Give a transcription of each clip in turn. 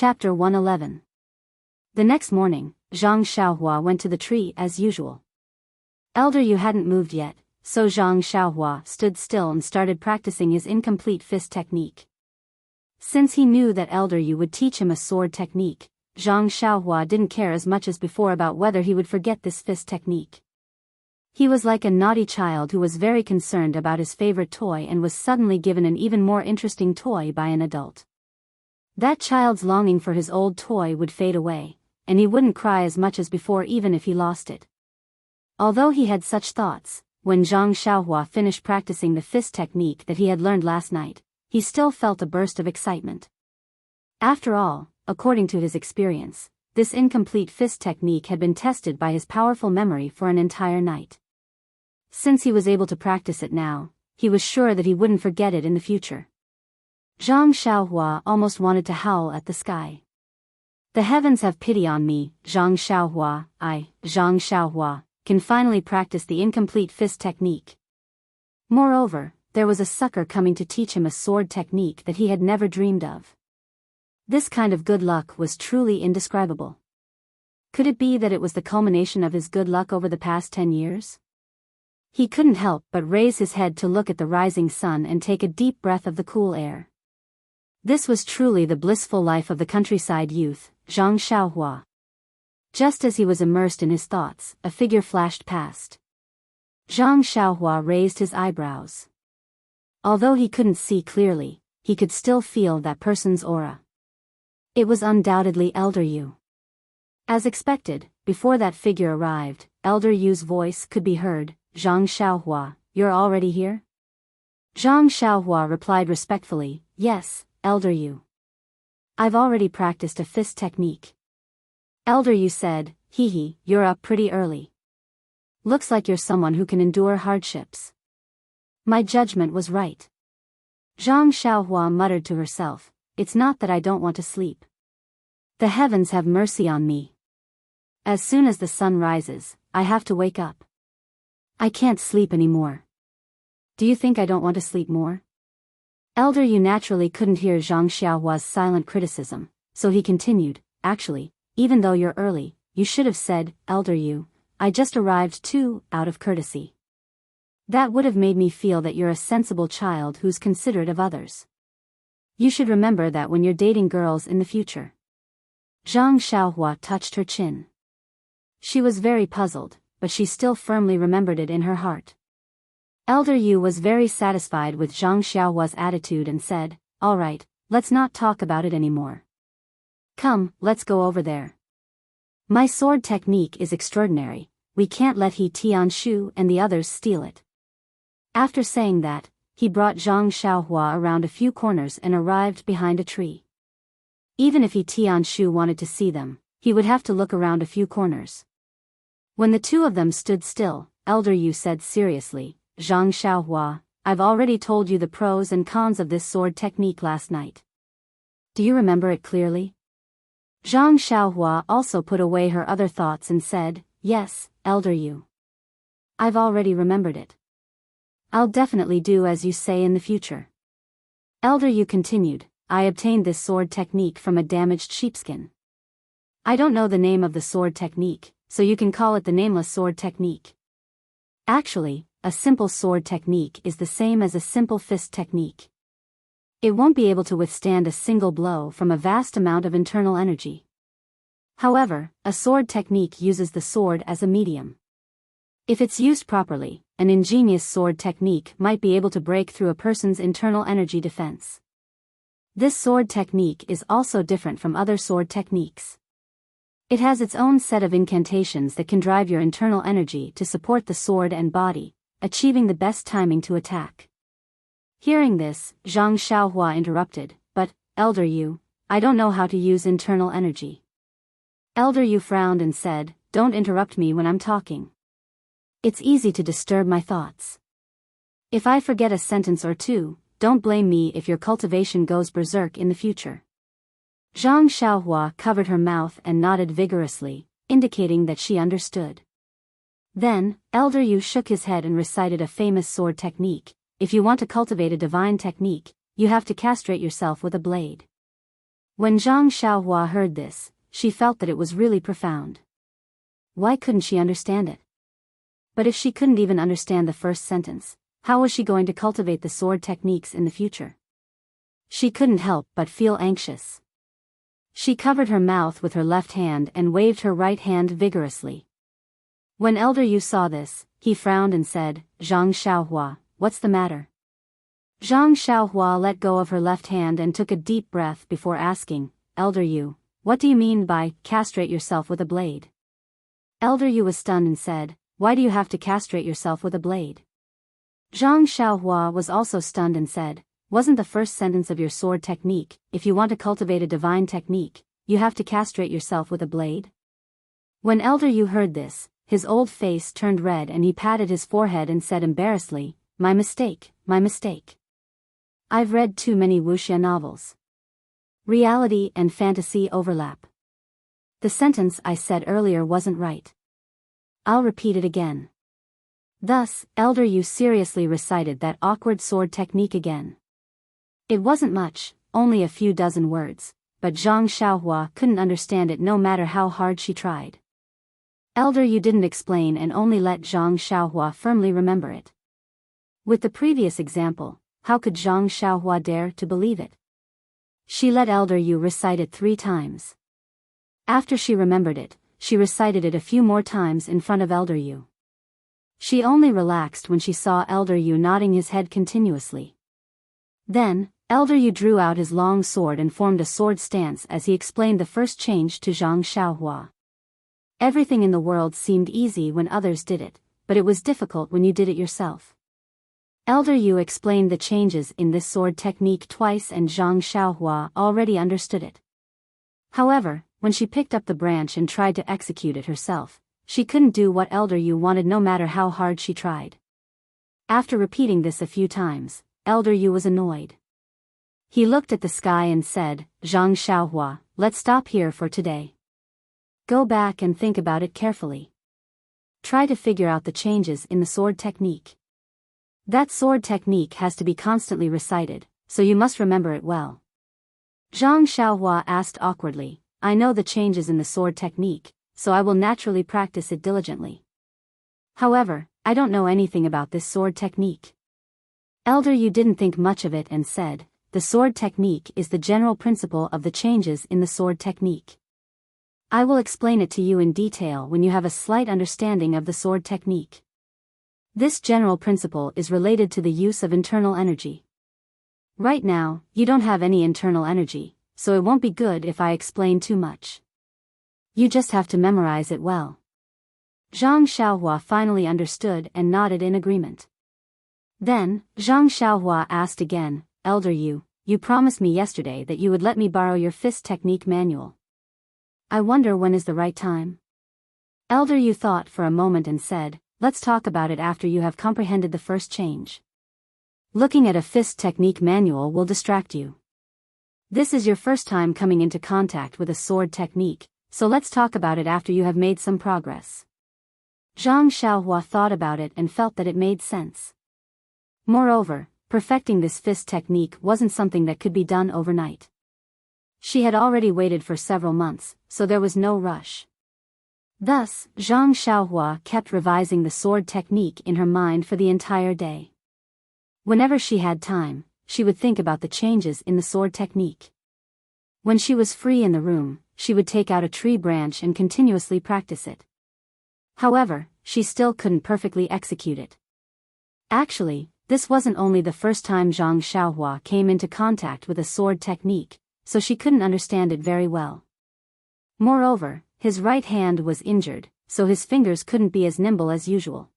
Chapter 111. The next morning, Zhang Xiaohua went to the tree as usual. Elder Yu hadn't moved yet, so Zhang Xiaohua stood still and started practicing his incomplete fist technique. Since he knew that Elder Yu would teach him a sword technique, Zhang Xiaohua didn't care as much as before about whether he would forget this fist technique. He was like a naughty child who was very concerned about his favorite toy and was suddenly given an even more interesting toy by an adult. That child's longing for his old toy would fade away, and he wouldn't cry as much as before even if he lost it. Although he had such thoughts, when Zhang Xiaohua finished practicing the fist technique that he had learned last night, he still felt a burst of excitement. After all, according to his experience, this incomplete fist technique had been tested by his powerful memory for an entire night. Since he was able to practice it now, he was sure that he wouldn't forget it in the future. Zhang Xiaohua almost wanted to howl at the sky. The heavens have pity on me, Zhang Xiaohua, Zhang Xiaohua, can finally practice the incomplete fist technique. Moreover, there was a sucker coming to teach him a sword technique that he had never dreamed of. This kind of good luck was truly indescribable. Could it be that it was the culmination of his good luck over the past 10 years? He couldn't help but raise his head to look at the rising sun and take a deep breath of the cool air. This was truly the blissful life of the countryside youth, Zhang Xiaohua. Just as he was immersed in his thoughts, a figure flashed past. Zhang Xiaohua raised his eyebrows. Although he couldn't see clearly, he could still feel that person's aura. It was undoubtedly Elder Yu. As expected, before that figure arrived, Elder Yu's voice could be heard. Zhang Xiaohua, you're already here? Zhang Xiaohua replied respectfully, yes, Elder Yu. I've already practiced a fist technique. Elder Yu said, hee, you're up pretty early. Looks like you're someone who can endure hardships. My judgment was right. Zhang Xiaohua muttered to herself, it's not that I don't want to sleep. The heavens have mercy on me. As soon as the sun rises, I have to wake up. I can't sleep anymore. Do you think I don't want to sleep more? Elder Yu naturally couldn't hear Zhang Xiaohua's silent criticism, so he continued, actually, even though you're early, you should have said, Elder Yu, I just arrived too, out of courtesy. That would have made me feel that you're a sensible child who's considerate of others. You should remember that when you're dating girls in the future. Zhang Xiaohua touched her chin. She was very puzzled, but she still firmly remembered it in her heart. Elder Yu was very satisfied with Zhang Xiaohua's attitude and said, all right, let's not talk about it anymore. Come, let's go over there. My sword technique is extraordinary, we can't let He Tianshu and the others steal it. After saying that, he brought Zhang Xiaohua around a few corners and arrived behind a tree. Even if He Tianshu wanted to see them, he would have to look around a few corners. When the two of them stood still, Elder Yu said seriously, Zhang Xiaohua, I've already told you the pros and cons of this sword technique last night. Do you remember it clearly? Zhang Xiaohua also put away her other thoughts and said, yes, Elder Yu. I've already remembered it. I'll definitely do as you say in the future. Elder Yu continued, I obtained this sword technique from a damaged sheepskin. I don't know the name of the sword technique, so you can call it the nameless sword technique. Actually, a simple sword technique is the same as a simple fist technique. It won't be able to withstand a single blow from a vast amount of internal energy. However, a sword technique uses the sword as a medium. If it's used properly, an ingenious sword technique might be able to break through a person's internal energy defense. This sword technique is also different from other sword techniques. It has its own set of incantations that can drive your internal energy to support the sword and body, achieving the best timing to attack. Hearing this, Zhang Xiaohua interrupted, but, Elder Yu, I don't know how to use internal energy. Elder Yu frowned and said, don't interrupt me when I'm talking. It's easy to disturb my thoughts. If I forget a sentence or two, don't blame me if your cultivation goes berserk in the future. Zhang Xiaohua covered her mouth and nodded vigorously, indicating that she understood. Then, Elder Yu shook his head and recited a famous sword technique. If you want to cultivate a divine technique, you have to castrate yourself with a blade. When Zhang Xiaohua heard this, she felt that it was really profound. Why couldn't she understand it? But if she couldn't even understand the first sentence, how was she going to cultivate the sword techniques in the future? She couldn't help but feel anxious. She covered her mouth with her left hand and waved her right hand vigorously. When Elder Yu saw this, he frowned and said, "Zhang Xiaohua, what's the matter?" Zhang Xiaohua let go of her left hand and took a deep breath before asking, "Elder Yu, what do you mean by castrate yourself with a blade?" Elder Yu was stunned and said, "Why do you have to castrate yourself with a blade?" Zhang Xiaohua was also stunned and said, "Wasn't the first sentence of your sword technique, if you want to cultivate a divine technique, you have to castrate yourself with a blade?" When Elder Yu heard this, his old face turned red and he patted his forehead and said embarrassedly, "My mistake, my mistake. I've read too many wuxia novels. Reality and fantasy overlap. The sentence I said earlier wasn't right. I'll repeat it again." Thus, Elder Yu seriously recited that awkward sword technique again. It wasn't much, only a few dozen words, but Zhang Xiaohua couldn't understand it no matter how hard she tried. Elder Yu didn't explain and only let Zhang Xiaohua firmly remember it. With the previous example, how could Zhang Xiaohua dare to believe it? She let Elder Yu recite it 3 times. After she remembered it, she recited it a few more times in front of Elder Yu. She only relaxed when she saw Elder Yu nodding his head continuously. Then, Elder Yu drew out his long sword and formed a sword stance as he explained the first change to Zhang Xiaohua. Everything in the world seemed easy when others did it, but it was difficult when you did it yourself. Elder Yu explained the changes in this sword technique twice and Zhang Xiaohua already understood it. However, when she picked up the branch and tried to execute it herself, she couldn't do what Elder Yu wanted no matter how hard she tried. After repeating this a few times, Elder Yu was annoyed. He looked at the sky and said, "Zhang Xiaohua, let's stop here for today. Go back and think about it carefully. Try to figure out the changes in the sword technique. That sword technique has to be constantly recited, so you must remember it well." Zhang Xiaohua asked awkwardly, "I know the changes in the sword technique, so I will naturally practice it diligently. However, I don't know anything about this sword technique." Elder Yu didn't think much of it and said, "The sword technique is the general principle of the changes in the sword technique. I will explain it to you in detail when you have a slight understanding of the sword technique. This general principle is related to the use of internal energy. Right now, you don't have any internal energy, so it won't be good if I explain too much. You just have to memorize it well." Zhang Xiaohua finally understood and nodded in agreement. Then, Zhang Xiaohua asked again, "Elder Yu, you promised me yesterday that you would let me borrow your fist technique manual. I wonder when is the right time?" Elder Yu thought for a moment and said, "Let's talk about it after you have comprehended the first change. Looking at a fist technique manual will distract you. This is your first time coming into contact with a sword technique, so let's talk about it after you have made some progress." Zhang Xiaohua thought about it and felt that it made sense. Moreover, perfecting this fist technique wasn't something that could be done overnight. She had already waited for several months, so there was no rush. Thus, Zhang Xiaohua kept revising the sword technique in her mind for the entire day. Whenever she had time, she would think about the changes in the sword technique. When she was free in the room, she would take out a tree branch and continuously practice it. However, she still couldn't perfectly execute it. Actually, this wasn't only the first time Zhang Xiaohua came into contact with a sword technique, so she couldn't understand it very well. Moreover, his right hand was injured, so his fingers couldn't be as nimble as usual.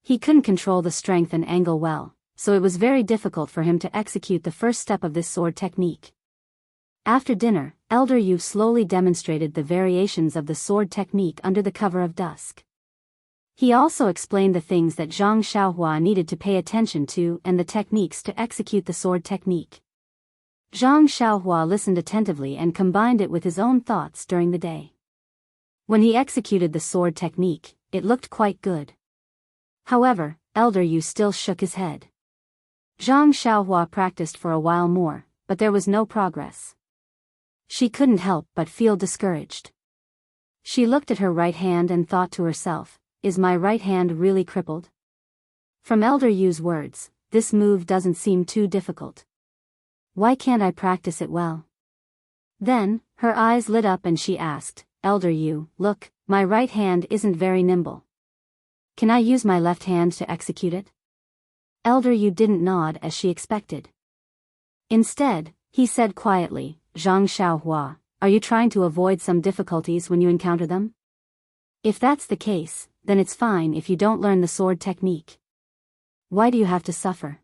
He couldn't control the strength and angle well, so it was very difficult for him to execute the first step of this sword technique. After dinner, Elder Yu slowly demonstrated the variations of the sword technique under the cover of dusk. He also explained the things that Zhang Xiaohua needed to pay attention to and the techniques to execute the sword technique. Zhang Xiaohua listened attentively and combined it with his own thoughts during the day. When he executed the sword technique, it looked quite good. However, Elder Yu still shook his head. Zhang Xiaohua practiced for a while more, but there was no progress. She couldn't help but feel discouraged. She looked at her right hand and thought to herself, is my right hand really crippled? From Elder Yu's words, this move doesn't seem too difficult. Why can't I practice it well? Then, her eyes lit up and she asked, Elder Yu, look, my right hand isn't very nimble. Can I use my left hand to execute it? Elder Yu didn't nod as she expected. Instead, he said quietly, Zhang Xiaohua, are you trying to avoid some difficulties when you encounter them? If that's the case, then it's fine if you don't learn the sword technique. Why do you have to suffer?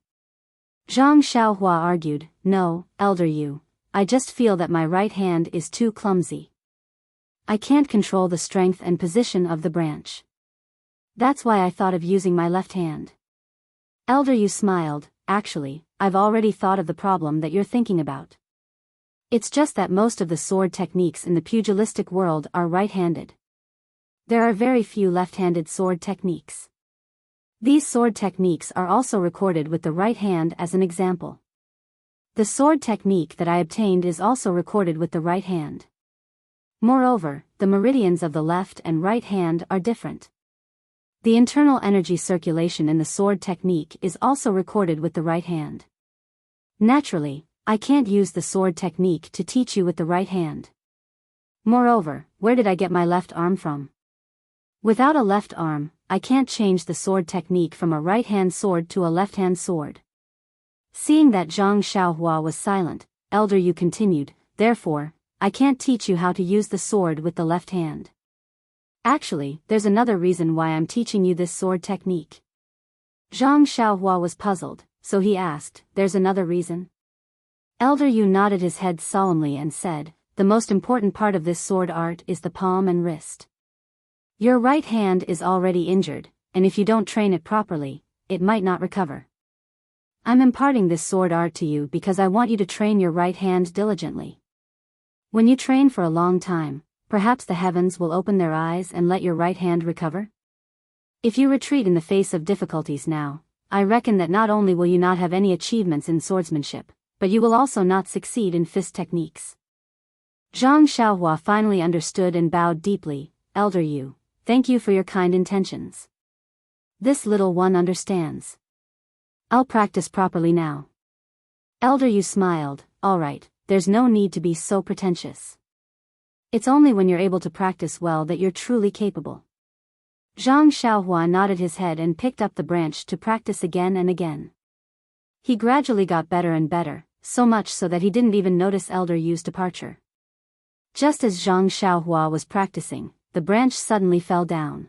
Zhang Xiaohua argued, no, Elder Yu, I just feel that my right hand is too clumsy. I can't control the strength and position of the branch. That's why I thought of using my left hand. Elder Yu smiled, actually, I've already thought of the problem that you're thinking about. It's just that most of the sword techniques in the pugilistic world are right-handed. There are very few left-handed sword techniques. These sword techniques are also recorded with the right hand as an example. The sword technique that I obtained is also recorded with the right hand. Moreover, the meridians of the left and right hand are different. The internal energy circulation in the sword technique is also recorded with the right hand. Naturally, I can't use the sword technique to teach you with the right hand. Moreover, where did I get my left arm from? Without a left arm, I can't change the sword technique from a right-hand sword to a left-hand sword. Seeing that Zhang Xiaohua was silent, Elder Yu continued, therefore, I can't teach you how to use the sword with the left hand. Actually, there's another reason why I'm teaching you this sword technique. Zhang Xiaohua was puzzled, so he asked, there's another reason? Elder Yu nodded his head solemnly and said, the most important part of this sword art is the palm and wrist. Your right hand is already injured, and if you don't train it properly, it might not recover. I'm imparting this sword art to you because I want you to train your right hand diligently. When you train for a long time, perhaps the heavens will open their eyes and let your right hand recover? If you retreat in the face of difficulties now, I reckon that not only will you not have any achievements in swordsmanship, but you will also not succeed in fist techniques. Zhang Xiaohua finally understood and bowed deeply, Elder Yu, thank you for your kind intentions. This little one understands. I'll practice properly now. Elder Yu smiled, all right, there's no need to be so pretentious. It's only when you're able to practice well that you're truly capable. Zhang Xiaohua nodded his head and picked up the branch to practice again and again. He gradually got better and better, so much so that he didn't even notice Elder Yu's departure. Just as Zhang Xiaohua was practicing, the branch suddenly fell down.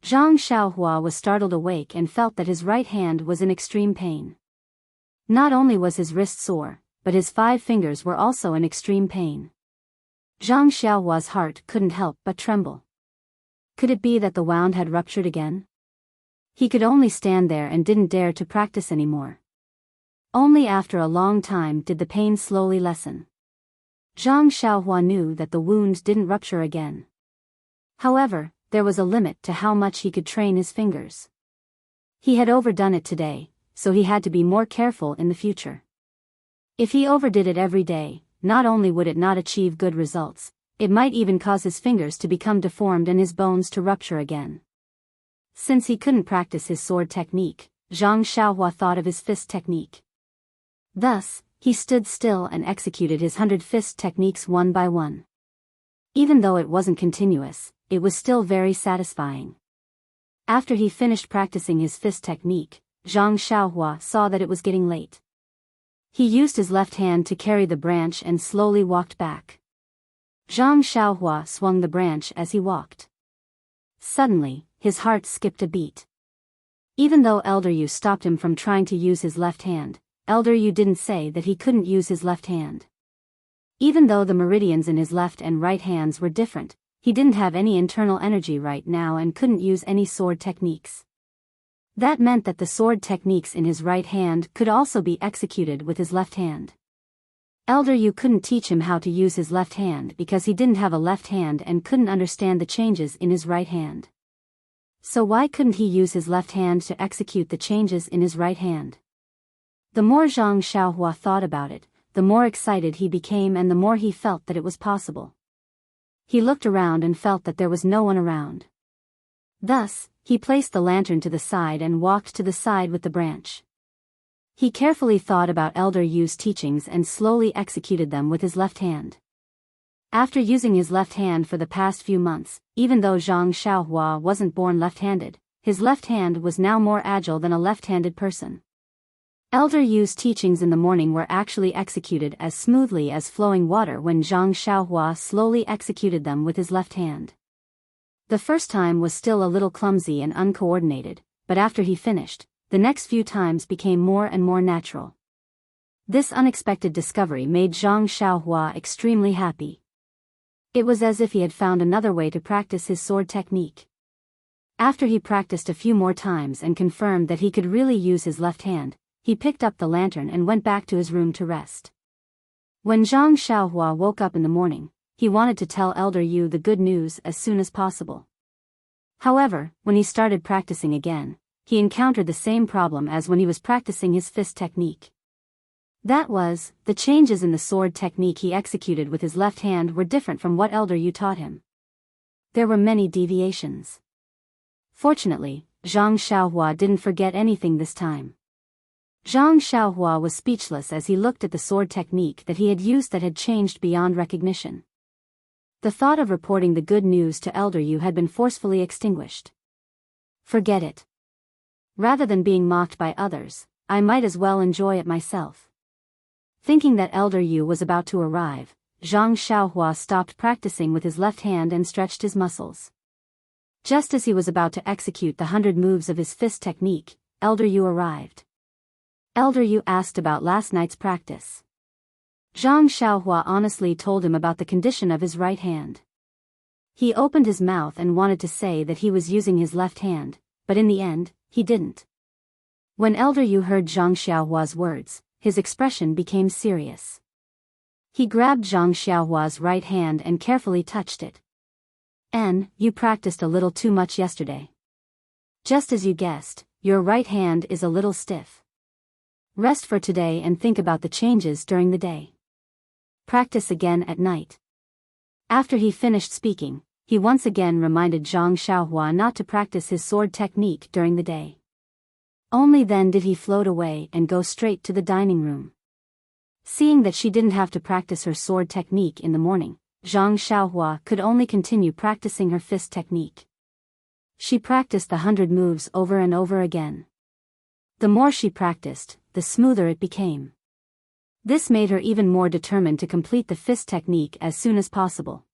Zhang Xiaohua was startled awake and felt that his right hand was in extreme pain. Not only was his wrist sore, but his 5 fingers were also in extreme pain. Zhang Xiaohua's heart couldn't help but tremble. Could it be that the wound had ruptured again? He could only stand there and didn't dare to practice anymore. Only after a long time did the pain slowly lessen. Zhang Xiaohua knew that the wound didn't rupture again. However, there was a limit to how much he could train his fingers. He had overdone it today, so he had to be more careful in the future. If he overdid it every day, not only would it not achieve good results, it might even cause his fingers to become deformed and his bones to rupture again. Since he couldn't practice his sword technique, Zhang Xiaohua thought of his fist technique. Thus, he stood still and executed his 100 fist techniques one by one. Even though it wasn't continuous, it was still very satisfying. After he finished practicing his fist technique, Zhang Xiaohua saw that it was getting late. He used his left hand to carry the branch and slowly walked back. Zhang Xiaohua swung the branch as he walked. Suddenly, his heart skipped a beat. Even though Elder Yu stopped him from trying to use his left hand, Elder Yu didn't say that he couldn't use his left hand. Even though the meridians in his left and right hands were different, he didn't have any internal energy right now and couldn't use any sword techniques. That meant that the sword techniques in his right hand could also be executed with his left hand. Elder Yu couldn't teach him how to use his left hand because he didn't have a left hand and couldn't understand the changes in his right hand. So why couldn't he use his left hand to execute the changes in his right hand? The more Zhang Xiaohua thought about it, the more excited he became and the more he felt that it was possible. He looked around and felt that there was no one around. Thus, he placed the lantern to the side and walked to the side with the branch. He carefully thought about Elder Yu's teachings and slowly executed them with his left hand. After using his left hand for the past few months, even though Zhang Xiaohua wasn't born left-handed, his left hand was now more agile than a left-handed person. Elder Yu's teachings in the morning were actually executed as smoothly as flowing water when Zhang Xiaohua slowly executed them with his left hand. The first time was still a little clumsy and uncoordinated, but after he finished, the next few times became more and more natural. This unexpected discovery made Zhang Xiaohua extremely happy. It was as if he had found another way to practice his sword technique. After he practiced a few more times and confirmed that he could really use his left hand, he picked up the lantern and went back to his room to rest. When Zhang Xiaohua woke up in the morning, he wanted to tell Elder Yu the good news as soon as possible. However, when he started practicing again, he encountered the same problem as when he was practicing his fist technique. That was, the changes in the sword technique he executed with his left hand were different from what Elder Yu taught him. There were many deviations. Fortunately, Zhang Xiaohua didn't forget anything this time. Zhang Xiaohua was speechless as he looked at the sword technique that he had used that had changed beyond recognition. The thought of reporting the good news to Elder Yu had been forcefully extinguished. Forget it. Rather than being mocked by others, I might as well enjoy it myself. Thinking that Elder Yu was about to arrive, Zhang Xiaohua stopped practicing with his left hand and stretched his muscles. Just as he was about to execute the 100 moves of his fist technique, Elder Yu arrived. Elder Yu asked about last night's practice. Zhang Xiaohua honestly told him about the condition of his right hand. He opened his mouth and wanted to say that he was using his left hand, but in the end, he didn't. When Elder Yu heard Zhang Xiaohua's words, his expression became serious. He grabbed Zhang Xiaohua's right hand and carefully touched it. You practiced a little too much yesterday. Just as you guessed, your right hand is a little stiff. Rest for today and think about the changes during the day. Practice again at night. After he finished speaking, he once again reminded Zhang Xiaohua not to practice his sword technique during the day. Only then did he float away and go straight to the dining room. Seeing that she didn't have to practice her sword technique in the morning, Zhang Xiaohua could only continue practicing her fist technique. She practiced the 100 moves over and over again. The more she practiced, the smoother it became. This made her even more determined to complete the fist technique as soon as possible.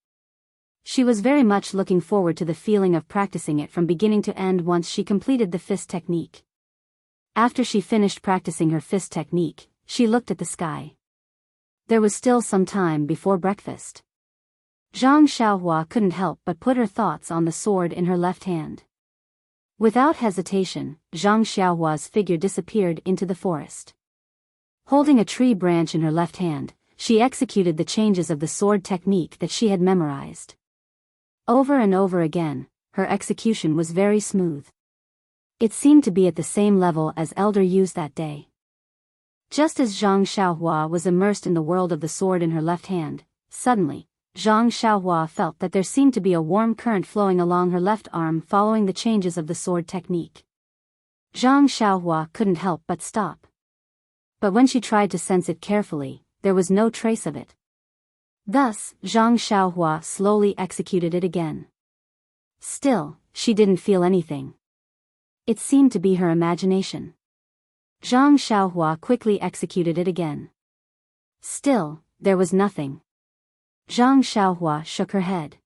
She was very much looking forward to the feeling of practicing it from beginning to end once she completed the fist technique. After she finished practicing her fist technique, she looked at the sky. There was still some time before breakfast. Zhang Xiaohua couldn't help but put her thoughts on the sword in her left hand. Without hesitation, Zhang Xiaohua's figure disappeared into the forest. Holding a tree branch in her left hand, she executed the changes of the sword technique that she had memorized. Over and over again, her execution was very smooth. It seemed to be at the same level as Elder Yu's that day. Just as Zhang Xiaohua was immersed in the world of the sword in her left hand, suddenly, Zhang Xiaohua felt that there seemed to be a warm current flowing along her left arm following the changes of the sword technique. Zhang Xiaohua couldn't help but stop. But when she tried to sense it carefully, there was no trace of it. Thus, Zhang Xiaohua slowly executed it again. Still, she didn't feel anything. It seemed to be her imagination. Zhang Xiaohua quickly executed it again. Still, there was nothing. Zhang Xiaohua shook her head.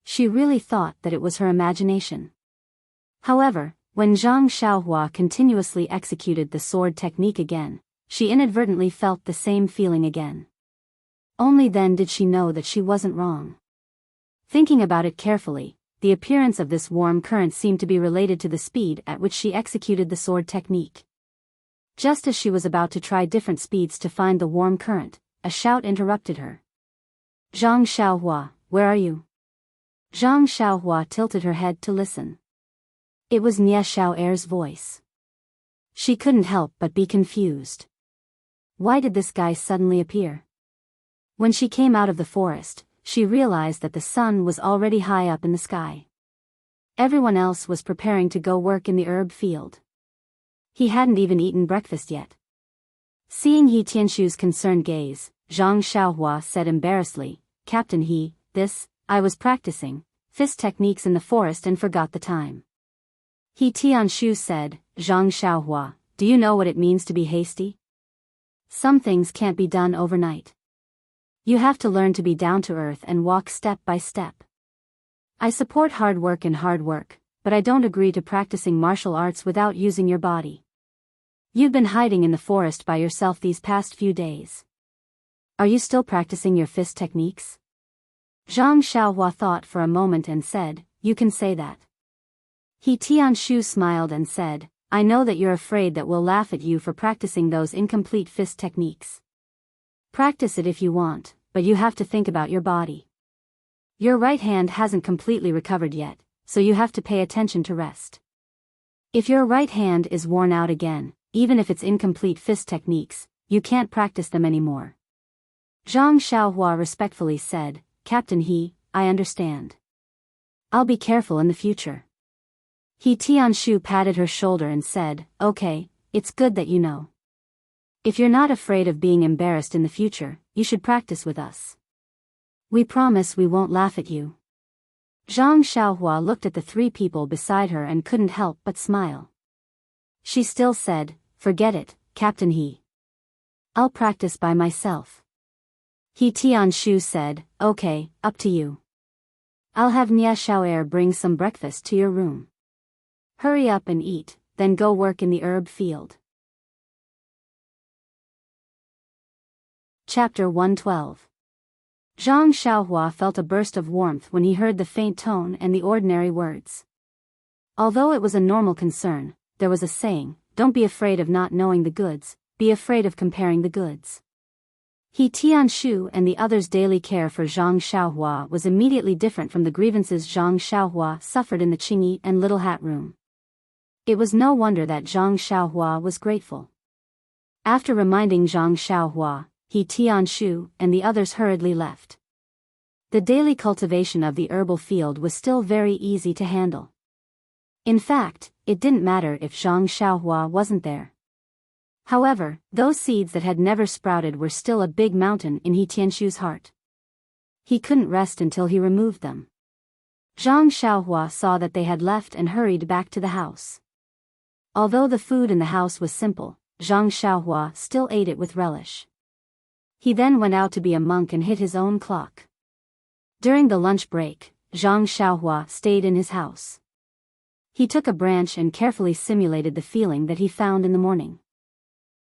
She really thought that it was her imagination. However, when Zhang Xiaohua continuously executed the sword technique again, she inadvertently felt the same feeling again. Only then did she know that she wasn't wrong. Thinking about it carefully, the appearance of this warm current seemed to be related to the speed at which she executed the sword technique. Just as she was about to try different speeds to find the warm current, a shout interrupted her. Zhang Xiaohua, where are you? Zhang Xiaohua tilted her head to listen. It was Nie Xiaoer's voice. She couldn't help but be confused. Why did this guy suddenly appear? When she came out of the forest, she realized that the sun was already high up in the sky. Everyone else was preparing to go work in the herb field. He hadn't even eaten breakfast yet. Seeing He Tianshu's concerned gaze, Zhang Xiaohua said embarrassedly, "Captain He, I was practicing fist techniques in the forest and forgot the time." He Tianshu said, "Zhang Xiaohua, do you know what it means to be hasty? Some things can't be done overnight. You have to learn to be down to earth and walk step by step. I support hard work, but I don't agree to practicing martial arts without using your body. You've been hiding in the forest by yourself these past few days. Are you still practicing your fist techniques?" Zhang Xiaohua thought for a moment and said, "You can say that." He Tianshu smiled and said, "I know that you're afraid that we'll laugh at you for practicing those incomplete fist techniques. Practice it if you want, but you have to think about your body. Your right hand hasn't completely recovered yet, so you have to pay attention to rest. If your right hand is worn out again, even if it's incomplete fist techniques, you can't practice them anymore." Zhang Xiaohua respectfully said, "Captain He, I understand. I'll be careful in the future." He Tianshu patted her shoulder and said, "Okay, it's good that you know. If you're not afraid of being embarrassed in the future, you should practice with us. We promise we won't laugh at you." Zhang Xiaohua looked at the three people beside her and couldn't help but smile. She still said, "Forget it, Captain He. I'll practice by myself." He Tianshu said, "Okay, up to you. I'll have Nia Xiaoer bring some breakfast to your room. Hurry up and eat, then go work in the herb field." Chapter 112. Zhang Xiaohua felt a burst of warmth when he heard the faint tone and the ordinary words. Although it was a normal concern, there was a saying, "Don't be afraid of not knowing the goods, be afraid of comparing the goods." He Tianshu and the others' daily care for Zhang Xiaohua was immediately different from the grievances Zhang Xiaohua suffered in the Qingyi and Little Hat room. It was no wonder that Zhang Xiaohua was grateful. After reminding Zhang Xiaohua, He Tianshu and the others hurriedly left. The daily cultivation of the herbal field was still very easy to handle. In fact, it didn't matter if Zhang Xiaohua wasn't there. However, those seeds that had never sprouted were still a big mountain in He Tianshu's heart. He couldn't rest until he removed them. Zhang Xiaohua saw that they had left and hurried back to the house. Although the food in the house was simple, Zhang Xiaohua still ate it with relish. He then went out to be a monk and hit his own clock. During the lunch break, Zhang Xiaohua stayed in his house. He took a branch and carefully simulated the feeling that he found in the morning.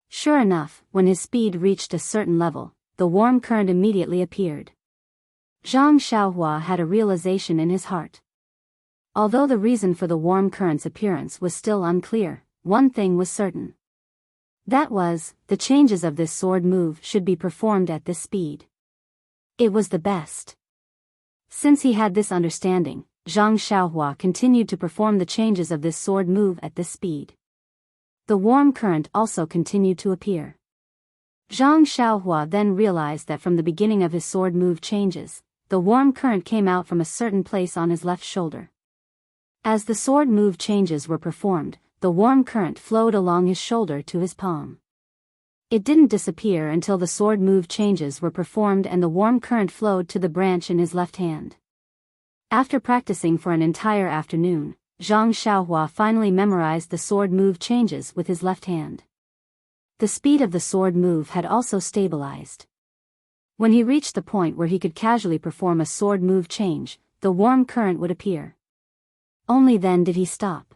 Sure enough, when his speed reached a certain level, the warm current immediately appeared. Zhang Xiaohua had a realization in his heart. Although the reason for the warm current's appearance was still unclear, one thing was certain. That was, the changes of this sword move should be performed at this speed. It was the best. Since he had this understanding, Zhang Xiaohua continued to perform the changes of this sword move at this speed. The warm current also continued to appear. Zhang Xiaohua then realized that from the beginning of his sword move changes, the warm current came out from a certain place on his left shoulder. As the sword move changes were performed, the warm current flowed along his shoulder to his palm. It didn't disappear until the sword move changes were performed and the warm current flowed to the branch in his left hand. After practicing for an entire afternoon, Zhang Xiaohua finally memorized the sword move changes with his left hand. The speed of the sword move had also stabilized. When he reached the point where he could casually perform a sword move change, the warm current would appear. Only then did he stop.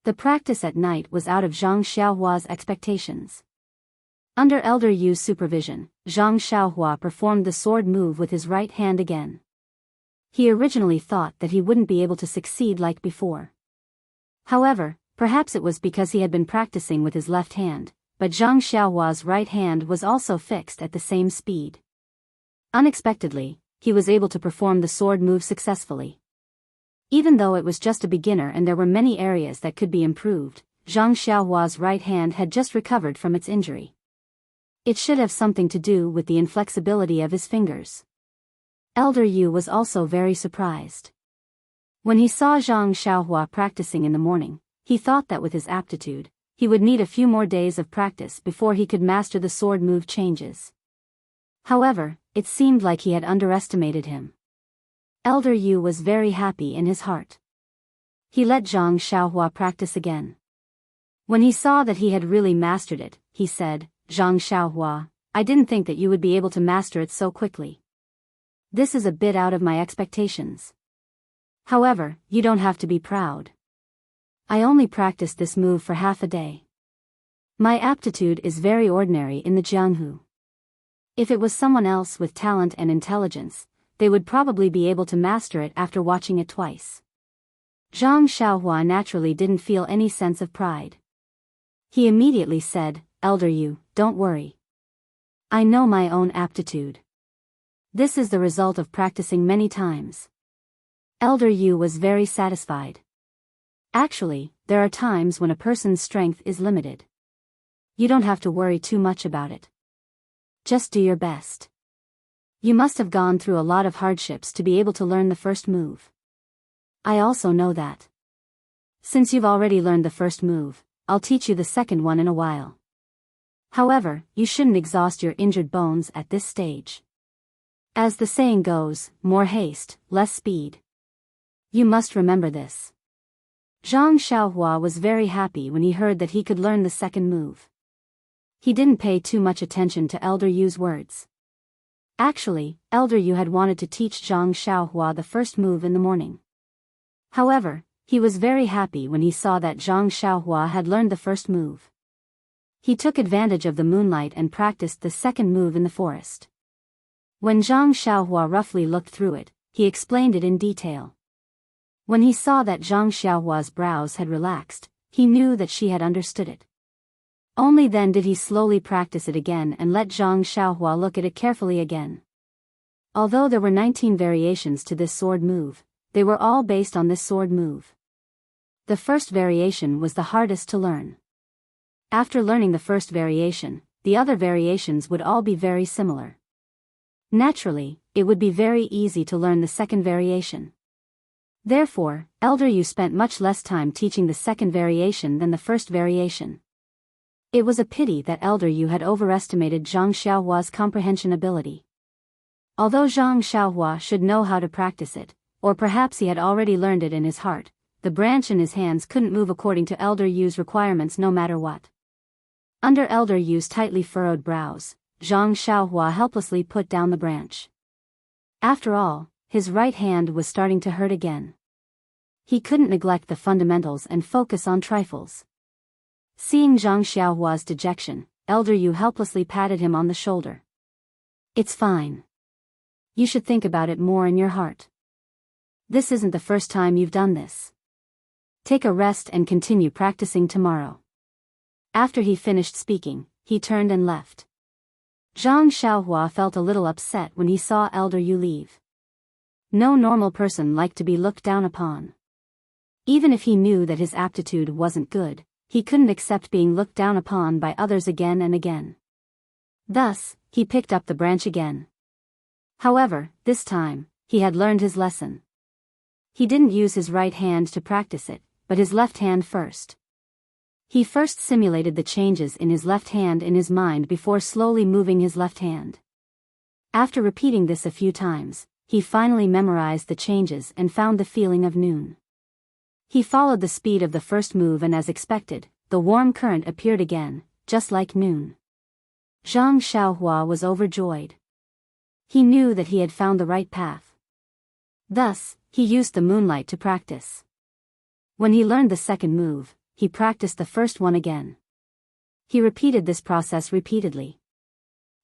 The practice at night was out of Zhang Xiaohua's expectations. Under Elder Yu's supervision, Zhang Xiaohua performed the sword move with his right hand again. He originally thought that he wouldn't be able to succeed like before. However, perhaps it was because he had been practicing with his left hand, but Zhang Xiaohua's right hand was also fixed at the same speed. Unexpectedly, he was able to perform the sword move successfully. Even though it was just a beginner and there were many areas that could be improved, Zhang Xiaohua's right hand had just recovered from its injury. It should have something to do with the inflexibility of his fingers. Elder Yu was also very surprised. When he saw Zhang Xiaohua practicing in the morning, he thought that with his aptitude, he would need a few more days of practice before he could master the sword move changes. However, it seemed like he had underestimated him. Elder Yu was very happy in his heart. He let Zhang Xiaohua practice again. When he saw that he had really mastered it, he said, "Zhang Xiaohua, I didn't think that you would be able to master it so quickly. This is a bit out of my expectations. However, you don't have to be proud. I only practiced this move for half a day. My aptitude is very ordinary in the Jianghu. If it was someone else with talent and intelligence, they would probably be able to master it after watching it twice." Zhang Xiaohua naturally didn't feel any sense of pride. He immediately said, "Elder Yu, don't worry. I know my own aptitude. This is the result of practicing many times." Elder Yu was very satisfied. Actually, there are times when a person's strength is limited. You don't have to worry too much about it. Just do your best. You must have gone through a lot of hardships to be able to learn the first move. I also know that. Since you've already learned the first move, I'll teach you the second one in a while. However, you shouldn't exhaust your injured bones at this stage. As the saying goes, more haste, less speed. You must remember this. Zhang Xiaohua was very happy when he heard that he could learn the second move. He didn't pay too much attention to Elder Yu's words. Actually, Elder Yu had wanted to teach Zhang Xiaohua the first move in the morning. However, he was very happy when he saw that Zhang Xiaohua had learned the first move. He took advantage of the moonlight and practiced the second move in the forest. When Zhang Xiaohua roughly looked through it, he explained it in detail. When he saw that Zhang Xiaohua's brows had relaxed, he knew that she had understood it. Only then did he slowly practice it again and let Zhang Xiaohua look at it carefully again. Although there were 19 variations to this sword move, they were all based on this sword move. The first variation was the hardest to learn. After learning the first variation, the other variations would all be very similar. Naturally, it would be very easy to learn the second variation. Therefore, Elder Yu spent much less time teaching the second variation than the first variation. It was a pity that Elder Yu had overestimated Zhang Xiaohua's comprehension ability. Although Zhang Xiaohua should know how to practice it, or perhaps he had already learned it in his heart, the branch in his hands couldn't move according to Elder Yu's requirements no matter what. Under Elder Yu's tightly furrowed brows, Zhang Xiaohua helplessly put down the branch. After all, his right hand was starting to hurt again. He couldn't neglect the fundamentals and focus on trifles. Seeing Zhang Xiaohua's dejection, Elder Yu helplessly patted him on the shoulder. "It's fine. You should think about it more in your heart. This isn't the first time you've done this. Take a rest and continue practicing tomorrow." After he finished speaking, he turned and left. Zhang Xiaohua felt a little upset when he saw Elder Yu leave. No normal person liked to be looked down upon. Even if he knew that his aptitude wasn't good, he couldn't accept being looked down upon by others again and again. Thus, he picked up the branch again. However, this time, he had learned his lesson. He didn't use his right hand to practice it, but his left hand first. He first simulated the changes in his left hand in his mind before slowly moving his left hand. After repeating this a few times, he finally memorized the changes and found the feeling of noon. He followed the speed of the first move and as expected, the warm current appeared again, just like noon. Zhang Xiaohua was overjoyed. He knew that he had found the right path. Thus, he used the moonlight to practice. When he learned the second move, he practiced the first one again. He repeated this process repeatedly.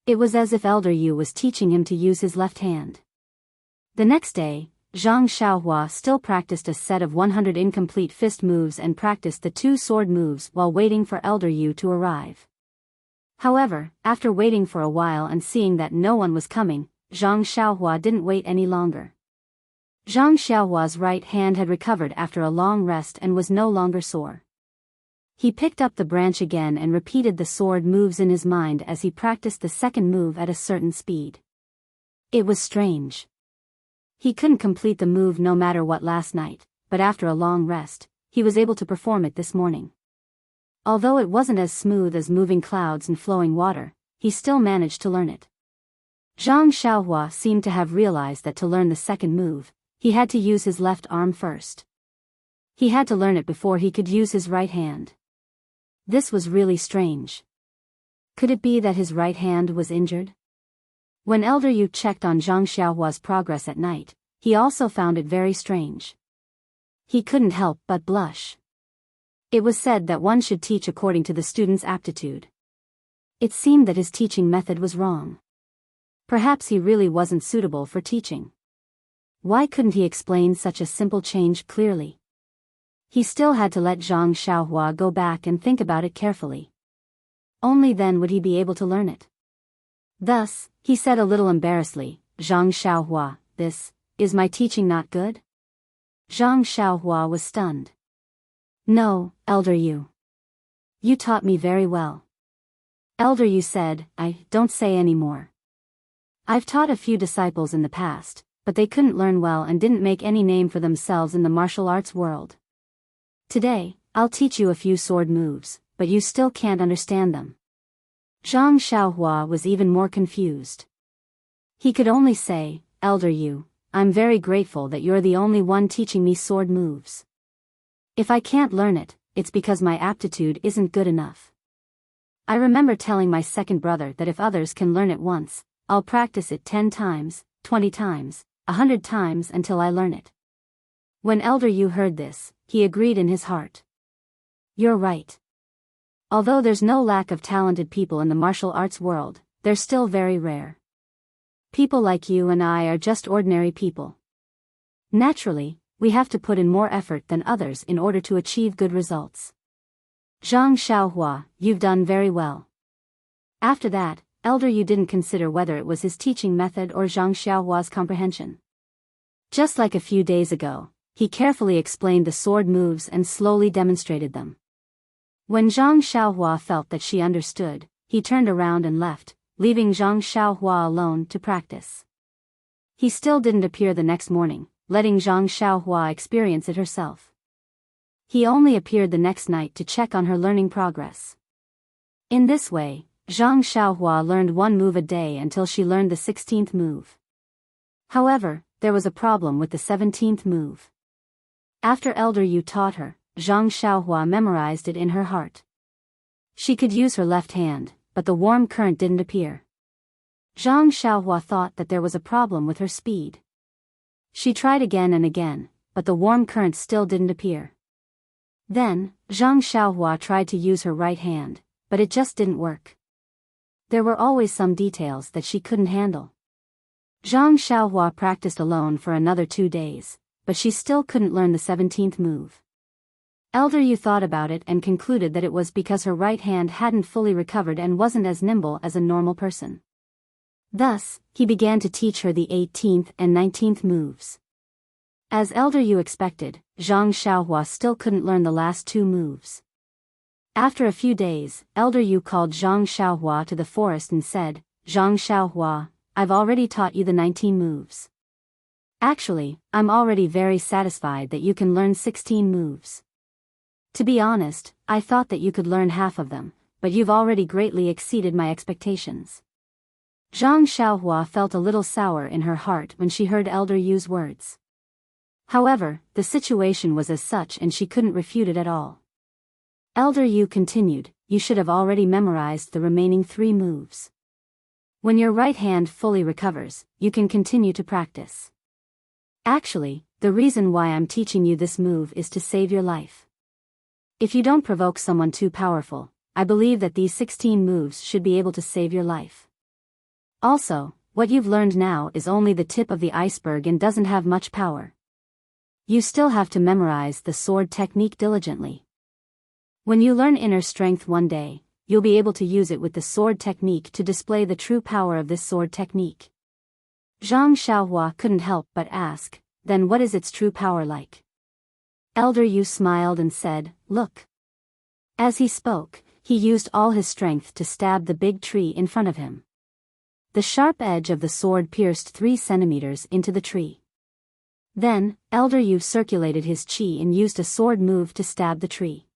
It was as if Elder Yu was teaching him to use his left hand. The next day, Zhang Xiaohua still practiced a set of 100 incomplete fist moves and practiced the 2 sword moves while waiting for Elder Yu to arrive. However, after waiting for a while and seeing that no one was coming, Zhang Xiaohua didn't wait any longer. Zhang Xiaohua's right hand had recovered after a long rest and was no longer sore. He picked up the branch again and repeated the sword moves in his mind as he practiced the second move at a certain speed. It was strange. He couldn't complete the move no matter what last night, but after a long rest, he was able to perform it this morning. Although it wasn't as smooth as moving clouds and flowing water, he still managed to learn it. Zhang Xiaohua seemed to have realized that to learn the second move, he had to use his left arm first. He had to learn it before he could use his right hand. This was really strange. Could it be that his right hand was injured? When Elder Yu checked on Zhang Xiaohua's progress at night, he also found it very strange. He couldn't help but blush. It was said that one should teach according to the student's aptitude. It seemed that his teaching method was wrong. Perhaps he really wasn't suitable for teaching. Why couldn't he explain such a simple change clearly? He still had to let Zhang Xiaohua go back and think about it carefully. Only then would he be able to learn it. Thus, he said a little embarrassedly, "Zhang Xiaohua, is my teaching not good?" Zhang Xiaohua was stunned. "No, Elder Yu. You taught me very well." Elder Yu said, "Don't say any more. I've taught a few disciples in the past, but they couldn't learn well and didn't make any name for themselves in the martial arts world. Today, I'll teach you a few sword moves, but you still can't understand them." Zhang Xiaohua was even more confused. He could only say, "Elder Yu, I'm very grateful that you're the only one teaching me sword moves. If I can't learn it, it's because my aptitude isn't good enough. I remember telling my second brother that if others can learn it once, I'll practice it 10 times, 20 times, 100 times until I learn it." When Elder Yu heard this, he agreed in his heart. "You're right. Although there's no lack of talented people in the martial arts world, they're still very rare. People like you and I are just ordinary people. Naturally, we have to put in more effort than others in order to achieve good results. Zhang Xiaohua, you've done very well." After that, Elder Yu didn't consider whether it was his teaching method or Zhang Xiaohua's comprehension. Just like a few days ago, he carefully explained the sword moves and slowly demonstrated them. When Zhang Xiaohua felt that she understood, he turned around and left, leaving Zhang Xiaohua alone to practice. He still didn't appear the next morning, letting Zhang Xiaohua experience it herself. He only appeared the next night to check on her learning progress. In this way, Zhang Xiaohua learned one move a day until she learned the 16th move. However, there was a problem with the 17th move. After Elder Yu taught her, Zhang Xiaohua memorized it in her heart. She could use her left hand, but the warm current didn't appear. Zhang Xiaohua thought that there was a problem with her speed. She tried again and again, but the warm current still didn't appear. Then, Zhang Xiaohua tried to use her right hand, but it just didn't work. There were always some details that she couldn't handle. Zhang Xiaohua practiced alone for another 2 days, but she still couldn't learn the 17th move. Elder Yu thought about it and concluded that it was because her right hand hadn't fully recovered and wasn't as nimble as a normal person. Thus, he began to teach her the 18th and 19th moves. As Elder Yu expected, Zhang Xiaohua still couldn't learn the last 2 moves. After a few days, Elder Yu called Zhang Xiaohua to the forest and said, "Zhang Xiaohua, I've already taught you the 19 moves. Actually, I'm already very satisfied that you can learn 16 moves. To be honest, I thought that you could learn half of them, but you've already greatly exceeded my expectations." Zhang Xiaohua felt a little sour in her heart when she heard Elder Yu's words. However, the situation was as such and she couldn't refute it at all. Elder Yu continued, "You should have already memorized the remaining 3 moves. When your right hand fully recovers, you can continue to practice. Actually, the reason why I'm teaching you this move is to save your life. If you don't provoke someone too powerful, I believe that these 16 moves should be able to save your life. Also, what you've learned now is only the tip of the iceberg and doesn't have much power. You still have to memorize the sword technique diligently. When you learn inner strength one day, you'll be able to use it with the sword technique to display the true power of this sword technique." Zhang Xiaohua couldn't help but ask, "Then what is its true power like?" Elder Yu smiled and said, "Look. As he spoke, he used all his strength to stab the big tree in front of him. The sharp edge of the sword pierced 3 centimeters into the tree. Then, Elder Yu circulated his chi and used a sword move to stab the tree.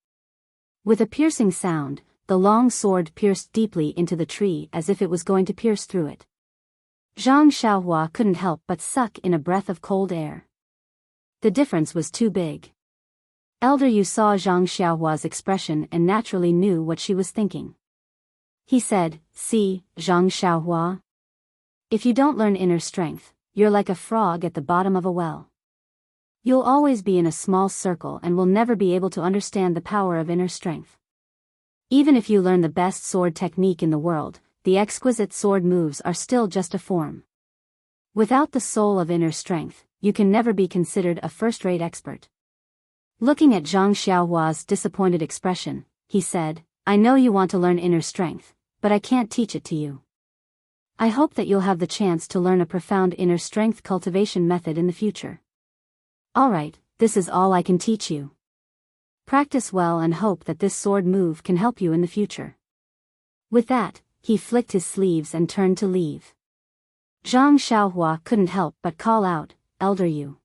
With a piercing sound, the long sword pierced deeply into the tree as if it was going to pierce through it. Zhang Xiaohua couldn't help but suck in a breath of cold air. The difference was too big. Elder Yu saw Zhang Xiaohua's expression and naturally knew what she was thinking. He said, "See, Zhang Xiaohua? If you don't learn inner strength, you're like a frog at the bottom of a well. You'll always be in a small circle and will never be able to understand the power of inner strength. Even if you learn the best sword technique in the world, the exquisite sword moves are still just a form. Without the soul of inner strength, you can never be considered a first-rate expert." Looking at Zhang Xiaohua's disappointed expression, he said, "I know you want to learn inner strength, but I can't teach it to you. I hope that you'll have the chance to learn a profound inner strength cultivation method in the future. Alright, this is all I can teach you. Practice well and hope that this sword move can help you in the future." With that, he flicked his sleeves and turned to leave. Zhang Xiaohua couldn't help but call out, "Elder Yu."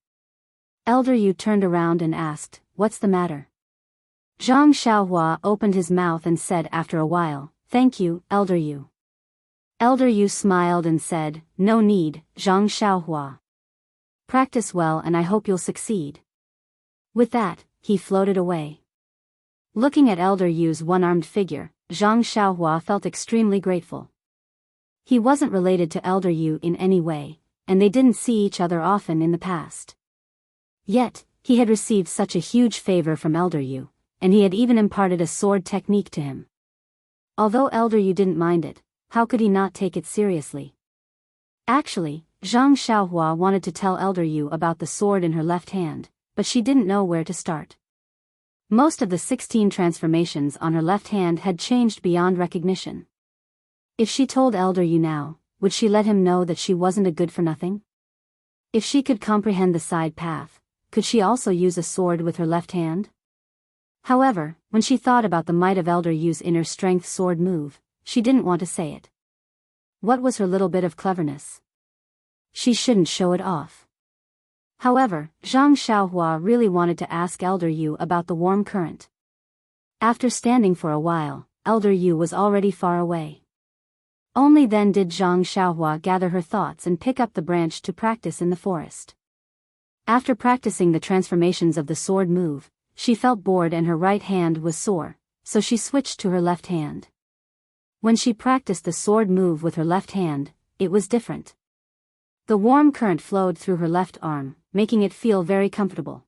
Elder Yu turned around and asked, "What's the matter?" Zhang Xiaohua opened his mouth and said after a while, "Thank you, Elder Yu." Elder Yu smiled and said, "No need, Zhang Xiaohua. Practice well and I hope you'll succeed." With that, he floated away. Looking at Elder Yu's one-armed figure, Zhang Xiaohua felt extremely grateful. He wasn't related to Elder Yu in any way, and they didn't see each other often in the past. Yet, he had received such a huge favor from Elder Yu, and he had even imparted a sword technique to him. Although Elder Yu didn't mind it, how could he not take it seriously? Actually, Zhang Xiaohua wanted to tell Elder Yu about the sword in her left hand, but she didn't know where to start. Most of the 16 transformations on her left hand had changed beyond recognition. If she told Elder Yu now, would she let him know that she wasn't a good-for-nothing? If she could comprehend the side path, could she also use a sword with her left hand? However, when she thought about the might of Elder Yu's inner strength sword move, she didn't want to say it. What was her little bit of cleverness? She shouldn't show it off. However, Zhang Xiaohua really wanted to ask Elder Yu about the warm current. After standing for a while, Elder Yu was already far away. Only then did Zhang Xiaohua gather her thoughts and pick up the branch to practice in the forest. After practicing the transformations of the sword move, she felt bored and her right hand was sore, so she switched to her left hand. When she practiced the sword move with her left hand, it was different. The warm current flowed through her left arm, making it feel very comfortable.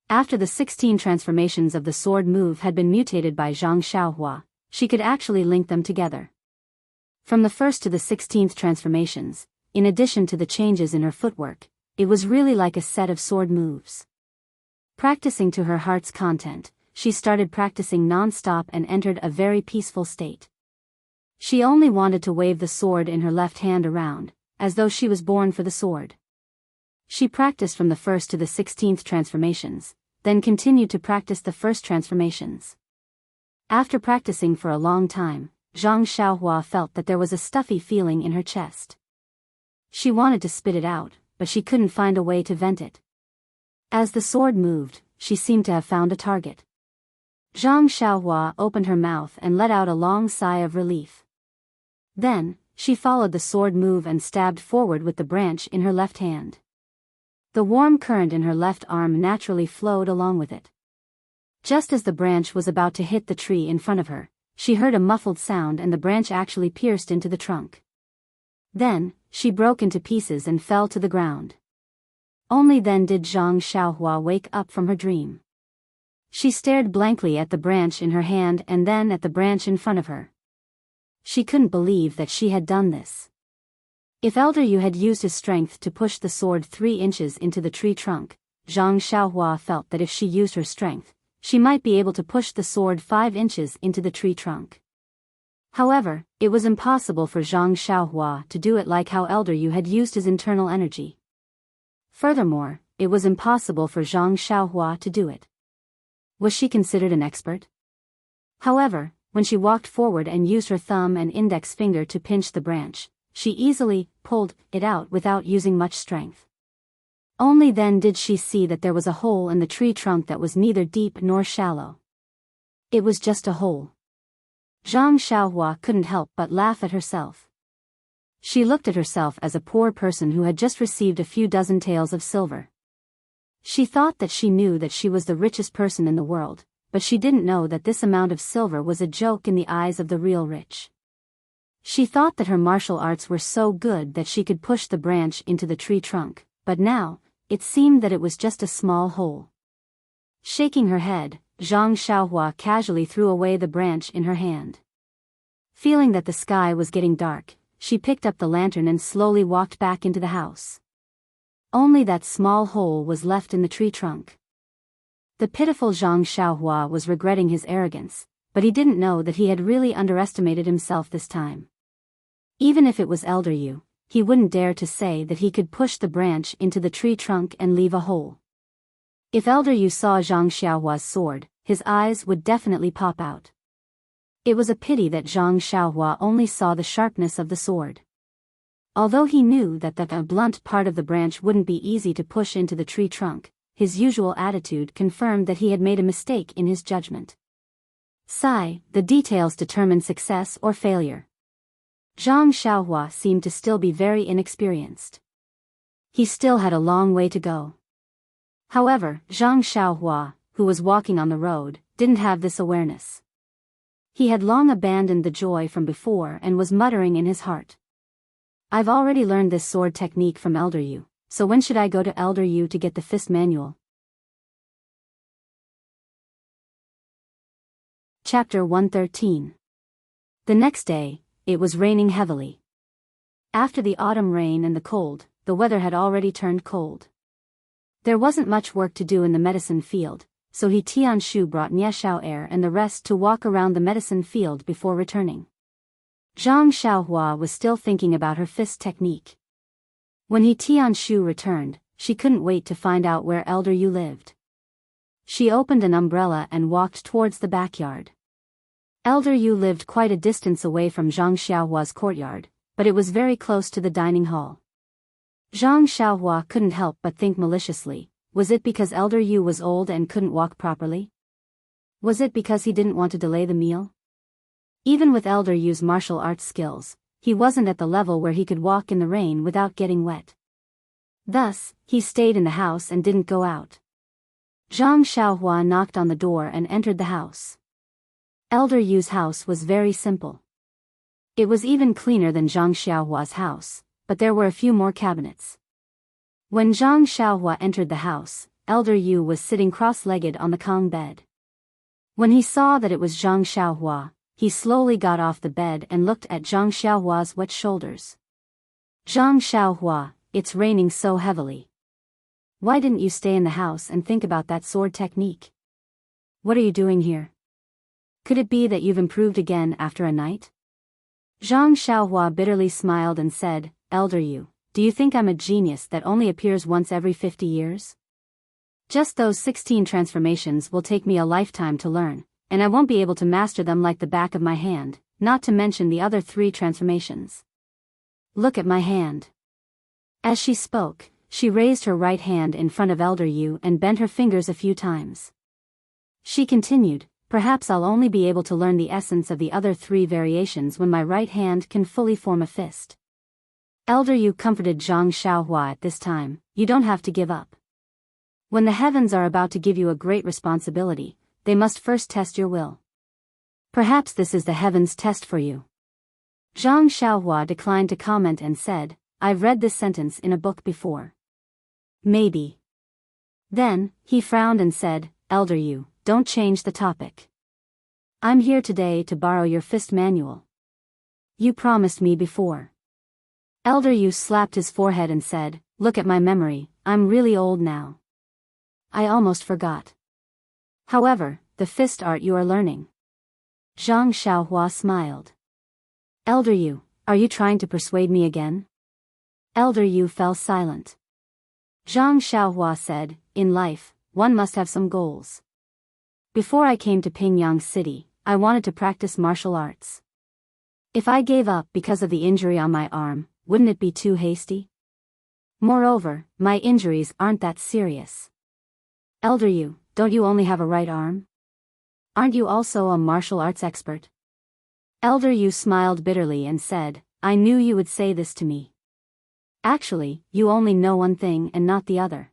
After the 16 transformations of the sword move had been mutated by Zhang Xiaohua, she could actually link them together. From the first to the 16th transformations, in addition to the changes in her footwork, it was really like a set of sword moves. Practicing to her heart's content, she started practicing non-stop and entered a very peaceful state. She only wanted to wave the sword in her left hand around, as though she was born for the sword. She practiced from the first to the 16th transformations, then continued to practice the first transformations. After practicing for a long time, Zhang Xiaohua felt that there was a stuffy feeling in her chest. She wanted to spit it out, but she couldn't find a way to vent it. As the sword moved, she seemed to have found a target. Zhang Xiaohua opened her mouth and let out a long sigh of relief. Then, she followed the sword move and stabbed forward with the branch in her left hand. The warm current in her left arm naturally flowed along with it. Just as the branch was about to hit the tree in front of her, she heard a muffled sound and the branch actually pierced into the trunk. Then, she broke into pieces and fell to the ground. Only then did Zhang Xiaohua wake up from her dream. She stared blankly at the branch in her hand and then at the branch in front of her. She couldn't believe that she had done this. If Elder Yu had used his strength to push the sword 3 inches into the tree trunk, Zhang Xiaohua felt that if she used her strength, she might be able to push the sword 5 inches into the tree trunk. However, it was impossible for Zhang Xiaohua to do it like how Elder Yu had used his internal energy. Furthermore, it was impossible for Zhang Xiaohua to do it. Was she considered an expert? However, when she walked forward and used her thumb and index finger to pinch the branch, she easily pulled it out without using much strength. Only then did she see that there was a hole in the tree trunk that was neither deep nor shallow. It was just a hole. Zhang Xiaohua couldn't help but laugh at herself. She looked at herself as a poor person who had just received a few dozen taels of silver. She thought that she knew that she was the richest person in the world, but she didn't know that this amount of silver was a joke in the eyes of the real rich. She thought that her martial arts were so good that she could push the branch into the tree trunk, but now, it seemed that it was just a small hole. Shaking her head, Zhang Xiaohua casually threw away the branch in her hand. Feeling that the sky was getting dark, she picked up the lantern and slowly walked back into the house. Only that small hole was left in the tree trunk. The pitiful Zhang Xiaohua was regretting his arrogance, but he didn't know that he had really underestimated himself this time. Even if it was Elder Yu, he wouldn't dare to say that he could push the branch into the tree trunk and leave a hole. If Elder Yu saw Zhang Xiaohua's sword, his eyes would definitely pop out. It was a pity that Zhang Xiaohua only saw the sharpness of the sword. Although he knew that the blunt part of the branch wouldn't be easy to push into the tree trunk, his usual attitude confirmed that he had made a mistake in his judgment. Sigh, the details determine success or failure. Zhang Xiaohua seemed to still be very inexperienced. He still had a long way to go. However, Zhang Xiaohua, who was walking on the road, didn't have this awareness. He had long abandoned the joy from before and was muttering in his heart. I've already learned this sword technique from Elder Yu, so when should I go to Elder Yu to get the fist manual? Chapter 113. The next day, it was raining heavily. After the autumn rain and the cold, the weather had already turned cold. There wasn't much work to do in the medicine field, so Tianshu brought Nieshao Air and the rest to walk around the medicine field before returning. Zhang Xiaohua was still thinking about her fist technique. When Tianshu returned, she couldn't wait to find out where Elder Yu lived. She opened an umbrella and walked towards the backyard. Elder Yu lived quite a distance away from Zhang Xiaohua's courtyard, but it was very close to the dining hall. Zhang Xiaohua couldn't help but think maliciously, was it because Elder Yu was old and couldn't walk properly? Was it because he didn't want to delay the meal? Even with Elder Yu's martial arts skills, he wasn't at the level where he could walk in the rain without getting wet. Thus, he stayed in the house and didn't go out. Zhang Xiaohua knocked on the door and entered the house. Elder Yu's house was very simple. It was even cleaner than Zhang Xiaohua's house, but there were a few more cabinets. When Zhang Xiaohua entered the house, Elder Yu was sitting cross-legged on the Kong bed. When he saw that it was Zhang Xiaohua, he slowly got off the bed and looked at Zhang Xiaohua's wet shoulders. Zhang Xiaohua, it's raining so heavily. Why didn't you stay in the house and think about that sword technique? What are you doing here? Could it be that you've improved again after a night? Zhang Xiaohua bitterly smiled and said, Elder Yu, do you think I'm a genius that only appears once every 50 years? Just those 16 transformations will take me a lifetime to learn, and I won't be able to master them like the back of my hand, not to mention the other 3 transformations. Look at my hand. As she spoke, she raised her right hand in front of Elder Yu and bent her fingers a few times. She continued, perhaps I'll only be able to learn the essence of the other 3 variations when my right hand can fully form a fist. Elder Yu comforted Zhang Xiaohua at this time, you don't have to give up. When the heavens are about to give you a great responsibility, they must first test your will. Perhaps this is the heavens' test for you. Zhang Xiaohua declined to comment and said, I've read this sentence in a book before. Maybe. Then, he frowned and said, Elder Yu, don't change the topic. I'm here today to borrow your fist manual. You promised me before. Elder Yu slapped his forehead and said, look at my memory, I'm really old now. I almost forgot. However, the fist art you are learning. Zhang Xiaohua smiled. Elder Yu, are you trying to persuade me again? Elder Yu fell silent. Zhang Xiaohua said, in life, one must have some goals. Before I came to Pingyang City, I wanted to practice martial arts. If I gave up because of the injury on my arm, wouldn't it be too hasty? Moreover, my injuries aren't that serious. Elder Yu, don't you only have a right arm? Aren't you also a martial arts expert? Elder Yu smiled bitterly and said, I knew you would say this to me. Actually, you only know one thing and not the other.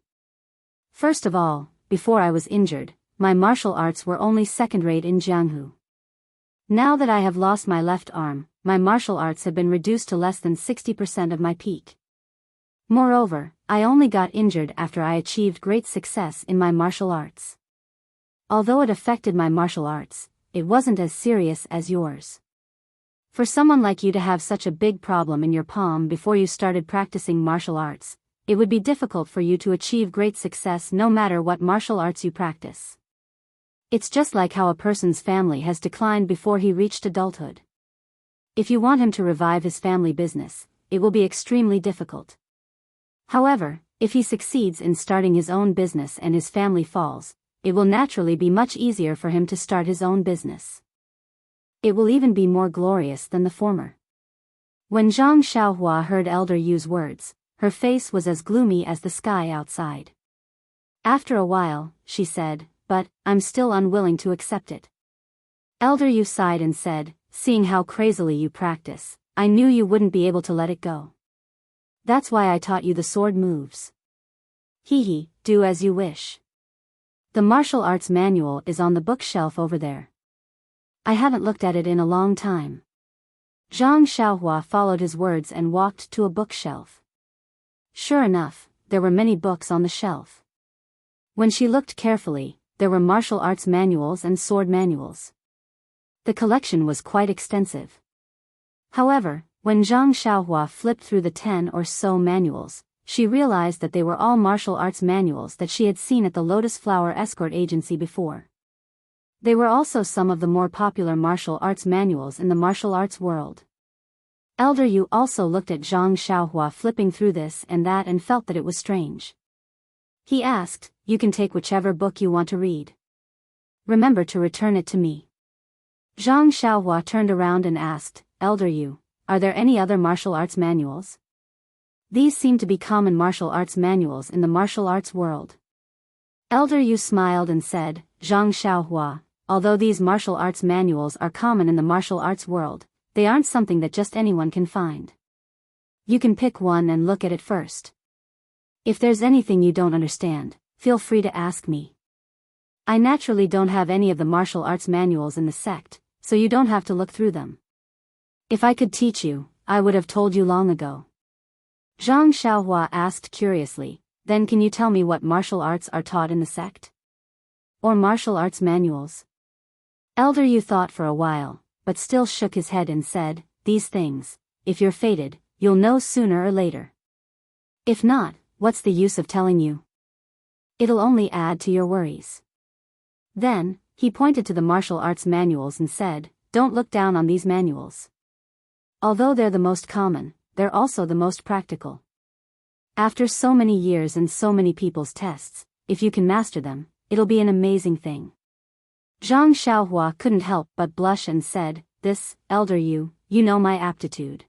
First of all, before I was injured, my martial arts were only second-rate in Jianghu. Now that I have lost my left arm, my martial arts have been reduced to less than 60% of my peak. Moreover, I only got injured after I achieved great success in my martial arts. Although it affected my martial arts, it wasn't as serious as yours. For someone like you to have such a big problem in your palm before you started practicing martial arts, it would be difficult for you to achieve great success no matter what martial arts you practice. It's just like how a person's family has declined before he reached adulthood. If you want him to revive his family business, it will be extremely difficult. However, if he succeeds in starting his own business and his family falls, it will naturally be much easier for him to start his own business. It will even be more glorious than the former. When Zhang Xiaohua heard Elder Yu's words, her face was as gloomy as the sky outside. After a while, she said, but I'm still unwilling to accept it. Elder Yu sighed and said, seeing how crazily you practice, I knew you wouldn't be able to let it go. That's why I taught you the sword moves. Hee, do as you wish. The martial arts manual is on the bookshelf over there. I haven't looked at it in a long time. Zhang Xiaohua followed his words and walked to a bookshelf. Sure enough, there were many books on the shelf. When she looked carefully, there were martial arts manuals and sword manuals. The collection was quite extensive. However, when Zhang Xiaohua flipped through the 10 or so manuals, she realized that they were all martial arts manuals that she had seen at the Lotus Flower Escort Agency before. They were also some of the more popular martial arts manuals in the martial arts world. Elder Yu also looked at Zhang Xiaohua flipping through this and that and felt that it was strange. He asked, you can take whichever book you want to read. Remember to return it to me. Zhang Xiaohua turned around and asked, Elder Yu, are there any other martial arts manuals? These seem to be common martial arts manuals in the martial arts world. Elder Yu smiled and said, Zhang Xiaohua, although these martial arts manuals are common in the martial arts world, they aren't something that just anyone can find. You can pick one and look at it first. If there's anything you don't understand, feel free to ask me. I naturally don't have any of the martial arts manuals in the sect, so you don't have to look through them. If I could teach you, I would have told you long ago. Zhang Xiaohua asked curiously, then can you tell me what martial arts are taught in the sect? Or martial arts manuals? Elder Yu thought for a while, but still shook his head and said, these things, if you're fated, you'll know sooner or later. If not, what's the use of telling you? It'll only add to your worries. Then, he pointed to the martial arts manuals and said, don't look down on these manuals. Although they're the most common, they're also the most practical. After so many years and so many people's tests, if you can master them, it'll be an amazing thing. Zhang Xiaohua couldn't help but blush and said, this, Elder Yu, you know my aptitude.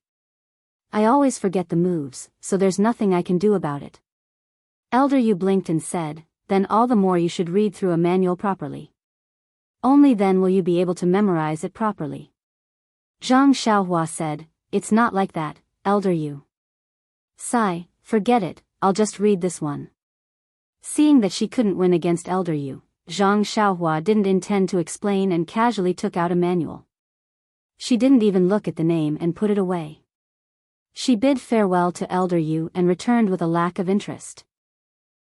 I always forget the moves, so there's nothing I can do about it. Elder Yu blinked and said, then all the more you should read through a manual properly. Only then will you be able to memorize it properly. Zhang Xiaohua said, it's not like that, Elder Yu. Sigh, forget it, I'll just read this one. Seeing that she couldn't win against Elder Yu, Zhang Xiaohua didn't intend to explain and casually took out a manual. She didn't even look at the name and put it away. She bid farewell to Elder Yu and returned with a lack of interest.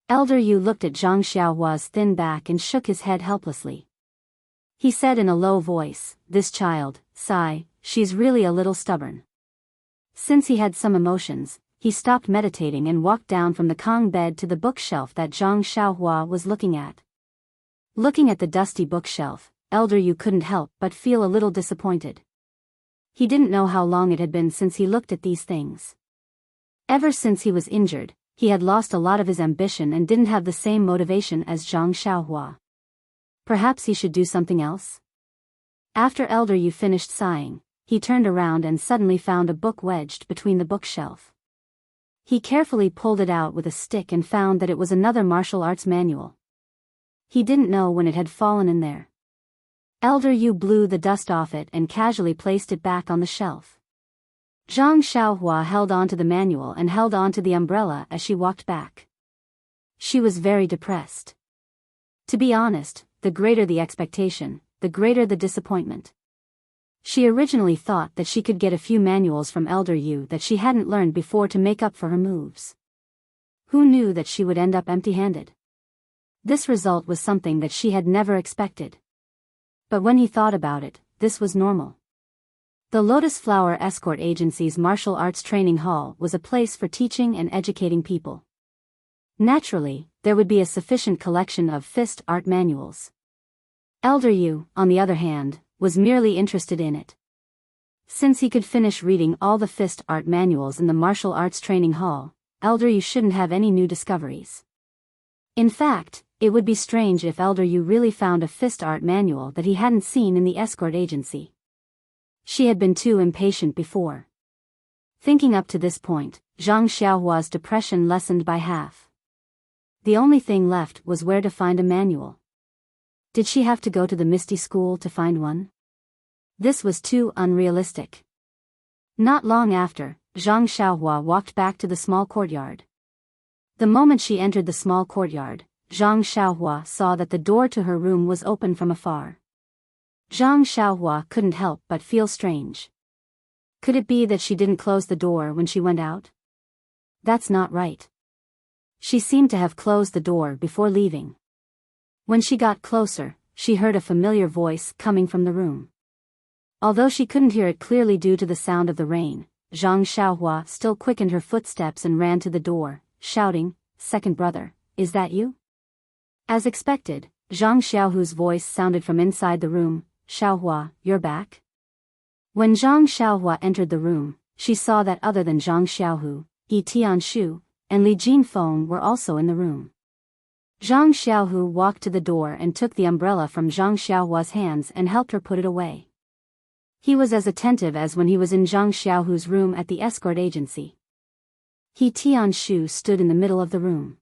Elder Yu looked at Zhang Xiaohua's thin back and shook his head helplessly. He said in a low voice, this child, sigh, she's really a little stubborn. Since he had some emotions, he stopped meditating and walked down from the Kong bed to the bookshelf that Zhang Xiaohua was looking at. Looking at the dusty bookshelf, Elder Yu couldn't help but feel a little disappointed. He didn't know how long it had been since he looked at these things. Ever since he was injured, he had lost a lot of his ambition and didn't have the same motivation as Zhang Xiaohua. Perhaps he should do something else? After Elder Yu finished sighing, he turned around and suddenly found a book wedged between the bookshelf. He carefully pulled it out with a stick and found that it was another martial arts manual. He didn't know when it had fallen in there. Elder Yu blew the dust off it and casually placed it back on the shelf. Zhang Xiaohua held on to the manual and held on to the umbrella as she walked back. She was very depressed. To be honest, the greater the expectation, the greater the disappointment. She originally thought that she could get a few manuals from Elder Yu that she hadn't learned before to make up for her moves. Who knew that she would end up empty-handed? This result was something that she had never expected. But when he thought about it, this was normal. The Lotus Flower Escort Agency's martial arts training hall was a place for teaching and educating people. Naturally, there would be a sufficient collection of fist art manuals. Elder Yu, on the other hand, was merely interested in it. Since he could finish reading all the fist art manuals in the martial arts training hall, Elder Yu shouldn't have any new discoveries. In fact, it would be strange if Elder Yu really found a fist art manual that he hadn't seen in the escort agency. She had been too impatient before. Thinking up to this point, Zhang Xiaohua's depression lessened by half. The only thing left was where to find a manual. Did she have to go to the Misty School to find one? This was too unrealistic. Not long after, Zhang Xiaohua walked back to the small courtyard. The moment she entered the small courtyard, Zhang Xiaohua saw that the door to her room was open from afar. Zhang Xiaohua couldn't help but feel strange. Could it be that she didn't close the door when she went out? That's not right. She seemed to have closed the door before leaving. When she got closer, she heard a familiar voice coming from the room. Although she couldn't hear it clearly due to the sound of the rain, Zhang Xiaohua still quickened her footsteps and ran to the door, shouting, "Second brother, is that you?" As expected, Zhang Xiaohu's voice sounded from inside the room, "Xiaohua, you're back?" When Zhang Xiaohua entered the room, she saw that other than Zhang Xiaohu, Yi Tianshu, and Li Jinfeng were also in the room. Zhang Xiaohu walked to the door and took the umbrella from Zhang Xiaohua's hands and helped her put it away. He was as attentive as when he was in Zhang Xiaohu's room at the escort agency. He Tianshu stood in the middle of the room.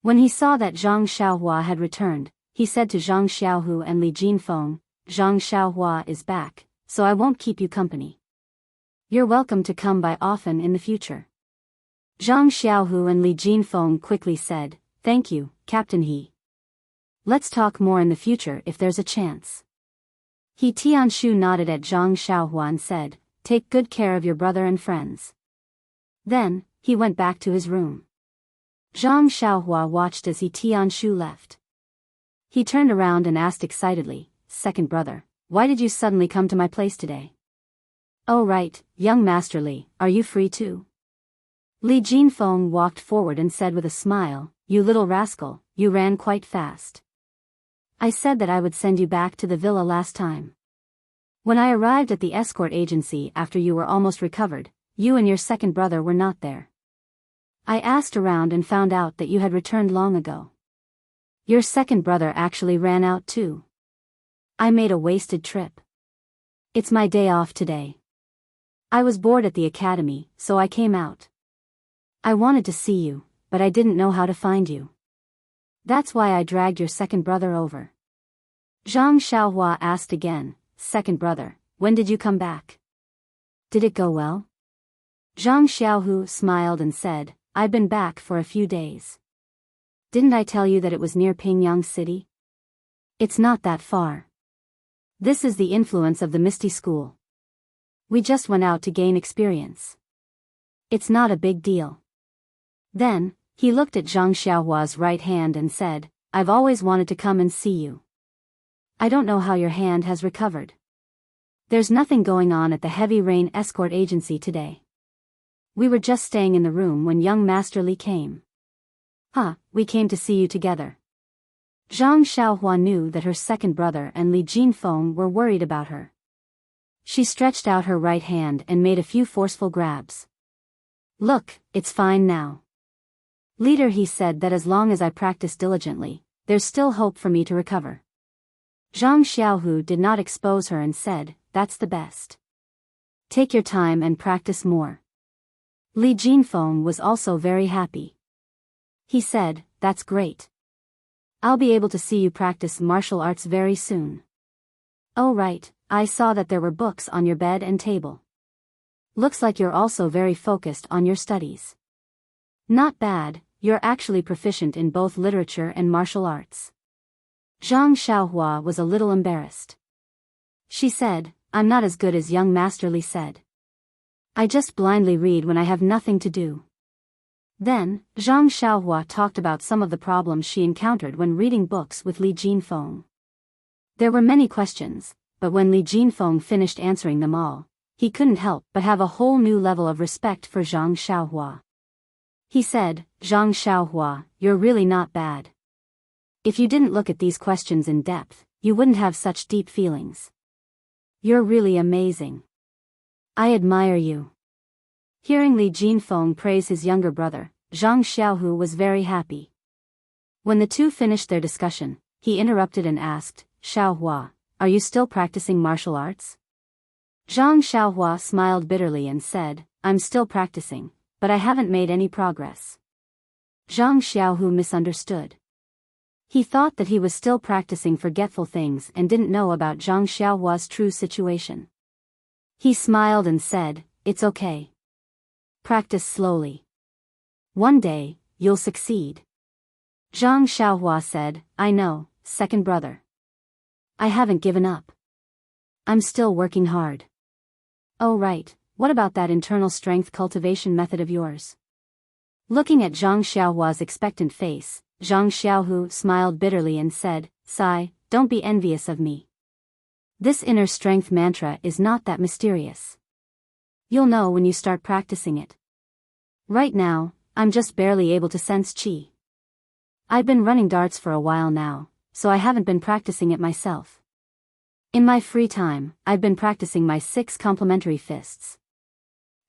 When he saw that Zhang Xiaohua had returned, he said to Zhang Xiaohu and Li Jinfeng, "Zhang Xiaohua is back, so I won't keep you company. You're welcome to come by often in the future." Zhang Xiaohu and Li Jinfeng quickly said, "Thank you, Captain He. Let's talk more in the future if there's a chance." He Tianshu nodded at Zhang Xiaohua and said, "Take good care of your brother and friends." Then, he went back to his room. Zhang Xiaohua watched as He Tianshu left. He turned around and asked excitedly, "Second brother, why did you suddenly come to my place today?" "Oh right, young Master Li, are you free too?" Li Jinfeng walked forward and said with a smile, "You little rascal, you ran quite fast. I said that I would send you back to the villa last time. When I arrived at the escort agency after you were almost recovered, you and your second brother were not there. I asked around and found out that you had returned long ago. Your second brother actually ran out too. I made a wasted trip. It's my day off today. I was bored at the academy, so I came out. I wanted to see you, but I didn't know how to find you. That's why I dragged your second brother over." Zhang Xiaohua asked again, "Second brother, when did you come back? Did it go well?" Zhang Xiaohu smiled and said, "I've been back for a few days. Didn't I tell you that it was near Pingyang City? It's not that far. This is the influence of the Misty School. We just went out to gain experience. It's not a big deal." Then, he looked at Zhang Xiaohua's right hand and said, "I've always wanted to come and see you. I don't know how your hand has recovered. There's nothing going on at the Heavy Rain Escort Agency today. We were just staying in the room when young Master Li came. We came to see you together." Zhang Xiaohua knew that her second brother and Li Jinfeng were worried about her. She stretched out her right hand and made a few forceful grabs. "Look, it's fine now. Leader," he said, "that as long as I practice diligently, there's still hope for me to recover. Zhang Xiaohu did not expose her and said, "That's the best. Take your time and practice more." Li Jinfeng was also very happy. He said, "That's great. I'll be able to see you practice martial arts very soon." "Oh right, I saw that there were books on your bed and table. Looks like you're also very focused on your studies. Not bad, you're actually proficient in both literature and martial arts." Zhang Xiaohua was a little embarrassed. She said, "I'm not as good as young Master Li said. I just blindly read when I have nothing to do." Then, Zhang Xiaohua talked about some of the problems she encountered when reading books with Li Jinfeng. There were many questions, but when Li Jinfeng finished answering them all, he couldn't help but have a whole new level of respect for Zhang Xiaohua. He said, "Zhang Xiaohua, you're really not bad. If you didn't look at these questions in depth, you wouldn't have such deep feelings. You're really amazing. I admire you." Hearing Li Jinfeng praise his younger brother, Zhang Xiaohu was very happy. When the two finished their discussion, he interrupted and asked, "Xiaohua, are you still practicing martial arts?" Zhang Xiaohua smiled bitterly and said, "I'm still practicing, but I haven't made any progress." Zhang Xiaohu misunderstood. He thought that he was still practicing forgetful things and didn't know about Zhang Xiaohua's true situation. He smiled and said, "It's okay. Practice slowly. One day, you'll succeed." Zhang Xiaohua said, "I know, second brother. I haven't given up. I'm still working hard." "Oh right, what about that internal strength cultivation method of yours?" Looking at Zhang Xiaohua's expectant face, Zhang Xiaohu smiled bitterly and said, "Sigh, don't be envious of me. This inner strength mantra is not that mysterious. You'll know when you start practicing it. Right now, I'm just barely able to sense qi. I've been running darts for a while now, so I haven't been practicing it myself. In my free time, I've been practicing my 6 complementary fists.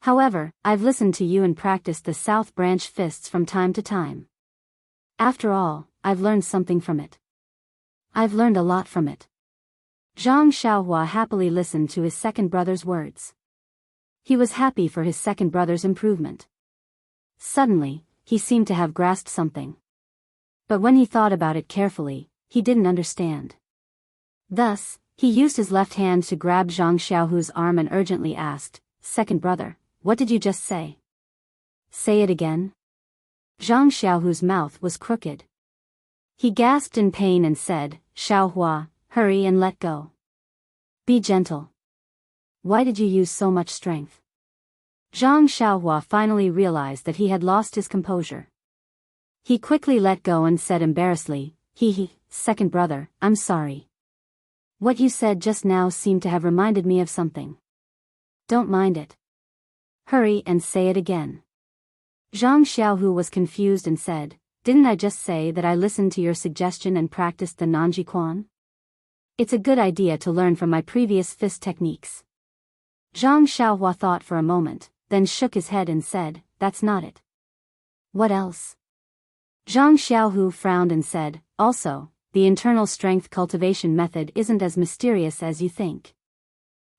However, I've listened to you and practiced the South Branch fists from time to time. After all, I've learned something from it. I've learned a lot from it." Zhang Xiaohua happily listened to his second brother's words. He was happy for his second brother's improvement. Suddenly, he seemed to have grasped something. But when he thought about it carefully, he didn't understand. Thus, he used his left hand to grab Zhang Xiaohu's arm and urgently asked, "Second brother, what did you just say? Say it again." Zhang Xiaohu's mouth was crooked. He gasped in pain and said, "Xiaohua, hurry and let go. Be gentle. Why did you use so much strength?" Zhang Xiaohua finally realized that he had lost his composure. He quickly let go and said embarrassedly, "Second brother, I'm sorry. What you said just now seemed to have reminded me of something. Don't mind it. Hurry and say it again." Zhang Xiaohu was confused and said, "Didn't I just say that I listened to your suggestion and practiced the Nanji Quan? It's a good idea to learn from my previous fist techniques." Zhang Xiaohua thought for a moment, then shook his head and said, "That's not it." "What else?" Zhang Xiaohu frowned and said, "Also, the internal strength cultivation method isn't as mysterious as you think.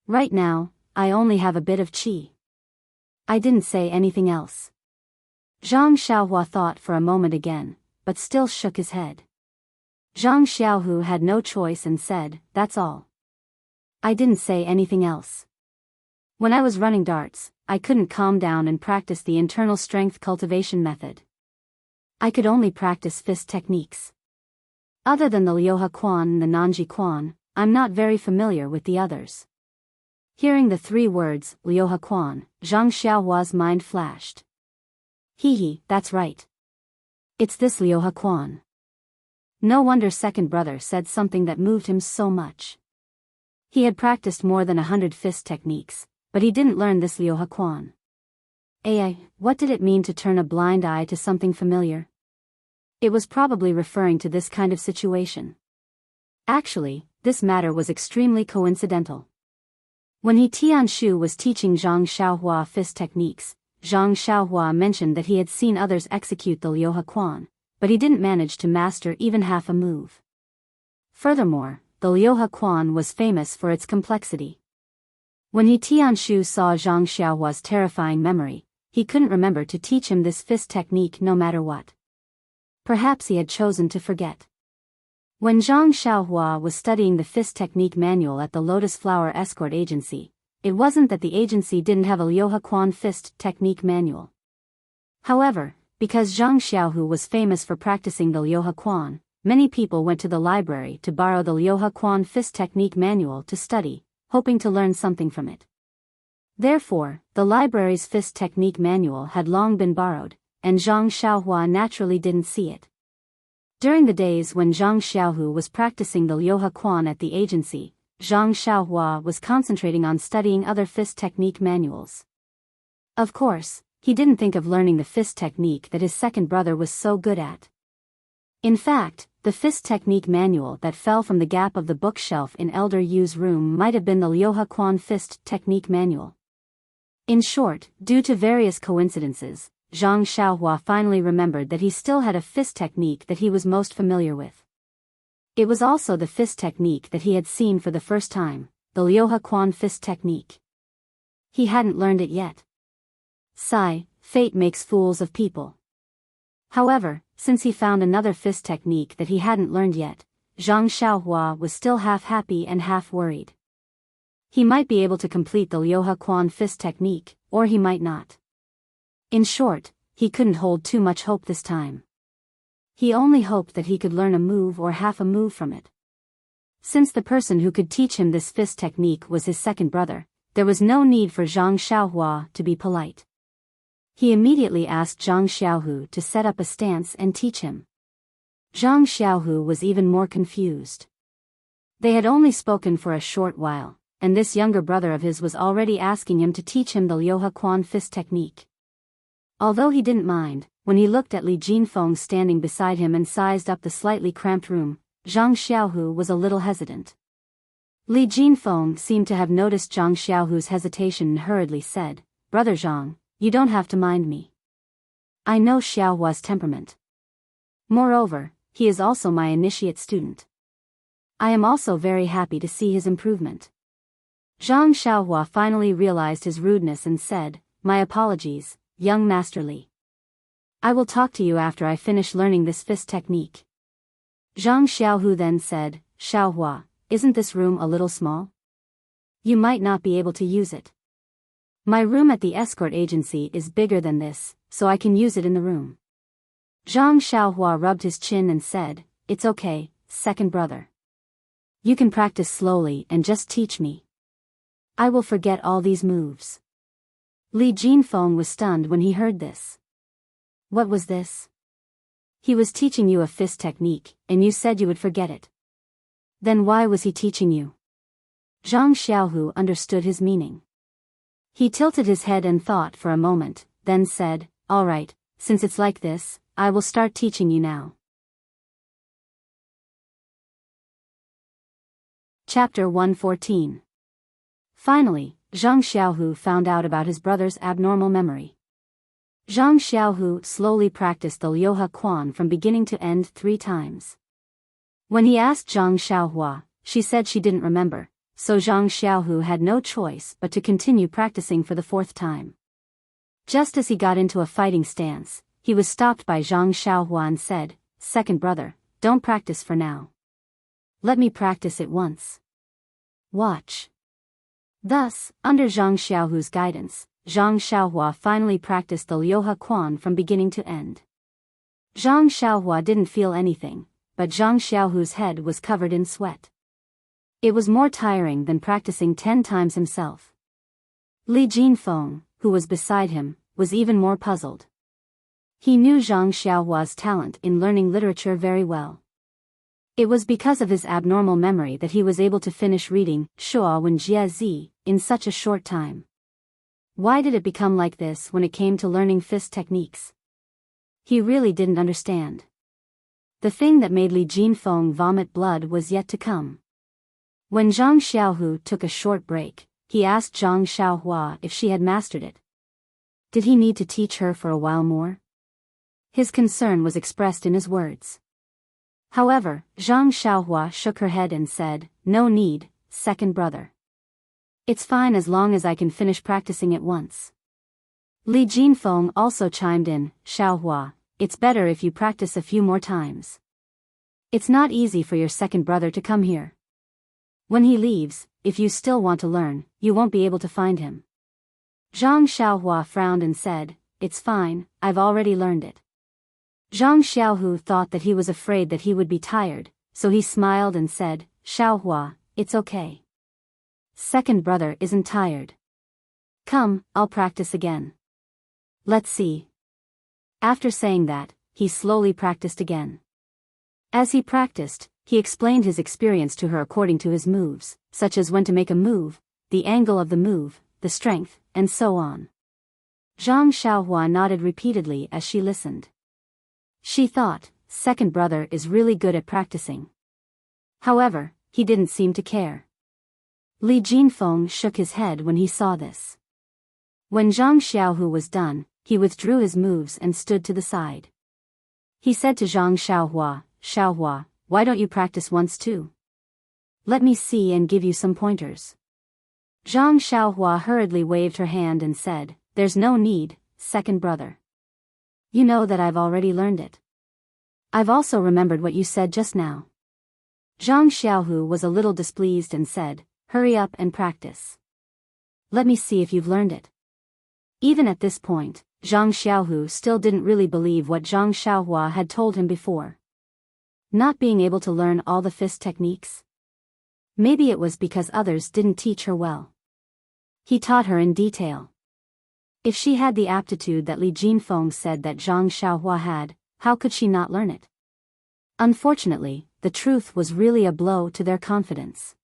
Right now, I only have a bit of qi. I didn't say anything else." Zhang Xiaohua thought for a moment again, but still shook his head. Zhang Xiaohu had no choice and said, "That's all. I didn't say anything else. When I was running darts, I couldn't calm down and practice the internal strength cultivation method. I could only practice fist techniques. Other than the Liuhe Quan and the Nanji Quan, I'm not very familiar with the others." Hearing the 3 words, Liuhe Quan, Zhang Xiaohua's mind flashed. That's right. It's this Liuhe Quan. No wonder second brother said something that moved him so much. He had practiced more than 100 fist techniques, but he didn't learn this Liuhe Quan. What did it mean to turn a blind eye to something familiar? It was probably referring to this kind of situation. Actually, this matter was extremely coincidental. When Tianshu was teaching Zhang Xiaohua fist techniques, Zhang Xiaohua mentioned that he had seen others execute the Liuhe Quan, but he didn't manage to master even half a move. Furthermore, the the Liuhe Quan was famous for its complexity. When He Tianshu saw Zhang Xiaohua's terrifying memory, he couldn't remember to teach him this fist technique no matter what. Perhaps he had chosen to forget. When Zhang Xiaohua was studying the fist technique manual at the Lotus Flower Escort Agency, it wasn't that the agency didn't have a Liuhe Quan fist technique manual. However, because Zhang Xiaohu was famous for practicing the Liuhe Quan, many people went to the library to borrow the Liuhe Quan fist technique manual to study, hoping to learn something from it. Therefore, the library's fist technique manual had long been borrowed, and Zhang Xiaohua naturally didn't see it. During the days when Zhang Xiaohu was practicing the Liuhe Quan at the agency, Zhang Xiaohua was concentrating on studying other fist technique manuals. Of course, he didn't think of learning the fist technique that his second brother was so good at. In fact, the fist technique manual that fell from the gap of the bookshelf in Elder Yu's room might have been the Liuhe Quan fist technique manual. In short, due to various coincidences, Zhang Xiaohua finally remembered that he still had a fist technique that he was most familiar with. It was also the fist technique that he had seen for the first time, the Liuhe Quan fist technique. He hadn't learned it yet. Sigh, fate makes fools of people. However, since he found another fist technique that he hadn't learned yet, Zhang Xiaohua was still half happy and half worried. He might be able to complete the Liuhe Quan fist technique, or he might not. In short, he couldn't hold too much hope this time. He only hoped that he could learn a move or half a move from it. Since the person who could teach him this fist technique was his second brother, there was no need for Zhang Xiaohua to be polite. He immediately asked Zhang Xiaohu to set up a stance and teach him. Zhang Xiaohu was even more confused. They had only spoken for a short while, and this younger brother of his was already asking him to teach him the Liuhe Quan fist technique. Although he didn't mind, when he looked at Li Jinfeng standing beside him and sized up the slightly cramped room, Zhang Xiaohu was a little hesitant. Li Jinfeng seemed to have noticed Zhang Xiaohu's hesitation and hurriedly said, "Brother Zhang, you don't have to mind me. I know Xiaohua's temperament. Moreover, he is also my initiate student. I am also very happy to see his improvement." Zhang Xiaohua finally realized his rudeness and said, "My apologies, young Master Li. I will talk to you after I finish learning this fist technique." Zhang Xiaohu then said, "Xiaohua, isn't this room a little small? You might not be able to use it. My room at the escort agency is bigger than this, so I can use it in the room." Zhang Xiaohua rubbed his chin and said, "It's okay, second brother. You can practice slowly and just teach me. I will forget all these moves." Li Jinfeng was stunned when he heard this. What was this? He was teaching you a fist technique, and you said you would forget it. Then why was he teaching you? Zhang Xiaohu understood his meaning. He tilted his head and thought for a moment, then said, "All right, since it's like this, I will start teaching you now." Chapter 114. Finally, Zhang Xiaohu found out about his brother's abnormal memory. Zhang Xiaohu slowly practiced the Liuhe Quan from beginning to end 3 times. When he asked Zhang Xiaohua, she said she didn't remember, so Zhang Xiaohu had no choice but to continue practicing for the 4th time. Just as he got into a fighting stance, he was stopped by Zhang Xiaohua and said, "Second brother, don't practice for now. Let me practice it once. Watch." Thus, under Zhang Xiaohu's guidance, Zhang Xiaohua finally practiced the Liuhe Quan from beginning to end. Zhang Xiaohua didn't feel anything, but Zhang Xiaohu's head was covered in sweat. It was more tiring than practicing 10 times himself. Li Jinfeng, who was beside him, was even more puzzled. He knew Zhang Xiaohua's talent in learning literature very well. It was because of his abnormal memory that he was able to finish reading Shuo Wen Jie Zi in such a short time. Why did it become like this when it came to learning fist techniques? He really didn't understand. The thing that made Li Jinfeng vomit blood was yet to come. When Zhang Xiaohu took a short break, he asked Zhang Xiaohua if she had mastered it. Did he need to teach her for a while more? His concern was expressed in his words. However, Zhang Xiaohua shook her head and said, "No need, second brother. It's fine as long as I can finish practicing it once." Li Jinfeng also chimed in, "Xiaohua, it's better if you practice a few more times. It's not easy for your second brother to come here. When he leaves, if you still want to learn, you won't be able to find him." Zhang Xiaohua frowned and said, "It's fine, I've already learned it." Zhang Xiaohu thought that he was afraid that he would be tired, so he smiled and said, "Xiaohua, it's okay. Second brother isn't tired. Come, I'll practice again. Let's see." After saying that, he slowly practiced again. As he practiced, he explained his experience to her according to his moves, such as when to make a move, the angle of the move, the strength, and so on. Zhang Xiaohua nodded repeatedly as she listened. She thought, second brother is really good at practicing. However, he didn't seem to care. Li Jinfeng shook his head when he saw this. When Zhang Xiaohu was done, he withdrew his moves and stood to the side. He said to Zhang Xiaohua, "Xiaohua, why don't you practice once too? Let me see and give you some pointers." Zhang Xiaohua hurriedly waved her hand and said, "There's no need, second brother. You know that I've already learned it. I've also remembered what you said just now." Zhang Xiaohu was a little displeased and said, "Hurry up and practice. Let me see if you've learned it." Even at this point, Zhang Xiaohu still didn't really believe what Zhang Xiaohua had told him before. Not being able to learn all the fist techniques? Maybe it was because others didn't teach her well. He taught her in detail. If she had the aptitude that Li Jinfeng said that Zhang Xiaohua had, how could she not learn it? Unfortunately, the truth was really a blow to their confidence.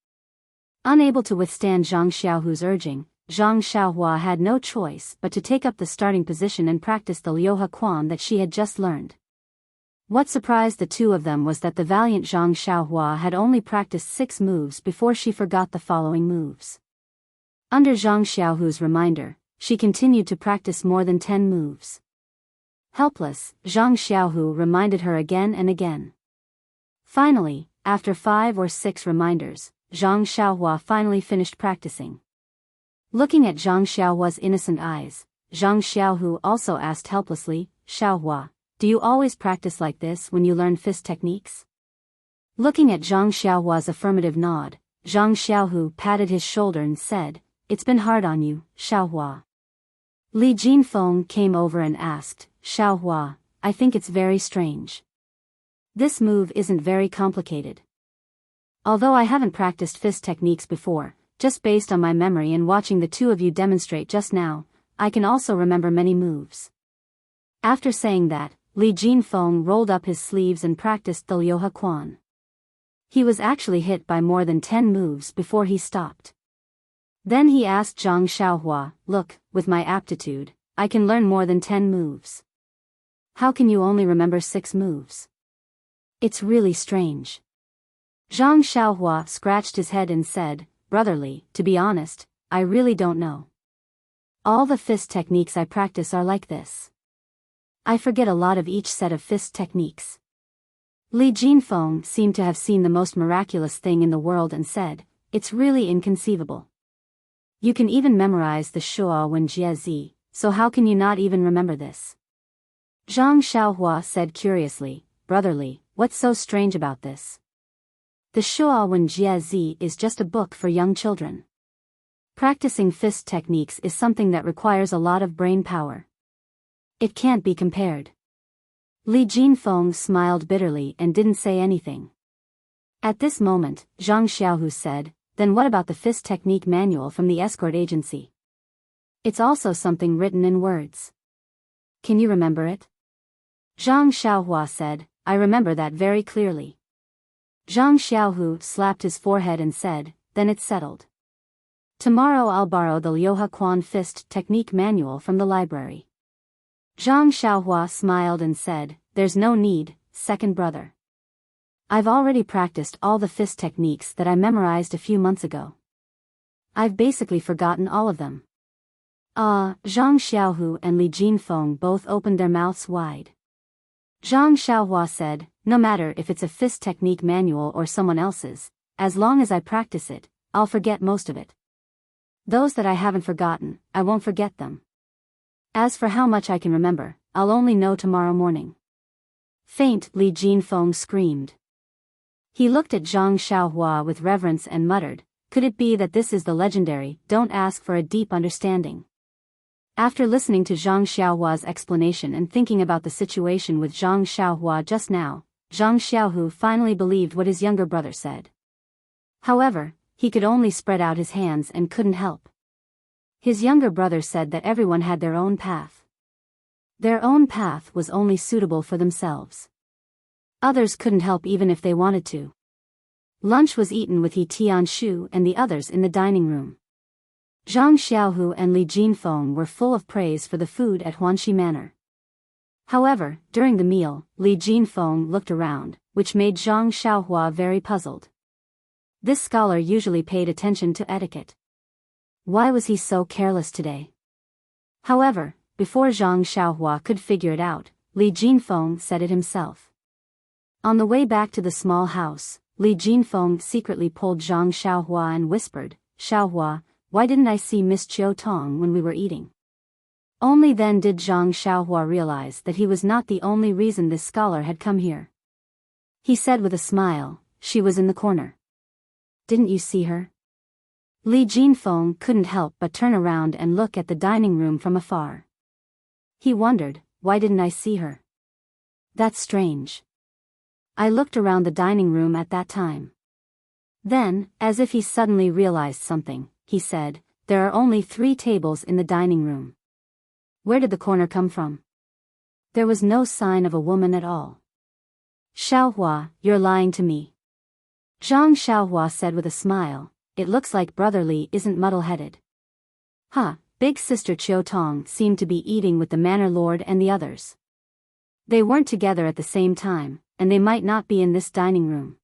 Unable to withstand Zhang Xiaohu's urging, Zhang Xiaohua had no choice but to take up the starting position and practice the Liuhe Quan that she had just learned. What surprised the two of them was that the valiant Zhang Xiaohua had only practiced 6 moves before she forgot the following moves. Under Zhang Xiaohu's reminder, she continued to practice more than 10 moves. Helpless, Zhang Xiaohu reminded her again and again. Finally, after 5 or 6 reminders, Zhang Xiaohua finally finished practicing. Looking at Zhang Xiaohua's innocent eyes, Zhang Xiaohu also asked helplessly, "Xiaohua, do you always practice like this when you learn fist techniques?" Looking at Zhang Xiaohua's affirmative nod, Zhang Xiaohu patted his shoulder and said, "It's been hard on you, Xiaohua." Li Jinfeng came over and asked, "Xiaohua, I think it's very strange. This move isn't very complicated. Although I haven't practiced fist techniques before, just based on my memory and watching the two of you demonstrate just now, I can also remember many moves." After saying that, Li Jinfeng rolled up his sleeves and practiced the Liuhe Quan. He was actually hit by more than 10 moves before he stopped. Then he asked Zhang Xiaohua, "Look, with my aptitude, I can learn more than 10 moves. How can you only remember 6 moves? It's really strange." Zhang Xiaohua scratched his head and said, "Brotherly, to be honest, I really don't know. All the fist techniques I practice are like this. I forget a lot of each set of fist techniques." Li Jinfeng seemed to have seen the most miraculous thing in the world and said, "It's really inconceivable. You can even memorize the Shuo Wen Jie Zi, so how can you not even remember this?" Zhang Xiaohua said curiously, "Brotherly, what's so strange about this? The Shuo Wen Jie Zi is just a book for young children. Practicing fist techniques is something that requires a lot of brain power. It can't be compared." Li Jinfeng smiled bitterly and didn't say anything. At this moment, Zhang Xiaohu said, "Then what about the fist technique manual from the escort agency? It's also something written in words. Can you remember it?" Zhang Xiaohua said, "I remember that very clearly." Zhang Xiaohu slapped his forehead and said, "Then it's settled. Tomorrow I'll borrow the Liuhe Quan fist technique manual from the library." Zhang Xiaohua smiled and said, "There's no need, second brother. I've already practiced all the fist techniques that I memorized a few months ago. I've basically forgotten all of them." Zhang Xiaohu and Li Jinfeng both opened their mouths wide. Zhang Xiaohua said, no matter if it's a fist technique manual or someone else's, as long as I practice it, I'll forget most of it. Those that I haven't forgotten, I won't forget them. As for how much I can remember, I'll only know tomorrow morning. Faint, Li Jinfeng screamed. He looked at Zhang Xiaohua with reverence and muttered, could it be that this is the legendary, don't ask for a deep understanding? After listening to Zhang Xiaohua's explanation and thinking about the situation with Zhang Xiaohua just now, Zhang Xiaohu finally believed what his younger brother said. However, he could only spread out his hands and couldn't help. His younger brother said that everyone had their own path. Their own path was only suitable for themselves. Others couldn't help even if they wanted to. Lunch was eaten with He Tianshu and the others in the dining room. Zhang Xiaohu and Li Jinfeng were full of praise for the food at Huanxi Manor. However, during the meal, Li Jinfeng looked around, which made Zhang Xiaohua very puzzled. This scholar usually paid attention to etiquette. Why was he so careless today? However, before Zhang Xiaohua could figure it out, Li Jinfeng said it himself. On the way back to the small house, Li Jinfeng secretly pulled Zhang Xiaohua and whispered, Xiaohua, why didn't I see Miss Chiu Tong when we were eating? Only then did Zhang Xiaohua realize that he was not the only reason this scholar had come here. He said with a smile, she was in the corner. Didn't you see her? Li Jinfeng couldn't help but turn around and look at the dining room from afar. He wondered, why didn't I see her? That's strange. I looked around the dining room at that time. Then, as if he suddenly realized something, he said, there are only 3 tables in the dining room. Where did the corner come from? There was no sign of a woman at all. Xiaohua, you're lying to me. Zhang Xiaohua said with a smile, it looks like Brother Li isn't muddle-headed. Big sister Chiu Tong seemed to be eating with the manor lord and the others. They weren't together at the same time, and they might not be in this dining room.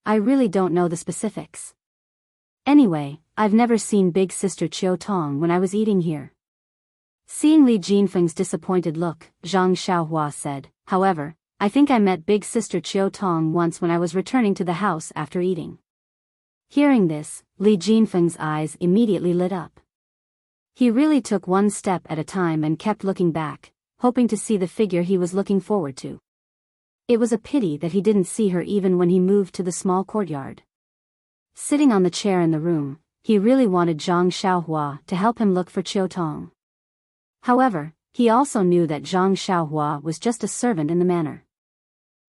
I really don't know the specifics. Anyway, I've never seen big sister Chiu Tong when I was eating here. Seeing Li Jinfeng's disappointed look, Zhang Xiaohua said, however, I think I met big sister Chiu Tong once when I was returning to the house after eating. Hearing this, Li Jinfeng's eyes immediately lit up. He really took one step at a time and kept looking back, hoping to see the figure he was looking forward to. It was a pity that he didn't see her even when he moved to the small courtyard. Sitting on the chair in the room, he really wanted Zhang Xiaohua to help him look for Chiu Tong. However, he also knew that Zhang Xiaohua was just a servant in the manor.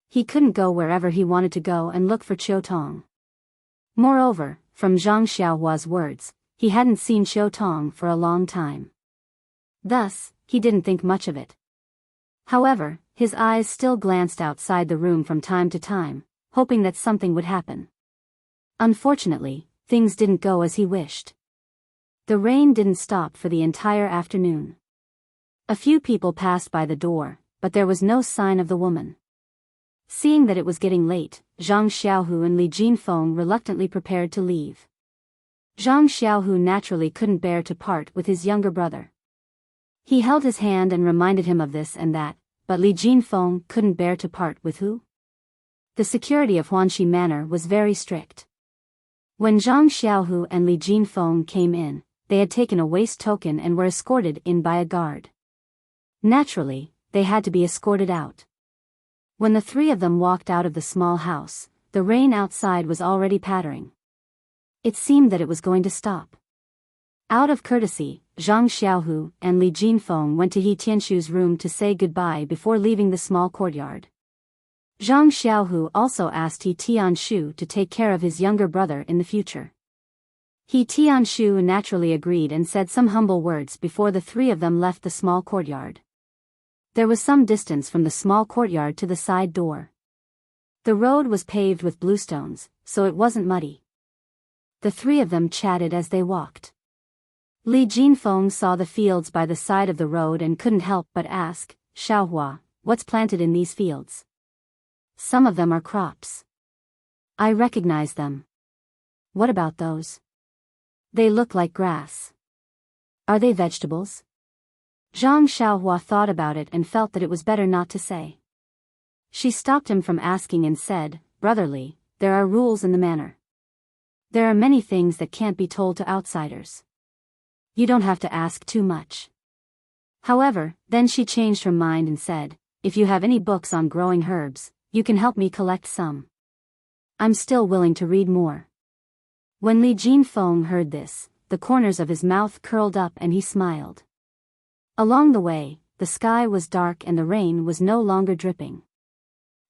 He couldn't go wherever he wanted to go and look for Chiu Tong. Moreover, from Zhang Xiaohua's words, he hadn't seen Chiu Tong for a long time. Thus, he didn't think much of it. However, his eyes still glanced outside the room from time to time, hoping that something would happen. Unfortunately, things didn't go as he wished. The rain didn't stop for the entire afternoon. A few people passed by the door, but there was no sign of the woman. Seeing that it was getting late, Zhang Xiaohu and Li Jinfeng reluctantly prepared to leave. Zhang Xiaohu naturally couldn't bear to part with his younger brother. He held his hand and reminded him of this and that, but Li Jinfeng couldn't bear to part with who? The security of Huanxi Manor was very strict. When Zhang Xiaohu and Li Jinfeng came in, they had taken a waist token and were escorted in by a guard. Naturally, they had to be escorted out. When the 3 of them walked out of the small house, the rain outside was already pattering. It seemed that it was going to stop. Out of courtesy, Zhang Xiaohu and Li Jinfeng went to He Tianshu's room to say goodbye before leaving the small courtyard. Zhang Xiaohu also asked He Tianshu to take care of his younger brother in the future. He Tianshu naturally agreed and said some humble words before the 3 of them left the small courtyard. There was some distance from the small courtyard to the side door. The road was paved with bluestones, so it wasn't muddy. The 3 of them chatted as they walked. Li Jinfeng saw the fields by the side of the road and couldn't help but ask, Xiaohua, what's planted in these fields? Some of them are crops. I recognize them. What about those? They look like grass. Are they vegetables? Zhang Xiaohua thought about it and felt that it was better not to say. She stopped him from asking and said, "Brotherly, there are rules in the manor. There are many things that can't be told to outsiders. You don't have to ask too much." However, then she changed her mind and said, "If you have any books on growing herbs, you can help me collect some. I'm still willing to read more." When Li Jinfeng heard this, the corners of his mouth curled up and he smiled. Along the way, the sky was dark and the rain was no longer dripping.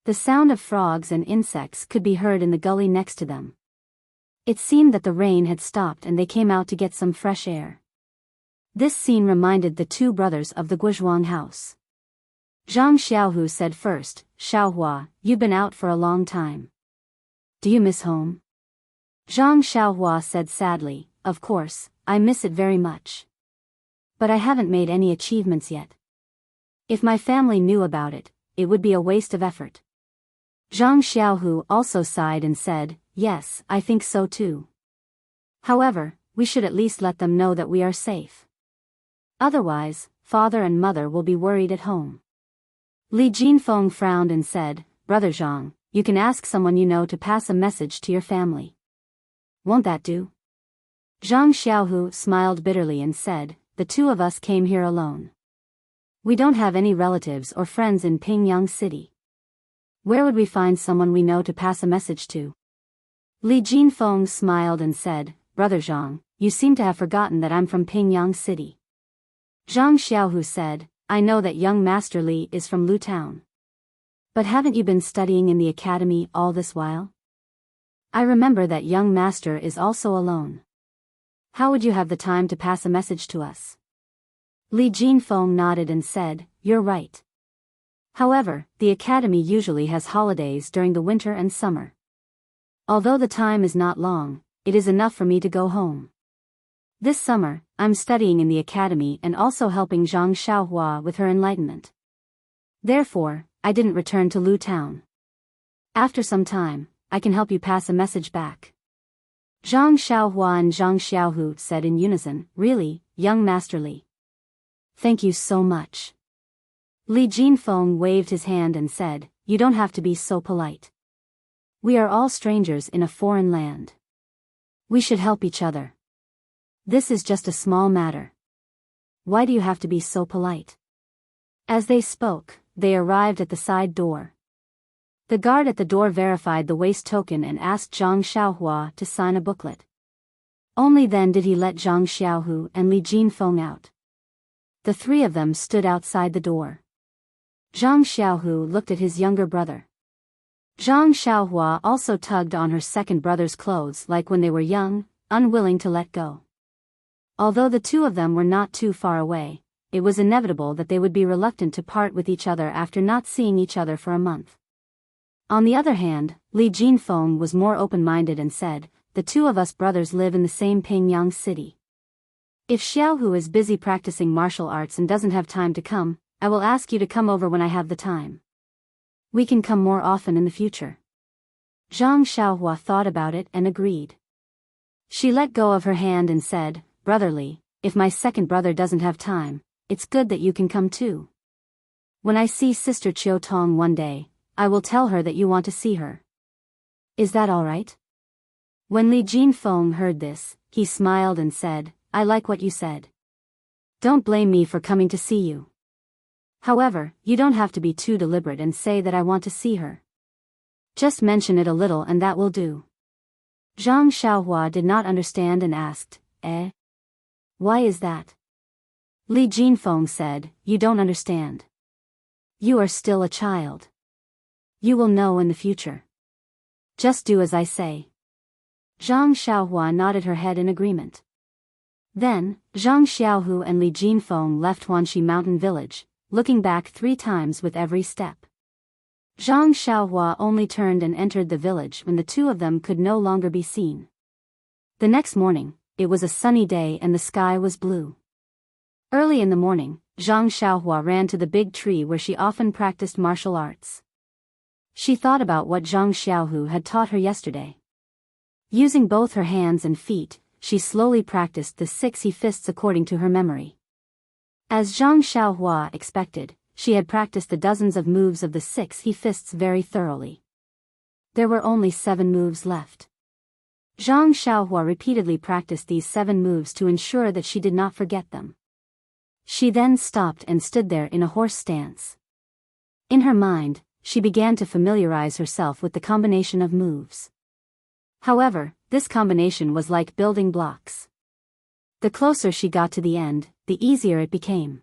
The sound of frogs and insects could be heard in the gully next to them. It seemed that the rain had stopped and they came out to get some fresh air. This scene reminded the two brothers of the Guizhuang house. Zhang Xiaohu said first, "Xiaohua, you've been out for a long time. Do you miss home?" Zhang Xiaohua said sadly, "Of course, I miss it very much. But I haven't made any achievements yet. If my family knew about it, it would be a waste of effort." Zhang Xiaohu also sighed and said, "Yes, I think so too. However, we should at least let them know that we are safe. Otherwise, father and mother will be worried at home." Li Jinfeng frowned and said, "Brother Zhang, you can ask someone you know to pass a message to your family. Won't that do?" Zhang Xiaohu smiled bitterly and said, "The two of us came here alone. We don't have any relatives or friends in Pingyang City. Where would we find someone we know to pass a message to?" Li Jinfeng smiled and said, "Brother Zhang, you seem to have forgotten that I'm from Pingyang City." Zhang Xiaohu said, "I know that young Master Li is from Lu Town. But haven't you been studying in the academy all this while? I remember that young master is also alone. How would you have the time to pass a message to us?" Li Jinfeng nodded and said, "You're right. However, the academy usually has holidays during the winter and summer. Although the time is not long, it is enough for me to go home. This summer, I'm studying in the academy and also helping Zhang Xiaohua with her enlightenment. Therefore, I didn't return to Lu Town. After some time, I can help you pass a message back." Zhang Xiaohua and Zhang Xiaohu said in unison, "Really, young Master Li? Thank you so much." Li Jinfeng waved his hand and said, "You don't have to be so polite. We are all strangers in a foreign land. We should help each other. This is just a small matter. Why do you have to be so polite?" As they spoke, they arrived at the side door. The guard at the door verified the waste token and asked Zhang Xiaohua to sign a booklet. Only then did he let Zhang Xiaohu and Li Jinfeng out. The three of them stood outside the door. Zhang Xiaohu looked at his younger brother. Zhang Xiaohua also tugged on her second brother's clothes like when they were young, unwilling to let go. Although the two of them were not too far away, it was inevitable that they would be reluctant to part with each other after not seeing each other for a month. On the other hand, Li Jinfeng was more open-minded and said, "The two of us brothers live in the same Pingyang City. If Xiaohu is busy practicing martial arts and doesn't have time to come, I will ask you to come over when I have the time. We can come more often in the future." Zhang Xiaohua thought about it and agreed. She let go of her hand and said, "Brotherly, if my second brother doesn't have time, it's good that you can come too. When I see Sister Chiu Tong one day, I will tell her that you want to see her. Is that all right?" When Li Jinfeng heard this, he smiled and said, "I like what you said. Don't blame me for coming to see you. However, you don't have to be too deliberate and say that I want to see her. Just mention it a little and that will do." Zhang Xiaohua did not understand and asked, "Eh? Why is that?" Li Jinfeng said, "You don't understand. You are still a child. You will know in the future. Just do as I say." Zhang Xiaohua nodded her head in agreement. Then, Zhang Xiaohu and Li Jinfeng left Huanxi Mountain Village, looking back 3 times with every step. Zhang Xiaohua only turned and entered the village when the two of them could no longer be seen. The next morning, it was a sunny day and the sky was blue. Early in the morning, Zhang Xiaohua ran to the big tree where she often practiced martial arts. She thought about what Zhang Xiaohu had taught her yesterday. Using both her hands and feet, she slowly practiced the 6 fists according to her memory. As Zhang Xiaohua expected, she had practiced the dozens of moves of the 6 he fists very thoroughly. There were only 7 moves left. Zhang Xiaohua repeatedly practiced these 7 moves to ensure that she did not forget them. She then stopped and stood there in a horse stance. In her mind, she began to familiarize herself with the combination of moves. However, this combination was like building blocks. The closer she got to the end, the easier it became.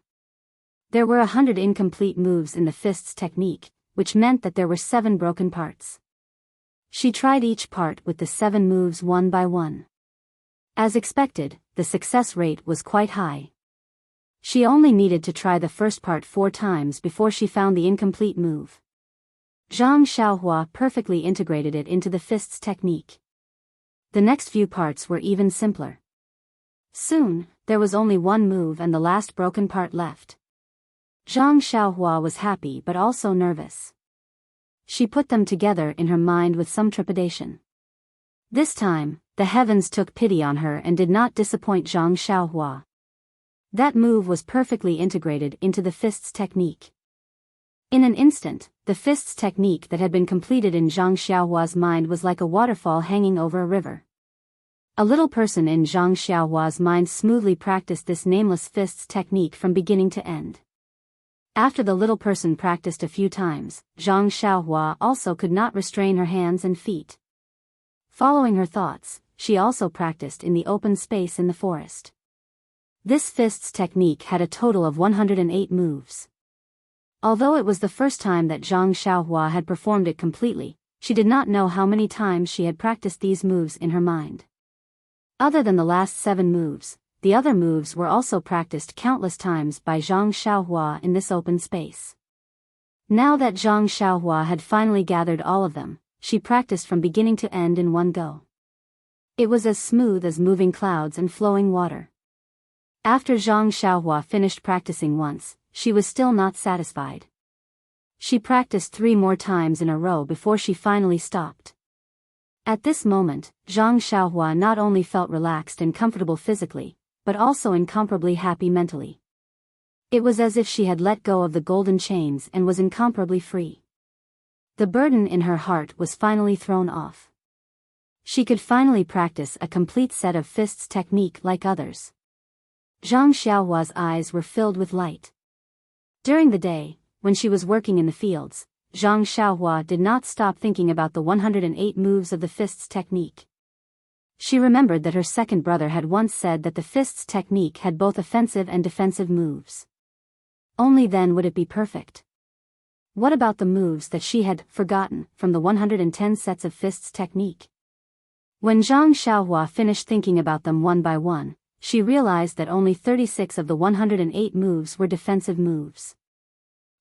There were 100 incomplete moves in the fists technique, which meant that there were 7 broken parts. She tried each part with the 7 moves one by one. As expected, the success rate was quite high. She only needed to try the first part 4 times before she found the incomplete move. Zhang Xiaohua perfectly integrated it into the fists technique. The next few parts were even simpler. Soon, there was only 1 move and the last broken part left. Zhang Xiaohua was happy but also nervous. She put them together in her mind with some trepidation. This time, the heavens took pity on her and did not disappoint Zhang Xiaohua. That move was perfectly integrated into the fists technique. In an instant, the fists technique that had been completed in Zhang Xiaohua's mind was like a waterfall hanging over a river. A little person in Zhang Xiaohua's mind smoothly practiced this nameless fists technique from beginning to end. After the little person practiced a few times, Zhang Xiaohua also could not restrain her hands and feet. Following her thoughts, she also practiced in the open space in the forest. This fists technique had a total of 108 moves. Although it was the first time that Zhang Xiaohua had performed it completely, she did not know how many times she had practiced these moves in her mind. Other than the last 7 moves, the other moves were also practiced countless times by Zhang Xiaohua in this open space. Now that Zhang Xiaohua had finally gathered all of them, she practiced from beginning to end in one go. It was as smooth as moving clouds and flowing water. After Zhang Xiaohua finished practicing once, she was still not satisfied. She practiced 3 more times in a row before she finally stopped. At this moment, Zhang Xiaohua not only felt relaxed and comfortable physically, but also incomparably happy mentally. It was as if she had let go of the golden chains and was incomparably free. The burden in her heart was finally thrown off. She could finally practice a complete set of fists technique like others. Zhang Xiaohua's eyes were filled with light. During the day, when she was working in the fields, Zhang Xiaohua did not stop thinking about the 108 moves of the fists technique. She remembered that her second brother had once said that the fists technique had both offensive and defensive moves. Only then would it be perfect. What about the moves that she had forgotten from the 110 sets of fists technique? When Zhang Xiaohua finished thinking about them one by one, she realized that only 36 of the 108 moves were defensive moves.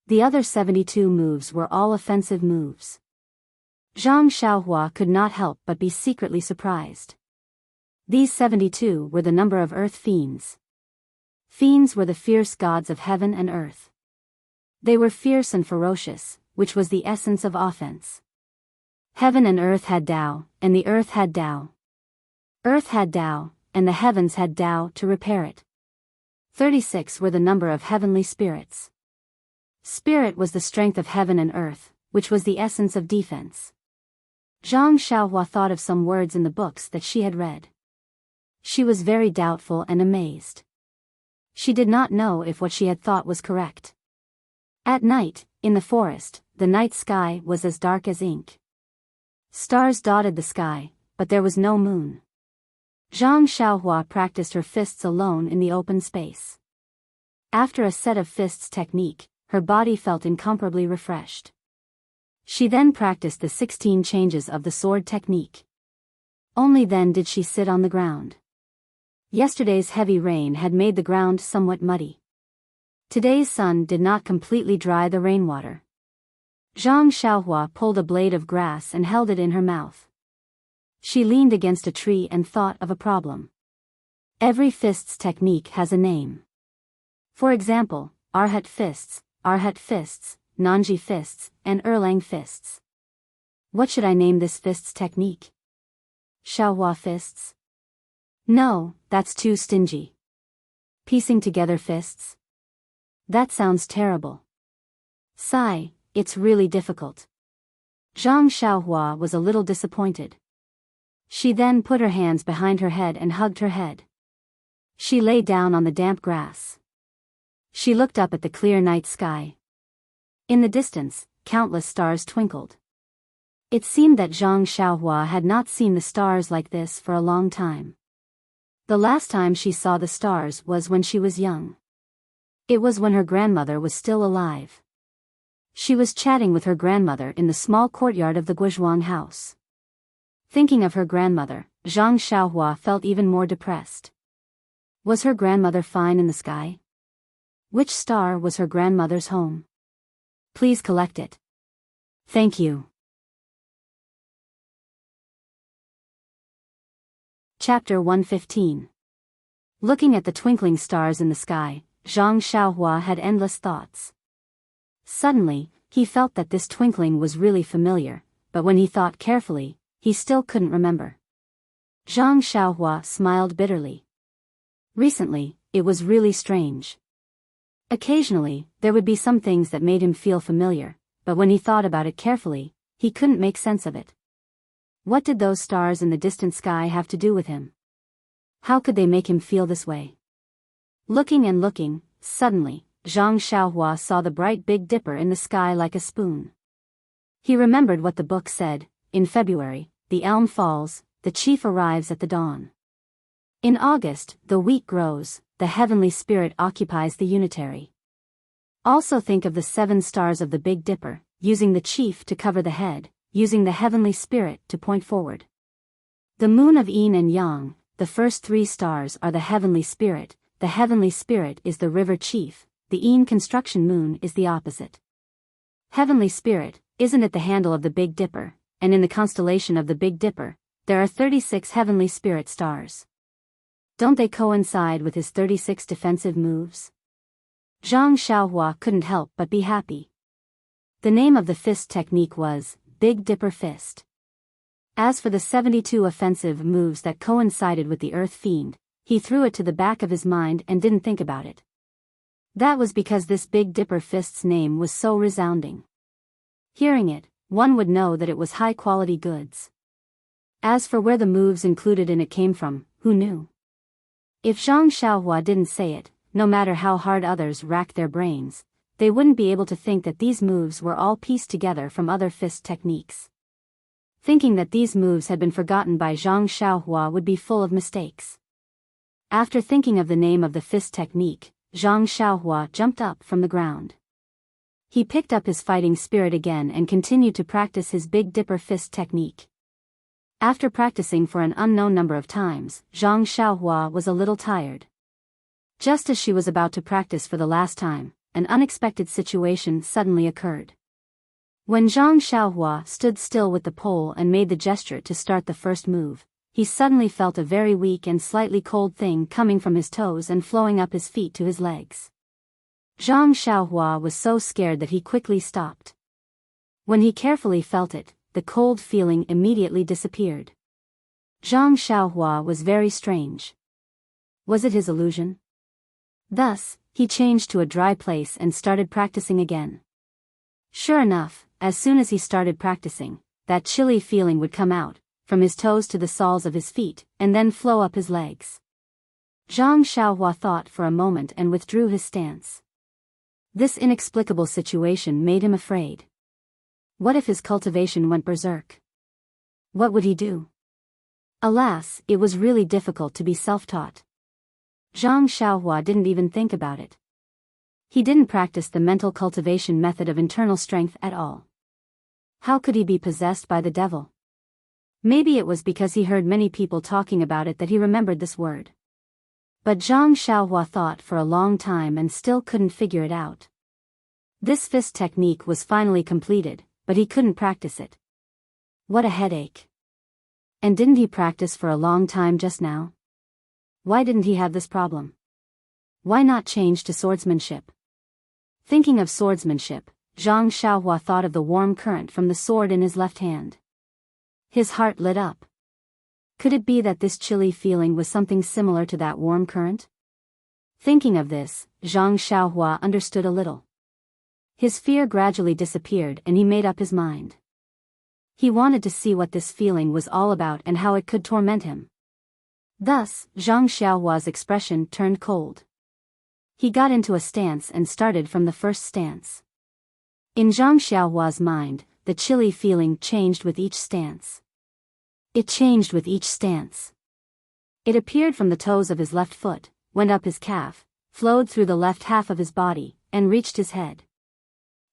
The other 72 moves were all offensive moves. Zhang Xiaohua could not help but be secretly surprised. These 72 were the number of earth fiends. Fiends were the fierce gods of heaven and earth. They were fierce and ferocious, which was the essence of offense. Heaven and earth had Tao, and the earth had Tao. Earth had Tao, and the heavens had Tao to repair it. 36 were the number of heavenly spirits. Spirit was the strength of heaven and earth, which was the essence of defense. Zhang Xiaohua thought of some words in the books that she had read. She was very doubtful and amazed. She did not know if what she had thought was correct. At night, in the forest, the night sky was as dark as ink. Stars dotted the sky, but there was no moon. Zhang Xiaohua practiced her fists alone in the open space. After a set of fists technique, her body felt incomparably refreshed. She then practiced the 16 changes of the sword technique. Only then did she sit on the ground. Yesterday's heavy rain had made the ground somewhat muddy. Today's sun did not completely dry the rainwater. Zhang Xiaohua pulled a blade of grass and held it in her mouth. She leaned against a tree and thought of a problem. Every fists technique has a name. For example, Arhat fists, Nanji fists, and Erlang fists. What should I name this fists technique? Xiaohua fists? No, that's too stingy. Piecing together fists? That sounds terrible. Sigh, it's really difficult. Zhang Xiaohua was a little disappointed. She then put her hands behind her head and hugged her head. She lay down on the damp grass. She looked up at the clear night sky. In the distance, countless stars twinkled. It seemed that Zhang Xiaohua had not seen the stars like this for a long time. The last time she saw the stars was when she was young. It was when her grandmother was still alive. She was chatting with her grandmother in the small courtyard of the Guozhuang house. Thinking of her grandmother, Zhang Xiaohua felt even more depressed. Was her grandmother fine in the sky? Which star was her grandmother's home? Please collect it. Thank you. Chapter 115. Looking at the twinkling stars in the sky, Zhang Xiaohua had endless thoughts. Suddenly, he felt that this twinkling was really familiar, but when he thought carefully, he still couldn't remember. Zhang Xiaohua smiled bitterly. Recently, it was really strange. Occasionally, there would be some things that made him feel familiar, but when he thought about it carefully, he couldn't make sense of it. What did those stars in the distant sky have to do with him? How could they make him feel this way? Looking and looking, suddenly, Zhang Xiaohua saw the bright Big Dipper in the sky like a spoon. He remembered what the book said: in February, the elm falls, the chief arrives at the dawn. In August, the wheat grows, the heavenly spirit occupies the unitary. Also think of the 7 stars of the Big Dipper, using the chief to cover the head, using the heavenly spirit to point forward. The moon of yin and yang, the first 3 stars are the heavenly spirit is the river chief, the yin construction moon is the opposite. Heavenly spirit, isn't it the handle of the Big Dipper, and in the constellation of the Big Dipper, there are 36 heavenly spirit stars. Don't they coincide with his 36 defensive moves? Zhang Xiaohua couldn't help but be happy. The name of the fist technique was Big Dipper Fist. As for the 72 offensive moves that coincided with the Earth Fiend, he threw it to the back of his mind and didn't think about it. That was because this Big Dipper Fist's name was so resounding. Hearing it, one would know that it was high-quality goods. As for where the moves included in it came from, who knew? If Zhang Xiaohua didn't say it, no matter how hard others racked their brains, they wouldn't be able to think that these moves were all pieced together from other fist techniques. Thinking that these moves had been forgotten by Zhang Xiaohua would be full of mistakes. After thinking of the name of the fist technique, Zhang Xiaohua jumped up from the ground. He picked up his fighting spirit again and continued to practice his Big Dipper Fist technique. After practicing for an unknown number of times, Zhang Xiaohua was a little tired. Just as she was about to practice for the last time, an unexpected situation suddenly occurred. When Zhang Xiaohua stood still with the pole and made the gesture to start the first move, he suddenly felt a very weak and slightly cold thing coming from his toes and flowing up his feet to his legs. Zhang Xiaohua was so scared that he quickly stopped. When he carefully felt it, the cold feeling immediately disappeared. Zhang Xiaohua was very strange. Was it his illusion? Thus, he changed to a dry place and started practicing again. Sure enough, as soon as he started practicing, that chilly feeling would come out, from his toes to the soles of his feet, and then flow up his legs. Zhang Xiaohua thought for a moment and withdrew his stance. This inexplicable situation made him afraid. What if his cultivation went berserk? What would he do? Alas, it was really difficult to be self-taught. Zhang Xiaohua didn't even think about it. He didn't practice the mental cultivation method of internal strength at all. How could he be possessed by the devil? Maybe it was because he heard many people talking about it that he remembered this word. But Zhang Xiaohua thought for a long time and still couldn't figure it out. This fist technique was finally completed, but he couldn't practice it. What a headache. And didn't he practice for a long time just now? Why didn't he have this problem? Why not change to swordsmanship? Thinking of swordsmanship, Zhang Xiaohua thought of the warm current from the sword in his left hand. His heart lit up. Could it be that this chilly feeling was something similar to that warm current? Thinking of this, Zhang Xiaohua understood a little. His fear gradually disappeared and he made up his mind. He wanted to see what this feeling was all about and how it could torment him. Thus, Zhang Xiaohua's expression turned cold. He got into a stance and started from the first stance. In Zhang Xiaohua's mind, the chilly feeling changed with each stance. It changed with each stance. It appeared from the toes of his left foot, went up his calf, flowed through the left half of his body, and reached his head.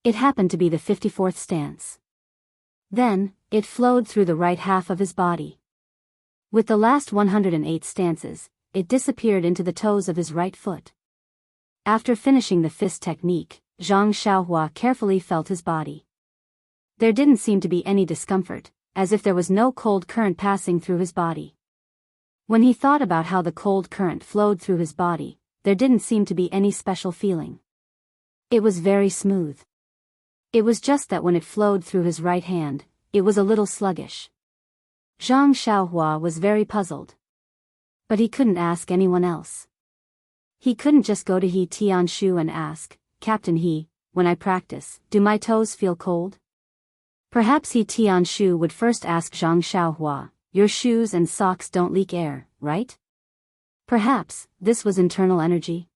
It happened to be the 54th stance. Then, it flowed through the right half of his body. With the last 108 stances, it disappeared into the toes of his right foot. After finishing the fist technique, Zhang Xiaohua carefully felt his body. There didn't seem to be any discomfort, as if there was no cold current passing through his body. When he thought about how the cold current flowed through his body, there didn't seem to be any special feeling. It was very smooth. It was just that when it flowed through his right hand, it was a little sluggish. Zhang Xiaohua was very puzzled. But he couldn't ask anyone else. He couldn't just go to He Tianshu and ask, "Captain He, when I practice, do my toes feel cold?" Perhaps He Tianshu would first ask Zhang Xiaohua, "Your shoes and socks don't leak air, right?" Perhaps this was internal energy.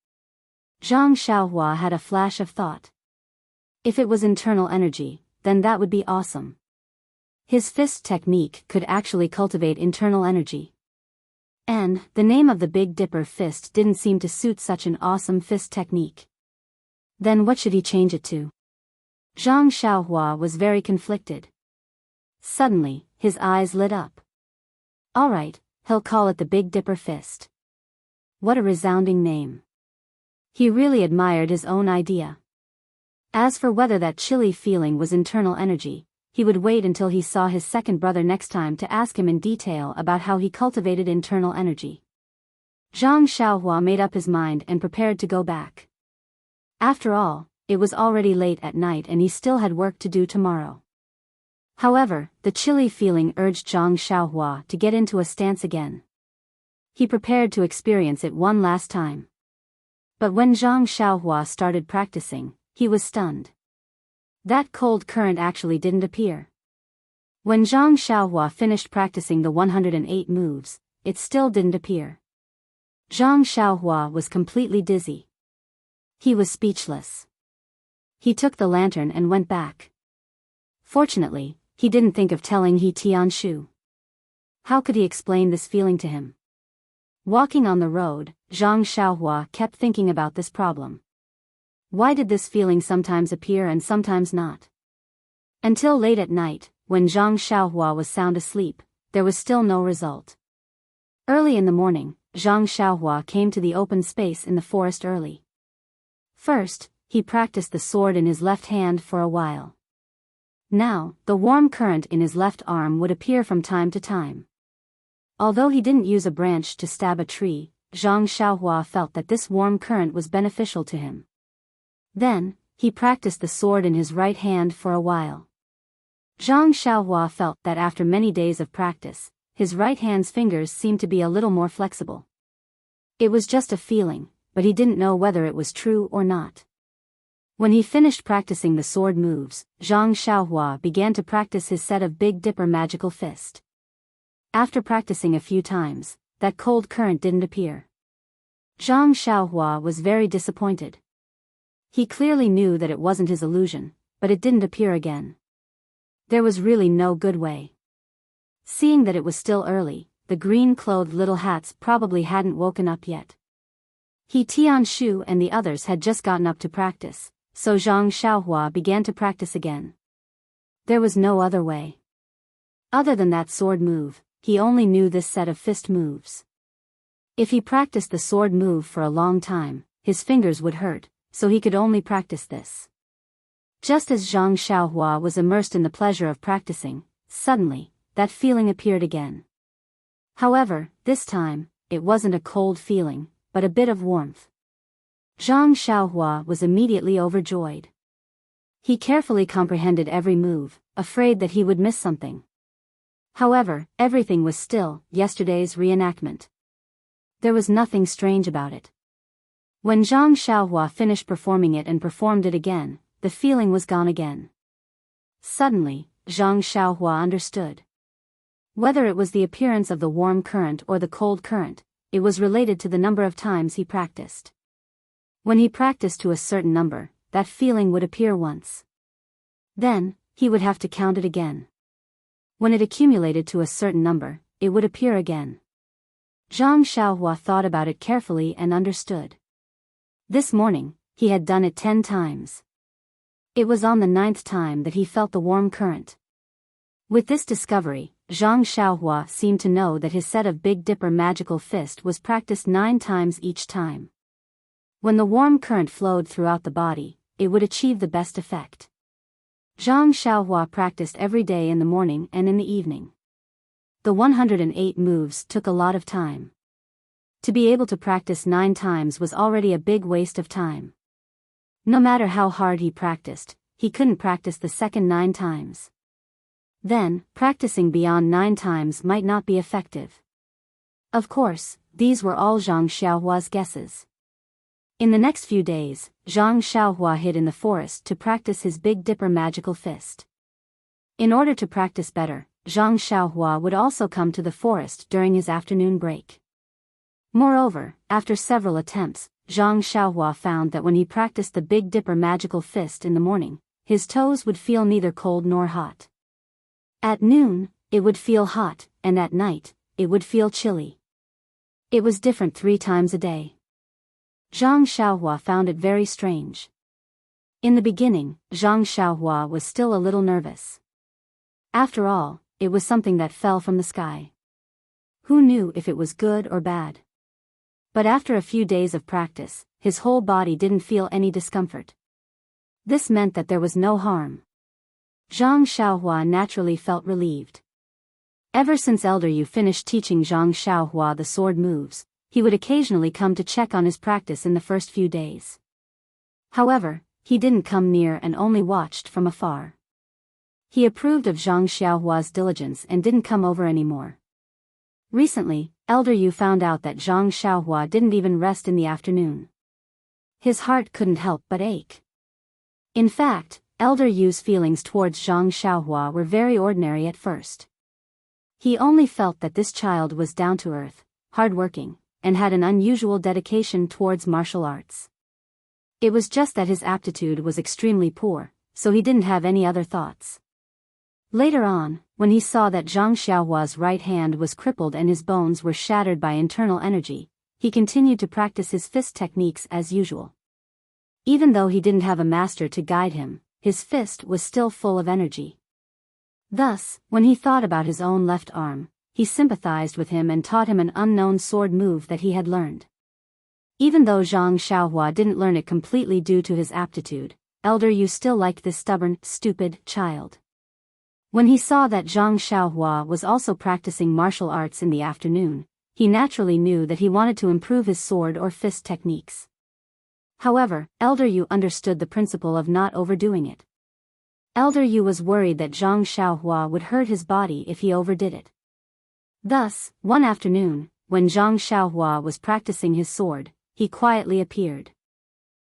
Zhang Xiaohua had a flash of thought. If it was internal energy, then that would be awesome. His fist technique could actually cultivate internal energy. And the name of the Big Dipper fist didn't seem to suit such an awesome fist technique. Then what should he change it to? Zhang Xiaohua was very conflicted. Suddenly, his eyes lit up. All right, he'll call it the Big Dipper fist. What a resounding name. He really admired his own idea. As for whether that chilly feeling was internal energy, he would wait until he saw his second brother next time to ask him in detail about how he cultivated internal energy. Zhang Xiaohua made up his mind and prepared to go back. After all, it was already late at night and he still had work to do tomorrow. However, the chilly feeling urged Zhang Xiaohua to get into a stance again. He prepared to experience it one last time. But when Zhang Xiaohua started practicing, he was stunned. That cold current actually didn't appear. When Zhang Xiaohua finished practicing the 108 moves, it still didn't appear. Zhang Xiaohua was completely dizzy. He was speechless. He took the lantern and went back. Fortunately, he didn't think of telling He Tianshu. How could he explain this feeling to him? Walking on the road, Zhang Xiaohua kept thinking about this problem. Why did this feeling sometimes appear and sometimes not? Until late at night, when Zhang Xiaohua was sound asleep, there was still no result. Early in the morning, Zhang Xiaohua came to the open space in the forest early. First, he practiced the sword in his left hand for a while. Now, the warm current in his left arm would appear from time to time. Although he didn't use a branch to stab a tree, Zhang Xiaohua felt that this warm current was beneficial to him. Then, he practiced the sword in his right hand for a while. Zhang Xiaohua felt that after many days of practice, his right hand's fingers seemed to be a little more flexible. It was just a feeling, but he didn't know whether it was true or not. When he finished practicing the sword moves, Zhang Xiaohua began to practice his set of Big Dipper magical fist. After practicing a few times, that cold current didn't appear. Zhang Xiaohua was very disappointed. He clearly knew that it wasn't his illusion, but it didn't appear again. There was really no good way. Seeing that it was still early, the green-clothed little hats probably hadn't woken up yet. He Tianshu and the others had just gotten up to practice, so Zhang Xiaohua began to practice again. There was no other way. Other than that sword move, he only knew this set of fist moves. If he practiced the sword move for a long time, his fingers would hurt, so he could only practice this. Just as Zhang Xiaohua was immersed in the pleasure of practicing, suddenly, that feeling appeared again. However, this time, it wasn't a cold feeling, but a bit of warmth. Zhang Xiaohua was immediately overjoyed. He carefully comprehended every move, afraid that he would miss something. However, everything was still yesterday's reenactment. There was nothing strange about it. When Zhang Xiaohua finished performing it and performed it again, the feeling was gone again. Suddenly, Zhang Xiaohua understood. Whether it was the appearance of the warm current or the cold current, it was related to the number of times he practiced. When he practiced to a certain number, that feeling would appear once. Then, he would have to count it again. When it accumulated to a certain number, it would appear again. Zhang Xiaohua thought about it carefully and understood. This morning, he had done it 10 times. It was on the 9th time that he felt the warm current. With this discovery, Zhang Xiaohua seemed to know that his set of Big Dipper magical fist was practiced 9 times each time. When the warm current flowed throughout the body, it would achieve the best effect. Zhang Xiaohua practiced every day in the morning and in the evening. The 108 moves took a lot of time. To be able to practice 9 times was already a big waste of time. No matter how hard he practiced, he couldn't practice the second 9 times. Then, practicing beyond 9 times might not be effective. Of course, these were all Zhang Xiaohua's guesses. In the next few days, Zhang Xiaohua hid in the forest to practice his Big Dipper magical fist. In order to practice better, Zhang Xiaohua would also come to the forest during his afternoon break. Moreover, after several attempts, Zhang Xiaohua found that when he practiced the Big Dipper magical fist in the morning, his toes would feel neither cold nor hot. At noon, it would feel hot, and at night, it would feel chilly. It was different 3 times a day. Zhang Xiaohua found it very strange. In the beginning, Zhang Xiaohua was still a little nervous. After all, it was something that fell from the sky. Who knew if it was good or bad? But after a few days of practice, his whole body didn't feel any discomfort. This meant that there was no harm. Zhang Xiaohua naturally felt relieved. Ever since Elder Yu finished teaching Zhang Xiaohua the sword moves, he would occasionally come to check on his practice in the first few days. However, he didn't come near and only watched from afar. He approved of Zhang Xiaohua's diligence and didn't come over anymore. Recently, Elder Yu found out that Zhang Xiaohua didn't even rest in the afternoon. His heart couldn't help but ache. In fact, Elder Yu's feelings towards Zhang Xiaohua were very ordinary at first. He only felt that this child was down to earth, hardworking, and had an unusual dedication towards martial arts. It was just that his aptitude was extremely poor, so he didn't have any other thoughts. Later on, when he saw that Zhang Xiaohua's right hand was crippled and his bones were shattered by internal energy, he continued to practice his fist techniques as usual. Even though he didn't have a master to guide him, his fist was still full of energy. Thus, when he thought about his own left arm, he sympathized with him and taught him an unknown sword move that he had learned. Even though Zhang Xiaohua didn't learn it completely due to his aptitude, Elder Yu still liked this stubborn, stupid child. When he saw that Zhang Xiaohua was also practicing martial arts in the afternoon, he naturally knew that he wanted to improve his sword or fist techniques. However, Elder Yu understood the principle of not overdoing it. Elder Yu was worried that Zhang Xiaohua would hurt his body if he overdid it. Thus, one afternoon, when Zhang Xiaohua was practicing his sword, he quietly appeared.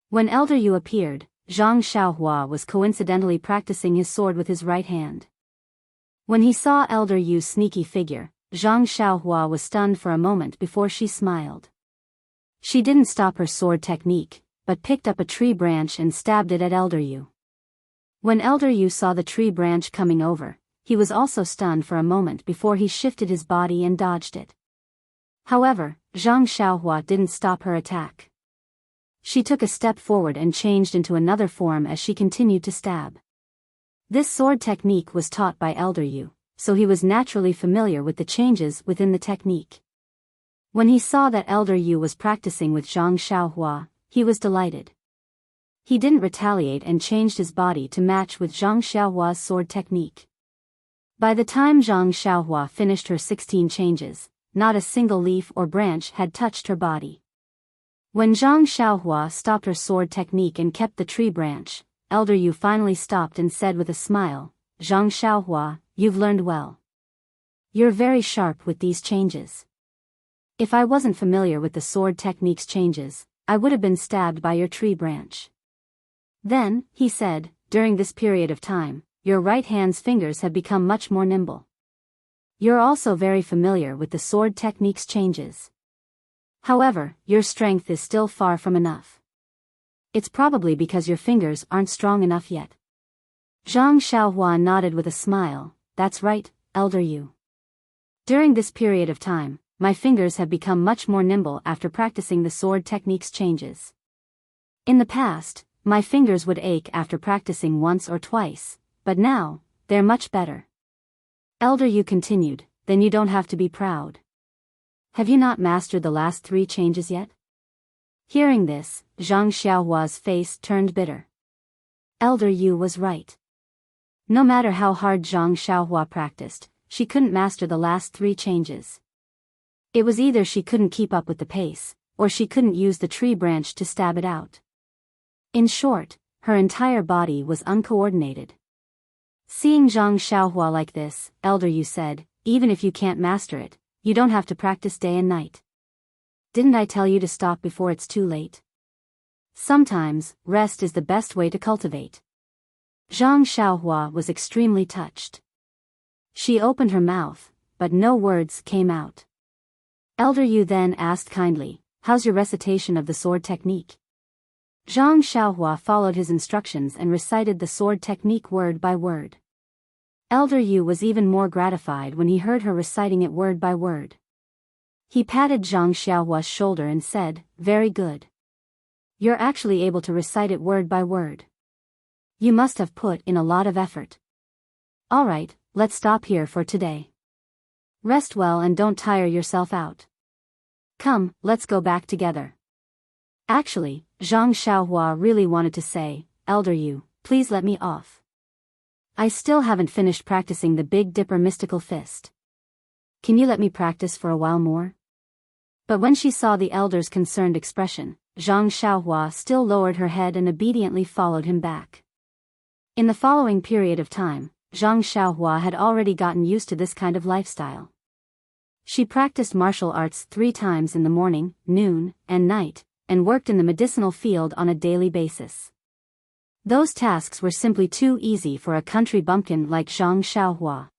When Elder Yu appeared, Zhang Xiaohua was coincidentally practicing his sword with his right hand. When he saw Elder Yu's sneaky figure, Zhang Xiaohua was stunned for a moment before she smiled. She didn't stop her sword technique, but picked up a tree branch and stabbed it at Elder Yu. When Elder Yu saw the tree branch coming over, he was also stunned for a moment before he shifted his body and dodged it. However, Zhang Xiaohua didn't stop her attack. She took a step forward and changed into another form as she continued to stab. This sword technique was taught by Elder Yu, so he was naturally familiar with the changes within the technique. When he saw that Elder Yu was practicing with Zhang Xiaohua, he was delighted. He didn't retaliate and changed his body to match with Zhang Xiaohua's sword technique. By the time Zhang Xiaohua finished her 16 changes, not a single leaf or branch had touched her body. When Zhang Xiaohua stopped her sword technique and kept the tree branch, Elder Yu finally stopped and said with a smile, "Zhang Xiaohua, you've learned well. You're very sharp with these changes. If I wasn't familiar with the sword technique's changes, I would have been stabbed by your tree branch." Then, he said, during this period of time, your right hand's fingers have become much more nimble. You're also very familiar with the sword technique's changes. However, your strength is still far from enough. It's probably because your fingers aren't strong enough yet. Zhang Xiaohua nodded with a smile. That's right, Elder Yu. During this period of time, my fingers have become much more nimble after practicing the sword technique's changes. In the past, my fingers would ache after practicing once or twice, but now, they're much better. Elder Yu continued, then you don't have to be proud. Have you not mastered the last 3 changes yet? Hearing this, Zhang Xiaohua's face turned bitter. Elder Yu was right. No matter how hard Zhang Xiaohua practiced, she couldn't master the last 3 changes. It was either she couldn't keep up with the pace, or she couldn't use the tree branch to stab it out. In short, her entire body was uncoordinated. Seeing Zhang Xiaohua like this, Elder Yu said, even if you can't master it, you don't have to practice day and night. Didn't I tell you to stop before it's too late? Sometimes, rest is the best way to cultivate. Zhang Xiaohua was extremely touched. She opened her mouth, but no words came out. Elder Yu then asked kindly, how's your recitation of the sword technique? Zhang Xiaohua followed his instructions and recited the sword technique word by word. Elder Yu was even more gratified when he heard her reciting it word by word. He patted Zhang Xiaohua's shoulder and said, very good. You're actually able to recite it word by word. You must have put in a lot of effort. Alright, let's stop here for today. Rest well and don't tire yourself out. Come, let's go back together. Actually, Zhang Xiaohua really wanted to say, Elder Yu, please let me off. I still haven't finished practicing the Big Dipper mystical fist. Can you let me practice for a while more? But when she saw the elder's concerned expression, Zhang Xiaohua still lowered her head and obediently followed him back. In the following period of time, Zhang Xiaohua had already gotten used to this kind of lifestyle. She practiced martial arts 3 times in the morning, noon, and night, and worked in the medicinal field on a daily basis. Those tasks were simply too easy for a country bumpkin like Zhang Xiaohua.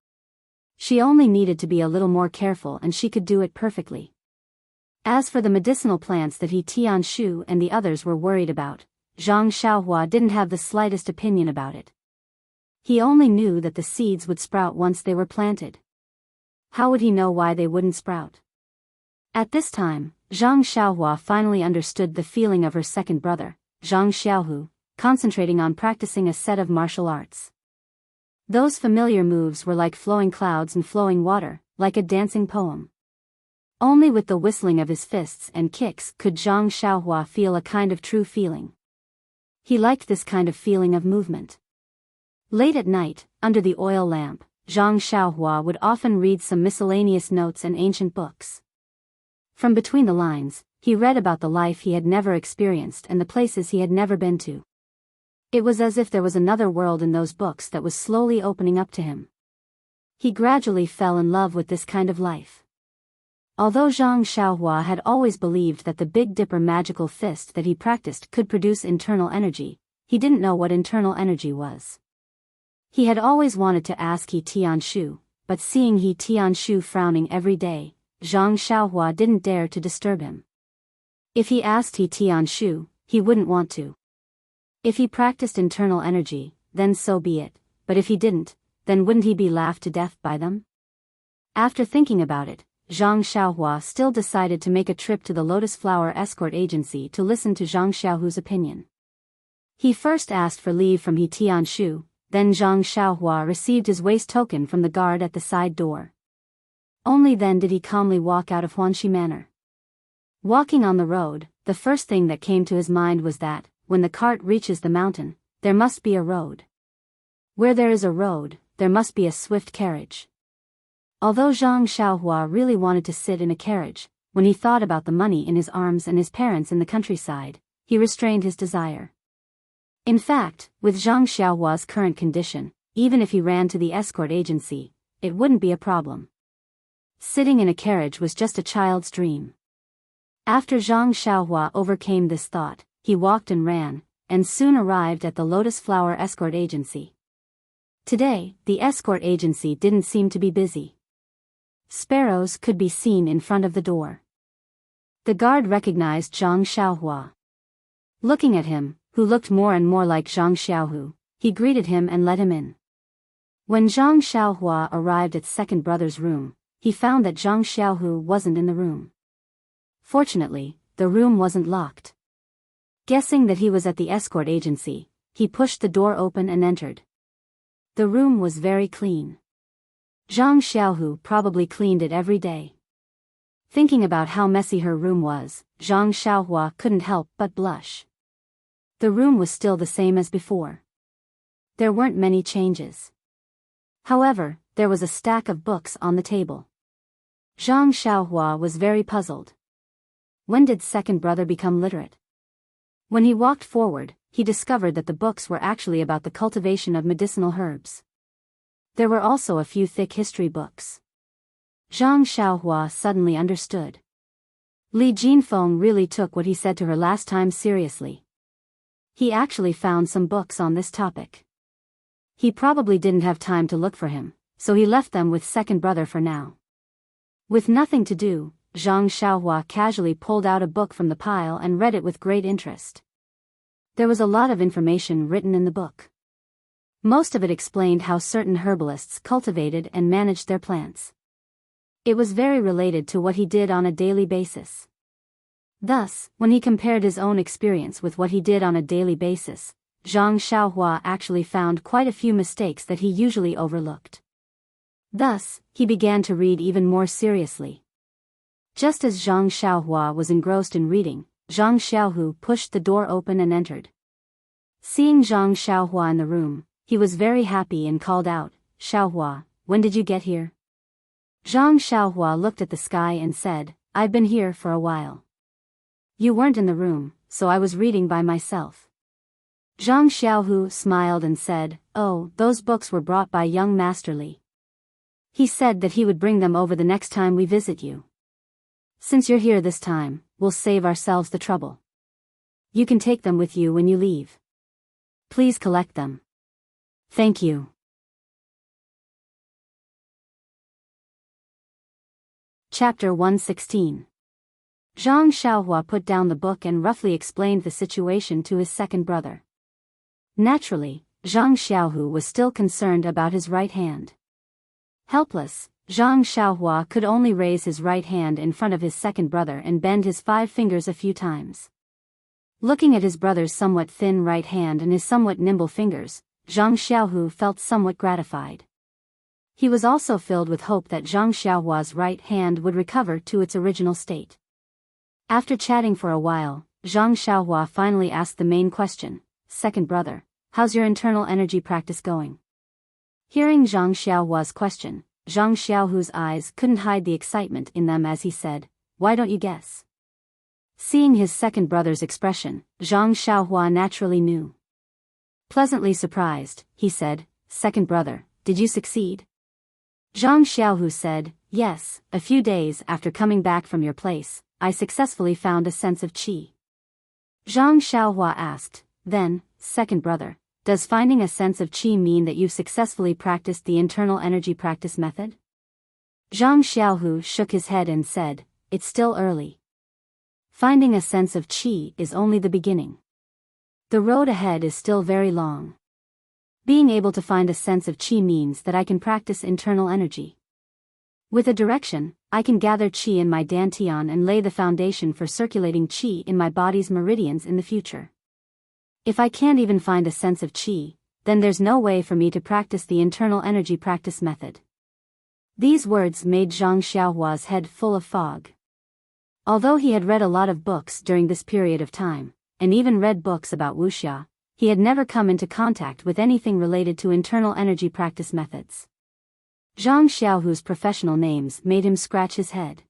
She only needed to be a little more careful and she could do it perfectly. As for the medicinal plants that he Tianshu and the others were worried about, Zhang Xiaohua didn't have the slightest opinion about it. He only knew that the seeds would sprout once they were planted. How would he know why they wouldn't sprout? At this time, Zhang Xiaohua finally understood the feeling of her second brother, Zhang Xiaohu, concentrating on practicing a set of martial arts. Those familiar moves were like flowing clouds and flowing water, like a dancing poem. Only with the whistling of his fists and kicks could Zhang Xiaohua feel a kind of true feeling. He liked this kind of feeling of movement. Late at night, under the oil lamp, Zhang Xiaohua would often read some miscellaneous notes and ancient books. From between the lines, he read about the life he had never experienced and the places he had never been to. It was as if there was another world in those books that was slowly opening up to him. He gradually fell in love with this kind of life. Although Zhang Xiaohua had always believed that the Big Dipper magical fist that he practiced could produce internal energy, he didn't know what internal energy was. He had always wanted to ask He Tianshu, but seeing He Tianshu frowning every day, Zhang Xiaohua didn't dare to disturb him. If he asked He Tianshu, he wouldn't want to. If he practiced internal energy, then so be it, but if he didn't, then wouldn't he be laughed to death by them? After thinking about it, Zhang Xiaohua still decided to make a trip to the Lotus Flower Escort Agency to listen to Zhang Xiaohu's opinion. He first asked for leave from He Tianshu, then Zhang Xiaohua received his waist token from the guard at the side door. Only then did he calmly walk out of Huanxi Manor. Walking on the road, the first thing that came to his mind was that, when the cart reaches the mountain, there must be a road. Where there is a road, there must be a swift carriage. Although Zhang Xiaohua really wanted to sit in a carriage, when he thought about the money in his arms and his parents in the countryside, he restrained his desire. In fact, with Zhang Xiaohua's current condition, even if he ran to the escort agency, it wouldn't be a problem. Sitting in a carriage was just a child's dream. After Zhang Xiaohua overcame this thought, he walked and ran, and soon arrived at the Lotus Flower Escort Agency. Today, the escort agency didn't seem to be busy. Sparrows could be seen in front of the door. The guard recognized Zhang Xiaohua. Looking at him, who looked more and more like Zhang Xiaohu, he greeted him and let him in. When Zhang Xiaohua arrived at second brother's room, he found that Zhang Xiaohu wasn't in the room. Fortunately, the room wasn't locked. Guessing that he was at the escort agency, he pushed the door open and entered. The room was very clean. Zhang Xiaohu probably cleaned it every day. Thinking about how messy her room was, Zhang Xiaohua couldn't help but blush. The room was still the same as before. There weren't many changes. However, there was a stack of books on the table. Zhang Xiaohua was very puzzled. When did second brother become literate? When he walked forward, he discovered that the books were actually about the cultivation of medicinal herbs. There were also a few thick history books. Zhang Xiaohua suddenly understood. Li Jinfeng really took what he said to her last time seriously. He actually found some books on this topic. He probably didn't have time to look for him, so he left them with second brother for now. With nothing to do, Zhang Xiaohua casually pulled out a book from the pile and read it with great interest. There was a lot of information written in the book. Most of it explained how certain herbalists cultivated and managed their plants. It was very related to what he did on a daily basis. Thus, when he compared his own experience with what he did on a daily basis, Zhang Xiaohua actually found quite a few mistakes that he usually overlooked. Thus, he began to read even more seriously. Just as Zhang Xiaohua was engrossed in reading, Zhang Xiaohu pushed the door open and entered. Seeing Zhang Xiaohua in the room, he was very happy and called out, "Xiaohua, when did you get here?" Zhang Xiaohua looked at the sky and said, "I've been here for a while. You weren't in the room, so I was reading by myself." Zhang Xiaohu smiled and said, "Oh, those books were brought by young Master Li. He said that he would bring them over the next time we visit you. Since you're here this time, we'll save ourselves the trouble. You can take them with you when you leave. Please collect them. Thank you." Chapter 116. Zhang Xiaohua put down the book and roughly explained the situation to his second brother. Naturally, Zhang Xiaohu was still concerned about his right hand. Helpless, Zhang Xiaohua could only raise his right hand in front of his second brother and bend his 5 fingers a few times. Looking at his brother's somewhat thin right hand and his somewhat nimble fingers, Zhang Xiaohu felt somewhat gratified. He was also filled with hope that Zhang Xiaohua's right hand would recover to its original state. After chatting for a while, Zhang Xiaohua finally asked the main question, "Second brother, how's your internal energy practice going?" Hearing Zhang Xiaohua's question, Zhang Xiaohu's eyes couldn't hide the excitement in them as he said, "Why don't you guess?" Seeing his second brother's expression, Zhang Xiaohua naturally knew. Pleasantly surprised, he said, "Second brother, did you succeed?" Zhang Xiaohu said, "Yes, a few days after coming back from your place, I successfully found a sense of qi." Zhang Xiaohua asked, "Then, second brother, does finding a sense of qi mean that you've successfully practiced the internal energy practice method?" Zhang Xiaohu shook his head and said, "It's still early. Finding a sense of qi is only the beginning. The road ahead is still very long. Being able to find a sense of qi means that I can practice internal energy. With a direction, I can gather qi in my dantian and lay the foundation for circulating qi in my body's meridians in the future. If I can't even find a sense of qi, then there's no way for me to practice the internal energy practice method." These words made Zhang Xiaohua's head full of fog. Although he had read a lot of books during this period of time, and even read books about Wuxia, he had never come into contact with anything related to internal energy practice methods. Zhang Xiaohu's professional names made him scratch his head.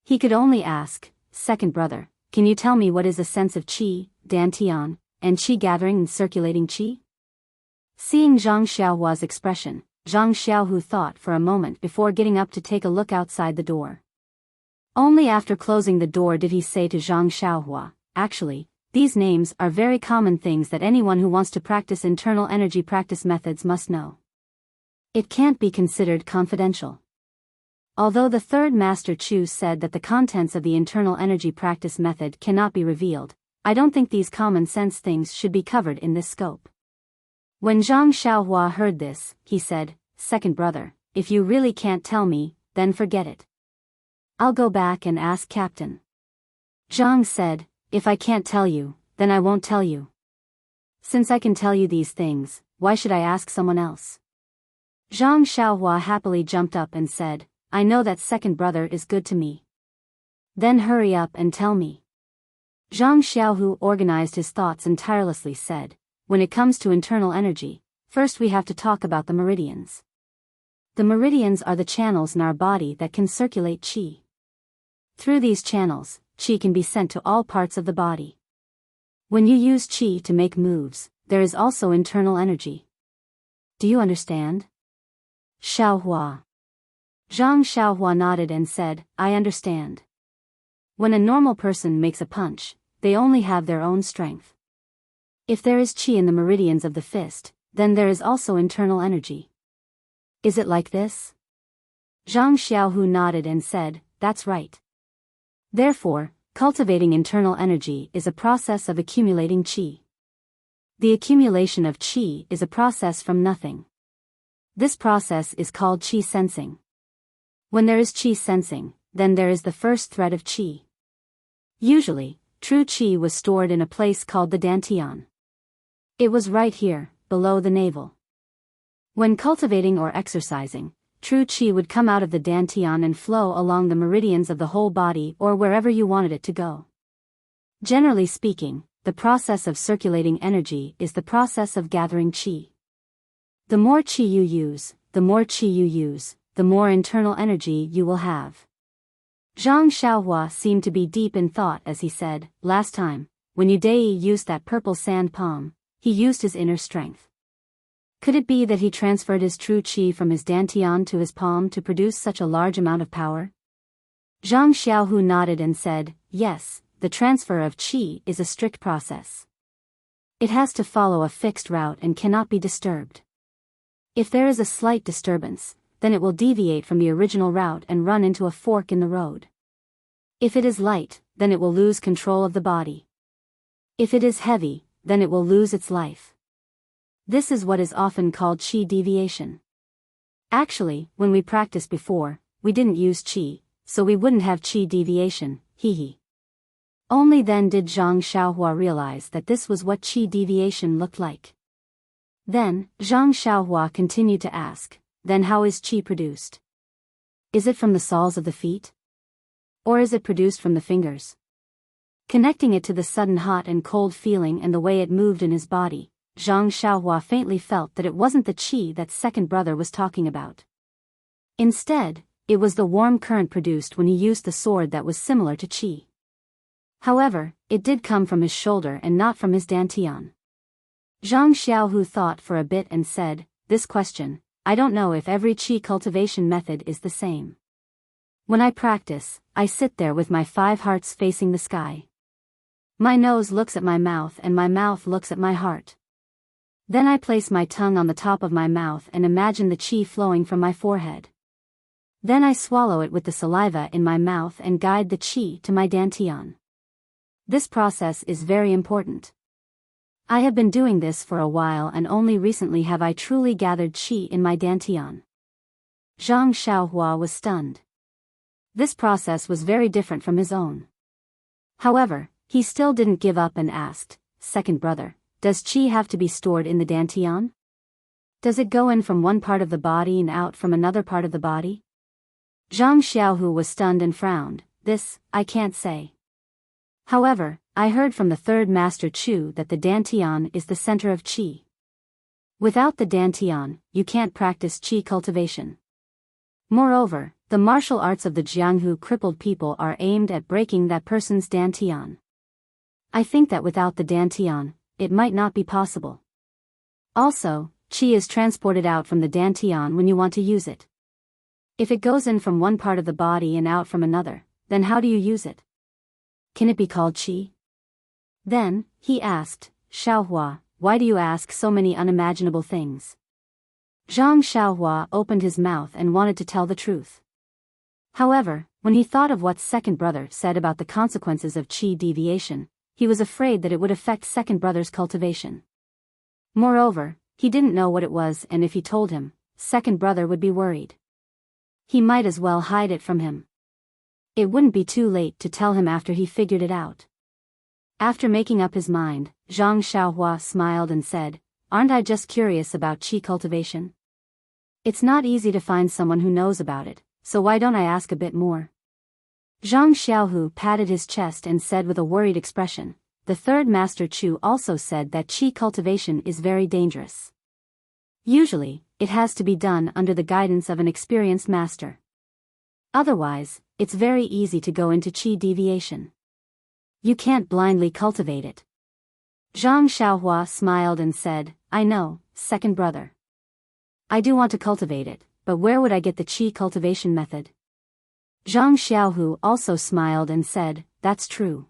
He could only ask, "Second brother, can you tell me what is a sense of qi, dantian, and qi gathering and circulating qi?" Seeing Zhang Xiaohua's expression, Zhang Xiaohu thought for a moment before getting up to take a look outside the door. Only after closing the door did he say to Zhang Xiaohua, "Actually, These names are very common things that anyone who wants to practice internal energy practice methods must know. It can't be considered confidential. Although the third master Chu said that the contents of the internal energy practice method cannot be revealed, I don't think these common sense things should be covered in this scope. When Zhang Xiaohua heard this, he said, "Second brother, if you really can't tell me, then forget it. I'll go back and ask Captain." Zhang said, "If I can't tell you, then I won't tell you. Since I can tell you these things, why should I ask someone else?" Zhang Xiaohua happily jumped up and said, "I know that second brother is good to me. Then hurry up and tell me." Zhang Xiaohu organized his thoughts and tirelessly said, "When it comes to internal energy, first we have to talk about the meridians. The meridians are the channels in our body that can circulate qi. Through these channels, qi can be sent to all parts of the body. When you use qi to make moves, there is also internal energy. Do you understand?" Xiaohua. Zhang Xiaohua nodded and said, "I understand. When a normal person makes a punch, they only have their own strength. If there is qi in the meridians of the fist, then there is also internal energy. Is it like this?" Zhang Xiaohu nodded and said, "That's right. Therefore, cultivating internal energy is a process of accumulating qi. The accumulation of qi is a process from nothing. This process is called qi sensing. When there is qi sensing, then there is the first thread of qi. Usually, true qi was stored in a place called the dantian. It was right here, below the navel. When cultivating or exercising, true qi would come out of the dantian and flow along the meridians of the whole body or wherever you wanted it to go. Generally speaking, the process of circulating energy is the process of gathering qi. The more qi you use, the more internal energy you will have." Zhang Xiaohua seemed to be deep in thought as he said, "Last time, when Yu Dai used that purple sand palm, he used his inner strength. Could it be that he transferred his true qi from his dantian to his palm to produce such a large amount of power?" Zhang Xiaohu nodded and said, "Yes, the transfer of qi is a strict process. It has to follow a fixed route and cannot be disturbed. If there is a slight disturbance, then it will deviate from the original route and run into a fork in the road. If it is light, then it will lose control of the body. If it is heavy, then it will lose its life. This is what is often called qi deviation. Actually, when we practiced before, we didn't use qi, so we wouldn't have qi deviation, hehe." Only then did Zhang Xiaohua realize that this was what qi deviation looked like. Then, Zhang Xiaohua continued to ask, "Then how is qi produced? Is it from the soles of the feet? Or is it produced from the fingers?" Connecting it to the sudden hot and cold feeling and the way it moved in his body, Zhang Xiaohua faintly felt that it wasn't the qi that second brother was talking about. Instead, it was the warm current produced when he used the sword that was similar to qi. However, it did come from his shoulder and not from his dantian. Zhang Xiaohu thought for a bit and said, "This question, I don't know if every qi cultivation method is the same. When I practice, I sit there with my 5 hearts facing the sky. My nose looks at my mouth and my mouth looks at my heart. Then I place my tongue on the top of my mouth and imagine the qi flowing from my forehead. Then I swallow it with the saliva in my mouth and guide the qi to my dantian. This process is very important. I have been doing this for a while and only recently have I truly gathered qi in my dantian." Zhang Xiaohua was stunned. This process was very different from his own. However, he still didn't give up and asked, "Second brother, does qi have to be stored in the dantian? Does it go in from one part of the body and out from another part of the body?" Zhang Xiaohu was stunned and frowned. "This, I can't say. However, I heard from the third master Chu that the dantian is the center of qi. Without the dantian, you can't practice qi cultivation. Moreover, the martial arts of the Jianghu crippled people are aimed at breaking that person's dantian. I think that without the dantian, it might not be possible. Also, qi is transported out from the dantian when you want to use it. If it goes in from one part of the body and out from another, then how do you use it? Can it be called qi?" Then, he asked, Xiaohua, why do you ask so many unimaginable things? Zhang Xiaohua opened his mouth and wanted to tell the truth. However, when he thought of what second brother said about the consequences of qi deviation, he was afraid that it would affect second brother's cultivation. Moreover, he didn't know what it was, and if he told him, second brother would be worried. He might as well hide it from him. It wouldn't be too late to tell him after he figured it out. After making up his mind, Zhang Xiaohua smiled and said, aren't I just curious about qi cultivation? It's not easy to find someone who knows about it, so why don't I ask a bit more? Zhang Xiaohu patted his chest and said with a worried expression, the third master Chu also said that qi cultivation is very dangerous. Usually, it has to be done under the guidance of an experienced master. Otherwise, it's very easy to go into qi deviation. You can't blindly cultivate it. Zhang Xiaohua smiled and said, I know, second brother. I do want to cultivate it, but where would I get the qi cultivation method? Zhang Xiaohu also smiled and said, that's true.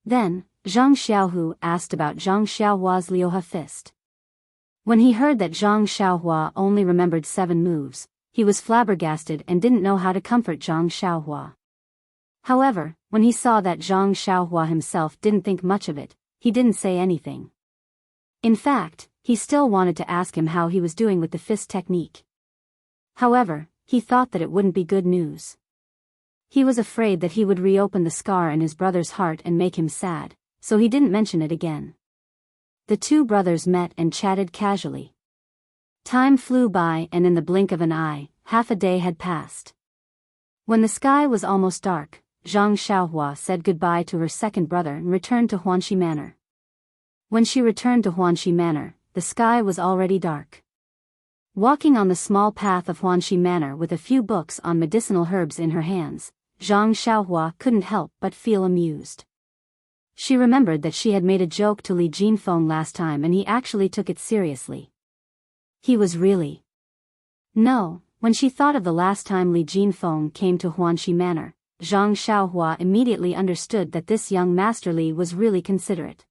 Then, Zhang Xiaohu asked about Zhang Xiaohua's Liuha fist. When he heard that Zhang Xiaohua only remembered 7 moves, he was flabbergasted and didn't know how to comfort Zhang Xiaohua. However, when he saw that Zhang Xiaohua himself didn't think much of it, he didn't say anything. In fact, he still wanted to ask him how he was doing with the fist technique. However, he thought that it wouldn't be good news. He was afraid that he would reopen the scar in his brother's heart and make him sad, so he didn't mention it again. The two brothers met and chatted casually. Time flew by, and in the blink of an eye, half a day had passed. When the sky was almost dark, Zhang Xiaohua said goodbye to her second brother and returned to Huanxi Manor. When she returned to Huanxi Manor, the sky was already dark. Walking on the small path of Huanxi Manor with a few books on medicinal herbs in her hands, Zhang Xiaohua couldn't help but feel amused. She remembered that she had made a joke to Li Jinfeng last time and he actually took it seriously. He was really... No, when she thought of the last time Li Jinfeng came to Huanxi Manor, Zhang Xiaohua immediately understood that this young Master Li was really considerate.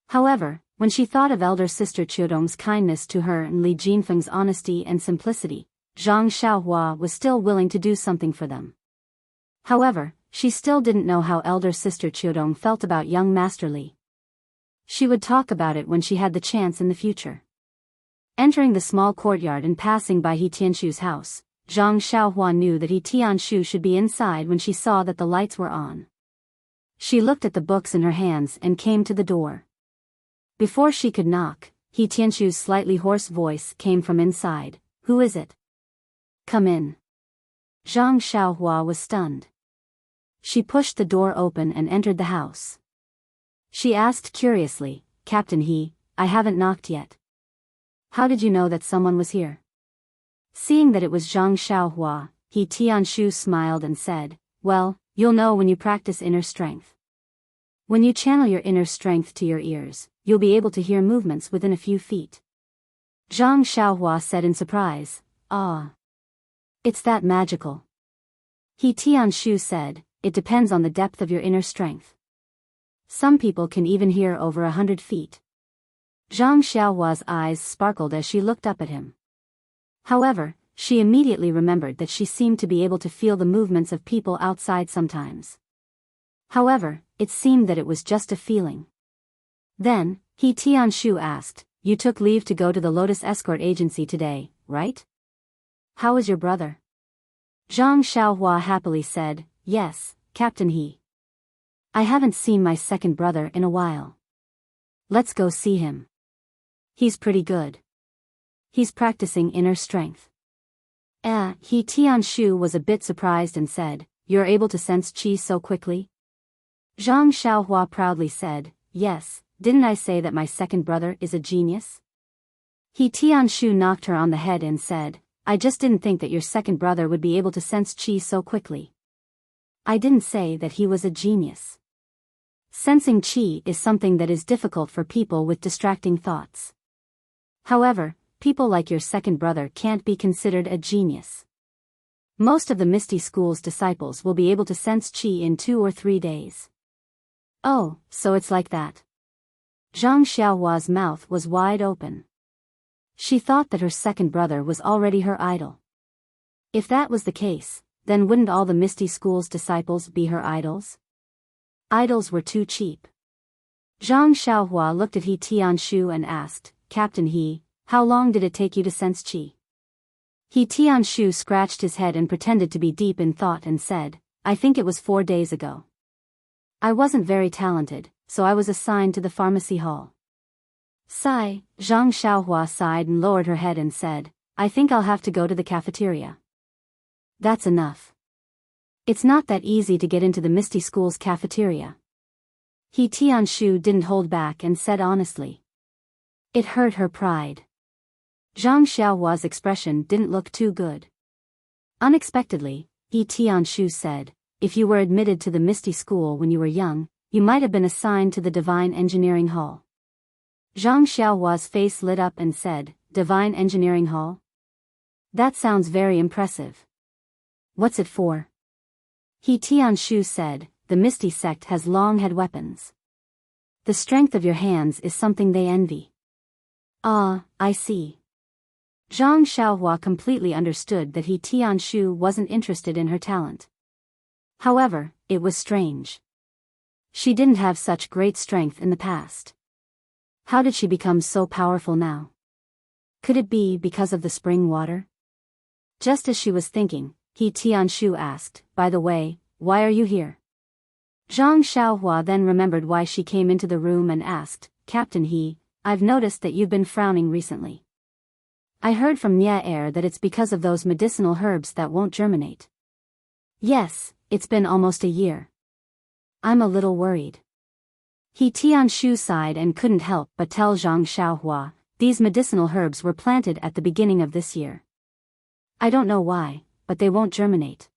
However, when she thought of elder sister Qiudong's kindness to her and Li Jinfeng's honesty and simplicity, Zhang Xiaohua was still willing to do something for them. However, she still didn't know how elder sister Qiudong felt about young Master Li. She would talk about it when she had the chance in the future. Entering the small courtyard and passing by He Tianshu's house, Zhang Xiaohua knew that He Tianshu should be inside when she saw that the lights were on. She looked at the books in her hands and came to the door. Before she could knock, He Tianshu's slightly hoarse voice came from inside. Who is it? Come in. Zhang Xiaohua was stunned. She pushed the door open and entered the house. She asked curiously, Captain He, I haven't knocked yet. How did you know that someone was here? Seeing that it was Zhang Xiaohua, He Tianshu smiled and said, well, you'll know when you practice inner strength. When you channel your inner strength to your ears, you'll be able to hear movements within a few feet. Zhang Xiaohua said in surprise, ah. It's that magical. He Tianshu said, it depends on the depth of your inner strength. Some people can even hear over 100 feet. Zhang Xiaohua's eyes sparkled as she looked up at him. However, she immediately remembered that she seemed to be able to feel the movements of people outside sometimes. However, it seemed that it was just a feeling. Then, He Tianshu asked, you took leave to go to the Lotus Escort Agency today, right? How is your brother? Zhang Xiaohua happily said, yes, Captain He. I haven't seen my second brother in a while. Let's go see him. He's pretty good. He's practicing inner strength. He Tianshu was a bit surprised and said, you're able to sense qi so quickly? Zhang Xiaohua proudly said, yes, didn't I say that my second brother is a genius? He Tianshu knocked her on the head and said, I just didn't think that your second brother would be able to sense qi so quickly. I didn't say that he was a genius. Sensing qi is something that is difficult for people with distracting thoughts. However, people like your second brother can't be considered a genius. Most of the Misty School's disciples will be able to sense qi in 2 or 3 days. Oh, so it's like that. Zhang Xiaohua's mouth was wide open. She thought that her second brother was already her idol. If that was the case, then wouldn't all the Misty School's disciples be her idols? Idols were too cheap. Zhang Xiaohua looked at He Tianshu and asked, Captain He, how long did it take you to sense qi? He Tianshu scratched his head and pretended to be deep in thought and said, I think it was 4 days ago. I wasn't very talented, so I was assigned to the pharmacy hall. Sigh, Zhang Xiaohua sighed and lowered her head and said, I think I'll have to go to the cafeteria. That's enough. It's not that easy to get into the Misty School's cafeteria. He Tianshu didn't hold back and said honestly. It hurt her pride. Zhang Xiaohua's expression didn't look too good. Unexpectedly, He Tianshu said, if you were admitted to the Misty School when you were young, you might have been assigned to the Divine Engineering Hall. Zhang Xiaohua's face lit up and said, Divine Engineering Hall? That sounds very impressive. What's it for? He Tianshu said, the Misty sect has long-had weapons. The strength of your hands is something they envy. Ah, I see. Zhang Xiaohua completely understood that He Tianshu wasn't interested in her talent. However, it was strange. She didn't have such great strength in the past. How did she become so powerful now? Could it be because of the spring water? Just as she was thinking, He Tianshu asked, by the way, why are you here? Zhang Xiaohua then remembered why she came into the room and asked, Captain He, I've noticed that you've been frowning recently. I heard from Nye Air that it's because of those medicinal herbs that won't germinate. Yes, it's been almost a year. I'm a little worried. He Tianshu sighed and couldn't help but tell Zhang Xiaohua, these medicinal herbs were planted at the beginning of this year. I don't know why, but they won't germinate.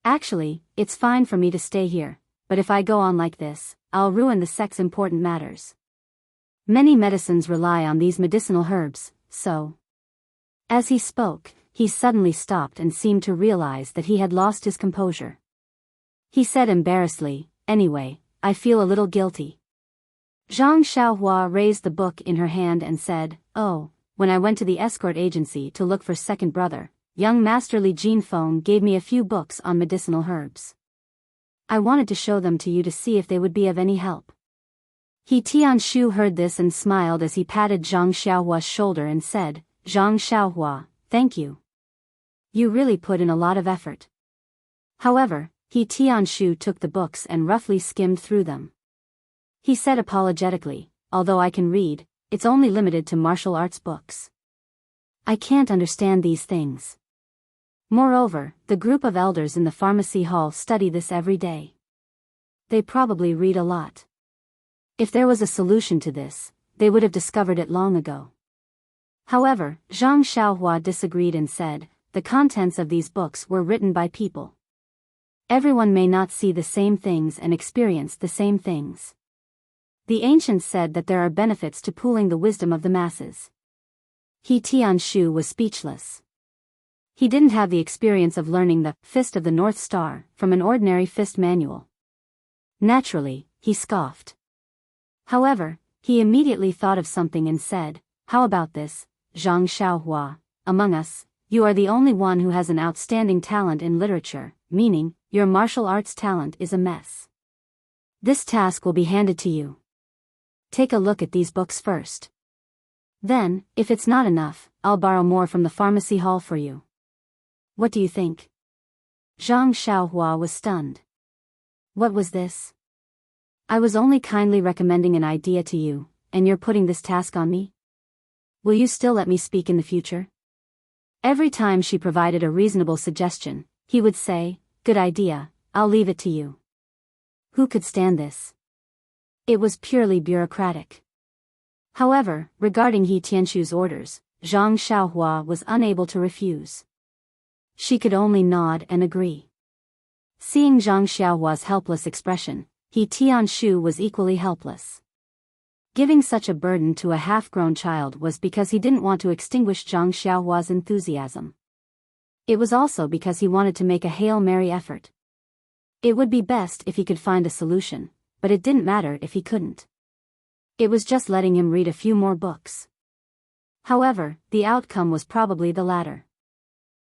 Actually, it's fine for me to stay here, but if I go on like this, I'll ruin the sect's important matters. Many medicines rely on these medicinal herbs, so... As he spoke, he suddenly stopped and seemed to realize that he had lost his composure. He said embarrassedly, anyway, I feel a little guilty. Zhang Xiaohua raised the book in her hand and said, oh, when I went to the escort agency to look for second brother, young Master Li Jinfeng gave me a few books on medicinal herbs. I wanted to show them to you to see if they would be of any help. He Tianshu heard this and smiled as he patted Zhang Xiaohua's shoulder and said, Zhang Xiaohua, thank you. You really put in a lot of effort. However, He Tianshu took the books and roughly skimmed through them. He said apologetically, although I can read, it's only limited to martial arts books. I can't understand these things. Moreover, the group of elders in the pharmacy hall study this every day. They probably read a lot. If there was a solution to this, they would have discovered it long ago. However, Zhang Xiaohua disagreed and said, the contents of these books were written by people. Everyone may not see the same things and experience the same things. The ancients said that there are benefits to pooling the wisdom of the masses. He Tianshu was speechless. He didn't have the experience of learning the Fist of the North Star from an ordinary fist manual. Naturally, he scoffed. However, he immediately thought of something and said, how about this, Zhang Xiaohua, among us, you are the only one who has an outstanding talent in literature, meaning, your martial arts talent is a mess. This task will be handed to you. Take a look at these books first. Then, if it's not enough, I'll borrow more from the pharmacy hall for you. What do you think? Zhang Xiaohua was stunned. What was this? I was only kindly recommending an idea to you, and you're putting this task on me? Will you still let me speak in the future? Every time she provided a reasonable suggestion, he would say, good idea, I'll leave it to you. Who could stand this? It was purely bureaucratic. However, regarding He Tianshu's orders, Zhang Xiaohua was unable to refuse. She could only nod and agree. Seeing Zhang Xiaohua's helpless expression, He Tianshu was equally helpless. Giving such a burden to a half-grown child was because he didn't want to extinguish Zhang Xiaohua's enthusiasm. It was also because he wanted to make a Hail Mary effort. It would be best if he could find a solution, but it didn't matter if he couldn't. It was just letting him read a few more books. However, the outcome was probably the latter.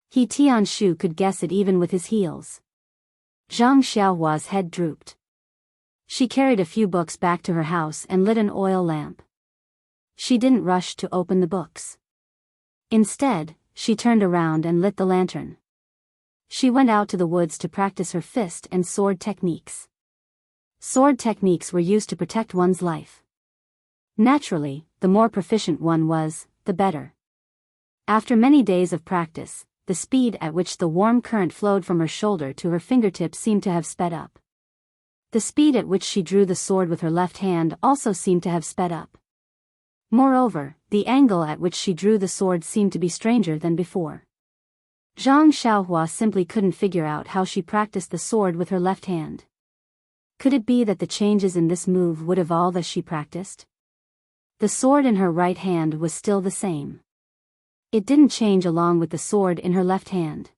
He Tianshu could guess it even with his heels. Zhang Xiaohua's head drooped. She carried a few books back to her house and lit an oil lamp. She didn't rush to open the books. Instead, she turned around and lit the lantern. She went out to the woods to practice her fist and sword techniques. Sword techniques were used to protect one's life. Naturally, the more proficient one was, the better. After many days of practice, the speed at which the warm current flowed from her shoulder to her fingertips seemed to have sped up. The speed at which she drew the sword with her left hand also seemed to have sped up. Moreover, the angle at which she drew the sword seemed to be stranger than before. Zhang Xiaohua simply couldn't figure out how she practiced the sword with her left hand. Could it be that the changes in this move would evolve as she practiced? The sword in her right hand was still the same. It didn't change along with the sword in her left hand.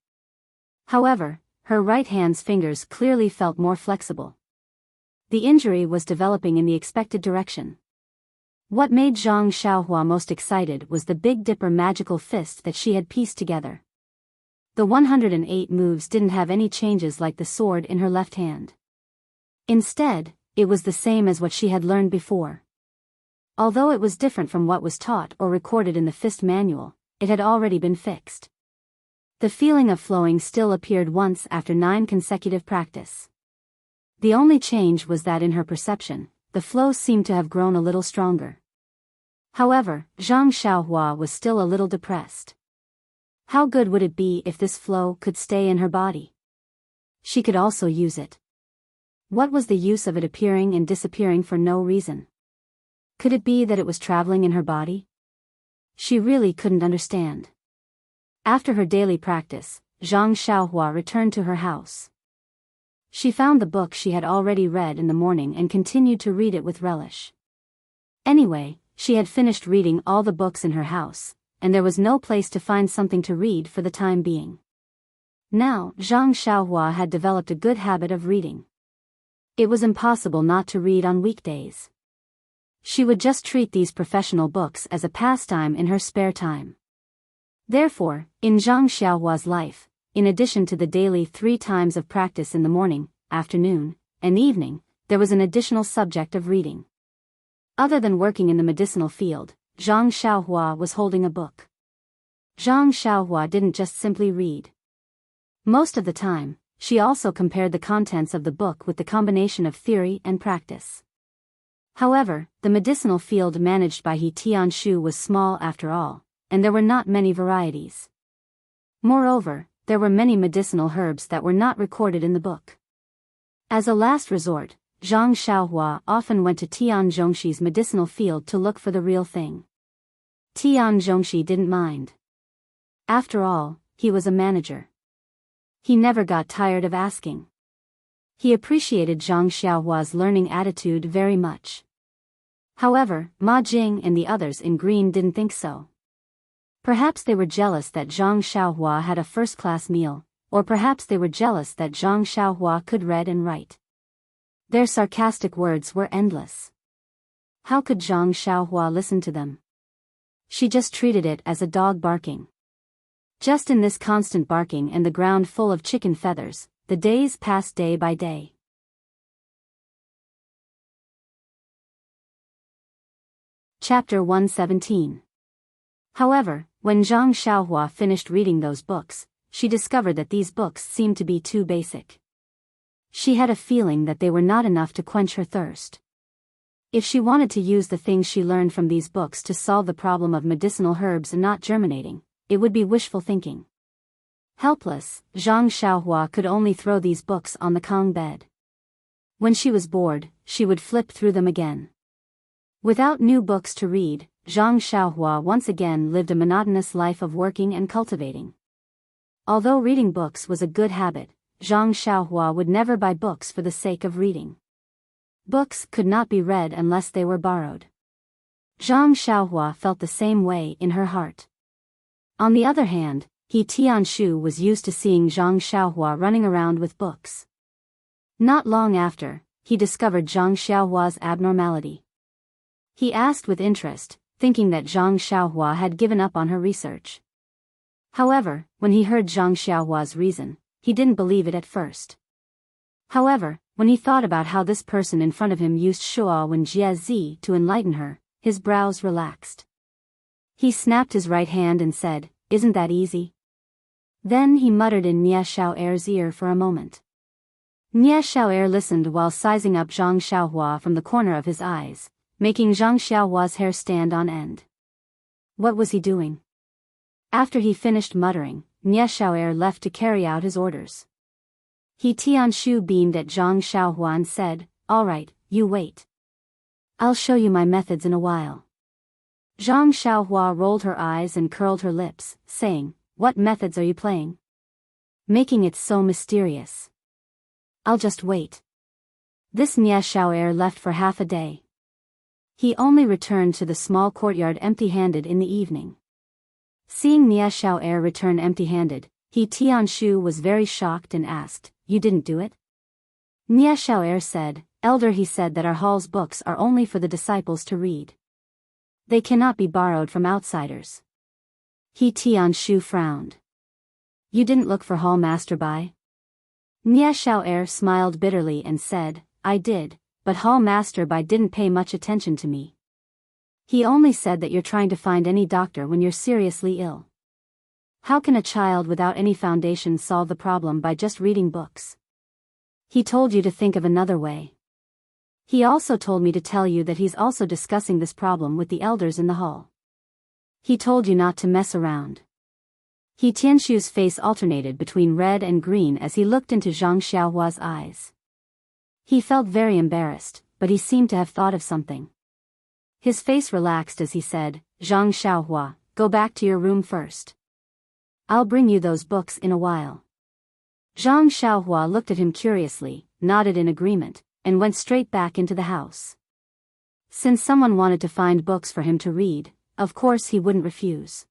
However, her right hand's fingers clearly felt more flexible. The injury was developing in the expected direction. What made Zhang Xiaohua most excited was the Big Dipper magical fist that she had pieced together. The 108 moves didn't have any changes like the sword in her left hand. Instead, it was the same as what she had learned before. Although it was different from what was taught or recorded in the fist manual, it had already been fixed. The feeling of flowing still appeared once after 9 consecutive practice. The only change was that in her perception, the flow seemed to have grown a little stronger. However, Zhang Xiaohua was still a little depressed. How good would it be if this flow could stay in her body? She could also use it. What was the use of it appearing and disappearing for no reason? Could it be that it was traveling in her body? She really couldn't understand. After her daily practice, Zhang Xiaohua returned to her house. She found the book she had already read in the morning and continued to read it with relish. Anyway, she had finished reading all the books in her house, and there was no place to find something to read for the time being. Now, Zhang Xiaohua had developed a good habit of reading. It was impossible not to read on weekdays. She would just treat these professional books as a pastime in her spare time. Therefore, in Zhang Xiaohua's life, in addition to the daily 3 times of practice in the morning, afternoon, and evening, there was an additional subject of reading. Other than working in the medicinal field, Zhang Xiaohua was holding a book. Zhang Xiaohua didn't just simply read. Most of the time, she also compared the contents of the book with the combination of theory and practice. However, the medicinal field managed by He Tianshu was small after all, and there were not many varieties. Moreover, there were many medicinal herbs that were not recorded in the book. As a last resort, Zhang Xiaohua often went to Tian Zhongxi's medicinal field to look for the real thing. Tian Zhongxi didn't mind. After all, he was a manager. He never got tired of asking. He appreciated Zhang Xiaohua's learning attitude very much. However, Ma Jing and the others in green didn't think so. Perhaps they were jealous that Zhang Xiaohua had a first-class meal, or perhaps they were jealous that Zhang Xiaohua could read and write. Their sarcastic words were endless. How could Zhang Xiaohua listen to them? She just treated it as a dog barking. Just in this constant barking and the ground full of chicken feathers, the days passed day by day. Chapter 117. However, when Zhang Xiaohua finished reading those books, she discovered that these books seemed to be too basic. She had a feeling that they were not enough to quench her thirst. If she wanted to use the things she learned from these books to solve the problem of medicinal herbs not germinating, it would be wishful thinking. Helpless, Zhang Xiaohua could only throw these books on the Kong bed. When she was bored, she would flip through them again. Without new books to read, Zhang Xiaohua once again lived a monotonous life of working and cultivating. Although reading books was a good habit, Zhang Xiaohua would never buy books for the sake of reading. Books could not be read unless they were borrowed. Zhang Xiaohua felt the same way in her heart. On the other hand, He Tianshu was used to seeing Zhang Xiaohua running around with books. Not long after, he discovered Zhang Xiaohua's abnormality. He asked with interest, thinking that Zhang Xiaohua had given up on her research. However, when he heard Zhang Xiaohua's reason, he didn't believe it at first. However, when he thought about how this person in front of him used Shuo Wen Jie to enlighten her, his brows relaxed. He snapped his right hand and said, "Isn't that easy?" Then he muttered in Nie Xiao'er's ear for a moment. Nie Xiao'er listened while sizing up Zhang Xiaohua from the corner of his eyes, making Zhang Xiaohua's hair stand on end. What was he doing? After he finished muttering, Nie Xiao'er left to carry out his orders. He Tianshu beamed at Zhang Xiaohua and said, "All right, you wait. I'll show you my methods in a while." Zhang Xiaohua rolled her eyes and curled her lips, saying, "What methods are you playing? Making it so mysterious." "I'll just wait." This Nie Xiao'er left for half a day. He only returned to the small courtyard empty-handed in the evening. Seeing Nie Xiao'er return empty-handed, He Tianshu was very shocked and asked, "You didn't do it?" Nie Xiao'er said, "Elder, he said that our hall's books are only for the disciples to read. They cannot be borrowed from outsiders." He Tianshu frowned. "You didn't look for hall master Bai?" Nie Xiao'er smiled bitterly and said, "I did, but hall master Bai didn't pay much attention to me. He only said that you're trying to find any doctor when you're seriously ill. How can a child without any foundation solve the problem by just reading books? He told you to think of another way. He also told me to tell you that he's also discussing this problem with the elders in the hall. He told you not to mess around." He Tianshu's face alternated between red and green as he looked into Zhang Xiaohua's eyes. He felt very embarrassed, but he seemed to have thought of something. His face relaxed as he said, "Zhang Xiaohua, go back to your room first. I'll bring you those books in a while." Zhang Xiaohua looked at him curiously, nodded in agreement, and went straight back into the house. Since someone wanted to find books for him to read, of course he wouldn't refuse.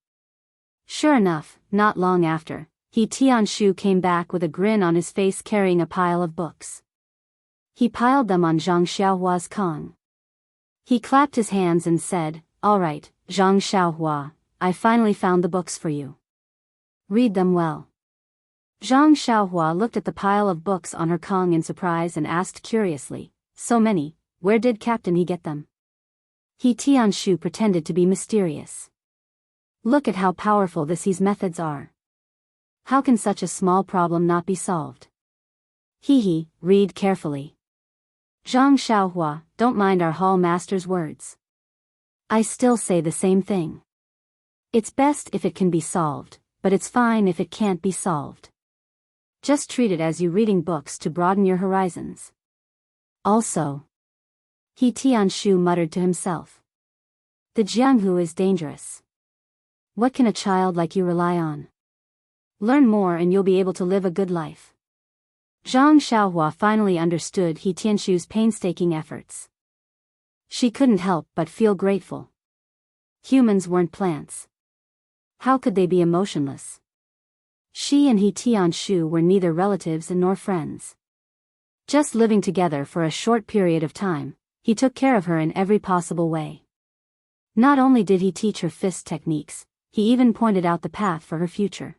Sure enough, not long after, He Tianshu came back with a grin on his face carrying a pile of books. He piled them on Zhang Xiaohua's kong. He clapped his hands and said, "All right, Zhang Xiaohua, I finally found the books for you. Read them well." Zhang Xiaohua looked at the pile of books on her kong in surprise and asked curiously, "So many, where did Captain He get them?" He Tianshu pretended to be mysterious. "Look at how powerful his methods are. How can such a small problem not be solved? He, read carefully. Zhang Xiaohua, don't mind our hall master's words. I still say the same thing. It's best if it can be solved, but it's fine if it can't be solved. Just treat it as you reading books to broaden your horizons. Also," He Tianshu muttered to himself, "the Jianghu is dangerous. What can a child like you rely on? Learn more and you'll be able to live a good life." Zhang Xiaohua finally understood He Tianshu's painstaking efforts. She couldn't help but feel grateful. Humans weren't plants. How could they be emotionless? She and He Tianshu were neither relatives nor friends. Just living together for a short period of time, he took care of her in every possible way. Not only did he teach her fist techniques, he even pointed out the path for her future.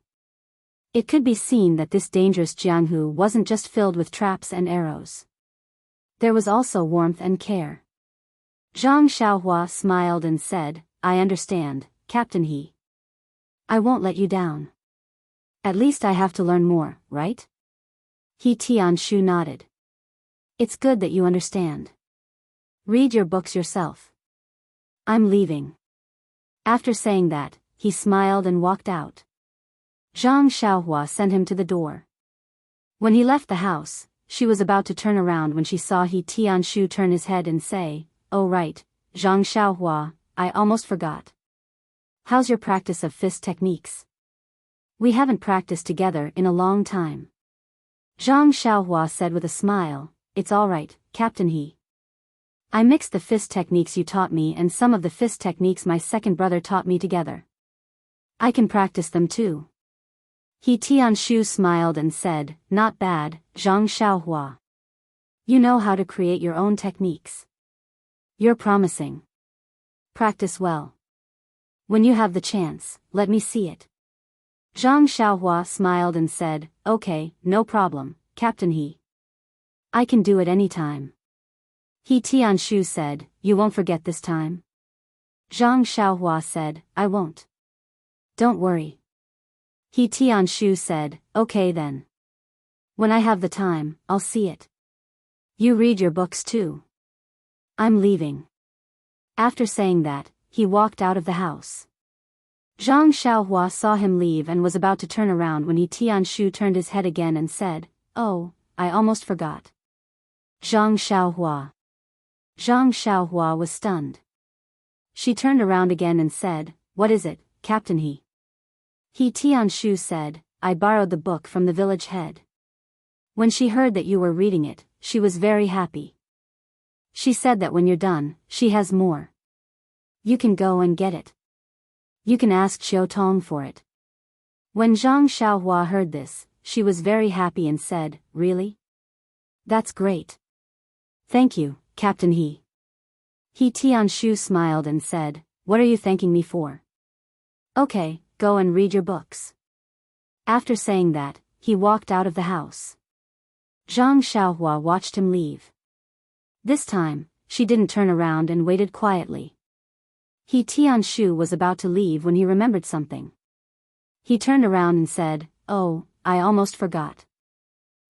It could be seen that this dangerous Jianghu wasn't just filled with traps and arrows. There was also warmth and care. Zhang Xiaohua smiled and said, "I understand, Captain He. I won't let you down. At least I have to learn more, right?" He Tianshu nodded. "It's good that you understand. Read your books yourself. I'm leaving." After saying that, he smiled and walked out. Zhang Xiaohua sent him to the door. When he left the house, she was about to turn around when she saw He Tianshu turn his head and say, "Oh right, Zhang Xiaohua, I almost forgot. How's your practice of fist techniques? We haven't practiced together in a long time." Zhang Xiaohua said with a smile, "It's all right, Captain He. I mixed the fist techniques you taught me and some of the fist techniques my second brother taught me together. I can practice them too." He Tianshu smiled and said, "Not bad, Zhang Xiaohua. You know how to create your own techniques. You're promising. Practice well. When you have the chance, let me see it. Zhang Xiaohua smiled and said, Okay, no problem, Captain He. I can do it any time. He Tianshu said, You won't forget this time? Zhang Xiaohua said, I won't. Don't worry. He Tianshu said, Okay then. When I have the time, I'll see it. You read your books too. I'm leaving. After saying that, he walked out of the house. Zhang Xiaohua saw him leave and was about to turn around when He Tianshu turned his head again and said, Oh, I almost forgot. Zhang Xiaohua. Zhang Xiaohua was stunned. She turned around again and said, What is it, Captain He? He Tianshu said, I borrowed the book from the village head. When she heard that you were reading it, she was very happy. She said that when you're done, she has more. You can go and get it. You can ask Xiao Tong for it. When Zhang Xiaohua heard this, she was very happy and said, Really? That's great. Thank you, Captain He. He Tianshu smiled and said, What are you thanking me for? Okay, go and read your books. After saying that, he walked out of the house. Zhang Xiaohua watched him leave. This time, she didn't turn around and waited quietly. He Tianshu was about to leave when he remembered something. He turned around and said, Oh, I almost forgot.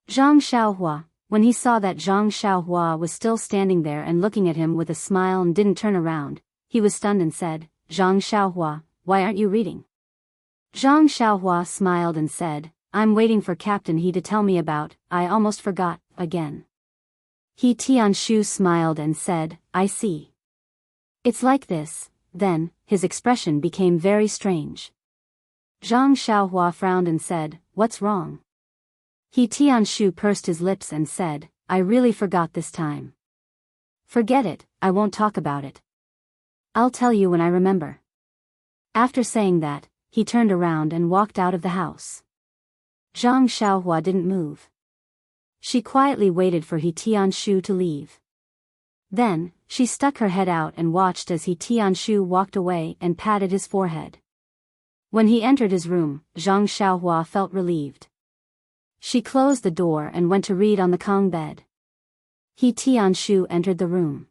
Zhang Xiaohua, when he saw that Zhang Xiaohua was still standing there and looking at him with a smile and didn't turn around, he was stunned and said, Zhang Xiaohua, why aren't you reading? Zhang Xiaohua smiled and said, I'm waiting for Captain He to tell me about, I almost forgot, again. He Tianshu smiled and said, I see. It's like this. Then, his expression became very strange. Zhang Xiaohua frowned and said, What's wrong? He Tianshu pursed his lips and said, I really forgot this time. Forget it, I won't talk about it. I'll tell you when I remember. After saying that, he turned around and walked out of the house. Zhang Xiaohua didn't move. She quietly waited for He Tianshu to leave. Then, she stuck her head out and watched as He Tianshu walked away and patted his forehead. When he entered his room, Zhang Xiaohua felt relieved. She closed the door and went to read on the Kong bed. He Tianshu entered the room.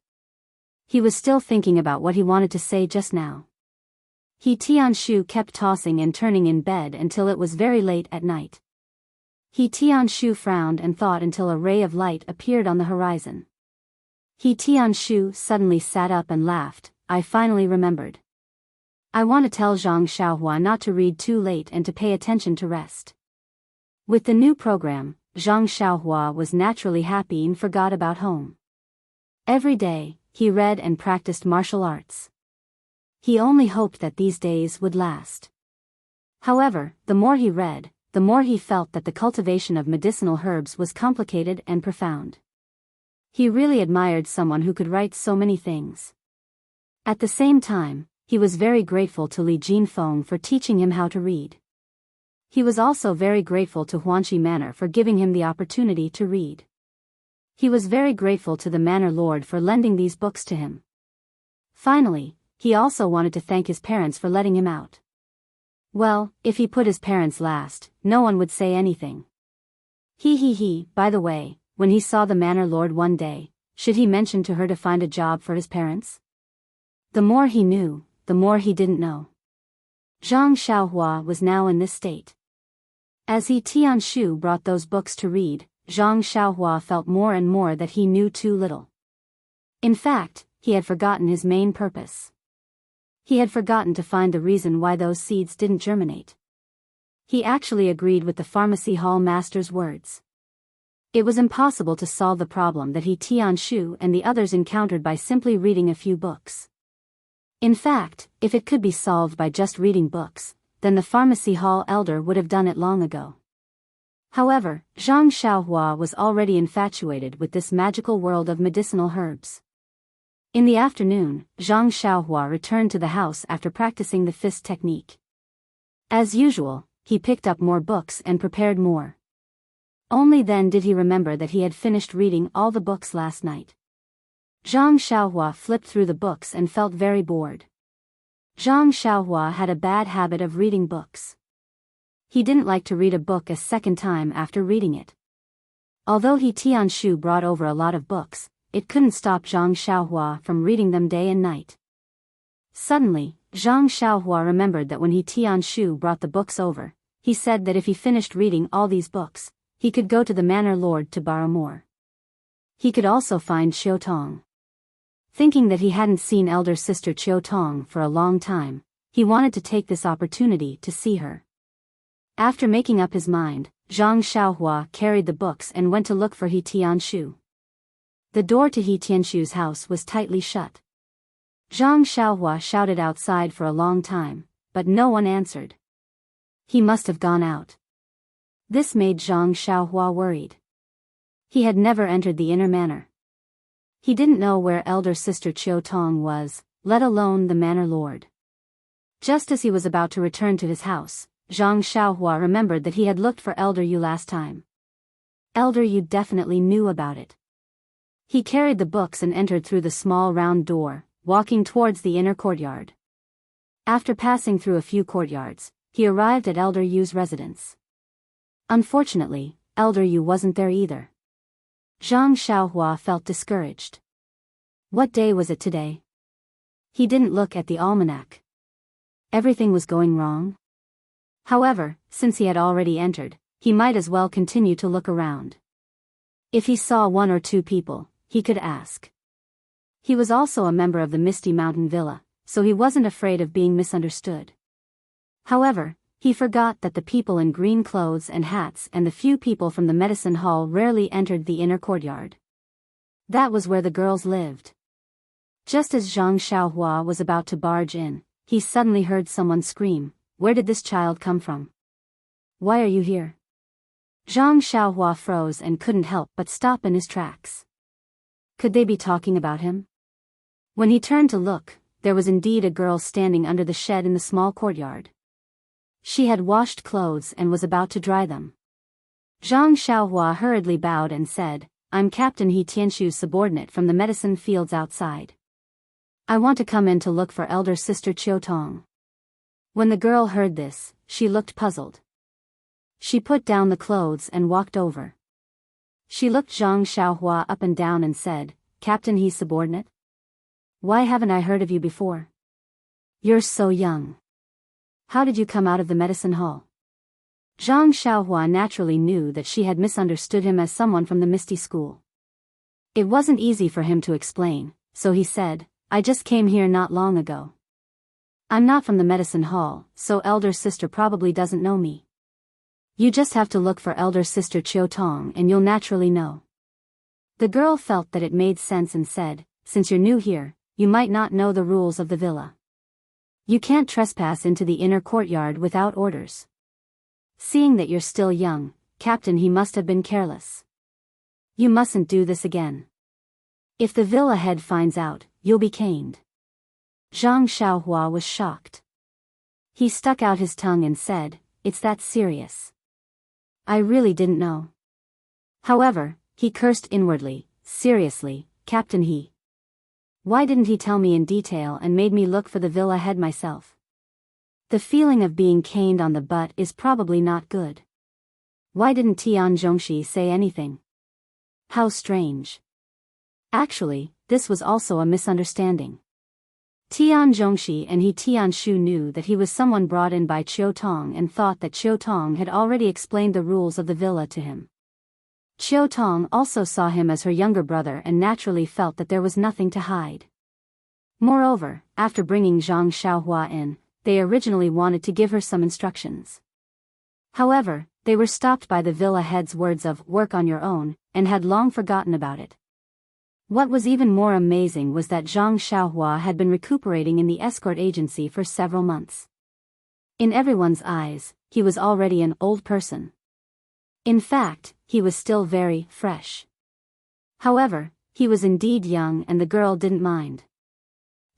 He was still thinking about what he wanted to say just now. He Tianshu kept tossing and turning in bed until it was very late at night. He Tianshu frowned and thought until a ray of light appeared on the horizon. He Tianshu suddenly sat up and laughed, I finally remembered. I want to tell Zhang Xiaohua not to read too late and to pay attention to rest. With the new program, Zhang Xiaohua was naturally happy and forgot about home. Every day, he read and practiced martial arts. He only hoped that these days would last. However, the more he read, the more he felt that the cultivation of medicinal herbs was complicated and profound. He really admired someone who could write so many things. At the same time, he was very grateful to Li Jinfeng for teaching him how to read. He was also very grateful to Huanqi Manor for giving him the opportunity to read. He was very grateful to the Manor Lord for lending these books to him. Finally, he also wanted to thank his parents for letting him out. Well, if he put his parents last, no one would say anything. By the way, when he saw the Manor Lord one day, should he mention to her to find a job for his parents? The more he knew, the more he didn't know. Zhang Xiaohua was now in this state. As He Tianshu brought those books to read, Zhang Xiaohua felt more and more that he knew too little. In fact, he had forgotten his main purpose. He had forgotten to find the reason why those seeds didn't germinate. He actually agreed with the pharmacy hall master's words. It was impossible to solve the problem that He Tianshu and the others encountered by simply reading a few books. In fact, if it could be solved by just reading books, then the pharmacy hall elder would have done it long ago. However, Zhang Xiaohua was already infatuated with this magical world of medicinal herbs. In the afternoon, Zhang Xiaohua returned to the house after practicing the fist technique. As usual, he picked up more books and prepared more. Only then did he remember that he had finished reading all the books last night. Zhang Xiaohua flipped through the books and felt very bored. Zhang Xiaohua had a bad habit of reading books. He didn't like to read a book a second time after reading it. Although He Tianshu brought over a lot of books, it couldn't stop Zhang Xiaohua from reading them day and night. Suddenly, Zhang Xiaohua remembered that when He Tianshu brought the books over, he said that if he finished reading all these books, he could go to the manor lord to borrow more. He could also find Qiu Tong. Thinking that he hadn't seen elder sister Qiu Tong for a long time, he wanted to take this opportunity to see her. After making up his mind, Zhang Xiaohua carried the books and went to look for He Tianshu. The door to He Tianshu's house was tightly shut. Zhang Xiaohua shouted outside for a long time, but no one answered. He must have gone out. This made Zhang Xiaohua worried. He had never entered the inner manor. He didn't know where elder sister Qiu Tong was, let alone the manor lord. Just as he was about to return to his house, Zhang Xiaohua remembered that he had looked for Elder Yu last time. Elder Yu definitely knew about it. He carried the books and entered through the small round door, walking towards the inner courtyard. After passing through a few courtyards, he arrived at Elder Yu's residence. Unfortunately, Elder Yu wasn't there either. Zhang Xiaohua felt discouraged. What day was it today? He didn't look at the almanac. Everything was going wrong. However, since he had already entered, he might as well continue to look around. If he saw one or two people, he could ask. He was also a member of the Misty Mountain Villa, so he wasn't afraid of being misunderstood. However, he forgot that the people in green clothes and hats and the few people from the medicine hall rarely entered the inner courtyard. That was where the girls lived. Just as Zhang Xiaohua was about to barge in, he suddenly heard someone scream, "Where did this child come from? Why are you here?" Zhang Xiaohua froze and couldn't help but stop in his tracks. Could they be talking about him? When he turned to look, there was indeed a girl standing under the shed in the small courtyard. She had washed clothes and was about to dry them. Zhang Xiaohua hurriedly bowed and said, "I'm Captain He Tianshu's subordinate from the medicine fields outside. I want to come in to look for elder sister Qiu Tong." When the girl heard this, she looked puzzled. She put down the clothes and walked over. She looked Zhang Xiaohua up and down and said, "Captain He's subordinate? Why haven't I heard of you before? You're so young. How did you come out of the medicine hall?" Zhang Xiaohua naturally knew that she had misunderstood him as someone from the Misty School. It wasn't easy for him to explain, so he said, "I just came here not long ago. I'm not from the medicine hall, so elder sister probably doesn't know me. You just have to look for elder sister Qiu Tong and you'll naturally know." The girl felt that it made sense and said, "Since you're new here, you might not know the rules of the villa. You can't trespass into the inner courtyard without orders. Seeing that you're still young, Captain He must have been careless. You mustn't do this again. If the villa head finds out, you'll be caned." Zhang Xiaohua was shocked. He stuck out his tongue and said, "It's that serious. I really didn't know." However, he cursed inwardly, "Seriously, Captain He. Why didn't he tell me in detail and made me look for the villa head myself? The feeling of being caned on the butt is probably not good. Why didn't Tian Zhongxi say anything? How strange." Actually, this was also a misunderstanding. Tian Zhongxi and He Tianshu knew that he was someone brought in by Qiu Tong and thought that Qiu Tong had already explained the rules of the villa to him. Qiu Tong also saw him as her younger brother and naturally felt that there was nothing to hide. Moreover, after bringing Zhang Xiaohua in, they originally wanted to give her some instructions. However, they were stopped by the villa head's words of "work on your own," and had long forgotten about it. What was even more amazing was that Zhang Xiaohua had been recuperating in the escort agency for several months. In everyone's eyes, he was already an old person. In fact, he was still very fresh. However, he was indeed young and the girl didn't mind.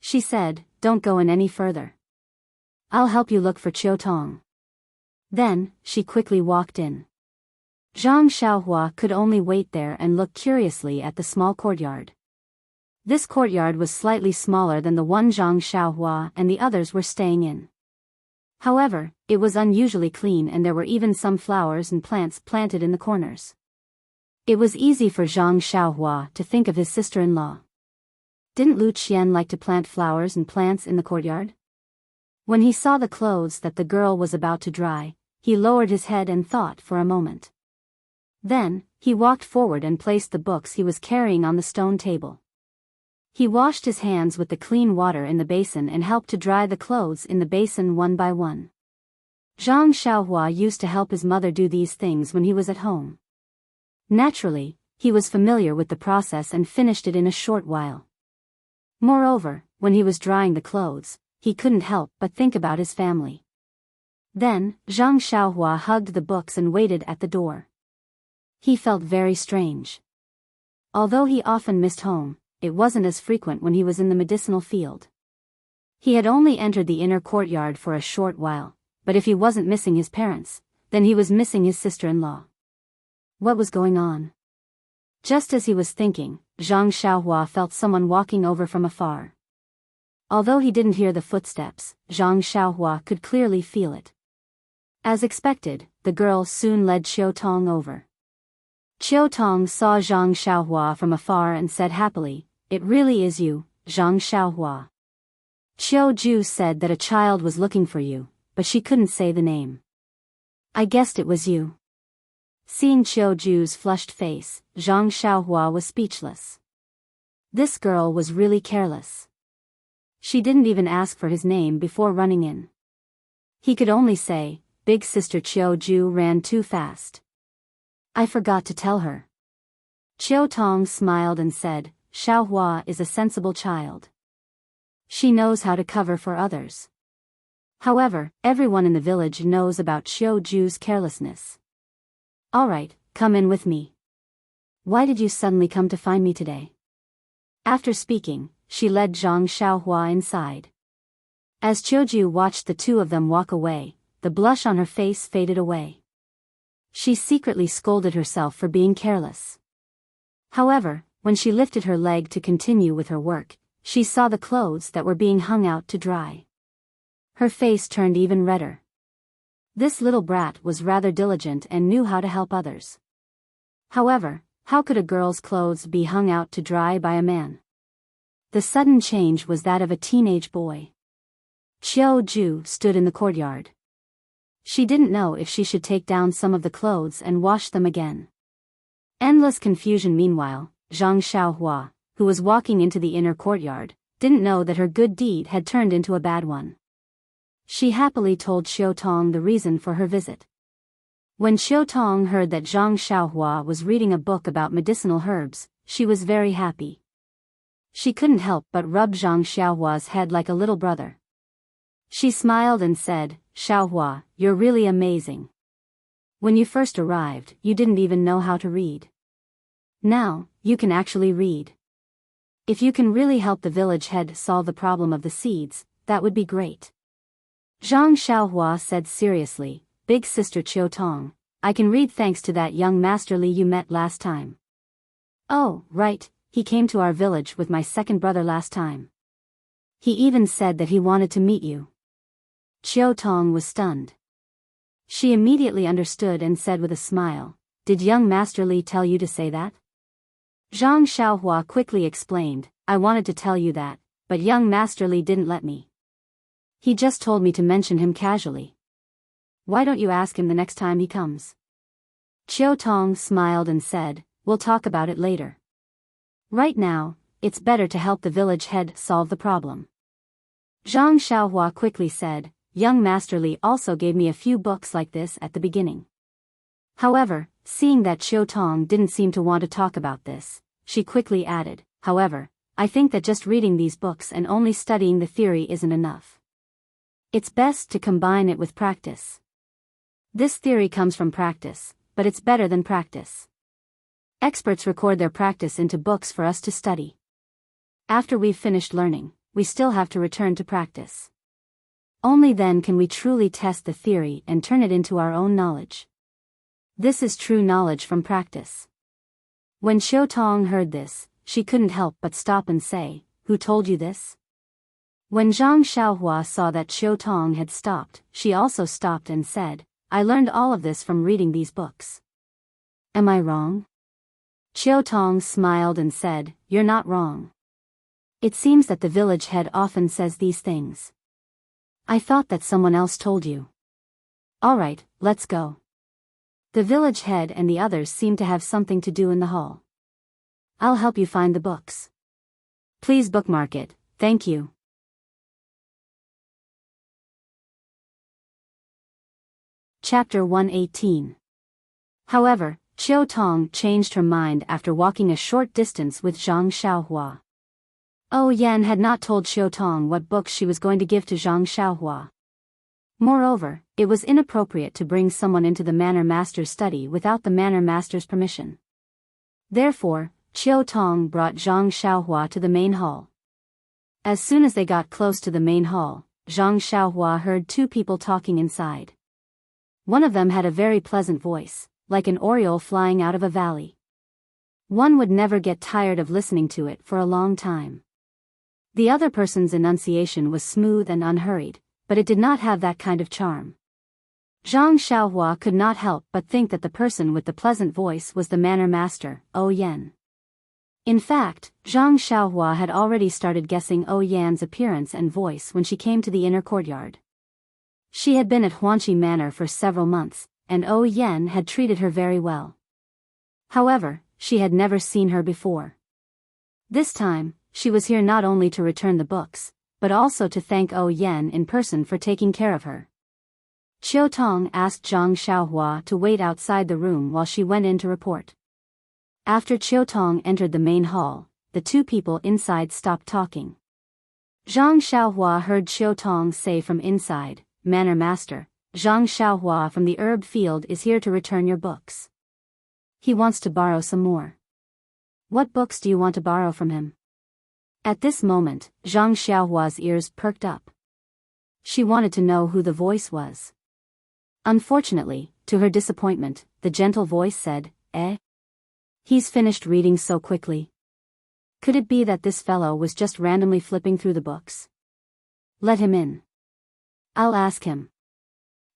She said, "Don't go in any further. I'll help you look for Qiu Tong." Then, she quickly walked in. Zhang Xiaohua could only wait there and look curiously at the small courtyard. This courtyard was slightly smaller than the one Zhang Xiaohua and the others were staying in. However, it was unusually clean and there were even some flowers and plants planted in the corners. It was easy for Zhang Xiaohua to think of his sister-in-law. Didn't Lu Qian like to plant flowers and plants in the courtyard? When he saw the clothes that the girl was about to dry, he lowered his head and thought for a moment. Then, he walked forward and placed the books he was carrying on the stone table. He washed his hands with the clean water in the basin and helped to dry the clothes in the basin one by one. Zhang Xiaohua used to help his mother do these things when he was at home. Naturally, he was familiar with the process and finished it in a short while. Moreover, when he was drying the clothes, he couldn't help but think about his family. Then, Zhang Xiaohua hugged the books and waited at the door. He felt very strange. Although he often missed home, it wasn't as frequent when he was in the medicinal field. He had only entered the inner courtyard for a short while, but if he wasn't missing his parents, then he was missing his sister-in-law. What was going on? Just as he was thinking, Zhang Xiaohua felt someone walking over from afar. Although he didn't hear the footsteps, Zhang Xiaohua could clearly feel it. As expected, the girl soon led Qiu Tong over. Qiu Tong saw Zhang Xiaohua from afar and said happily, "It really is you, Zhang Xiaohua." Qiu Ju said that a child was looking for you, but she couldn't say the name. "I guessed it was you." Seeing Qiu Ju's flushed face, Zhang Xiaohua was speechless. This girl was really careless. She didn't even ask for his name before running in. He could only say, "Big sister Qiu Ju ran too fast. I forgot to tell her." Qiu Tong smiled and said, "Xiaohua is a sensible child. She knows how to cover for others." However, everyone in the village knows about Qiu Ju's carelessness. "All right, come in with me. Why did you suddenly come to find me today?" After speaking, she led Zhang Xiaohua inside. As Qiu Ju watched the two of them walk away, the blush on her face faded away. She secretly scolded herself for being careless. However, when she lifted her leg to continue with her work, she saw the clothes that were being hung out to dry. Her face turned even redder. This little brat was rather diligent and knew how to help others. However, how could a girl's clothes be hung out to dry by a man? The sudden change was that of a teenage boy. Qiu Ju stood in the courtyard. She didn't know if she should take down some of the clothes and wash them again. Endless confusion. Meanwhile, Zhang Xiaohua, who was walking into the inner courtyard, didn't know that her good deed had turned into a bad one. She happily told Qiu Tong the reason for her visit. When Qiu Tong heard that Zhang Xiaohua was reading a book about medicinal herbs, she was very happy. She couldn't help but rub Zhang Xiaohua's head like a little brother. She smiled and said, "Xiaohua, you're really amazing. When you first arrived, you didn't even know how to read. Now, you can actually read. If you can really help the village head solve the problem of the seeds, that would be great." Zhang Xiaohua said seriously, "Big sister Qiu Tong, I can read thanks to that young Master Li you met last time." "Oh, right, he came to our village with my second brother last time. He even said that he wanted to meet you." Qiu Tong was stunned. She immediately understood and said with a smile, "Did young Master Li tell you to say that?" Zhang Xiaohua quickly explained, "I wanted to tell you that, but young Master Li didn't let me. He just told me to mention him casually. Why don't you ask him the next time he comes?" Qiu Tong smiled and said, "We'll talk about it later. Right now, it's better to help the village head solve the problem." Zhang Xiaohua quickly said, "Young Master Li also gave me a few books like this at the beginning." However, seeing that Qiu Tong didn't seem to want to talk about this, she quickly added, "However, I think that just reading these books and only studying the theory isn't enough. It's best to combine it with practice. This theory comes from practice, but it's better than practice. Experts record their practice into books for us to study. After we've finished learning, we still have to return to practice. Only then can we truly test the theory and turn it into our own knowledge. This is true knowledge from practice. When Xiao Tong heard this, she couldn't help but stop and say, "Who told you this?" When Zhang Xiaohua saw that Xiao Tong had stopped, she also stopped and said, "I learned all of this from reading these books." Am I wrong? Xiao Tong smiled and said, "You're not wrong. It seems that the village head often says these things. I thought that someone else told you. Alright, let's go." The village head and the others seemed to have something to do in the hall. "I'll help you find the books. Please bookmark it, thank you." Chapter 118. However, Xiao Tong changed her mind after walking a short distance with Zhang Xiaohua. Yan had not told Xiao Tong what books she was going to give to Zhang Xiaohua. Moreover, it was inappropriate to bring someone into the Manor Master's study without the Manor Master's permission. Therefore, Xiao Tong brought Zhang Xiaohua to the main hall. As soon as they got close to the main hall, Zhang Xiaohua heard two people talking inside. One of them had a very pleasant voice, like an oriole flying out of a valley. One would never get tired of listening to it for a long time. The other person's enunciation was smooth and unhurried, but it did not have that kind of charm. Zhang Xiaohua could not help but think that the person with the pleasant voice was the Manor Master, Yan. In fact, Zhang Xiaohua had already started guessing Yan's appearance and voice when she came to the inner courtyard. She had been at Huanqi Manor for several months, and Yan had treated her very well. However, she had never seen her before. This time, she was here not only to return the books, but also to thank Yan in person for taking care of her. Xiao Tong asked Zhang Xiaohua to wait outside the room while she went in to report. After Xiao Tong entered the main hall, the two people inside stopped talking. Zhang Xiaohua heard Xiao Tong say from inside, "Manor Master, Zhang Xiaohua from the herb field is here to return your books. He wants to borrow some more. What books do you want to borrow from him?" At this moment, Zhang Xiaohua's ears perked up. She wanted to know who the voice was. Unfortunately, to her disappointment, the gentle voice said, "Eh? He's finished reading so quickly. Could it be that this fellow was just randomly flipping through the books? Let him in. I'll ask him.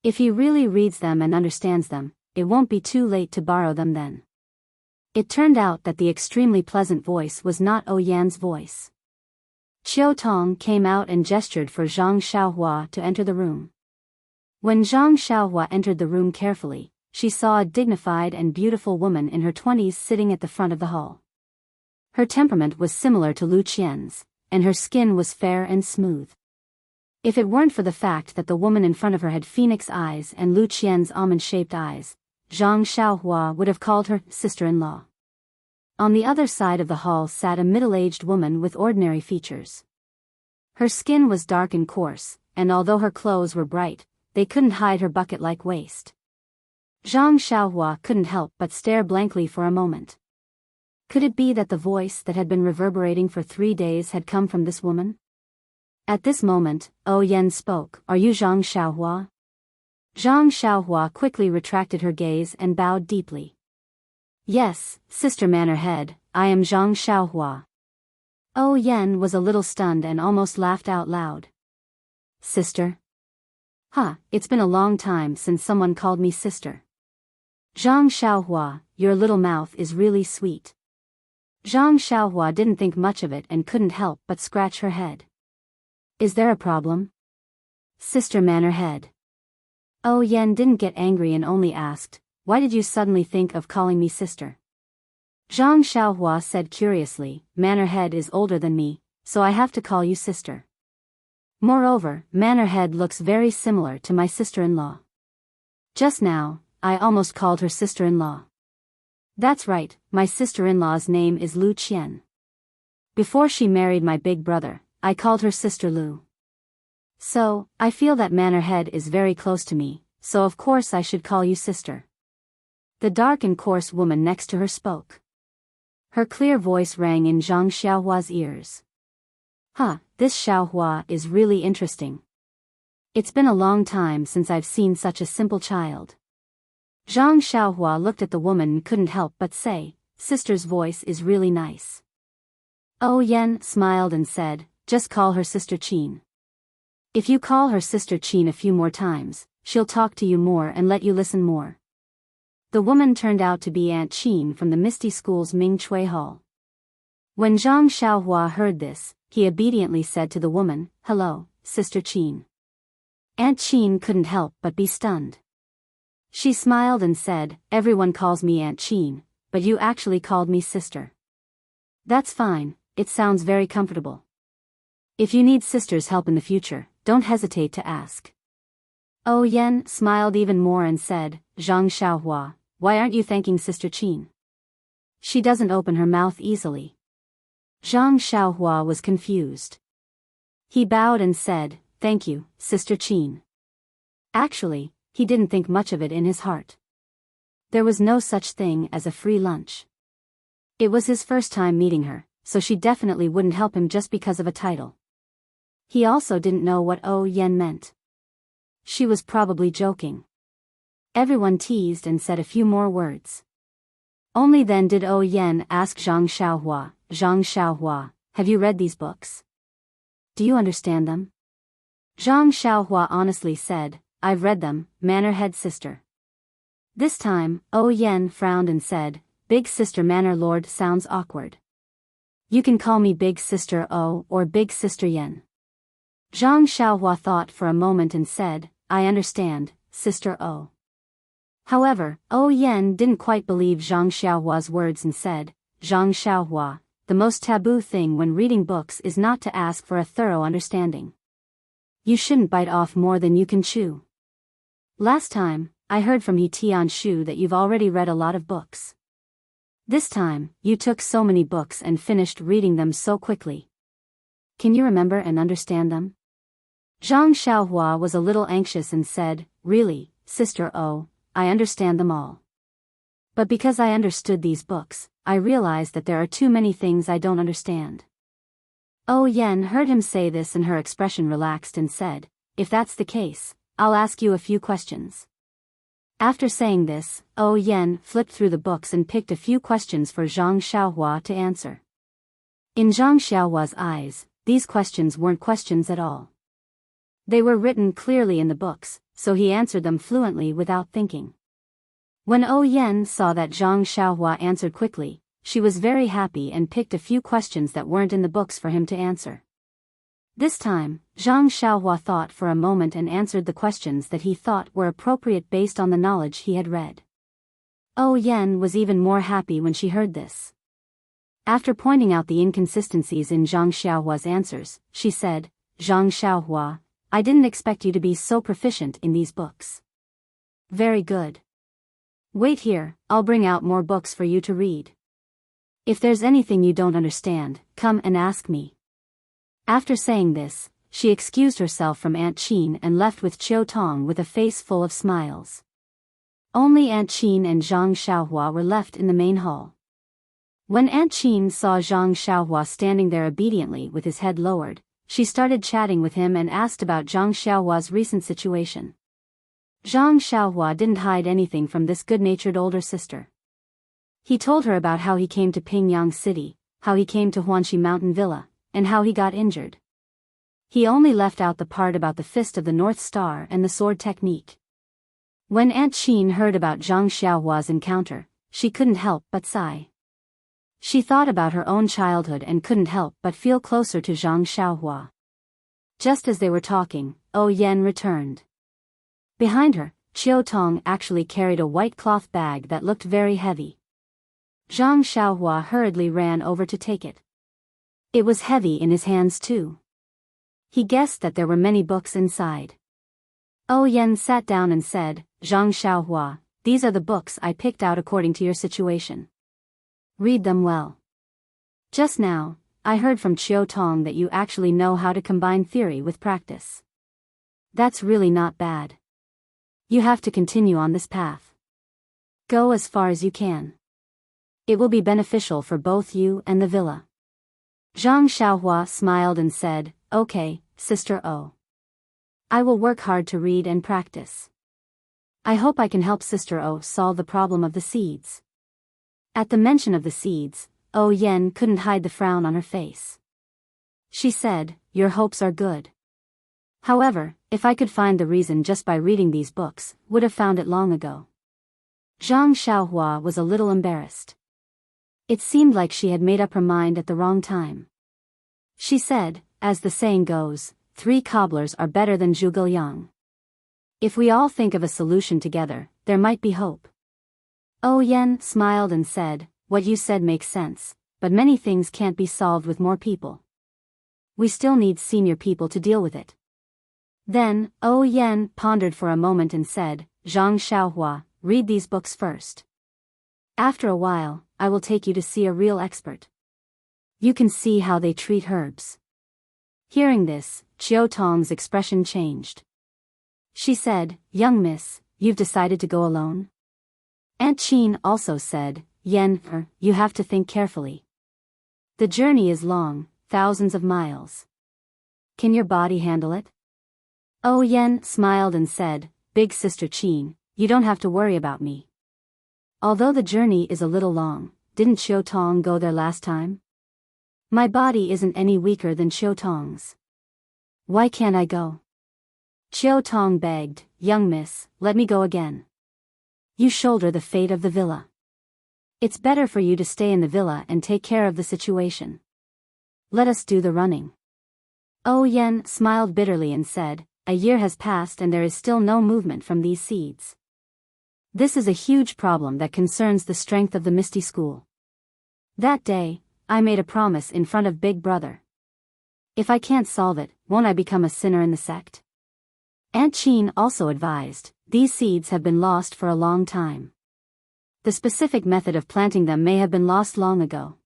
If he really reads them and understands them, it won't be too late to borrow them then." It turned out that the extremely pleasant voice was not Yan's voice. Xiao Tong came out and gestured for Zhang Xiaohua to enter the room. When Zhang Xiaohua entered the room carefully, she saw a dignified and beautiful woman in her 20s sitting at the front of the hall. Her temperament was similar to Lu Qian's, and her skin was fair and smooth. If it weren't for the fact that the woman in front of her had phoenix eyes and Lu Qian's almond-shaped eyes, Zhang Xiaohua would have called her sister-in-law. On the other side of the hall sat a middle-aged woman with ordinary features. Her skin was dark and coarse, and although her clothes were bright, they couldn't hide her bucket-like waist. Zhang Xiaohua couldn't help but stare blankly for a moment. Could it be that the voice that had been reverberating for 3 days had come from this woman? At this moment, Yan spoke, "Are you Zhang Xiaohua?" Zhang Xiaohua quickly retracted her gaze and bowed deeply. "Yes, Sister Manor Head, I am Zhang Xiaohua." Yan was a little stunned and almost laughed out loud. "Sister? It's been a long time since someone called me sister. Zhang Xiaohua, your little mouth is really sweet." Zhang Xiaohua didn't think much of it and couldn't help but scratch her head. "Is there a problem?" "Sister Manor Head." Yan didn't get angry and only asked, "Why did you suddenly think of calling me sister?" Zhang Xiaohua said curiously, "Manor Head is older than me, so I have to call you sister. Moreover, Manor Head looks very similar to my sister-in-law. Just now, I almost called her sister-in-law. That's right, my sister-in-law's name is Lu Qian. Before she married my big brother, I called her Sister Lu. So, I feel that Manor Head is very close to me, so of course I should call you sister." The dark and coarse woman next to her spoke. Her clear voice rang in Zhang Xiaohua's ears. This Xiaohua is really interesting. It's been a long time since I've seen such a simple child. Zhang Xiaohua looked at the woman and couldn't help but say, "Sister's voice is really nice." Yan smiled and said, "Just call her Sister Qin. If you call her Sister Qin a few more times, she'll talk to you more and let you listen more." The woman turned out to be Aunt Qin from the Misty School's Ming Chui Hall. When Zhang Xiaohua heard this, he obediently said to the woman, "Hello, Sister Qin." Aunt Qin couldn't help but be stunned. She smiled and said, "Everyone calls me Aunt Qin, but you actually called me sister." "That's fine, it sounds very comfortable. If you need sister's help in the future, don't hesitate to ask." Yan smiled even more and said, "Zhang Xiaohua, why aren't you thanking Sister Qin? She doesn't open her mouth easily." Zhang Xiaohua was confused. He bowed and said, "Thank you, Sister Qin." Actually, he didn't think much of it in his heart. There was no such thing as a free lunch. It was his first time meeting her, so she definitely wouldn't help him just because of a title. He also didn't know what Yan meant. She was probably joking. Everyone teased and said a few more words. Only then did Yan ask Zhang Xiaohua, "Zhang Xiaohua, have you read these books? Do you understand them?" Zhang Xiaohua honestly said, "I've read them, Manor-head sister." This time, Yan frowned and said, "Big Sister Manor Lord sounds awkward. You can call me Big Sister O or Big Sister Yan." Zhang Xiaohua thought for a moment and said, "I understand, Sister O." However, Yan didn't quite believe Zhang Xiaohua's words and said, "Zhang Xiaohua, the most taboo thing when reading books is not to ask for a thorough understanding. You shouldn't bite off more than you can chew. Last time, I heard from He Tianshu that you've already read a lot of books. This time, you took so many books and finished reading them so quickly. Can you remember and understand them?" Zhang Xiaohua was a little anxious and said, "Really, Sister O, I understand them all. But because I understood these books, I realized that there are too many things I don't understand." Yan heard him say this and her expression relaxed and said, "If that's the case, I'll ask you a few questions." After saying this, Yan flipped through the books and picked a few questions for Zhang Xiaohua to answer. In Zhang Xiaohua's eyes, these questions weren't questions at all. They were written clearly in the books, so he answered them fluently without thinking. When Yan saw that Zhang Xiaohua answered quickly, she was very happy and picked a few questions that weren't in the books for him to answer. This time, Zhang Xiaohua thought for a moment and answered the questions that he thought were appropriate based on the knowledge he had read. Yan was even more happy when she heard this. After pointing out the inconsistencies in Zhang Xiaohua's answers, she said, "Zhang Xiaohua, I didn't expect you to be so proficient in these books. Very good. Wait here, I'll bring out more books for you to read. If there's anything you don't understand, come and ask me." After saying this, she excused herself from Aunt Qin and left with Chiu Tong with a face full of smiles. Only Aunt Qin and Zhang Xiaohua were left in the main hall. When Aunt Qin saw Zhang Xiaohua standing there obediently with his head lowered, she started chatting with him and asked about Zhang Xiaohua's recent situation. Zhang Xiaohua didn't hide anything from this good-natured older sister. He told her about how he came to Pingyang City, how he came to Huanxi Mountain Villa, and how he got injured. He only left out the part about the Fist of the North Star and the sword technique. When Aunt Qin heard about Zhang Xiaohua's encounter, she couldn't help but sigh. She thought about her own childhood and couldn't help but feel closer to Zhang Xiaohua. Just as they were talking, Yan returned. Behind her, Chiu Tong actually carried a white cloth bag that looked very heavy. Zhang Xiaohua hurriedly ran over to take it. It was heavy in his hands too. He guessed that there were many books inside. Yan sat down and said, "Zhang Xiaohua, these are the books I picked out according to your situation. Read them well. Just now, I heard from Chiu Tong that you actually know how to combine theory with practice. That's really not bad. You have to continue on this path. Go as far as you can. It will be beneficial for both you and the villa." Zhang Xiaohua smiled and said, "Okay, Sister O. I will work hard to read and practice." I hope I can help Sister O solve the problem of the seeds. At the mention of the seeds, O Yen couldn't hide the frown on her face. She said, your hopes are good. However, if I could find the reason just by reading these books, would have found it long ago. Zhang Xiaohua was a little embarrassed. It seemed like she had made up her mind at the wrong time. She said, as the saying goes, 3 cobblers are better than Zhuge Liang. If we all think of a solution together, there might be hope. O Yen smiled and said, what you said makes sense, but many things can't be solved with more people. We still need senior people to deal with it. Then, O Yen pondered for a moment and said, Zhang Xiaohua, read these books first. After a while, I will take you to see a real expert. You can see how they treat herbs. Hearing this, Chiao Tong's expression changed. She said, young miss, you've decided to go alone? Aunt Qin also said, Yen, you have to think carefully. The journey is long, thousands of miles. Can your body handle it? O Yen smiled and said, Big Sister Qin, you don't have to worry about me. Although the journey is a little long, didn't Chiao Tong go there last time? My body isn't any weaker than Chiao Tong's. Why can't I go? Chiao Tong begged, young miss, let me go again. You shoulder the fate of the villa. It's better for you to stay in the villa and take care of the situation. Let us do the running. O Yen smiled bitterly and said, a year has passed and there is still no movement from these seeds. This is a huge problem that concerns the strength of the Misty School. That day, I made a promise in front of Big Brother. If I can't solve it, won't I become a sinner in the sect? Aunt Qin also advised, these seeds have been lost for a long time. The specific method of planting them may have been lost long ago.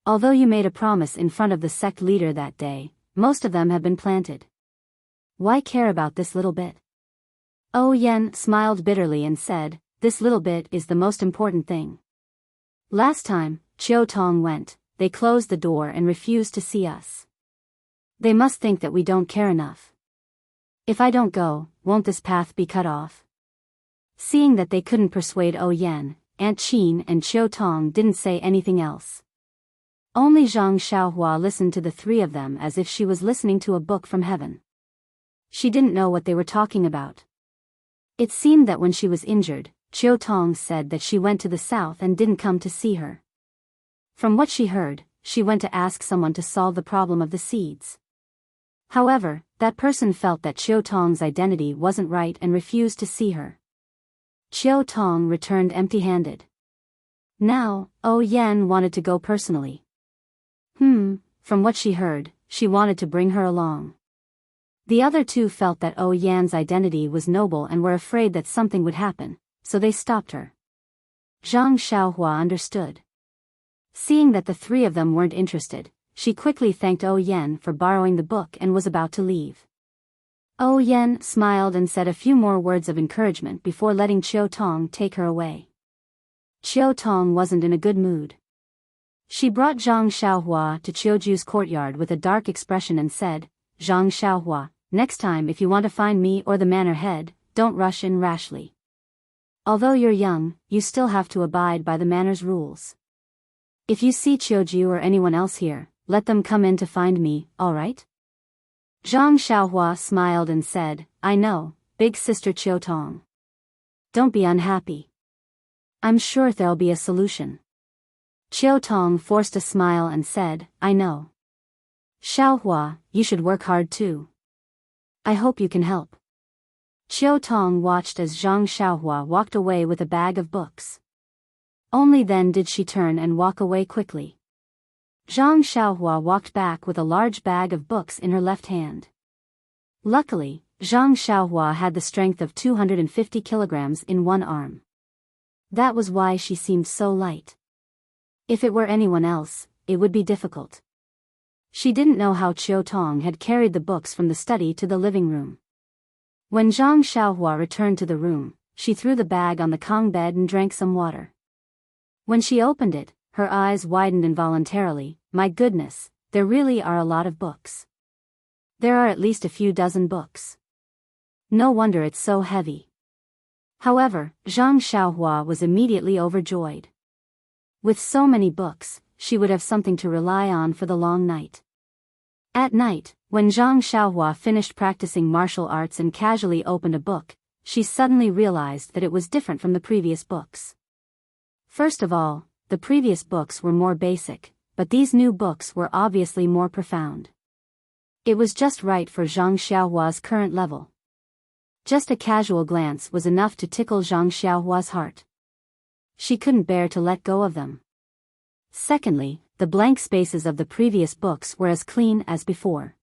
Although you made a promise in front of the sect leader that day, most of them have been planted. Why care about this little bit? O Yen smiled bitterly and said, this little bit is the most important thing. Last time, Chiao Tong went, they closed the door and refused to see us. They must think that we don't care enough. If I don't go, won't this path be cut off? Seeing that they couldn't persuade O Yen, Aunt Qin and Chiao Tong didn't say anything else. Only Zhang Xiaohua listened to the 3 of them as if she was listening to a book from heaven. She didn't know what they were talking about. It seemed that when she was injured, Chiao Tong said that she went to the south and didn't come to see her. From what she heard, she went to ask someone to solve the problem of the seeds. However, that person felt that Chiao Tong's identity wasn't right and refused to see her. Chiao Tong returned empty-handed. Now, O Yen wanted to go personally. From what she heard, she wanted to bring her along. The other 2 felt that O Yan's identity was noble and were afraid that something would happen, so they stopped her. Zhang Xiaohua understood. Seeing that the 3 of them weren't interested, she quickly thanked O Yen for borrowing the book and was about to leave. O Yen smiled and said a few more words of encouragement before letting Chiao Tong take her away. Chiao Tong wasn't in a good mood. She brought Zhang Xiaohua to Qiuju's courtyard with a dark expression and said, Zhang Xiaohua, next time if you want to find me or the manor head, don't rush in rashly. Although you're young, you still have to abide by the manor's rules. If you see Qiuju or anyone else here, let them come in to find me, alright? Zhang Xiaohua smiled and said, I know, Big Sister Chiao Tong. Don't be unhappy. I'm sure there'll be a solution. Chiao Tong forced a smile and said, I know. Xiaohua, you should work hard too. I hope you can help. Chiao Tong watched as Zhang Xiaohua walked away with a bag of books. Only then did she turn and walk away quickly. Zhang Xiaohua walked back with a large bag of books in her left hand. Luckily, Zhang Xiaohua had the strength of 250 kilograms in one arm. That was why she seemed so light. If it were anyone else, it would be difficult. She didn't know how Chiao Tong had carried the books from the study to the living room. When Zhang Xiaohua returned to the room, she threw the bag on the Kong bed and drank some water. When she opened it, her eyes widened involuntarily. My goodness, there really are a lot of books. There are at least a few dozen books. No wonder it's so heavy. However, Zhang Xiaohua was immediately overjoyed. With so many books, she would have something to rely on for the long night. At night, when Zhang Xiaohua finished practicing martial arts and casually opened a book, she suddenly realized that it was different from the previous books. First of all, the previous books were more basic, but these new books were obviously more profound. It was just right for Zhang Xiaohua's current level. Just a casual glance was enough to tickle Zhang Xiaohua's heart. She couldn't bear to let go of them. Secondly, the blank spaces of the previous books were as clean as before.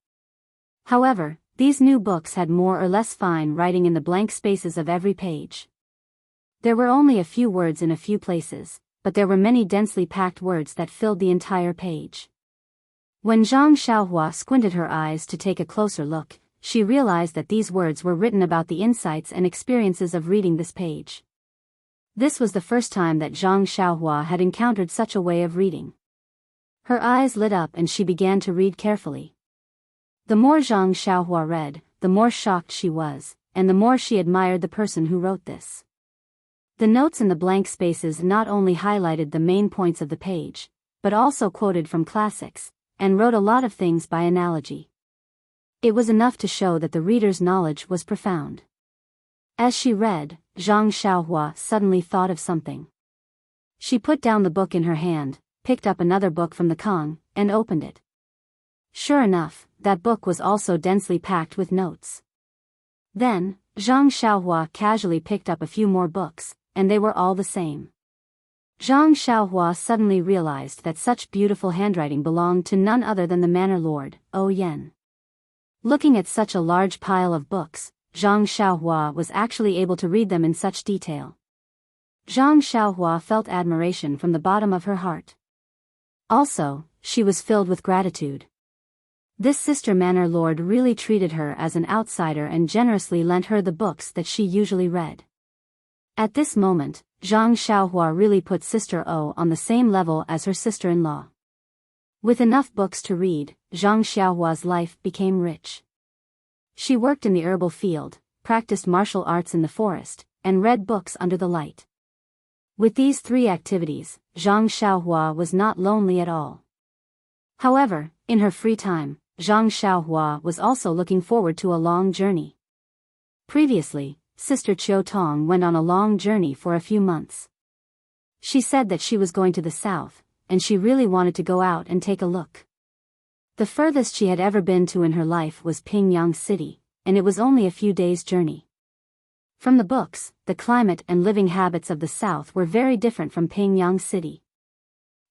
However, these new books had more or less fine writing in the blank spaces of every page. There were only a few words in a few places, but there were many densely packed words that filled the entire page. When Zhang Xiaohua squinted her eyes to take a closer look, she realized that these words were written about the insights and experiences of reading this page. This was the first time that Zhang Xiaohua had encountered such a way of reading. Her eyes lit up and she began to read carefully. The more Zhang Xiaohua read, the more shocked she was, and the more she admired the person who wrote this. The notes in the blank spaces not only highlighted the main points of the page, but also quoted from classics, and wrote a lot of things by analogy. It was enough to show that the reader's knowledge was profound. As she read, Zhang Xiaohua suddenly thought of something. She put down the book in her hand, picked up another book from the Kong, and opened it. Sure enough, that book was also densely packed with notes. Then, Zhang Xiaohua casually picked up a few more books, and they were all the same. Zhang Xiaohua suddenly realized that such beautiful handwriting belonged to none other than the Manor Lord, Yan. Looking at such a large pile of books, Zhang Xiaohua was actually able to read them in such detail. Zhang Xiaohua felt admiration from the bottom of her heart. Also, she was filled with gratitude. This sister Manor Lord really treated her as an outsider and generously lent her the books that she usually read. At this moment, Zhang Xiaohua really put Sister O on the same level as her sister-in-law. With enough books to read, Zhang Xiaohua's life became rich. She worked in the herbal field, practiced martial arts in the forest, and read books under the light. With these three activities, Zhang Xiaohua was not lonely at all. However, in her free time, Zhang Xiaohua was also looking forward to a long journey. Previously, Sister Qiu Tong went on a long journey for a few months. She said that she was going to the south, and she really wanted to go out and take a look. The furthest she had ever been to in her life was Pingyang City, and it was only a few days' journey. From the books, the climate and living habits of the south were very different from Pingyang City.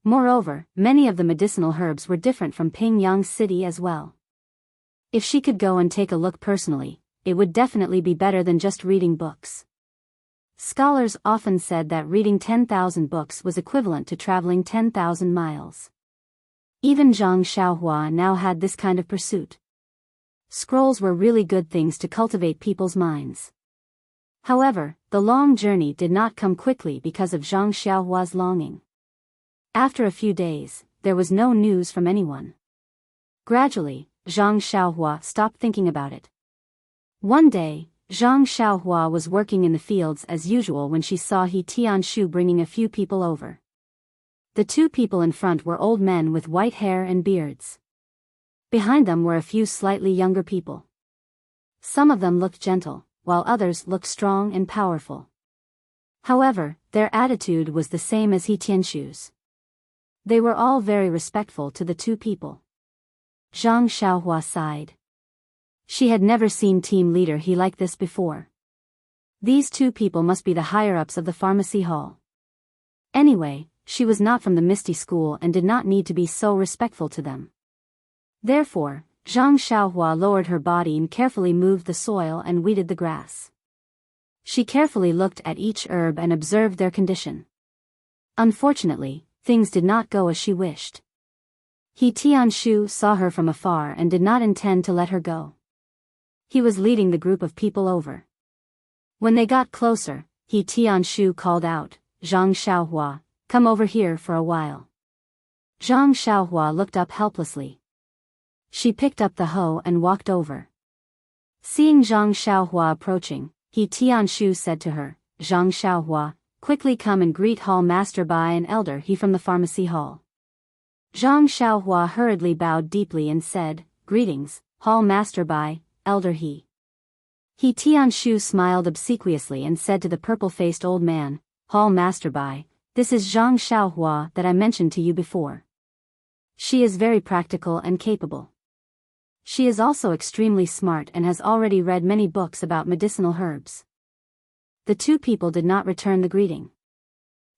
Moreover, many of the medicinal herbs were different from Pingyang City as well. If she could go and take a look personally, it would definitely be better than just reading books. Scholars often said that reading 10,000 books was equivalent to traveling 10,000 miles. Even Zhang Xiaohua now had this kind of pursuit. Scrolls were really good things to cultivate people's minds. However, the long journey did not come quickly because of Zhang Xiaohua's longing. After a few days, there was no news from anyone. Gradually, Zhang Xiaohua stopped thinking about it. One day, Zhang Xiaohua was working in the fields as usual when she saw He Tianshu bringing a few people over. The two people in front were old men with white hair and beards. Behind them were a few slightly younger people. Some of them looked gentle, while others looked strong and powerful. However, their attitude was the same as He Tianshu's. They were all very respectful to the two people. Zhang Xiaohua sighed. She had never seen team leader He like this before. These two people must be the higher-ups of the pharmacy hall. Anyway, she was not from the Misty School and did not need to be so respectful to them. Therefore, Zhang Xiaohua lowered her body and carefully moved the soil and weeded the grass. She carefully looked at each herb and observed their condition. Unfortunately, things did not go as she wished. He Tianshu saw her from afar and did not intend to let her go. He was leading the group of people over. When they got closer, He Tianshu called out, "Zhang Xiaohua, come over here for a while." Zhang Xiaohua looked up helplessly. She picked up the hoe and walked over. Seeing Zhang Xiaohua approaching, He Tianshu said to her, Zhang Xiaohua, quickly come and greet Hall Master Bai and Elder He from the pharmacy hall. Zhang Xiaohua hurriedly bowed deeply and said, "Greetings, Hall Master Bai, Elder He." He Tianshu smiled obsequiously and said to the purple-faced old man, "Hall Master Bai, this is Zhang Xiaohua that I mentioned to you before. She is very practical and capable. She is also extremely smart and has already read many books about medicinal herbs." The two people did not return the greeting.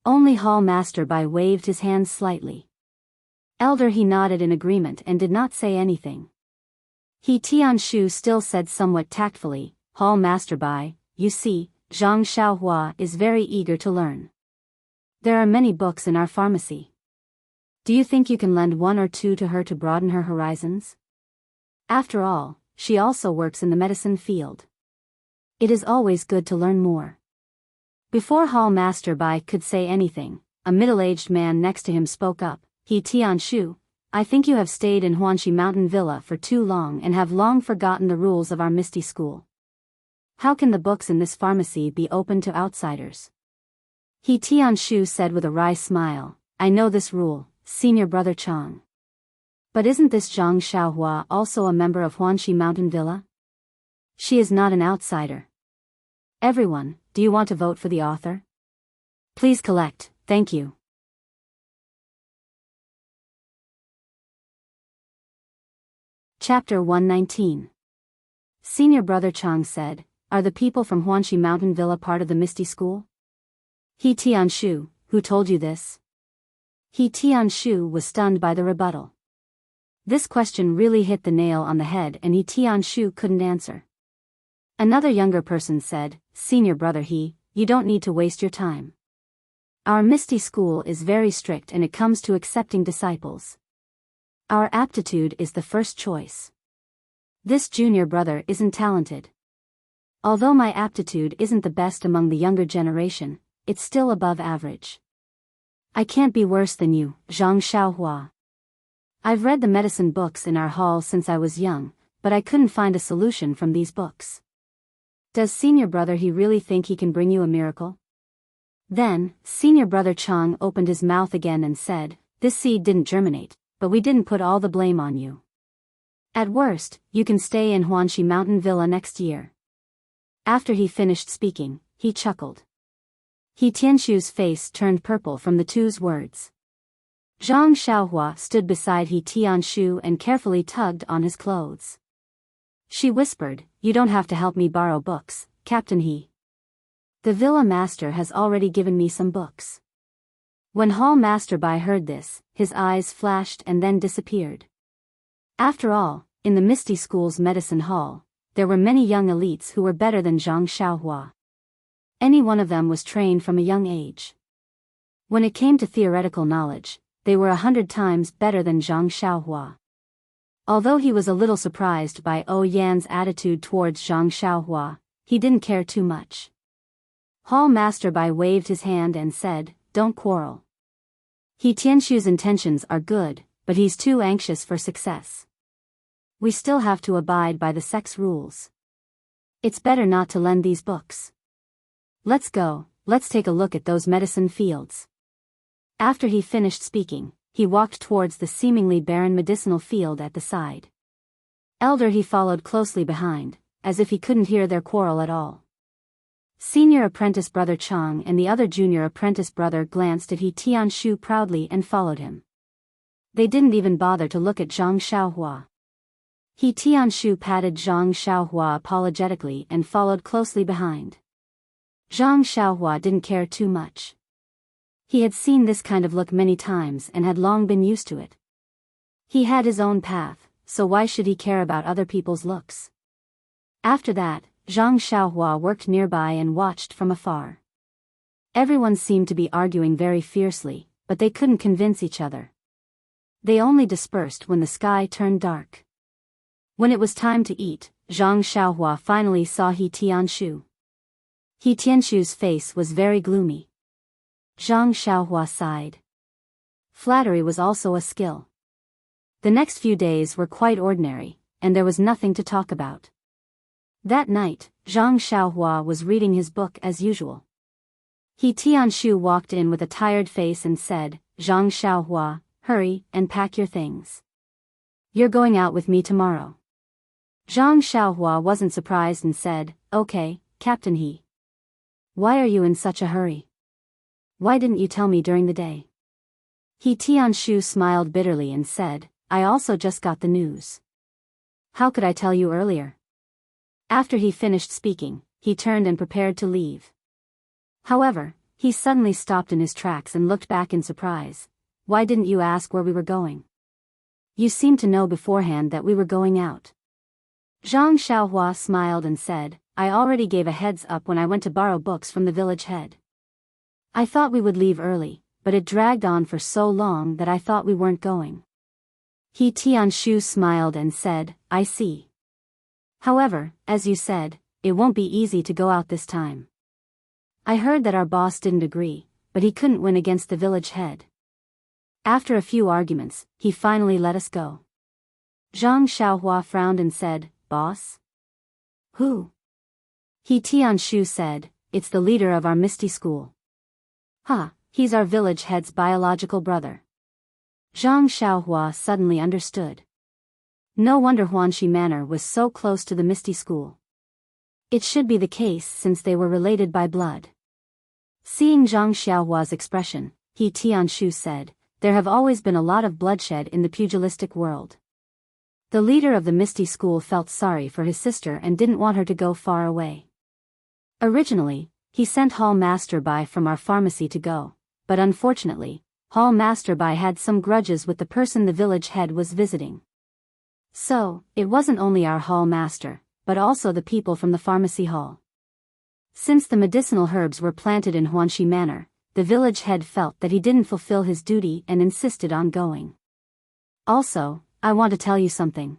Only Hall Master Bai waved his hands slightly. Elder He nodded in agreement and did not say anything. He Tianshu still said somewhat tactfully, "Hall Master Bai, you see, Zhang Xiaohua is very eager to learn. There are many books in our pharmacy. Do you think you can lend one or two to her to broaden her horizons? After all, she also works in the medicine field. It is always good to learn more." Before Hall Master Bai could say anything, a middle-aged man next to him spoke up, "He Tianshu, I think you have stayed in Huanxi Mountain Villa for too long and have long forgotten the rules of our Misty School. How can the books in this pharmacy be open to outsiders?" He Tianshu said with a wry smile, "I know this rule, Senior Brother Chang. But isn't this Zhang Xiaohua also a member of Huanxi Mountain Villa? She is not an outsider. Everyone, do you want to vote for the author? Please collect, thank you." Chapter 119. Senior Brother Chang said, "Are the people from Huanxi Mountain Villa part of the Misty School?" He Tianshu, who told you this? He Tianshu was stunned by the rebuttal. This question really hit the nail on the head and He Tianshu couldn't answer. Another younger person said, "Senior Brother He, you don't need to waste your time. Our Misty School is very strict and it comes to accepting disciples. Our aptitude is the first choice. This junior brother isn't talented. Although my aptitude isn't the best among the younger generation, it's still above average. I can't be worse than you, Zhang Xiaohua. I've read the medicine books in our hall since I was young, but I couldn't find a solution from these books. Does Senior Brother He really think he can bring you a miracle?" Then, Senior Brother Chang opened his mouth again and said, "This seed didn't germinate, but we didn't put all the blame on you. At worst, you can stay in Huanxi Mountain Villa next year." After he finished speaking, he chuckled. He Tianshu's face turned purple from the two's words. Zhang Xiaohua stood beside He Tianshu and carefully tugged on his clothes. She whispered, "You don't have to help me borrow books, Captain He. The villa master has already given me some books." When Hall Master Bai heard this, his eyes flashed and then disappeared. After all, in the Misty School's medicine hall, there were many young elites who were better than Zhang Xiaohua. Any one of them was trained from a young age. When it came to theoretical knowledge, they were 100 times better than Zhang Xiaohua. Although he was a little surprised by Ou Yan's attitude towards Zhang Xiaohua, he didn't care too much. Hall Master Bai waved his hand and said, "Don't quarrel. He Tianshu's intentions are good, but he's too anxious for success. We still have to abide by the sex rules. It's better not to lend these books. Let's go, let's take a look at those medicine fields." After he finished speaking, he walked towards the seemingly barren medicinal field at the side. Elder He followed closely behind, as if he couldn't hear their quarrel at all. Senior Apprentice Brother Chang and the other Junior Apprentice Brother glanced at He Tianshu proudly and followed him. They didn't even bother to look at Zhang Xiaohua. He Tianshu patted Zhang Xiaohua apologetically and followed closely behind. Zhang Xiaohua didn't care too much. He had seen this kind of look many times and had long been used to it. He had his own path, so why should he care about other people's looks? After that, Zhang Xiaohua worked nearby and watched from afar. Everyone seemed to be arguing very fiercely, but they couldn't convince each other. They only dispersed when the sky turned dark. When it was time to eat, Zhang Xiaohua finally saw He Tianshu. He Tianshu's face was very gloomy. Zhang Xiaohua sighed. Flattery was also a skill. The next few days were quite ordinary, and there was nothing to talk about. That night, Zhang Xiaohua was reading his book as usual. He Tianshu walked in with a tired face and said, Zhang Xiaohua, hurry and pack your things. You're going out with me tomorrow. Zhang Xiaohua wasn't surprised and said, okay, Captain He. Why are you in such a hurry? Why didn't you tell me during the day? He Tianshu smiled bitterly and said, I also just got the news. How could I tell you earlier? After he finished speaking, he turned and prepared to leave. However, he suddenly stopped in his tracks and looked back in surprise. Why didn't you ask where we were going? You seemed to know beforehand that we were going out. Zhang Xiaohua smiled and said, I already gave a heads up when I went to borrow books from the village head. I thought we would leave early, but it dragged on for so long that I thought we weren't going. He Tianshu smiled and said, I see. However, as you said, it won't be easy to go out this time. I heard that our boss didn't agree, but he couldn't win against the village head. After a few arguments, he finally let us go. Zhang Xiaohua frowned and said, Boss? Who? He Tianshu said, it's the leader of our Misty School. He's our village head's biological brother. Zhang Xiaohua suddenly understood. No wonder Huanxi Manor was so close to the Misty School. It should be the case since they were related by blood. Seeing Zhang Xiaohua's expression, He Tianshu said, there have always been a lot of bloodshed in the pugilistic world. The leader of the Misty School felt sorry for his sister and didn't want her to go far away. Originally, he sent Hall Master Bai from our pharmacy to go, but unfortunately, Hall Master Bai had some grudges with the person the village head was visiting. So, it wasn't only our hall master, but also the people from the pharmacy hall. Since the medicinal herbs were planted in Huanxi Manor, the village head felt that he didn't fulfill his duty and insisted on going. Also, I want to tell you something.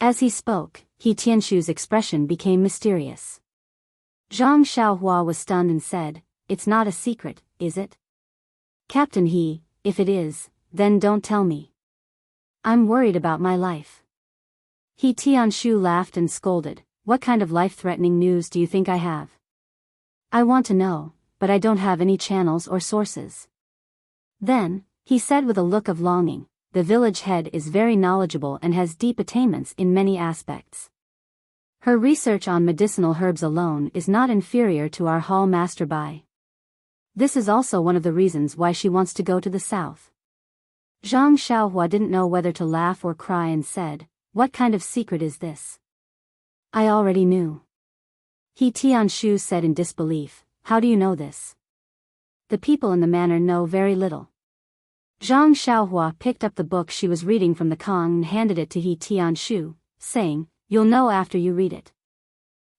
As he spoke, He Tianshu's expression became mysterious. Zhang Xiaohua was stunned and said, it's not a secret, is it? Captain He, if it is, then don't tell me. I'm worried about my life. He Tianshu laughed and scolded, what kind of life-threatening news do you think I have? I want to know, but I don't have any channels or sources. Then, he said with a look of longing, the village head is very knowledgeable and has deep attainments in many aspects. Her research on medicinal herbs alone is not inferior to our hall master Bai. This is also one of the reasons why she wants to go to the south. Zhang Xiaohua didn't know whether to laugh or cry and said, what kind of secret is this? I already knew. He Tianshu said in disbelief, how do you know this? The people in the manor know very little. Zhang Xiaohua picked up the book she was reading from the Kong and handed it to He Tianshu, saying, you'll know after you read it.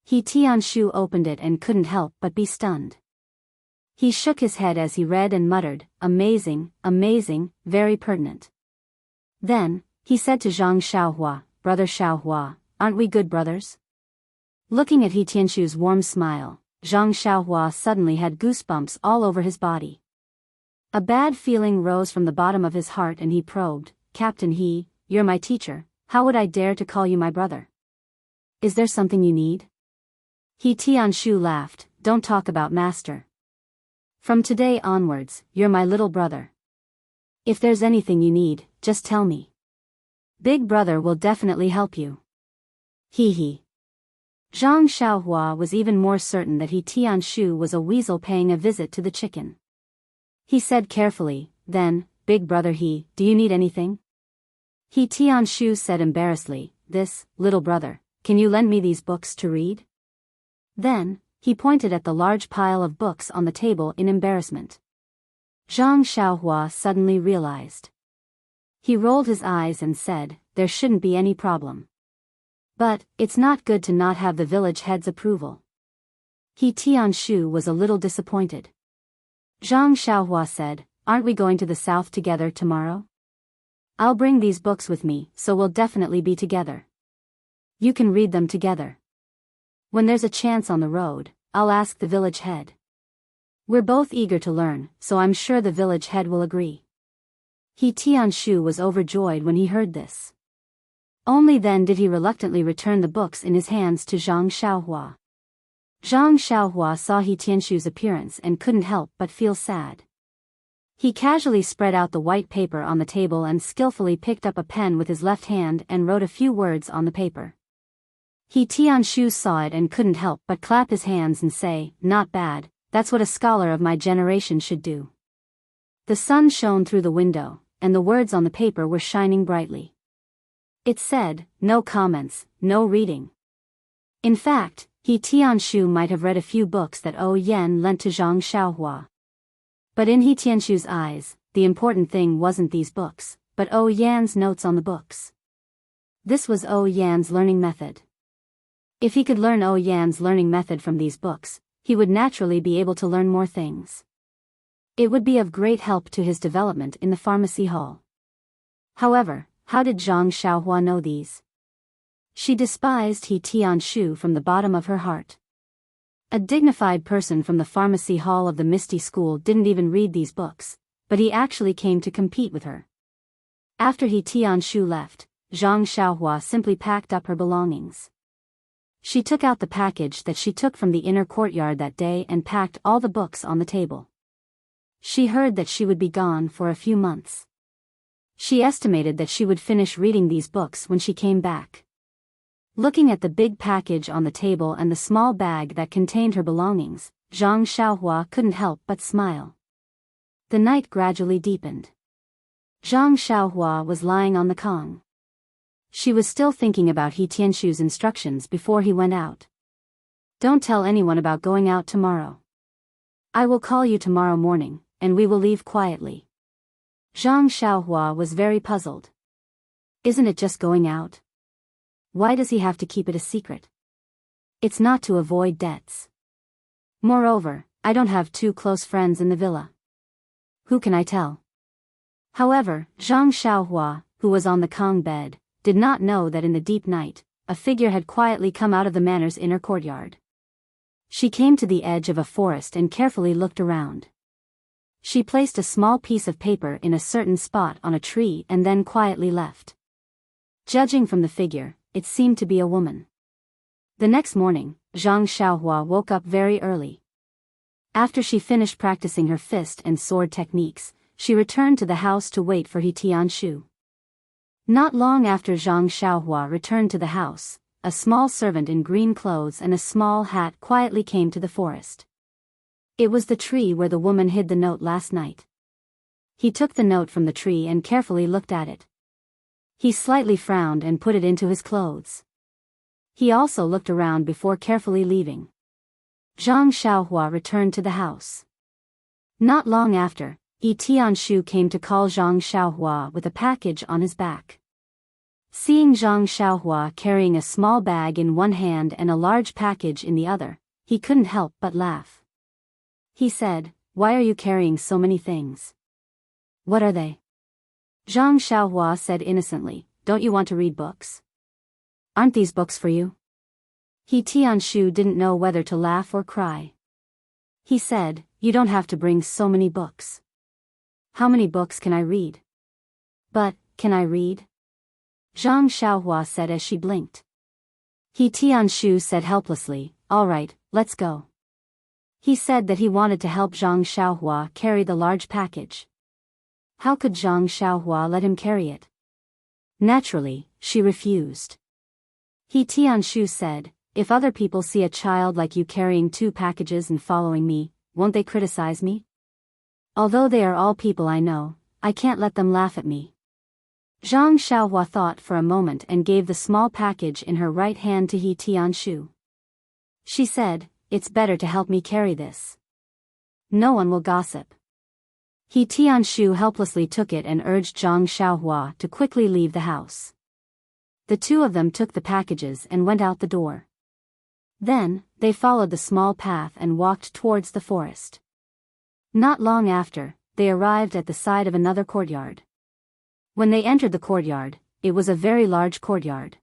He Tianshu opened it and couldn't help but be stunned. He shook his head as he read and muttered, amazing, amazing, very pertinent. Then, he said to Zhang Xiaohua, Brother Xiaohua, aren't we good brothers? Looking at He Tianshu's warm smile, Zhang Xiaohua suddenly had goosebumps all over his body. A bad feeling rose from the bottom of his heart and he probed, Captain He, you're my teacher, how would I dare to call you my brother? Is there something you need? He Tianshu laughed, don't talk about master. From today onwards, you're my little brother. If there's anything you need, just tell me. Big brother will definitely help you. He. Zhang Xiaohua was even more certain that He Tianshu was a weasel paying a visit to the chicken. He said carefully, then, Big brother He, do you need anything? He Tianshu said embarrassedly, this, little brother, can you lend me these books to read? Then, he pointed at the large pile of books on the table in embarrassment. Zhang Xiaohua suddenly realized. He rolled his eyes and said, there shouldn't be any problem. But, it's not good to not have the village head's approval. He Tianshu was a little disappointed. Zhang Xiaohua said, aren't we going to the south together tomorrow? I'll bring these books with me, so we'll definitely be together. You can read them together. When there's a chance on the road, I'll ask the village head. We're both eager to learn, so I'm sure the village head will agree. He Tianshu was overjoyed when he heard this. Only then did he reluctantly return the books in his hands to Zhang Xiaohua. Zhang Xiaohua saw He Tianshu's appearance and couldn't help but feel sad. He casually spread out the white paper on the table and skillfully picked up a pen with his left hand and wrote a few words on the paper. He Tianshu saw it and couldn't help but clap his hands and say, "Not bad, that's what a scholar of my generation should do." The sun shone through the window, and the words on the paper were shining brightly. It said, "No comments, no reading." In fact, He Tianshu might have read a few books that Yan lent to Zhang Xiaohua. But in He Tianshu's eyes, the important thing wasn't these books, but Yan's notes on the books. This was Yan's learning method. If he could learn Yan's learning method from these books, he would naturally be able to learn more things. It would be of great help to his development in the pharmacy hall. However, how did Zhang Xiaohua know these? She despised He Tianshu from the bottom of her heart. A dignified person from the pharmacy hall of the Misty School didn't even read these books, but he actually came to compete with her. After He Tianshu left, Zhang Xiaohua simply packed up her belongings. She took out the package that she took from the inner courtyard that day and packed all the books on the table. She heard that she would be gone for a few months. She estimated that she would finish reading these books when she came back. Looking at the big package on the table and the small bag that contained her belongings, Zhang Xiaohua couldn't help but smile. The night gradually deepened. Zhang Xiaohua was lying on the kong. She was still thinking about He Tianshu's instructions before he went out. "Don't tell anyone about going out tomorrow. I will call you tomorrow morning, and we will leave quietly." Zhang Xiaohua was very puzzled. Isn't it just going out? Why does he have to keep it a secret? It's not to avoid debts. Moreover, I don't have two close friends in the villa. Who can I tell? However, Zhang Xiaohua, who was on the kong bed, did not know that in the deep night, a figure had quietly come out of the manor's inner courtyard. She came to the edge of a forest and carefully looked around. She placed a small piece of paper in a certain spot on a tree and then quietly left. Judging from the figure, it seemed to be a woman. The next morning, Zhang Xiaohua woke up very early. After she finished practicing her fist and sword techniques, she returned to the house to wait for He Tianshu. Not long after Zhang Xiaohua returned to the house, a small servant in green clothes and a small hat quietly came to the forest. It was the tree where the woman hid the note last night. He took the note from the tree and carefully looked at it. He slightly frowned and put it into his clothes. He also looked around before carefully leaving. Zhang Xiaohua returned to the house. Not long after, He Tianshu came to call Zhang Xiaohua with a package on his back. Seeing Zhang Xiaohua carrying a small bag in one hand and a large package in the other, he couldn't help but laugh. He said, "Why are you carrying so many things? What are they?" Zhang Xiaohua said innocently, "Don't you want to read books? Aren't these books for you?" He Tianshu didn't know whether to laugh or cry. He said, "You don't have to bring so many books. How many books can I read?" "But, can I read?" Zhang Xiaohua said as she blinked. He Tianshu said helplessly, "All right, let's go." He said that he wanted to help Zhang Xiaohua carry the large package. How could Zhang Xiaohua let him carry it? Naturally, she refused. He Tianshu said, "If other people see a child like you carrying 2 packages and following me, won't they criticize me? Although they are all people I know, I can't let them laugh at me." Zhang Xiaohua thought for a moment and gave the small package in her right hand to He Tianshu. She said, "It's better to help me carry this. No one will gossip." He Tianshu helplessly took it and urged Zhang Xiaohua to quickly leave the house. The two of them took the packages and went out the door. Then, they followed the small path and walked towards the forest. Not long after, they arrived at the side of another courtyard. When they entered the courtyard, it was a very large courtyard.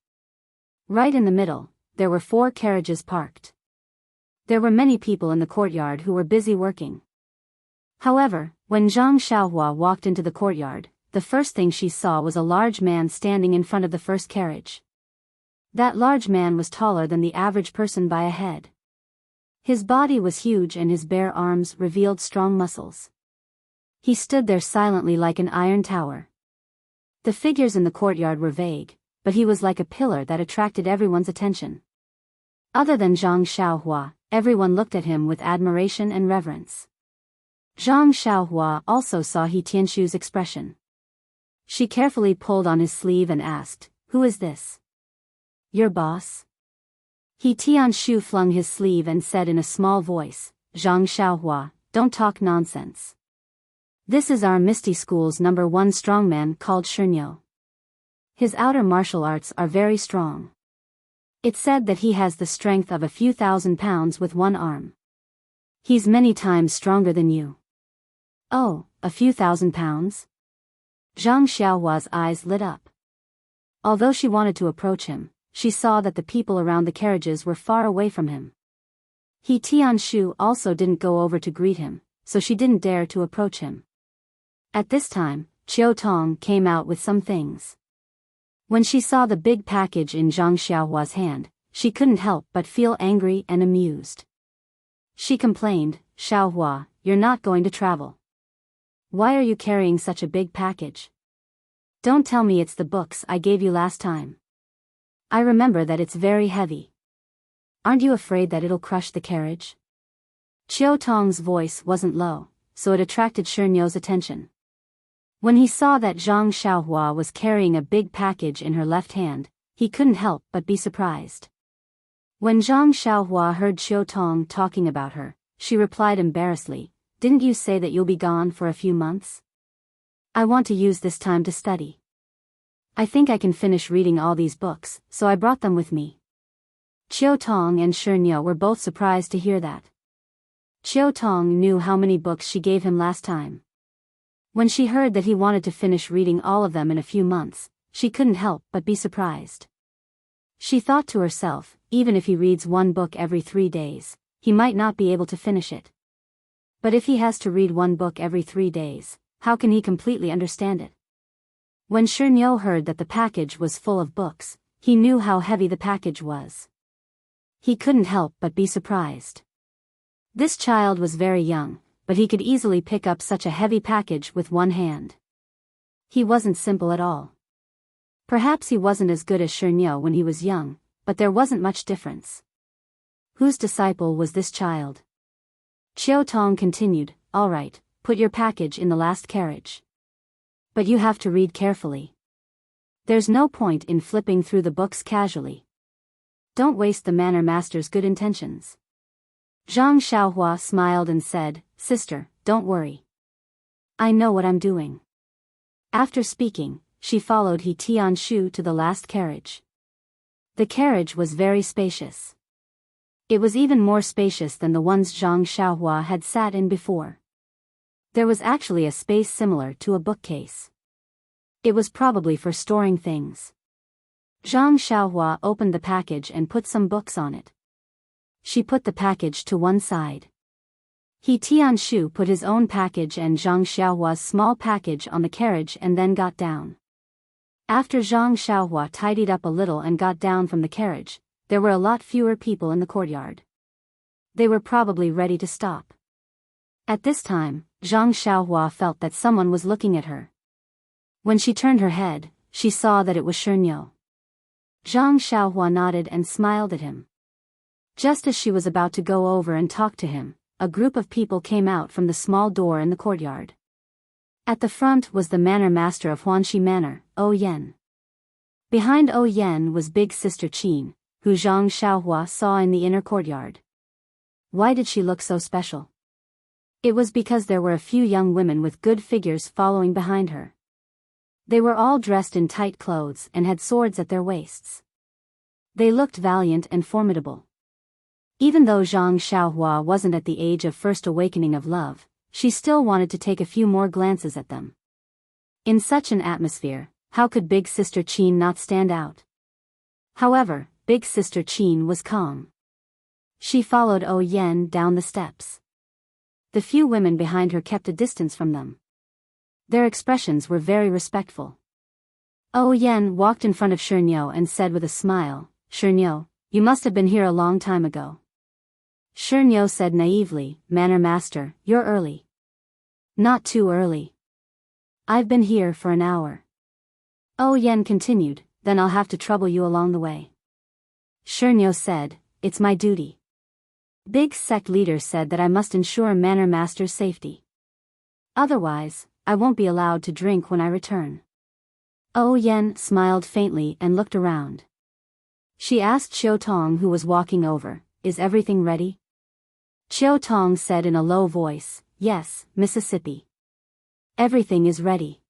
Right in the middle, there were 4 carriages parked. There were many people in the courtyard who were busy working. However, when Zhang Xiaohua walked into the courtyard, the first thing she saw was a large man standing in front of the first carriage. That large man was taller than the average person by a head. His body was huge and his bare arms revealed strong muscles. He stood there silently like an iron tower. The figures in the courtyard were vague, but he was like a pillar that attracted everyone's attention. Other than Zhang Xiaohua, everyone looked at him with admiration and reverence. Zhang Xiaohua also saw He Tianshu's expression. She carefully pulled on his sleeve and asked, "Who is this?" "Your boss?" He Tianshu flung his sleeve and said in a small voice, "Zhang Xiaohua, don't talk nonsense. This is our Misty School's #1 strongman called Shernyo. His outer martial arts are very strong. It's said that he has the strength of a few thousand pounds with one arm. He's many times stronger than you." "Oh, a few thousand pounds?" Zhang Xiaohua's eyes lit up. Although she wanted to approach him, she saw that the people around the carriages were far away from him. He Tianshu also didn't go over to greet him, so she didn't dare to approach him. At this time, Qiu Tong came out with some things. When she saw the big package in Zhang Xiaohua's hand, she couldn't help but feel angry and amused. She complained, "Xiaohua, you're not going to travel. Why are you carrying such a big package? Don't tell me it's the books I gave you last time. I remember that it's very heavy. Aren't you afraid that it'll crush the carriage?" Qiu Tong's voice wasn't low, so it attracted Shernyo's attention. When he saw that Zhang Xiaohua was carrying a big package in her left hand, he couldn't help but be surprised. When Zhang Xiaohua heard Qiu Tong talking about her, she replied embarrassedly, "Didn't you say that you'll be gone for a few months? I want to use this time to study. I think I can finish reading all these books, so I brought them with me." Qiu Tong and Shernyo were both surprised to hear that. Qiu Tong knew how many books she gave him last time. When she heard that he wanted to finish reading all of them in a few months, she couldn't help but be surprised. She thought to herself, even if he reads one book every 3 days, he might not be able to finish it. But if he has to read one book every 3 days, how can he completely understand it? When Shernyo heard that the package was full of books, he knew how heavy the package was. He couldn't help but be surprised. This child was very young, but he could easily pick up such a heavy package with one hand. He wasn't simple at all. Perhaps he wasn't as good as Shernyo when he was young, but there wasn't much difference. Whose disciple was this child? Qiu Tong continued, "All right, put your package in the last carriage. But you have to read carefully. There's no point in flipping through the books casually. Don't waste the manor master's good intentions." Zhang Xiaohua smiled and said, "Sister, don't worry. I know what I'm doing." After speaking, she followed He Tianshu to the last carriage. The carriage was very spacious. It was even more spacious than the ones Zhang Xiaohua had sat in before. There was actually a space similar to a bookcase. It was probably for storing things. Zhang Xiaohua opened the package and put some books on it. She put the package to one side. He Tianshu put his own package and Zhang Xiaohua's small package on the carriage and then got down. After Zhang Xiaohua tidied up a little and got down from the carriage, there were a lot fewer people in the courtyard. They were probably ready to stop. At this time, Zhang Xiaohua felt that someone was looking at her. When she turned her head, she saw that it was Shernyo. Zhang Xiaohua nodded and smiled at him. Just as she was about to go over and talk to him, a group of people came out from the small door in the courtyard. At the front was the manor master of Huanxi Manor, O Yan. Behind O Yan was big sister Qin, who Zhang Xiaohua saw in the inner courtyard. Why did she look so special? It was because there were a few young women with good figures following behind her. They were all dressed in tight clothes and had swords at their waists. They looked valiant and formidable. Even though Zhang Xiaohua wasn't at the age of first awakening of love, she still wanted to take a few more glances at them. In such an atmosphere, how could Big Sister Qin not stand out? However, Big Sister Qin was calm. She followed O Yan down the steps. The few women behind her kept a distance from them. Their expressions were very respectful. O Yan walked in front of Shernyo and said with a smile, "Shernyo, you must have been here a long time ago." Shernyo said naively, Manor Master, you're early. Not too early. I've been here for an hour. Oh Yen continued, then I'll have to trouble you along the way. Shernyo said, it's my duty. Big sect leader said that I must ensure Manor Master's safety. Otherwise, I won't be allowed to drink when I return. Oh Yen smiled faintly and looked around. She asked Xiao Tong, who was walking over, is everything ready? Xiao Tong said in a low voice, yes, Mississippi. Everything is ready.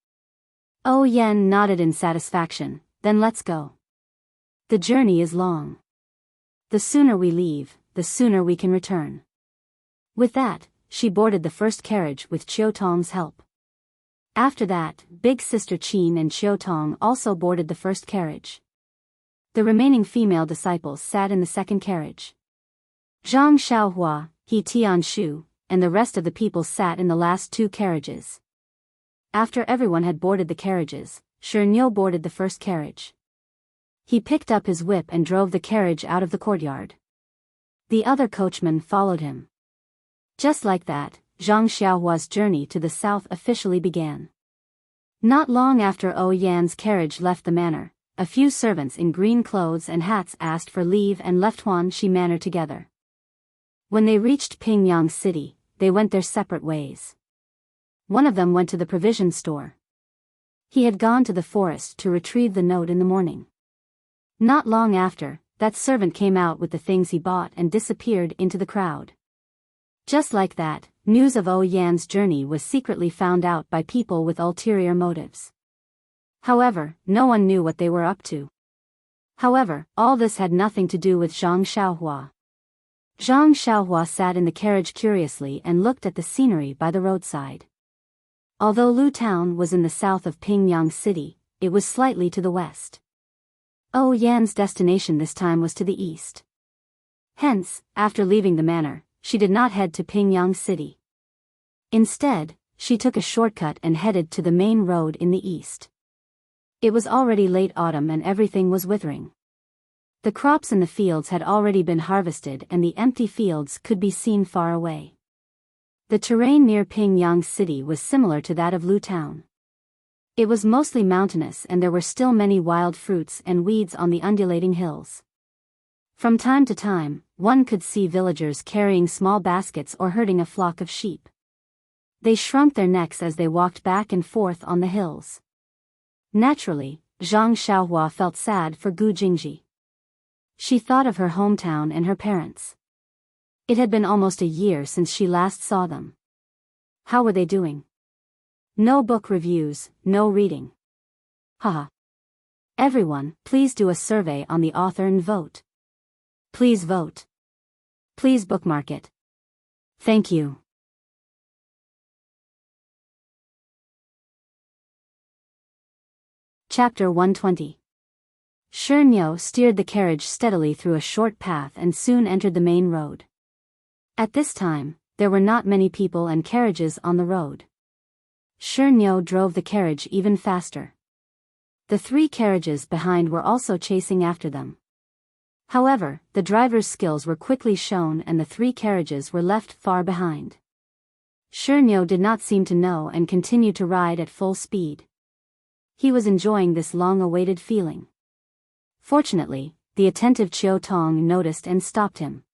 Oh Yen nodded in satisfaction, then let's go. The journey is long. The sooner we leave, the sooner we can return. With that, she boarded the first carriage with Xiao Tong's help. After that, Big Sister Qin and Xiao Tong also boarded the first carriage. The remaining female disciples sat in the second carriage. Zhang Xiaohua, He Tianshu, and the rest of the people sat in the last two carriages. After everyone had boarded the carriages, Shernyo boarded the first carriage. He picked up his whip and drove the carriage out of the courtyard. The other coachman followed him. Just like that, Zhang Xiaohua's journey to the south officially began. Not long after O Yan's carriage left the manor, a few servants in green clothes and hats asked for leave and left Huanxi Manor together. When they reached Pingyang City, they went their separate ways. One of them went to the provision store. He had gone to the forest to retrieve the note in the morning. Not long after, that servant came out with the things he bought and disappeared into the crowd. Just like that, news of O Yan's journey was secretly found out by people with ulterior motives. However, no one knew what they were up to. However, all this had nothing to do with Zhang Xiaohua. Zhang Xiaohua sat in the carriage curiously and looked at the scenery by the roadside. Although Lu Town was in the south of Pingyang City, it was slightly to the west. O Yan's destination this time was to the east. Hence, after leaving the manor, she did not head to Pingyang City. Instead, she took a shortcut and headed to the main road in the east. It was already late autumn and everything was withering. The crops in the fields had already been harvested and the empty fields could be seen far away. The terrain near Pingyang City was similar to that of Lu Town. It was mostly mountainous and there were still many wild fruits and weeds on the undulating hills. From time to time, one could see villagers carrying small baskets or herding a flock of sheep. They shrunk their necks as they walked back and forth on the hills. Naturally, Zhang Xiaohua felt sad for Gu Jingji. She thought of her hometown and her parents. It had been almost a year since she last saw them. How were they doing? No book reviews, no reading. Haha. Everyone, please do a survey on the author and vote. Please vote. Please bookmark it. Thank you. Chapter 120. Shernyo steered the carriage steadily through a short path and soon entered the main road. At this time, there were not many people and carriages on the road. Shernyo drove the carriage even faster. The three carriages behind were also chasing after them. However, the driver's skills were quickly shown and the three carriages were left far behind. Shernyo did not seem to know and continued to ride at full speed. He was enjoying this long-awaited feeling. Fortunately, the attentive Xiao Tong noticed and stopped him.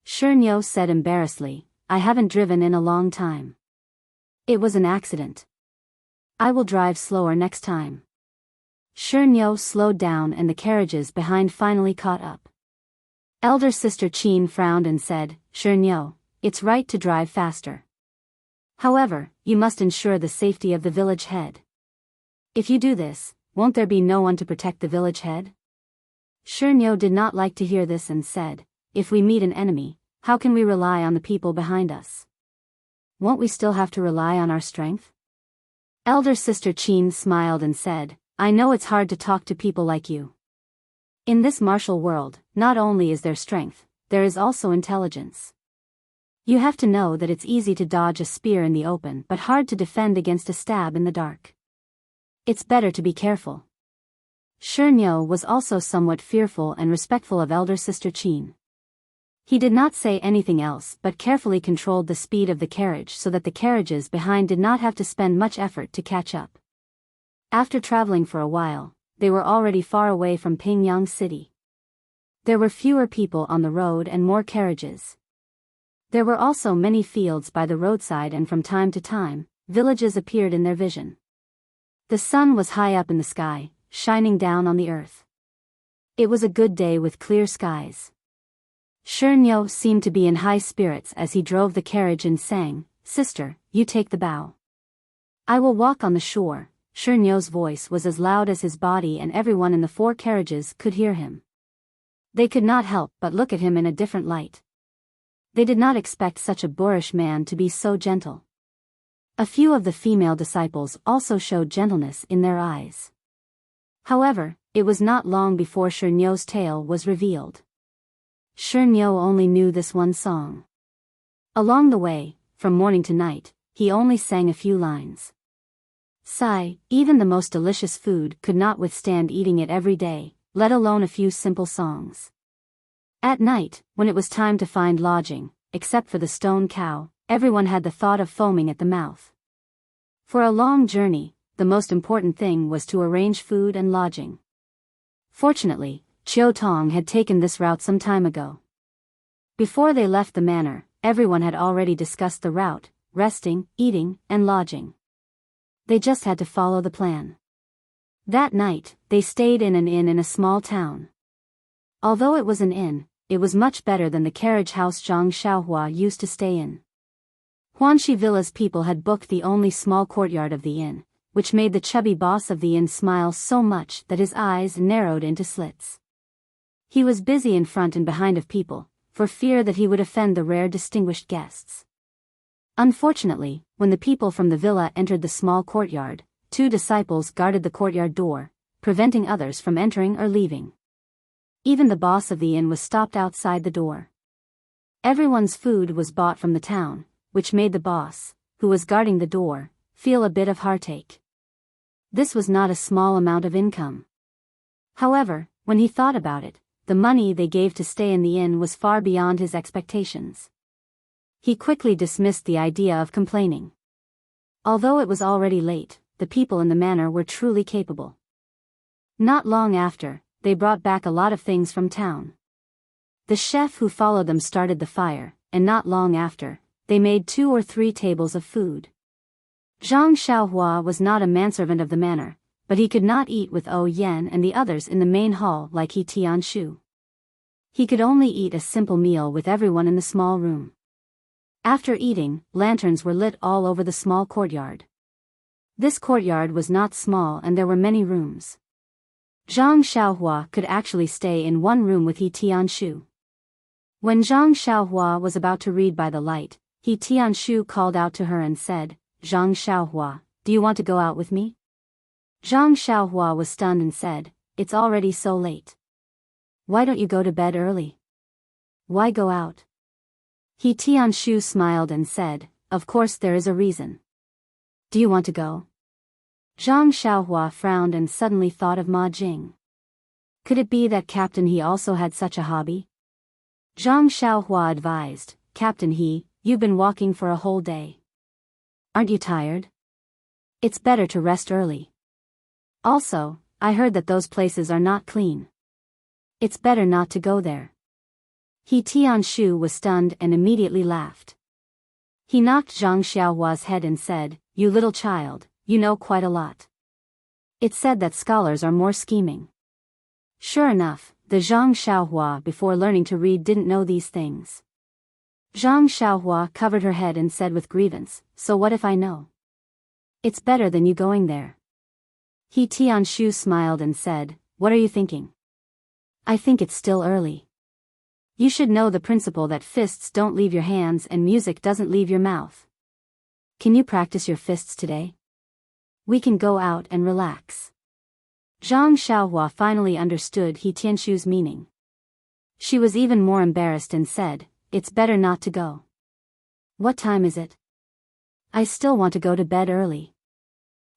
Shernyo said embarrassedly, I haven't driven in a long time. It was an accident. I will drive slower next time. Shernyo slowed down and the carriages behind finally caught up. Elder Sister Qin frowned and said, Shernyo, it's right to drive faster. However, you must ensure the safety of the village head. If you do this, won't there be no one to protect the village head? Shernyo did not like to hear this and said, if we meet an enemy, how can we rely on the people behind us? Won't we still have to rely on our strength? Elder Sister Qin smiled and said, I know it's hard to talk to people like you. In this martial world, not only is there strength, there is also intelligence. You have to know that it's easy to dodge a spear in the open but hard to defend against a stab in the dark. It's better to be careful. Shernyo was also somewhat fearful and respectful of Elder Sister Qin. He did not say anything else but carefully controlled the speed of the carriage so that the carriages behind did not have to spend much effort to catch up. After traveling for a while, they were already far away from Pingyang City. There were fewer people on the road and more carriages. There were also many fields by the roadside, and from time to time, villages appeared in their vision. The sun was high up in the sky, shining down on the earth. It was a good day with clear skies. Shernyo seemed to be in high spirits as he drove the carriage and sang, "Sister, you take the bow. I will walk on the shore." Shernyo's voice was as loud as his body, and everyone in the 4 carriages could hear him. They could not help but look at him in a different light. They did not expect such a boorish man to be so gentle. A few of the female disciples also showed gentleness in their eyes. However, it was not long before Shernyo's tale was revealed. Shernyo only knew this one song. Along the way, from morning to night, he only sang a few lines. Sigh, even the most delicious food could not withstand eating it every day, let alone a few simple songs. At night, when it was time to find lodging, except for the stone cow, everyone had the thought of foaming at the mouth. For a long journey, the most important thing was to arrange food and lodging. Fortunately, Chiu Tong had taken this route some time ago. Before they left the manor, everyone had already discussed the route, resting, eating, and lodging. They just had to follow the plan. That night, they stayed in an inn in a small town. Although it was an inn, it was much better than the carriage house Zhang Xiaohua used to stay in. Huanxi Villa's people had booked the only small courtyard of the inn, which made the chubby boss of the inn smile so much that his eyes narrowed into slits. He was busy in front and behind of people, for fear that he would offend the rare distinguished guests. Unfortunately, when the people from the villa entered the small courtyard, 2 disciples guarded the courtyard door, preventing others from entering or leaving. Even the boss of the inn was stopped outside the door. Everyone's food was bought from the town, which made the boss, who was guarding the door, feel a bit of heartache. This was not a small amount of income. However, when he thought about it, the money they gave to stay in the inn was far beyond his expectations. He quickly dismissed the idea of complaining. Although it was already late, the people in the manor were truly capable. Not long after, they brought back a lot of things from town. The chef who followed them started the fire, and not long after, they made 2 or 3 tables of food. Zhang Xiaohua was not a manservant of the manor, but he could not eat with O Yan and the others in the main hall like He Tianshu. He could only eat a simple meal with everyone in the small room. After eating, lanterns were lit all over the small courtyard. This courtyard was not small and there were many rooms. Zhang Xiaohua could actually stay in one room with He Tianshu. When Zhang Xiaohua was about to read by the light, He Tianshu called out to her and said, "Zhang Xiaohua, do you want to go out with me?" Zhang Xiaohua was stunned and said, "It's already so late. Why don't you go to bed early? Why go out?" He Tianshu smiled and said, "Of course there is a reason. Do you want to go?" Zhang Xiaohua frowned and suddenly thought of Ma Jing. Could it be that Captain He also had such a hobby? Zhang Xiaohua advised, "Captain He, you've been walking for a whole day. Aren't you tired? It's better to rest early. Also, I heard that those places are not clean. It's better not to go there." He Tianshu was stunned and immediately laughed. He knocked Zhang Xiaohua's head and said, "You little child, you know quite a lot. It's said that scholars are more scheming." Sure enough, the Zhang Xiaohua before learning to read didn't know these things. Zhang Xiaohua covered her head and said with grievance, "So what if I know? It's better than you going there." He Tianshu smiled and said, "What are you thinking? I think it's still early. You should know the principle that fists don't leave your hands and music doesn't leave your mouth. Can you practice your fists today? We can go out and relax." Zhang Xiaohua finally understood He Tianshu's meaning. She was even more embarrassed and said, "It's better not to go." "What time is it? I still want to go to bed early."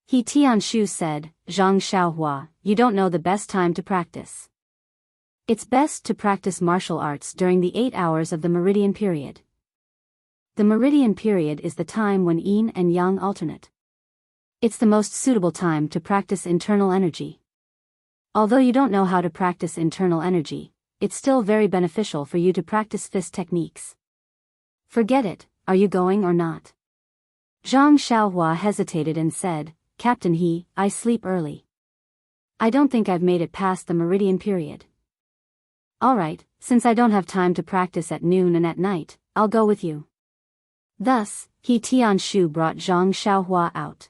He Tianshu said, "Zhang Xiaohua, you don't know the best time to practice. It's best to practice martial arts during the 8 hours of the meridian period. The meridian period is the time when yin and yang alternate. It's the most suitable time to practice internal energy. Although you don't know how to practice internal energy, it's still very beneficial for you to practice fist techniques. Forget it, are you going or not? Zhang Xiaohua hesitated and said, Captain I sleep early. I don't think I've made it past the meridian period. Alright, since I don't have time to practice at noon and at night, I'll go with you. Thus, He Tianshu brought Zhang Xiaohua out.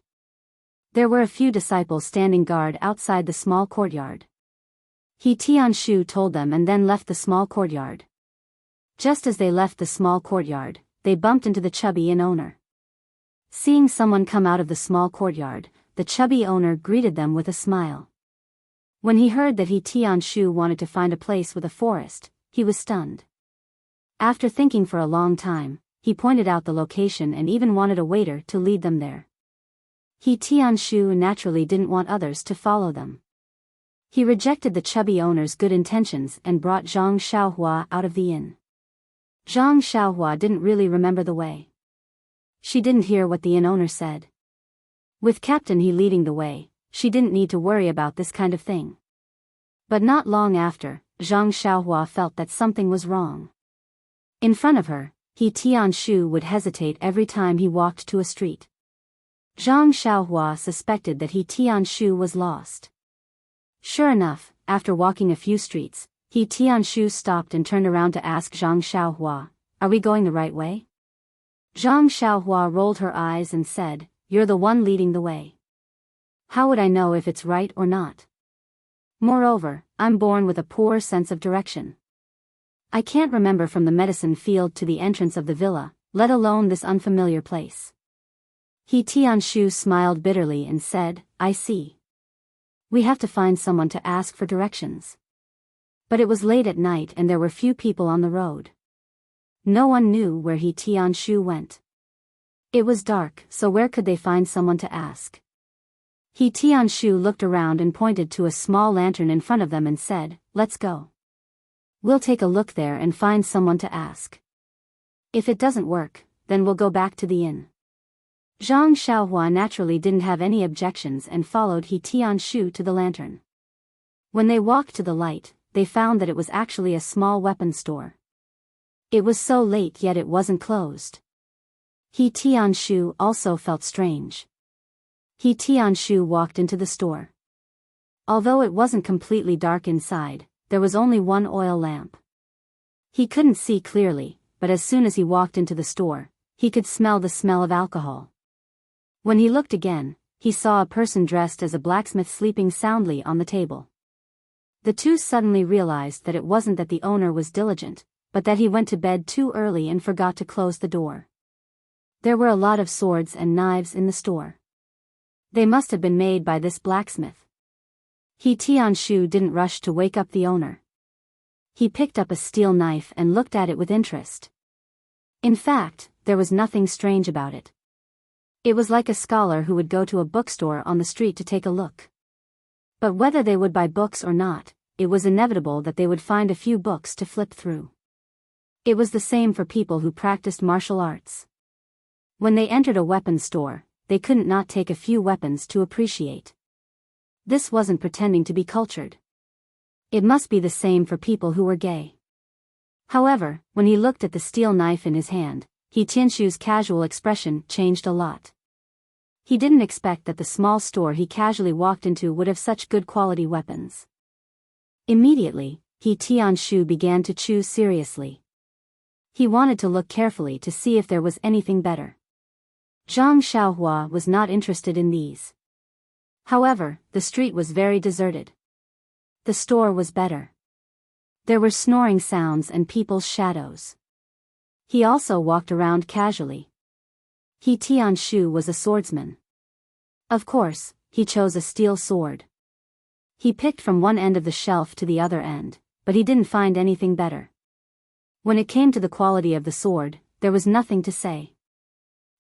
There were a few disciples standing guard outside the small courtyard. He Tianshu told them and then left the small courtyard. Just as they left the small courtyard, they bumped into the chubby inn owner. Seeing someone come out of the small courtyard, the chubby owner greeted them with a smile. When he heard that He Tianshu wanted to find a place with a forest, he was stunned. After thinking for a long time, he pointed out the location and even wanted a waiter to lead them there. He Tianshu naturally didn't want others to follow them. He rejected the chubby owner's good intentions and brought Zhang Xiaohua out of the inn. Zhang Xiaohua didn't really remember the way. She didn't hear what the inn owner said. With Captain He leading the way, she didn't need to worry about this kind of thing. But not long after, Zhang Xiaohua felt that something was wrong. In front of her, He Tianshu would hesitate every time he walked to a street. Zhang Xiaohua suspected that He Tianshu was lost. Sure enough, after walking a few streets, He Tianshu stopped and turned around to ask Zhang Xiaohua, "Are we going the right way?" Zhang Xiaohua rolled her eyes and said, "You're the one leading the way. How would I know if it's right or not? Moreover, I'm born with a poor sense of direction. I can't remember from the medicine field to the entrance of the villa, let alone this unfamiliar place." He Tianshu smiled bitterly and said, "I see. We have to find someone to ask for directions." But it was late at night and there were few people on the road. No one knew where He Tianshu went. It was dark, so where could they find someone to ask? He Tianshu looked around and pointed to a small lantern in front of them and said, "Let's go. We'll take a look there and find someone to ask. If it doesn't work, then we'll go back to the inn." Zhang Xiaohua naturally didn't have any objections and followed He Tianshu to the lantern. When they walked to the light, they found that it was actually a small weapon store. It was so late yet it wasn't closed. He Tianshu also felt strange. He Tianshu walked into the store. Although it wasn't completely dark inside, there was only one oil lamp. He couldn't see clearly, but as soon as he walked into the store, he could smell the smell of alcohol. When he looked again, he saw a person dressed as a blacksmith sleeping soundly on the table. The two suddenly realized that it wasn't that the owner was diligent, but that he went to bed too early and forgot to close the door. There were a lot of swords and knives in the store. They must have been made by this blacksmith. He Tianshu didn't rush to wake up the owner. He picked up a steel knife and looked at it with interest. In fact, there was nothing strange about it. It was like a scholar who would go to a bookstore on the street to take a look. But whether they would buy books or not, it was inevitable that they would find a few books to flip through. It was the same for people who practiced martial arts. When they entered a weapons store, they couldn't not take a few weapons to appreciate. This wasn't pretending to be cultured. It must be the same for people who were gay. However, when he looked at the steel knife in his hand, He Tianshu's casual expression changed a lot. He didn't expect that the small store he casually walked into would have such good quality weapons. Immediately, He Tianshu began to chew seriously. He wanted to look carefully to see if there was anything better. Zhang Xiaohua was not interested in these. However, the street was very deserted. The store was better. There were snoring sounds and people's shadows. He also walked around casually. He Tianshu was a swordsman. Of course, he chose a steel sword. He picked from one end of the shelf to the other end, but he didn't find anything better. When it came to the quality of the sword, there was nothing to say.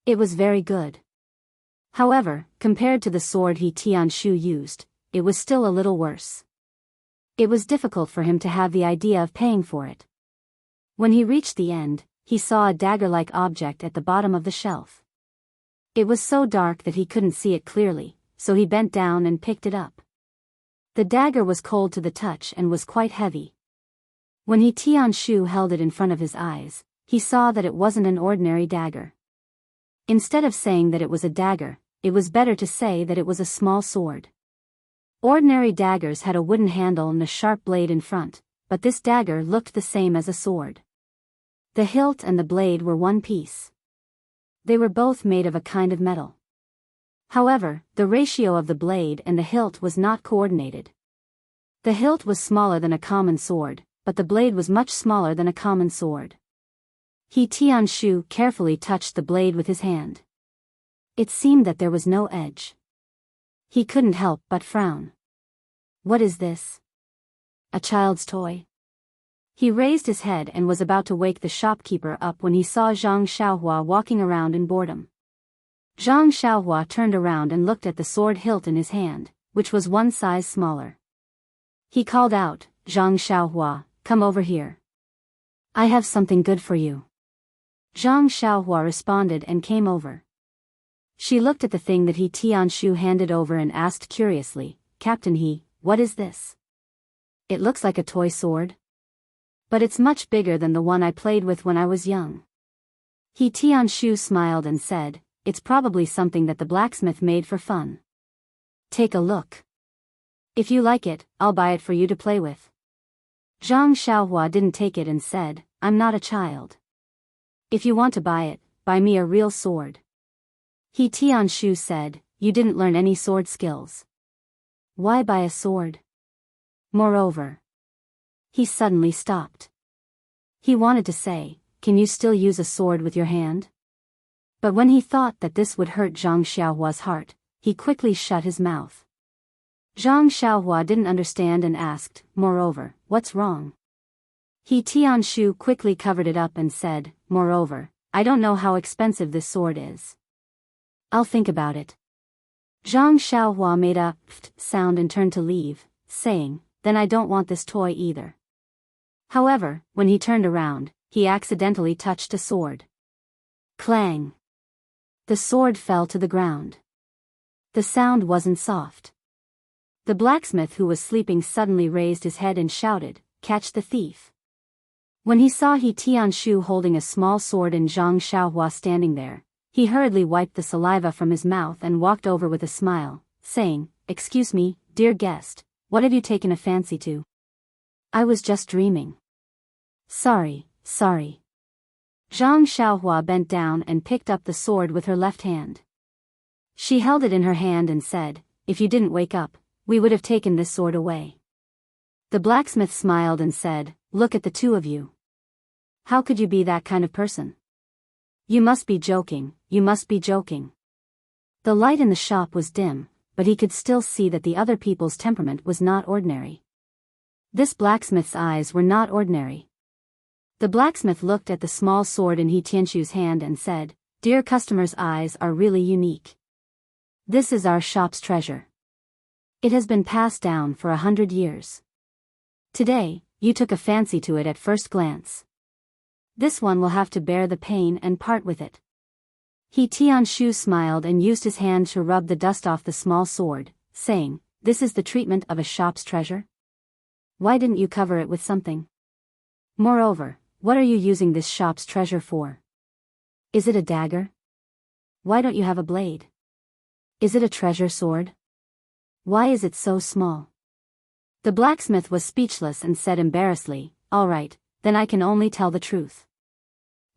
It was very good. However, compared to the sword He Tianshu used, it was still a little worse. It was difficult for him to have the idea of paying for it. When he reached the end, he saw a dagger-like object at the bottom of the shelf. It was so dark that he couldn't see it clearly, so he bent down and picked it up. The dagger was cold to the touch and was quite heavy. When Tianshu held it in front of his eyes, he saw that it wasn't an ordinary dagger. Instead of saying that it was a dagger, it was better to say that it was a small sword. Ordinary daggers had a wooden handle and a sharp blade in front, but this dagger looked the same as a sword. The hilt and the blade were one piece. They were both made of a kind of metal. However, the ratio of the blade and the hilt was not coordinated. The hilt was smaller than a common sword, but the blade was much smaller than a common sword. Tianshu carefully touched the blade with his hand. It seemed that there was no edge. He couldn't help but frown. What is this? A child's toy? He raised his head and was about to wake the shopkeeper up when he saw Zhang Xiaohua walking around in boredom. Zhang Xiaohua turned around and looked at the sword hilt in his hand, which was one size smaller. He called out, "Zhang Xiaohua, come over here. I have something good for you." Zhang Xiaohua responded and came over. She looked at the thing that Tianshu handed over and asked curiously, "Captain what is this? It looks like a toy sword. But it's much bigger than the one I played with when I was young." Tianshu smiled and said, "It's probably something that the blacksmith made for fun. Take a look. If you like it, I'll buy it for you to play with." Zhang Xiaohua didn't take it and said, "I'm not a child. If you want to buy it, buy me a real sword." Tianshu said, "You didn't learn any sword skills. Why buy a sword? Moreover..." He suddenly stopped. He wanted to say, "Can you still use a sword with your hand?" But when he thought that this would hurt Zhang Xiaohua's heart, he quickly shut his mouth. Zhang Xiaohua didn't understand and asked, "Moreover, what's wrong?" Tianshu quickly covered it up and said, "Moreover, I don't know how expensive this sword is. I'll think about it." Zhang Xiaohua made a pft sound and turned to leave, saying, "Then I don't want this toy either." However, when he turned around, he accidentally touched a sword. Clang! The sword fell to the ground. The sound wasn't soft. The blacksmith who was sleeping suddenly raised his head and shouted, "Catch the thief." When he saw Tianshu holding a small sword and Zhang Xiaohua standing there, he hurriedly wiped the saliva from his mouth and walked over with a smile, saying, "Excuse me, dear guest, what have you taken a fancy to?" "I was just dreaming." Sorry. Zhang Xiaohua bent down and picked up the sword with her left hand. She held it in her hand and said, "If you didn't wake up, we would have taken this sword away." The blacksmith smiled and said, "Look at the two of you. How could you be that kind of person? You must be joking. The light in the shop was dim, but he could still see that the other people's temperament was not ordinary. This blacksmith's eyes were not ordinary. The blacksmith looked at the small sword in Tianshu's hand and said, "Dear customer's eyes are really unique. This is our shop's treasure. It has been passed down for 100 years. Today, you took a fancy to it at first glance. This one will have to bear the pain and part with it." Tianshu smiled and used his hand to rub the dust off the small sword, saying, "This is the treatment of a shop's treasure? Why didn't you cover it with something? Moreover, what are you using this shop's treasure for? Is it a dagger? Why don't you have a blade? Is it a treasure sword? Why is it so small?" The blacksmith was speechless and said embarrassedly, "All right, then I can only tell the truth.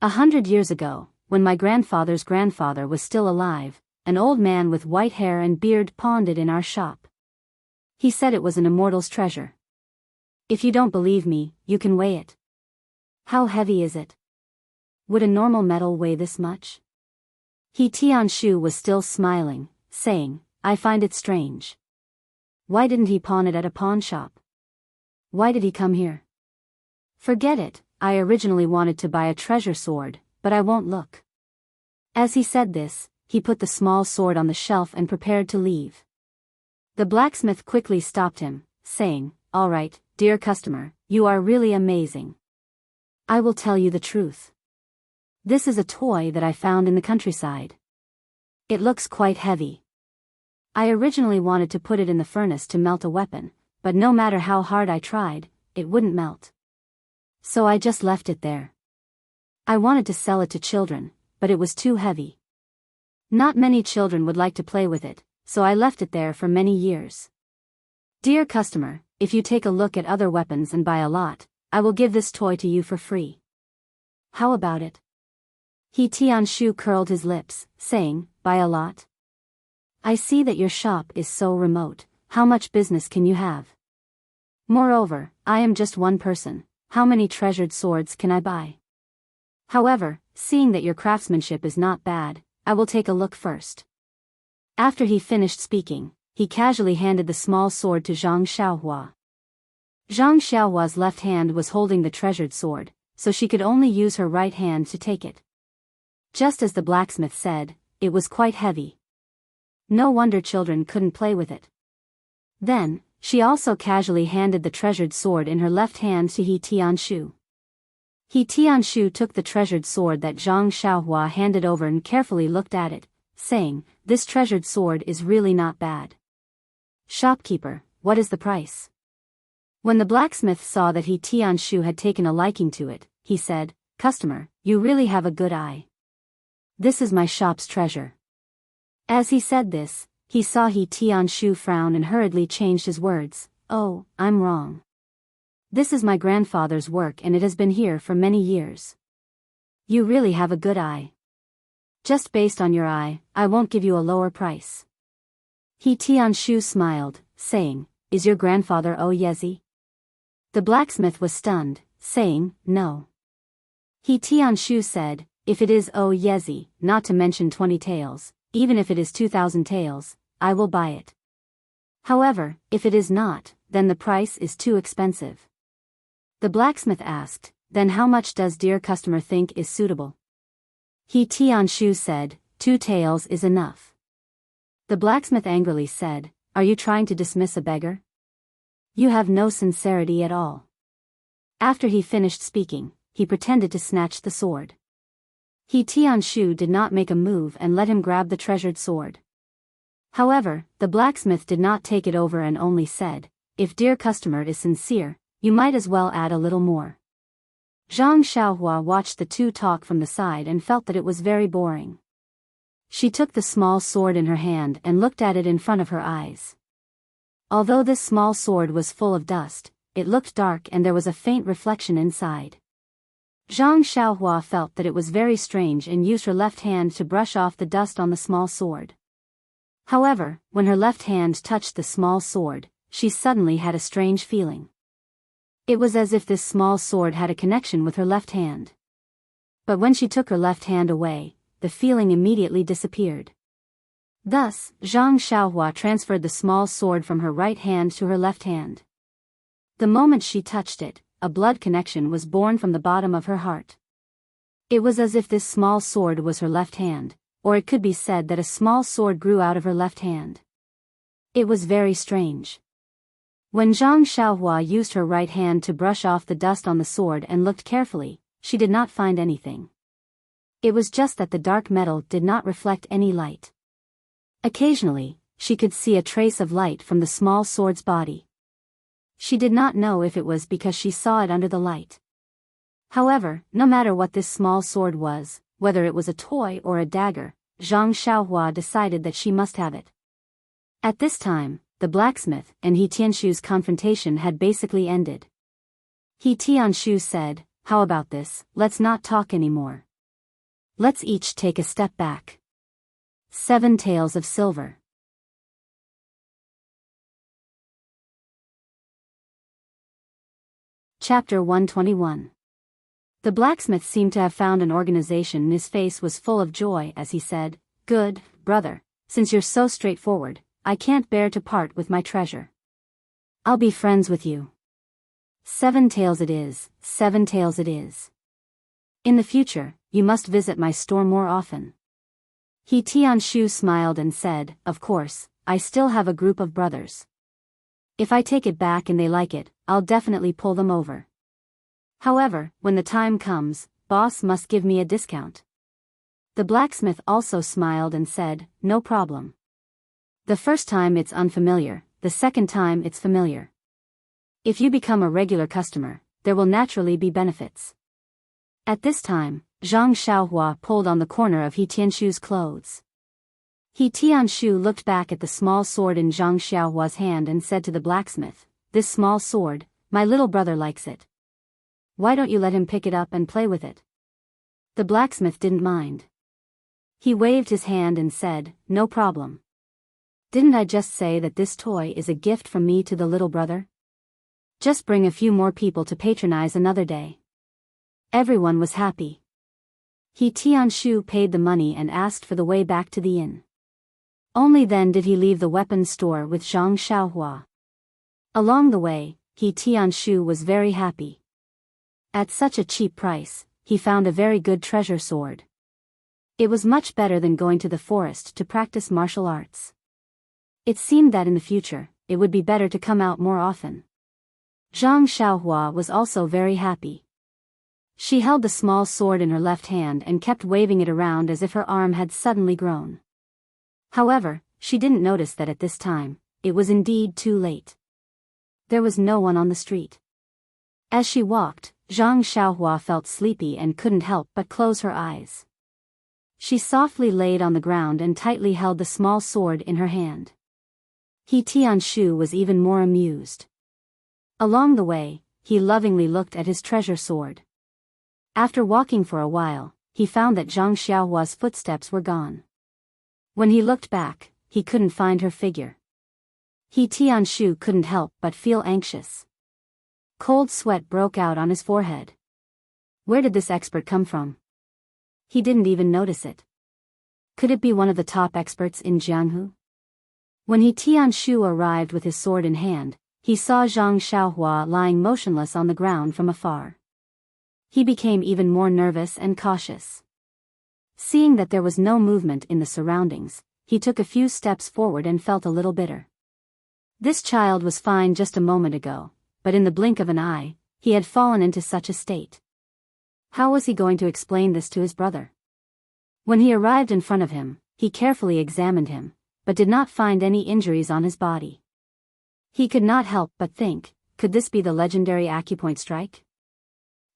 100 years ago, when my grandfather's grandfather was still alive, an old man with white hair and beard pawned it in our shop. He said it was an immortal's treasure. If you don't believe me, you can weigh it. How heavy is it? Would a normal metal weigh this much?" Tianshu was still smiling, saying, "I find it strange. Why didn't he pawn it at a pawn shop? Why did he come here? Forget it, I originally wanted to buy a treasure sword, but I won't look." As he said this, he put the small sword on the shelf and prepared to leave. The blacksmith quickly stopped him, saying, "Alright, dear customer, you are really amazing. I will tell you the truth. This is a toy that I found in the countryside. It looks quite heavy. I originally wanted to put it in the furnace to melt a weapon, but no matter how hard I tried, it wouldn't melt. So I just left it there. I wanted to sell it to children, but it was too heavy. Not many children would like to play with it, so I left it there for many years. Dear customer, if you take a look at other weapons and buy a lot, I will give this toy to you for free. How about it?" He Tianshu curled his lips, saying, "Buy a lot? I see that your shop is so remote. How much business can you have? Moreover, I am just one person. How many treasured swords can I buy? However, seeing that your craftsmanship is not bad, I will take a look first." After he finished speaking, he casually handed the small sword to Zhang Xiaohua. Zhang Xiaohua's left hand was holding the treasured sword, so she could only use her right hand to take it. Just as the blacksmith said, it was quite heavy. No wonder children couldn't play with it. Then, she also casually handed the treasured sword in her left hand to He Tianshu. He Tianshu took the treasured sword that Zhang Xiaohua handed over and carefully looked at it, saying, "This treasured sword is really not bad. Shopkeeper, what is the price?" When the blacksmith saw that He Tianshu had taken a liking to it, he said, "Customer, you really have a good eye. This is my shop's treasure." As he said this, he saw He Tianshu frown and hurriedly changed his words. "Oh, I'm wrong. This is my grandfather's work and it has been here for many years. You really have a good eye. Just based on your eye, I won't give you a lower price." He Tianshu smiled, saying, "Is your grandfather Oyezi?" The blacksmith was stunned, saying, "No." He Tianshu said, "If it is Oyezi, not to mention 20 taels, even if it is 2,000 taels, I will buy it. However, if it is not, then the price is too expensive." The blacksmith asked, "Then how much does dear customer think is suitable?" He Tianshu said, 2 taels is enough." The blacksmith angrily said, "Are you trying to dismiss a beggar? You have no sincerity at all." After he finished speaking, he pretended to snatch the sword. He Tianshu did not make a move and let him grab the treasured sword. However, the blacksmith did not take it over and only said, "If dear customer is sincere, you might as well add a little more." Zhang Xiaohua watched the two talk from the side and felt that it was very boring. She took the small sword in her hand and looked at it in front of her eyes. Although this small sword was full of dust, it looked dark and there was a faint reflection inside. Zhang Xiaohua felt that it was very strange and used her left hand to brush off the dust on the small sword. However, when her left hand touched the small sword, she suddenly had a strange feeling. It was as if this small sword had a connection with her left hand. But when she took her left hand away, the feeling immediately disappeared. Thus, Zhang Xiaohua transferred the small sword from her right hand to her left hand. The moment she touched it, a blood connection was born from the bottom of her heart. It was as if this small sword was her left hand, or it could be said that a small sword grew out of her left hand. It was very strange. When Zhang Xiaohua used her right hand to brush off the dust on the sword and looked carefully, she did not find anything. It was just that the dark metal did not reflect any light. Occasionally, she could see a trace of light from the small sword's body. She did not know if it was because she saw it under the light. However, no matter what this small sword was, whether it was a toy or a dagger, Zhang Xiaohua decided that she must have it. At this time, the blacksmith and He Tianshu's confrontation had basically ended. He Tianshu said, "How about this, let's not talk anymore. Let's each take a step back." 7 taels of silver. Chapter 121. The blacksmith seemed to have found an organization and his face was full of joy as he said, "Good, brother, since you're so straightforward, I can't bear to part with my treasure. I'll be friends with you. 7 taels it is, 7 taels it is. In the future, you must visit my store more often." He Tianshu smiled and said, "Of course, I still have a group of brothers. If I take it back and they like it, I'll definitely pull them over. However, when the time comes, boss must give me a discount. The blacksmith also smiled and said, no problem. The first time it's unfamiliar, the second time it's familiar. If you become a regular customer, there will naturally be benefits. At this time, Zhang Xiaohua pulled on the corner of He Tianshu's clothes. He Tianshu looked back at the small sword in Zhang Xiaohua's hand and said to the blacksmith, this small sword, my little brother likes it. Why don't you let him pick it up and play with it? The blacksmith didn't mind. He waved his hand and said, no problem. Didn't I just say that this toy is a gift from me to the little brother? Just bring a few more people to patronize another day. Everyone was happy. He Tianshu paid the money and asked for the way back to the inn. Only then did he leave the weapons store with Zhang Xiaohua. Along the way, He Tianshu was very happy. At such a cheap price, he found a very good treasure sword. It was much better than going to the forest to practice martial arts. It seemed that in the future, it would be better to come out more often. Zhang Xiaohua was also very happy. She held the small sword in her left hand and kept waving it around as if her arm had suddenly grown. However, she didn't notice that at this time, it was indeed too late. There was no one on the street. As she walked, Zhang Xiaohua felt sleepy and couldn't help but close her eyes. She softly laid on the ground and tightly held the small sword in her hand. He Tianshu was even more amused. Along the way, he lovingly looked at his treasure sword. After walking for a while, he found that Zhang Xiaohua's footsteps were gone. When he looked back, he couldn't find her figure. He Tianshu couldn't help but feel anxious. Cold sweat broke out on his forehead. Where did this expert come from? He didn't even notice it. Could it be one of the top experts in Jianghu? When He Tianshu arrived with his sword in hand, he saw Zhang Xiaohua lying motionless on the ground from afar. He became even more nervous and cautious. Seeing that there was no movement in the surroundings, he took a few steps forward and felt a little bitter. This child was fine just a moment ago, but in the blink of an eye, he had fallen into such a state. How was he going to explain this to his brother? When he arrived in front of him, he carefully examined him, but did not find any injuries on his body. He could not help but think, could this be the legendary acupoint strike?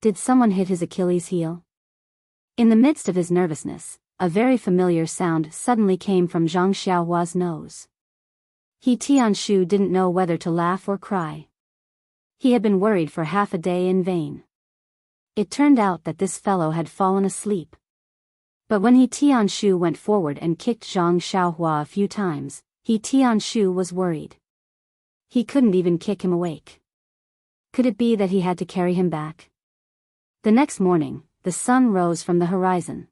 Did someone hit his Achilles heel? In the midst of his nervousness, a very familiar sound suddenly came from Zhang Xiaohua's nose. He Tianshu didn't know whether to laugh or cry. He had been worried for half a day in vain. It turned out that this fellow had fallen asleep. But when He Tianshu went forward and kicked Zhang Xiaohua a few times, He Tianshu was worried. He couldn't even kick him awake. Could it be that he had to carry him back? The next morning, the sun rose from the horizon.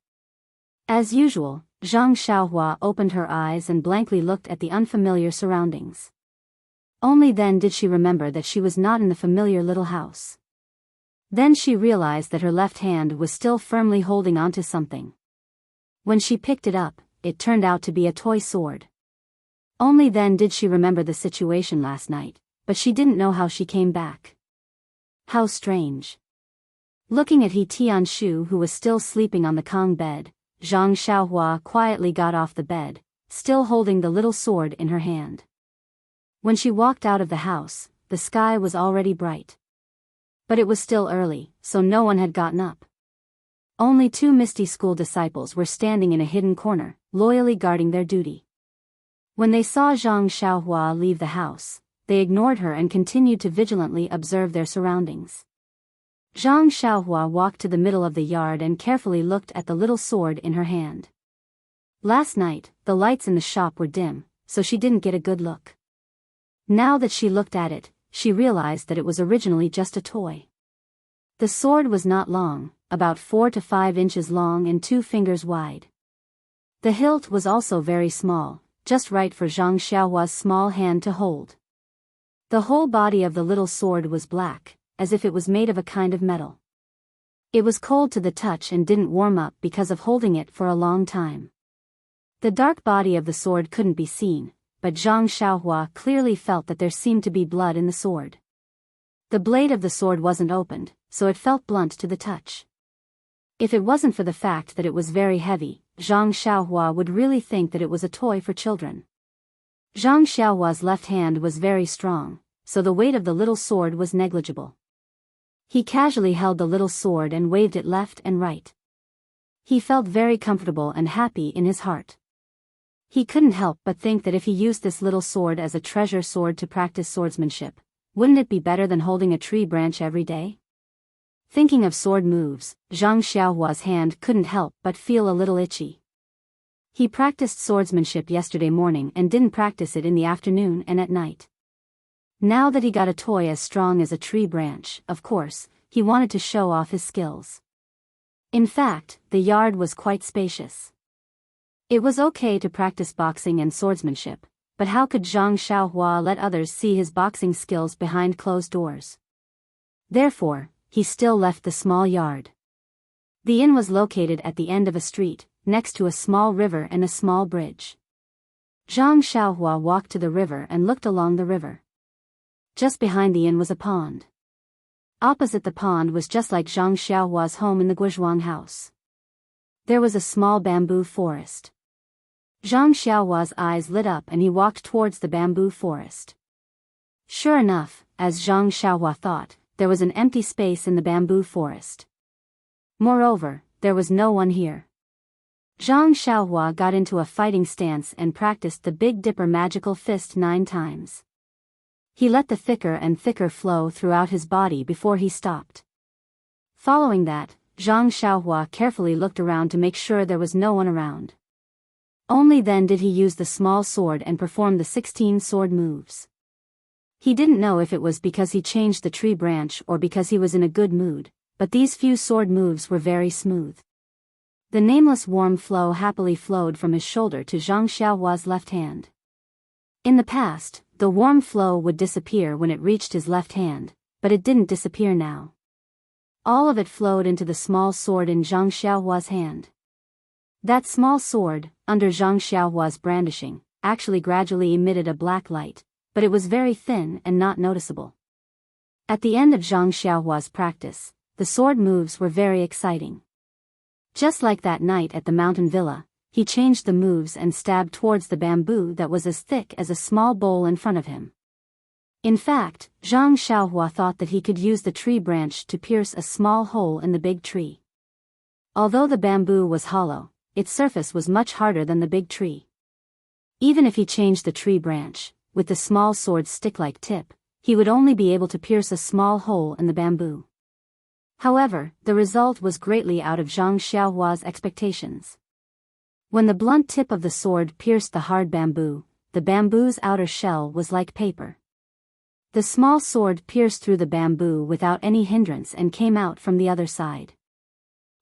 As usual, Zhang Xiaohua opened her eyes and blankly looked at the unfamiliar surroundings. Only then did she remember that she was not in the familiar little house. Then she realized that her left hand was still firmly holding onto something. When she picked it up, it turned out to be a toy sword. Only then did she remember the situation last night, but she didn't know how she came back. How strange. Looking at He Tianshu, who was still sleeping on the Kong bed, Zhang Xiaohua quietly got off the bed, still holding the little sword in her hand. When she walked out of the house, the sky was already bright. But it was still early, so no one had gotten up. Only 2 misty school disciples were standing in a hidden corner, loyally guarding their duty. When they saw Zhang Xiaohua leave the house, they ignored her and continued to vigilantly observe their surroundings. Zhang Xiaohua walked to the middle of the yard and carefully looked at the little sword in her hand. Last night, the lights in the shop were dim, so she didn't get a good look. Now that she looked at it, she realized that it was originally just a toy. The sword was not long, about 4 to 5 inches long and 2 fingers wide. The hilt was also very small, just right for Zhang Xiaohua's small hand to hold. The whole body of the little sword was black, as if it was made of a kind of metal. It was cold to the touch and didn't warm up because of holding it for a long time. The dark body of the sword couldn't be seen, but Zhang Xiaohua clearly felt that there seemed to be blood in the sword. The blade of the sword wasn't opened, so it felt blunt to the touch. If it wasn't for the fact that it was very heavy, Zhang Xiaohua would really think that it was a toy for children. Zhang Xiaohua's left hand was very strong, so the weight of the little sword was negligible. He casually held the little sword and waved it left and right. He felt very comfortable and happy in his heart. He couldn't help but think that if he used this little sword as a treasure sword to practice swordsmanship, wouldn't it be better than holding a tree branch every day? Thinking of sword moves, Zhang Xiaohua's hand couldn't help but feel a little itchy. He practiced swordsmanship yesterday morning and didn't practice it in the afternoon and at night. Now that he got a toy as strong as a tree branch, of course, he wanted to show off his skills. In fact, the yard was quite spacious. It was okay to practice boxing and swordsmanship, but how could Zhang Xiaohua let others see his boxing skills behind closed doors? Therefore, he still left the small yard. The inn was located at the end of a street, next to a small river and a small bridge. Zhang Xiaohua walked to the river and looked along the river. Just behind the inn was a pond. Opposite the pond was just like Zhang Xiaohua's home in the Guizhuang house. There was a small bamboo forest. Zhang Xiaohua's eyes lit up and he walked towards the bamboo forest. Sure enough, as Zhang Xiaohua thought, there was an empty space in the bamboo forest. Moreover, there was no one here. Zhang Xiaohua got into a fighting stance and practiced the Big Dipper magical fist 9 times. He let the thicker and thicker flow throughout his body before he stopped. Following that, Zhang Xiaohua carefully looked around to make sure there was no one around. Only then did he use the small sword and perform the 16 sword moves. He didn't know if it was because he changed the tree branch or because he was in a good mood, but these few sword moves were very smooth. The nameless warm flow happily flowed from his shoulder to Zhang Xiaohua's left hand. In the past, the warm flow would disappear when it reached his left hand, but it didn't disappear now. All of it flowed into the small sword in Zhang Xiaohua's hand. That small sword, under Zhang Xiaohua's brandishing, actually gradually emitted a black light, but it was very thin and not noticeable. At the end of Zhang Xiaohua's practice, the sword moves were very exciting. Just like that night at the mountain villa, he changed the moves and stabbed towards the bamboo that was as thick as a small bowl in front of him. In fact, Zhang Xiaohua thought that he could use the tree branch to pierce a small hole in the big tree. Although the bamboo was hollow, its surface was much harder than the big tree. Even if he changed the tree branch, with the small sword's stick-like tip, he would only be able to pierce a small hole in the bamboo. However, the result was greatly out of Zhang Xiaohua's expectations. When the blunt tip of the sword pierced the hard bamboo, the bamboo's outer shell was like paper. The small sword pierced through the bamboo without any hindrance and came out from the other side.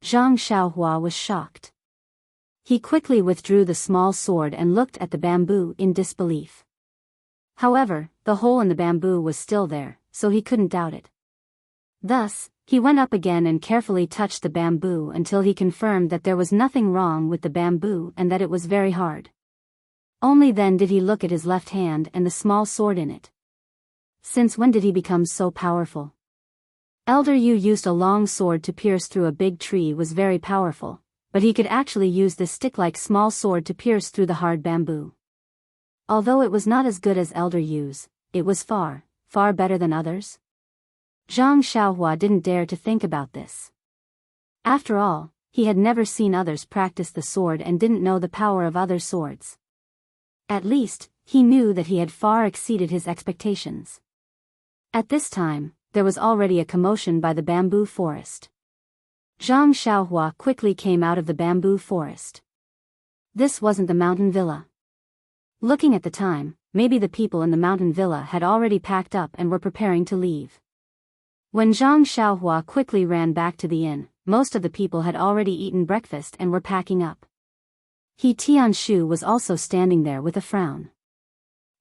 Zhang Xiaohua was shocked. He quickly withdrew the small sword and looked at the bamboo in disbelief. However, the hole in the bamboo was still there, so he couldn't doubt it. Thus, he went up again and carefully touched the bamboo until he confirmed that there was nothing wrong with the bamboo and that it was very hard. Only then did he look at his left hand and the small sword in it. Since when did he become so powerful? Elder Yu used a long sword to pierce through a big tree was very powerful, but he could actually use this stick-like small sword to pierce through the hard bamboo. Although it was not as good as Elder Yu's, it was far, far better than others. Zhang Xiaohua didn't dare to think about this. After all, he had never seen others practice the sword and didn't know the power of other swords. At least, he knew that he had far exceeded his expectations. At this time, there was already a commotion by the bamboo forest. Zhang Xiaohua quickly came out of the bamboo forest. This wasn't the mountain villa. Looking at the time, maybe the people in the mountain villa had already packed up and were preparing to leave. When Zhang Xiaohua quickly ran back to the inn, most of the people had already eaten breakfast and were packing up. He Tianshu was also standing there with a frown.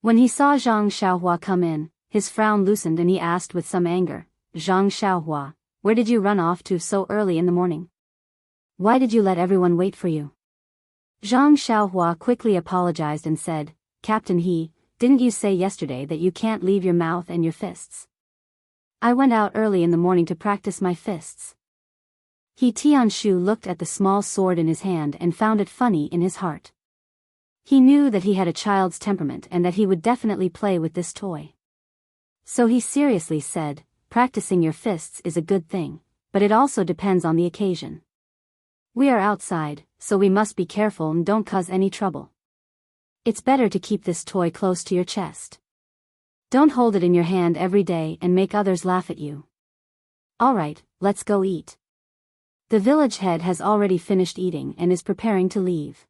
When he saw Zhang Xiaohua come in, his frown loosened and he asked with some anger, "Zhang Xiaohua, where did you run off to so early in the morning? Why did you let everyone wait for you?" Zhang Xiaohua quickly apologized and said, Captain He, didn't you say yesterday that you can't leave your mouth and your fists? I went out early in the morning to practice my fists. He Tianshu looked at the small sword in his hand and found it funny in his heart. He knew that he had a child's temperament and that he would definitely play with this toy. So he seriously said, practicing your fists is a good thing, but it also depends on the occasion. We are outside, so we must be careful and don't cause any trouble. It's better to keep this toy close to your chest. Don't hold it in your hand every day and make others laugh at you. Alright, let's go eat. The village head has already finished eating and is preparing to leave.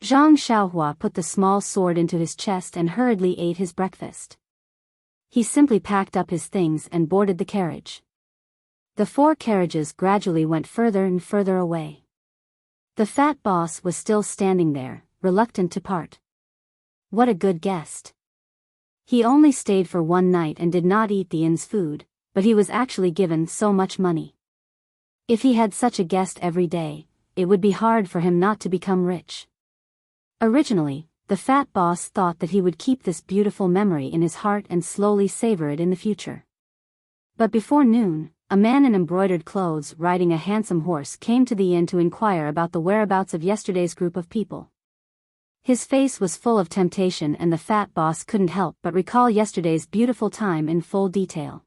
Zhang Xiaohua put the small sword into his chest and hurriedly ate his breakfast. He simply packed up his things and boarded the carriage. The 4 carriages gradually went further and further away. The fat boss was still standing there, reluctant to part. What a good guest. He only stayed for 1 night and did not eat the inn's food, but he was actually given so much money. If he had such a guest every day, it would be hard for him not to become rich. Originally, the fat boss thought that he would keep this beautiful memory in his heart and slowly savor it in the future. But before noon, a man in embroidered clothes riding a handsome horse came to the inn to inquire about the whereabouts of yesterday's group of people. His face was full of temptation and the fat boss couldn't help but recall yesterday's beautiful time in full detail.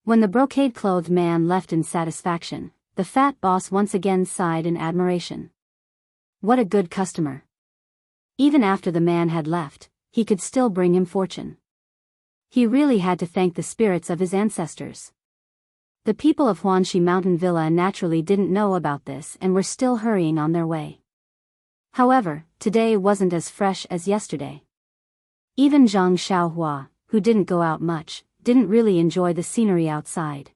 When the brocade-clothed man left in satisfaction, the fat boss once again sighed in admiration. What a good customer. Even after the man had left, he could still bring him fortune. He really had to thank the spirits of his ancestors. The people of Huanxi Mountain Villa naturally didn't know about this and were still hurrying on their way. However, today wasn't as fresh as yesterday. Even Zhang Xiaohua, who didn't go out much, didn't really enjoy the scenery outside.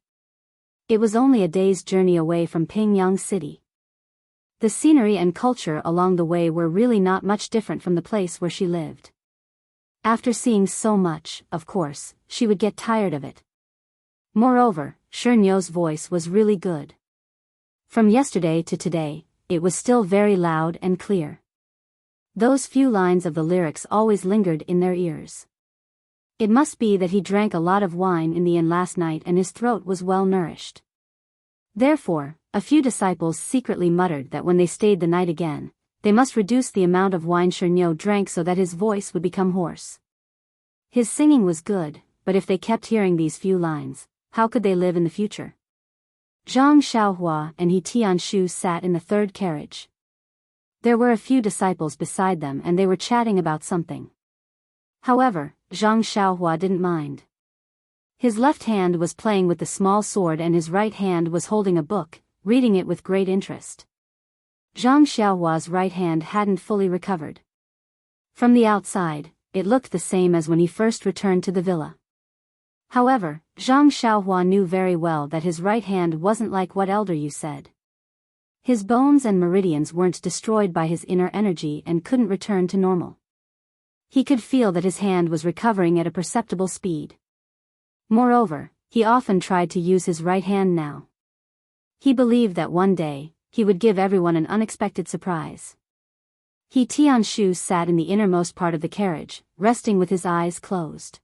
It was only a day's journey away from Pingyang City. The scenery and culture along the way were really not much different from the place where she lived. After seeing so much, of course, she would get tired of it. Moreover, Shernyo's voice was really good. From yesterday to today, it was still very loud and clear. Those few lines of the lyrics always lingered in their ears. It must be that he drank a lot of wine in the inn last night and his throat was well nourished. Therefore, a few disciples secretly muttered that when they stayed the night again, they must reduce the amount of wine Shernyo drank so that his voice would become hoarse. His singing was good, but if they kept hearing these few lines, how could they live in the future? Zhang Xiaohua and He Tianshu sat in the 3rd carriage. There were a few disciples beside them and they were chatting about something. However, Zhang Xiaohua didn't mind. His left hand was playing with the small sword and his right hand was holding a book, reading it with great interest. Zhang Xiaohua's right hand hadn't fully recovered. From the outside, it looked the same as when he first returned to the villa. However, Zhang Xiaohua knew very well that his right hand wasn't like what Elder Yu said. His bones and meridians weren't destroyed by his inner energy and couldn't return to normal. He could feel that his hand was recovering at a perceptible speed. Moreover, he often tried to use his right hand now. He believed that one day, he would give everyone an unexpected surprise. He Tianshu sat in the innermost part of the carriage, resting with his eyes closed.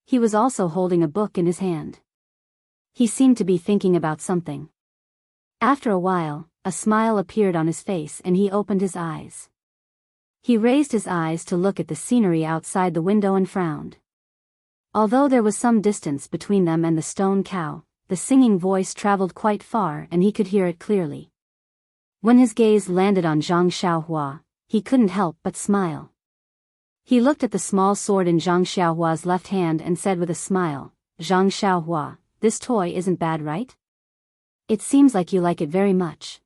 He was also holding a book in his hand. He seemed to be thinking about something. After a while, a smile appeared on his face and he opened his eyes. He raised his eyes to look at the scenery outside the window and frowned. Although there was some distance between them and the stone cow, the singing voice traveled quite far and he could hear it clearly. When his gaze landed on Zhang Xiaohua, he couldn't help but smile. He looked at the small sword in Zhang Xiaohua's left hand and said with a smile, "Zhang Xiaohua, this toy isn't bad, right? It seems like you like it very much."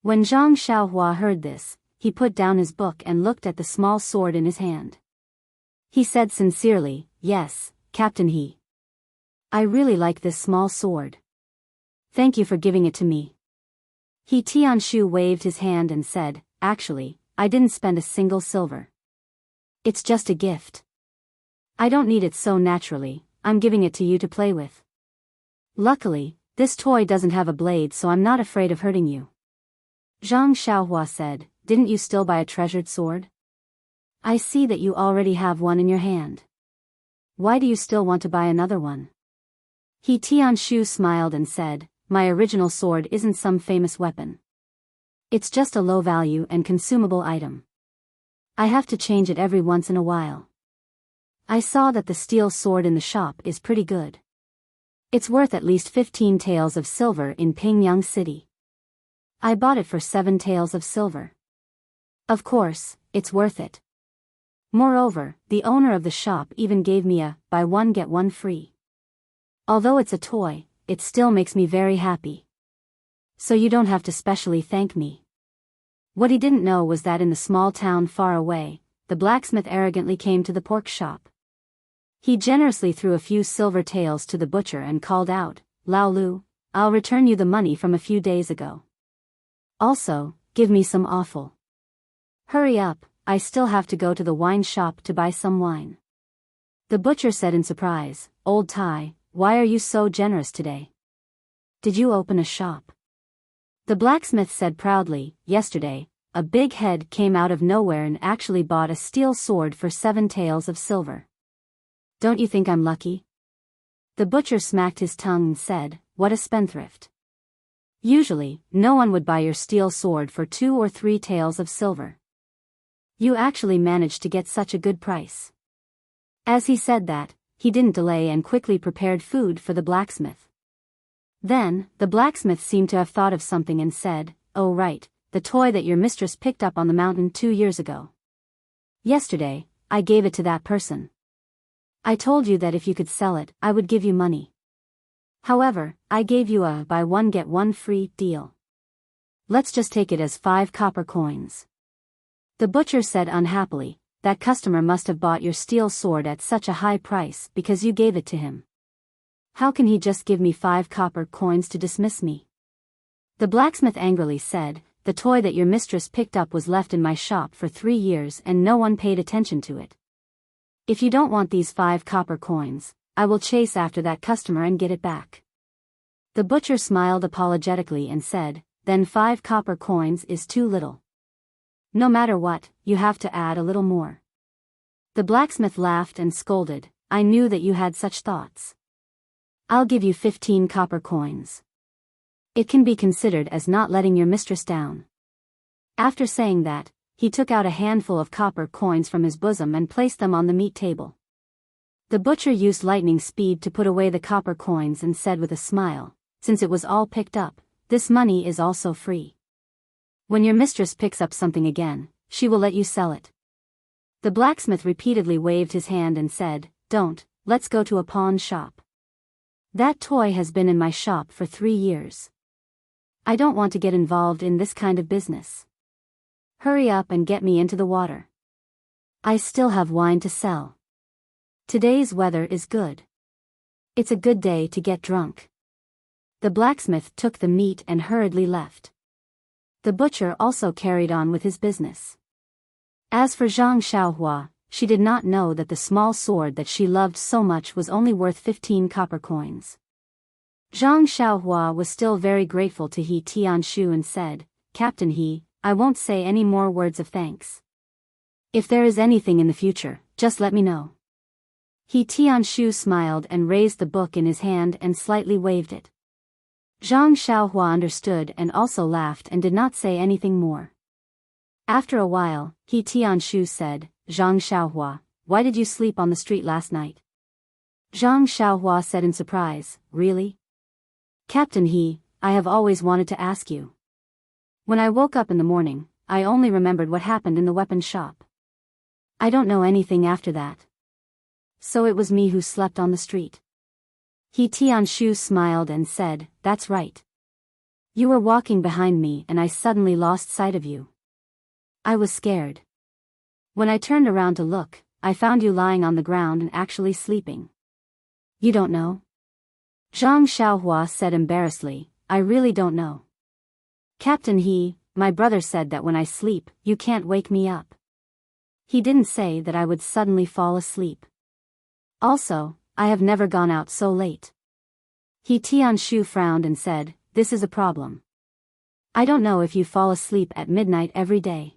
When Zhang Xiaohua heard this, he put down his book and looked at the small sword in his hand. He said sincerely, "Yes, Captain He. I really like this small sword. Thank you for giving it to me." He Tianshu waved his hand and said, "Actually, I didn't spend a single silver. It's just a gift. I don't need it so naturally, I'm giving it to you to play with. Luckily, this toy doesn't have a blade so I'm not afraid of hurting you." Zhang Xiaohua said, "Didn't you still buy a treasured sword?" I see that you already have one in your hand. Why do you still want to buy another one? He Tianshu smiled and said, my original sword isn't some famous weapon. It's just a low-value and consumable item. I have to change it every once in a while. I saw that the steel sword in the shop is pretty good. It's worth at least 15 taels of silver in Pingyang City. I bought it for 7 taels of silver. Of course, it's worth it. Moreover, the owner of the shop even gave me a buy one get one free. Although it's a toy, it still makes me very happy. So you don't have to specially thank me. What he didn't know was that in the small town far away, the blacksmith arrogantly came to the pork shop. He generously threw a few silver taels to the butcher and called out, Lao Lu, I'll return you the money from a few days ago. Also, give me some offal. Hurry up, I still have to go to the wine shop to buy some wine. The butcher said in surprise, Old Thai, why are you so generous today? Did you open a shop? The blacksmith said proudly, yesterday, a big head came out of nowhere and actually bought a steel sword for 7 taels of silver. Don't you think I'm lucky? The butcher smacked his tongue and said, what a spendthrift. Usually, no one would buy your steel sword for 2 or 3 taels of silver. You actually managed to get such a good price. As he said that, he didn't delay and quickly prepared food for the blacksmith. Then, the blacksmith seemed to have thought of something and said, oh right, the toy that your mistress picked up on the mountain 2 years ago. Yesterday, I gave it to that person. I told you that if you could sell it, I would give you money. However, I gave you a buy one get one free deal. Let's just take it as 5 copper coins. The butcher said unhappily, that customer must have bought your steel sword at such a high price because you gave it to him. How can he just give me 5 copper coins to dismiss me? The blacksmith angrily said, the toy that your mistress picked up was left in my shop for 3 years and no one paid attention to it. If you don't want these 5 copper coins, I will chase after that customer and get it back. The butcher smiled apologetically and said, then 5 copper coins is too little. No matter what, you have to add a little more. The blacksmith laughed and scolded, I knew that you had such thoughts. I'll give you 15 copper coins. It can be considered as not letting your mistress down. After saying that, he took out a handful of copper coins from his bosom and placed them on the meat table. The butcher used lightning speed to put away the copper coins and said with a smile, since it was all picked up, this money is also free. When your mistress picks up something again, she will let you sell it. The blacksmith repeatedly waved his hand and said, don't, let's go to a pawn shop. That toy has been in my shop for 3 years. I don't want to get involved in this kind of business. Hurry up and get me into the water. I still have wine to sell. Today's weather is good. It's a good day to get drunk. The blacksmith took the meat and hurriedly left. The butcher also carried on with his business. As for Zhang Xiaohua, she did not know that the small sword that she loved so much was only worth 15 copper coins. Zhang Xiaohua was still very grateful to He Tianshu and said, Captain He, I won't say any more words of thanks. If there is anything in the future, just let me know. He Tianshu smiled and raised the book in his hand and slightly waved it. Zhang Xiaohua understood and also laughed and did not say anything more. After a while, He Tianshu said, Zhang Xiaohua, why did you sleep on the street last night? Zhang Xiaohua said in surprise, really? Captain He, I have always wanted to ask you. When I woke up in the morning, I only remembered what happened in the weapon shop. I don't know anything after that. So it was me who slept on the street. He Tianshu smiled and said, that's right. You were walking behind me and I suddenly lost sight of you. I was scared. When I turned around to look, I found you lying on the ground and actually sleeping. You don't know? Zhang Xiaohua said embarrassedly, I really don't know. Captain He, my brother said that when I sleep, you can't wake me up. He didn't say that I would suddenly fall asleep. Also, I have never gone out so late. He Tianshu frowned and said, this is a problem. I don't know if you fall asleep at midnight every day.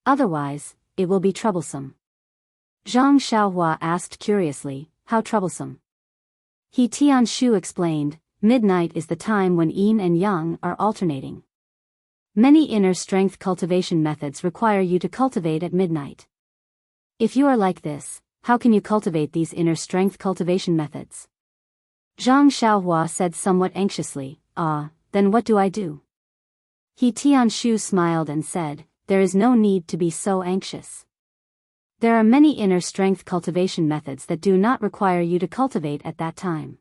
Otherwise, it will be troublesome. Zhang Xiaohua asked curiously, how troublesome? He Tianshu explained, midnight is the time when yin and yang are alternating. Many inner strength cultivation methods require you to cultivate at midnight. If you are like this, how can you cultivate these inner strength cultivation methods? Zhang Xiaohua said somewhat anxiously, then what do I do? He Tianshu smiled and said, there is no need to be so anxious. There are many inner strength cultivation methods that do not require you to cultivate at that time.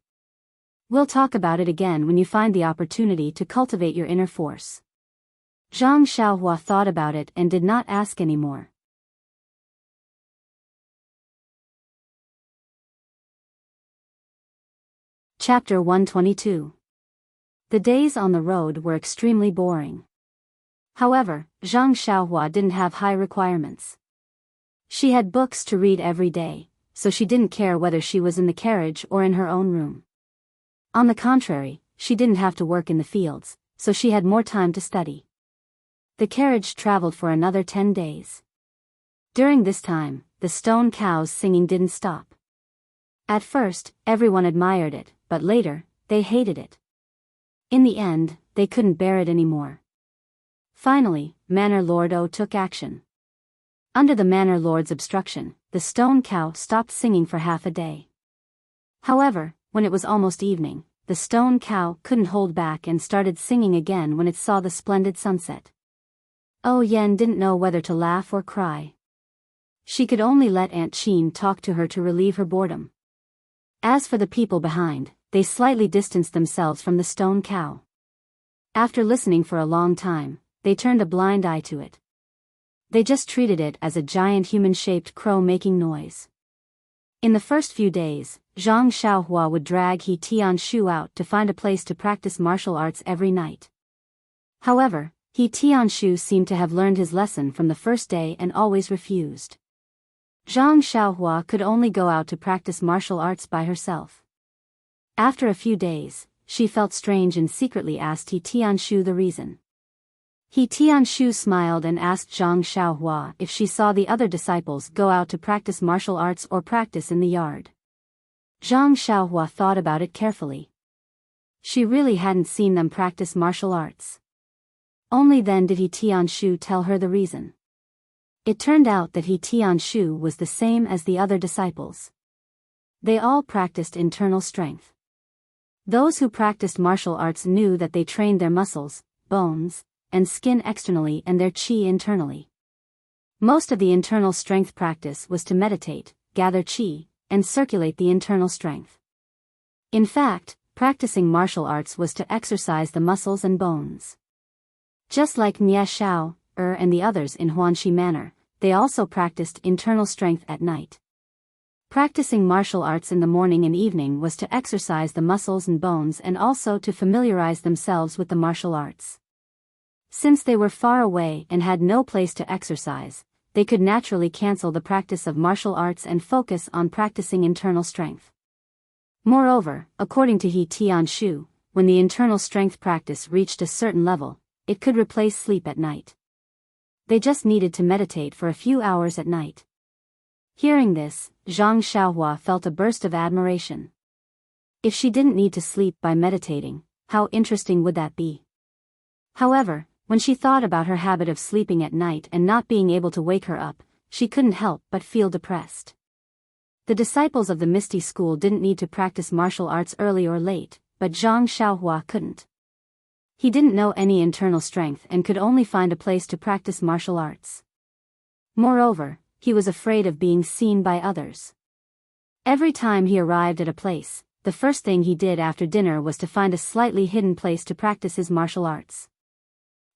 We'll talk about it again when you find the opportunity to cultivate your inner force. Zhang Xiaohua thought about it and did not ask any more. Chapter 122. The days on the road were extremely boring. However, Zhang Xiaohua didn't have high requirements. She had books to read every day, so she didn't care whether she was in the carriage or in her own room. On the contrary, she didn't have to work in the fields, so she had more time to study. The carriage traveled for another 10 days. During this time, the stone cow's singing didn't stop. At first, everyone admired it, but later, they hated it. In the end, they couldn't bear it anymore. Finally, Manor Lord O took action. Under the Manor Lord's obstruction, the stone cow stopped singing for half a day. However, when it was almost evening, the stone cow couldn't hold back and started singing again when it saw the splendid sunset. Oh Yen didn't know whether to laugh or cry. She could only let Aunt Qin talk to her to relieve her boredom. As for the people behind, they slightly distanced themselves from the stone cow. After listening for a long time, they turned a blind eye to it. They just treated it as a giant human-shaped crow making noise. In the first few days, Zhang Xiaohua would drag He Tianshu out to find a place to practice martial arts every night. However, He Tianshu seemed to have learned his lesson from the first day and always refused. Zhang Xiaohua could only go out to practice martial arts by herself. After a few days, she felt strange and secretly asked He Tianshu the reason. He Tianshu smiled and asked Zhang Xiaohua if she saw the other disciples go out to practice martial arts or practice in the yard. Zhang Xiaohua thought about it carefully. She really hadn't seen them practice martial arts. Only then did He Tianshu tell her the reason. It turned out that He Tianshu was the same as the other disciples. They all practiced internal strength. Those who practiced martial arts knew that they trained their muscles, bones, and skin externally and their qi internally. Most of the internal strength practice was to meditate, gather qi, and circulate the internal strength. In fact, practicing martial arts was to exercise the muscles and bones. Just like Nie Shao, and the others in Huanxi Manor, they also practiced internal strength at night. Practicing martial arts in the morning and evening was to exercise the muscles and bones and also to familiarize themselves with the martial arts. Since they were far away and had no place to exercise, they could naturally cancel the practice of martial arts and focus on practicing internal strength. Moreover, according to He Tianshu, when the internal strength practice reached a certain level, it could replace sleep at night. They just needed to meditate for a few hours at night. Hearing this, Zhang Xiaohua felt a burst of admiration. If she didn't need to sleep by meditating, how interesting would that be? However, when she thought about her habit of sleeping at night and not being able to wake her up, she couldn't help but feel depressed. The disciples of the Misty School didn't need to practice martial arts early or late, but Zhang Xiaohua couldn't. He didn't know any internal strength and could only find a place to practice martial arts. Moreover, he was afraid of being seen by others. Every time he arrived at a place, the first thing he did after dinner was to find a slightly hidden place to practice his martial arts.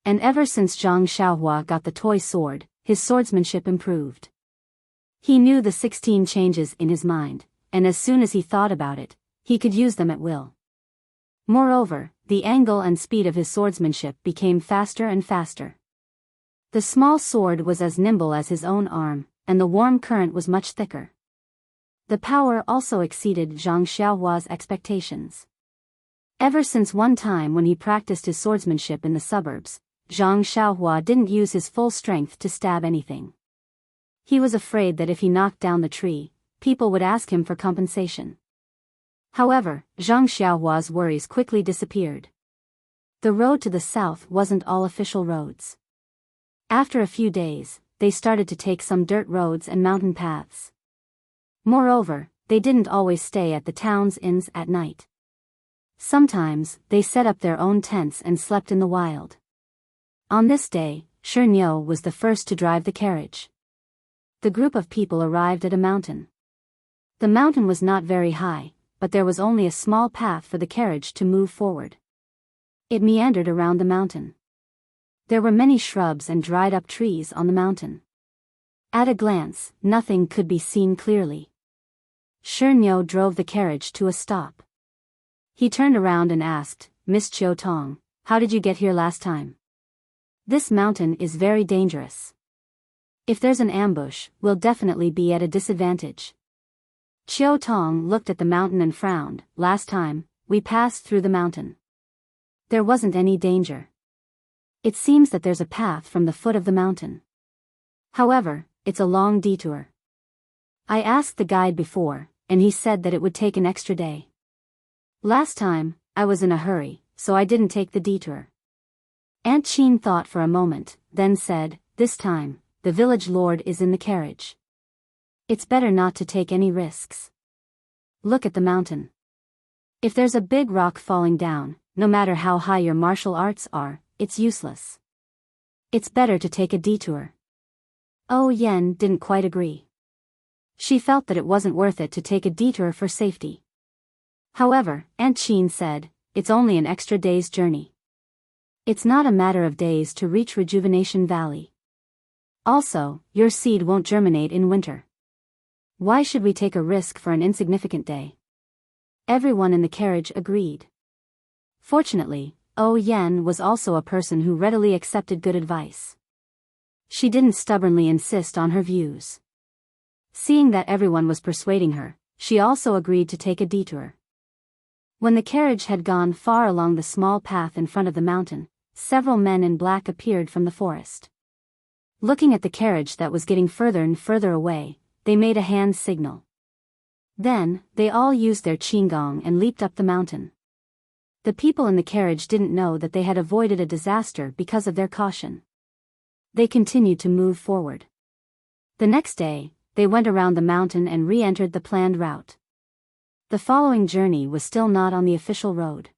And ever since Zhang Xiaohua got the toy sword, his swordsmanship improved. He knew the 16 changes in his mind, and as soon as he thought about it, he could use them at will. Moreover, the angle and speed of his swordsmanship became faster and faster. The small sword was as nimble as his own arm, and the warm current was much thicker. The power also exceeded Zhang Xiaohua's expectations. Ever since one time when he practiced his swordsmanship in the suburbs, Zhang Xiaohua didn't use his full strength to stab anything. He was afraid that if he knocked down the tree, people would ask him for compensation. However, Zhang Xiaohua's worries quickly disappeared. The road to the south wasn't all official roads. After a few days, they started to take some dirt roads and mountain paths. Moreover, they didn't always stay at the town's inns at night. Sometimes, they set up their own tents and slept in the wild. On this day, Shernyo was the first to drive the carriage. The group of people arrived at a mountain. The mountain was not very high, but there was only a small path for the carriage to move forward. It meandered around the mountain. There were many shrubs and dried-up trees on the mountain. At a glance, nothing could be seen clearly. Shernyo drove the carriage to a stop. He turned around and asked, "Miss Chiu Tong, how did you get here last time? This mountain is very dangerous. If there's an ambush, we'll definitely be at a disadvantage." Chiu Tong looked at the mountain and frowned. "Last time, we passed through the mountain. There wasn't any danger. It seems that there's a path from the foot of the mountain. However, it's a long detour. I asked the guide before, and he said that it would take an extra day. Last time, I was in a hurry, so I didn't take the detour." Aunt Chin thought for a moment, then said, "This time, the village lord is in the carriage. It's better not to take any risks. Look at the mountain. If there's a big rock falling down, no matter how high your martial arts are, it's useless. It's better to take a detour." Oh Yen didn't quite agree. She felt that it wasn't worth it to take a detour for safety. However, Aunt Chin said, "It's only an extra day's journey. It's not a matter of days to reach Rejuvenation Valley. Also, your seed won't germinate in winter. Why should we take a risk for an insignificant day?" Everyone in the carriage agreed. Fortunately, Oh Yen was also a person who readily accepted good advice. She didn't stubbornly insist on her views. Seeing that everyone was persuading her, she also agreed to take a detour. When the carriage had gone far along the small path in front of the mountain, several men in black appeared from the forest. Looking at the carriage that was getting further and further away, they made a hand signal. Then, they all used their qinggong and leaped up the mountain. The people in the carriage didn't know that they had avoided a disaster because of their caution. They continued to move forward. The next day, they went around the mountain and re-entered the planned route. The following journey was still not on the official road.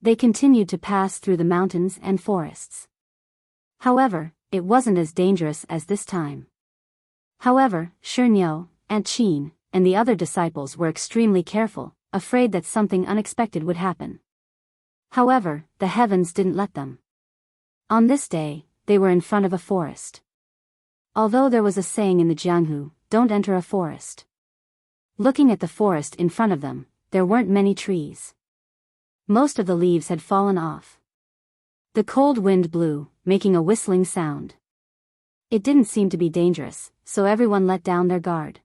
They continued to pass through the mountains and forests. However, it wasn't as dangerous as this time. However, Shernyo, Aunt Chin, and the other disciples were extremely careful, afraid that something unexpected would happen. However, the heavens didn't let them. On this day, they were in front of a forest. Although there was a saying in the Jianghu, "Don't enter a forest." Looking at the forest in front of them, there weren't many trees. Most of the leaves had fallen off. The cold wind blew, making a whistling sound. It didn't seem to be dangerous, so everyone let down their guard.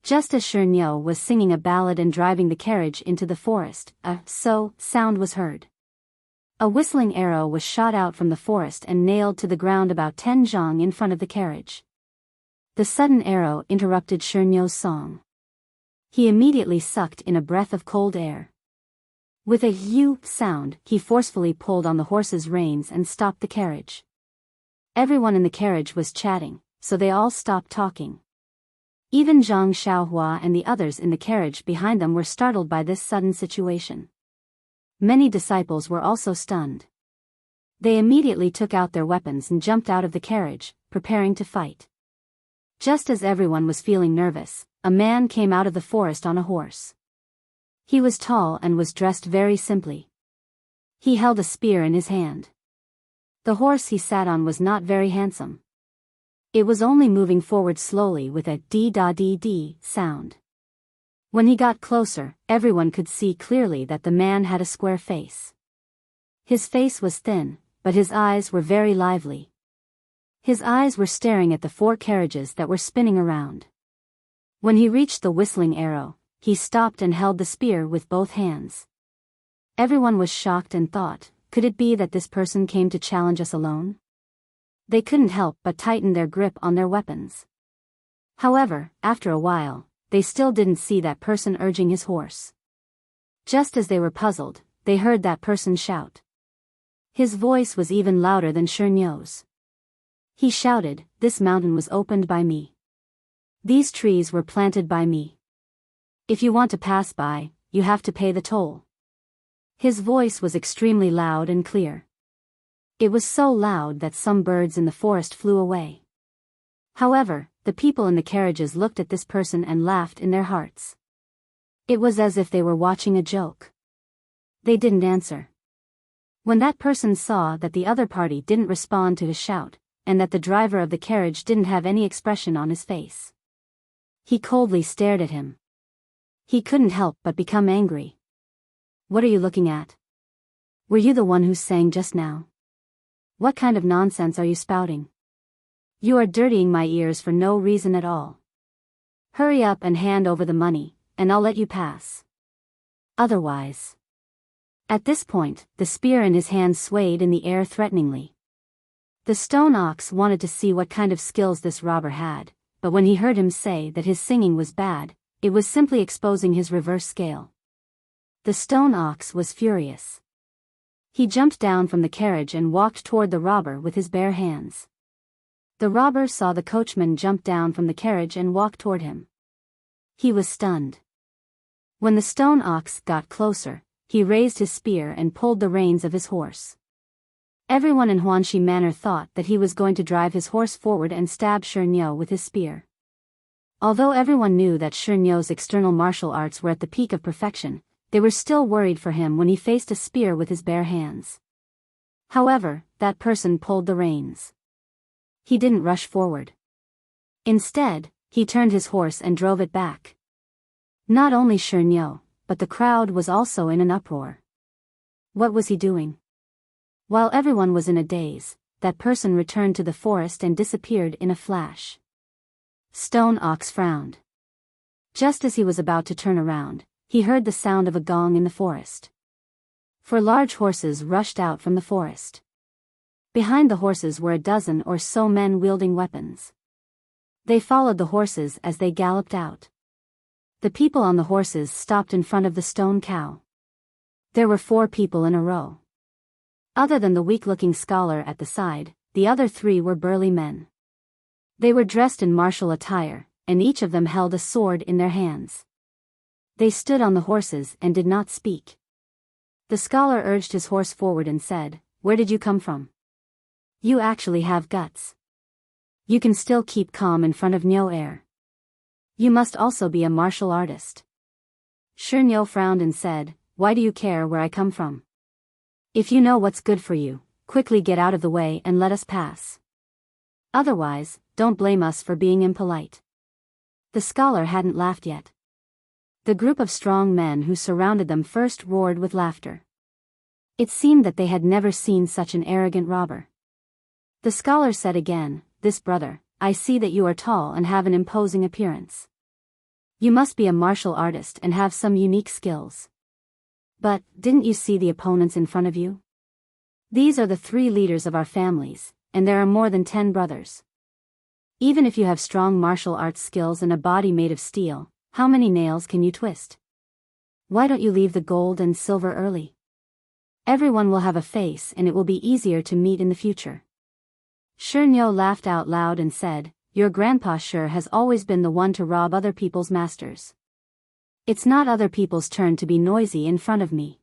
Just as Shernyo was singing a ballad and driving the carriage into the forest, a sound was heard. A whistling arrow was shot out from the forest and nailed to the ground about 10 zhang in front of the carriage. The sudden arrow interrupted Shernyo's song. He immediately sucked in a breath of cold air. With a "yu" sound, he forcefully pulled on the horse's reins and stopped the carriage. Everyone in the carriage was chatting, so they all stopped talking. Even Zhang Xiaohua and the others in the carriage behind them were startled by this sudden situation. Many disciples were also stunned. They immediately took out their weapons and jumped out of the carriage, preparing to fight. Just as everyone was feeling nervous, a man came out of the forest on a horse. He was tall and was dressed very simply. He held a spear in his hand. The horse he sat on was not very handsome. It was only moving forward slowly with a dee-da-dee-dee sound. When he got closer, everyone could see clearly that the man had a square face. His face was thin, but his eyes were very lively. His eyes were staring at the 4 carriages that were spinning around. When he reached the whistling arrow, he stopped and held the spear with both hands. Everyone was shocked and thought, could it be that this person came to challenge us alone? They couldn't help but tighten their grip on their weapons. However, after a while, they still didn't see that person urging his horse. Just as they were puzzled, they heard that person shout. His voice was even louder than Shernyo's. He shouted, "This mountain was opened by me. These trees were planted by me. If you want to pass by, you have to pay the toll." His voice was extremely loud and clear. It was so loud that some birds in the forest flew away. However, the people in the carriages looked at this person and laughed in their hearts. It was as if they were watching a joke. They didn't answer. When that person saw that the other party didn't respond to his shout, and that the driver of the carriage didn't have any expression on his face, he coldly stared at him. He couldn't help but become angry. "What are you looking at? Were you the one who sang just now? What kind of nonsense are you spouting? You are dirtying my ears for no reason at all. Hurry up and hand over the money, and I'll let you pass. Otherwise..." At this point, the spear in his hand swayed in the air threateningly. The stone ox wanted to see what kind of skills this robber had, but when he heard him say that his singing was bad, it was simply exposing his reverse scale. The stone ox was furious. He jumped down from the carriage and walked toward the robber with his bare hands. The robber saw the coachman jump down from the carriage and walk toward him. He was stunned. When the stone ox got closer, he raised his spear and pulled the reins of his horse. Everyone in Huanxi Manor thought that he was going to drive his horse forward and stab Shernyo with his spear. Although everyone knew that Shernyo's external martial arts were at the peak of perfection, they were still worried for him when he faced a spear with his bare hands. However, that person pulled the reins. He didn't rush forward. Instead, he turned his horse and drove it back. Not only Shernyo, but the crowd was also in an uproar. What was he doing? While everyone was in a daze, that person returned to the forest and disappeared in a flash. Stone Ox frowned. Just as he was about to turn around, he heard the sound of a gong in the forest. 4 large horses rushed out from the forest. Behind the horses were a dozen or so men wielding weapons. They followed the horses as they galloped out. The people on the horses stopped in front of the stone cow. There were 4 people in a row. Other than the weak-looking scholar at the side, the other 3 were burly men. They were dressed in martial attire, and each of them held a sword in their hands. They stood on the horses and did not speak. The scholar urged his horse forward and said, "Where did you come from? You actually have guts. You can still keep calm in front of Nyo Air. You must also be a martial artist." Shernyo frowned and said, "Why do you care where I come from? If you know what's good for you, quickly get out of the way and let us pass. Otherwise, don't blame us for being impolite." The scholar hadn't laughed yet. The group of strong men who surrounded them first roared with laughter. It seemed that they had never seen such an arrogant robber. The scholar said again, "This brother, I see that you are tall and have an imposing appearance. You must be a martial artist and have some unique skills. But, didn't you see the opponents in front of you? These are the 3 leaders of our families, and there are more than 10 brothers. Even if you have strong martial arts skills and a body made of steel, how many nails can you twist? Why don't you leave the gold and silver early? Everyone will have a face and it will be easier to meet in the future." Shernyo laughed out loud and said, "Your grandpa sure has always been the one to rob other people's masters. It's not other people's turn to be noisy in front of me.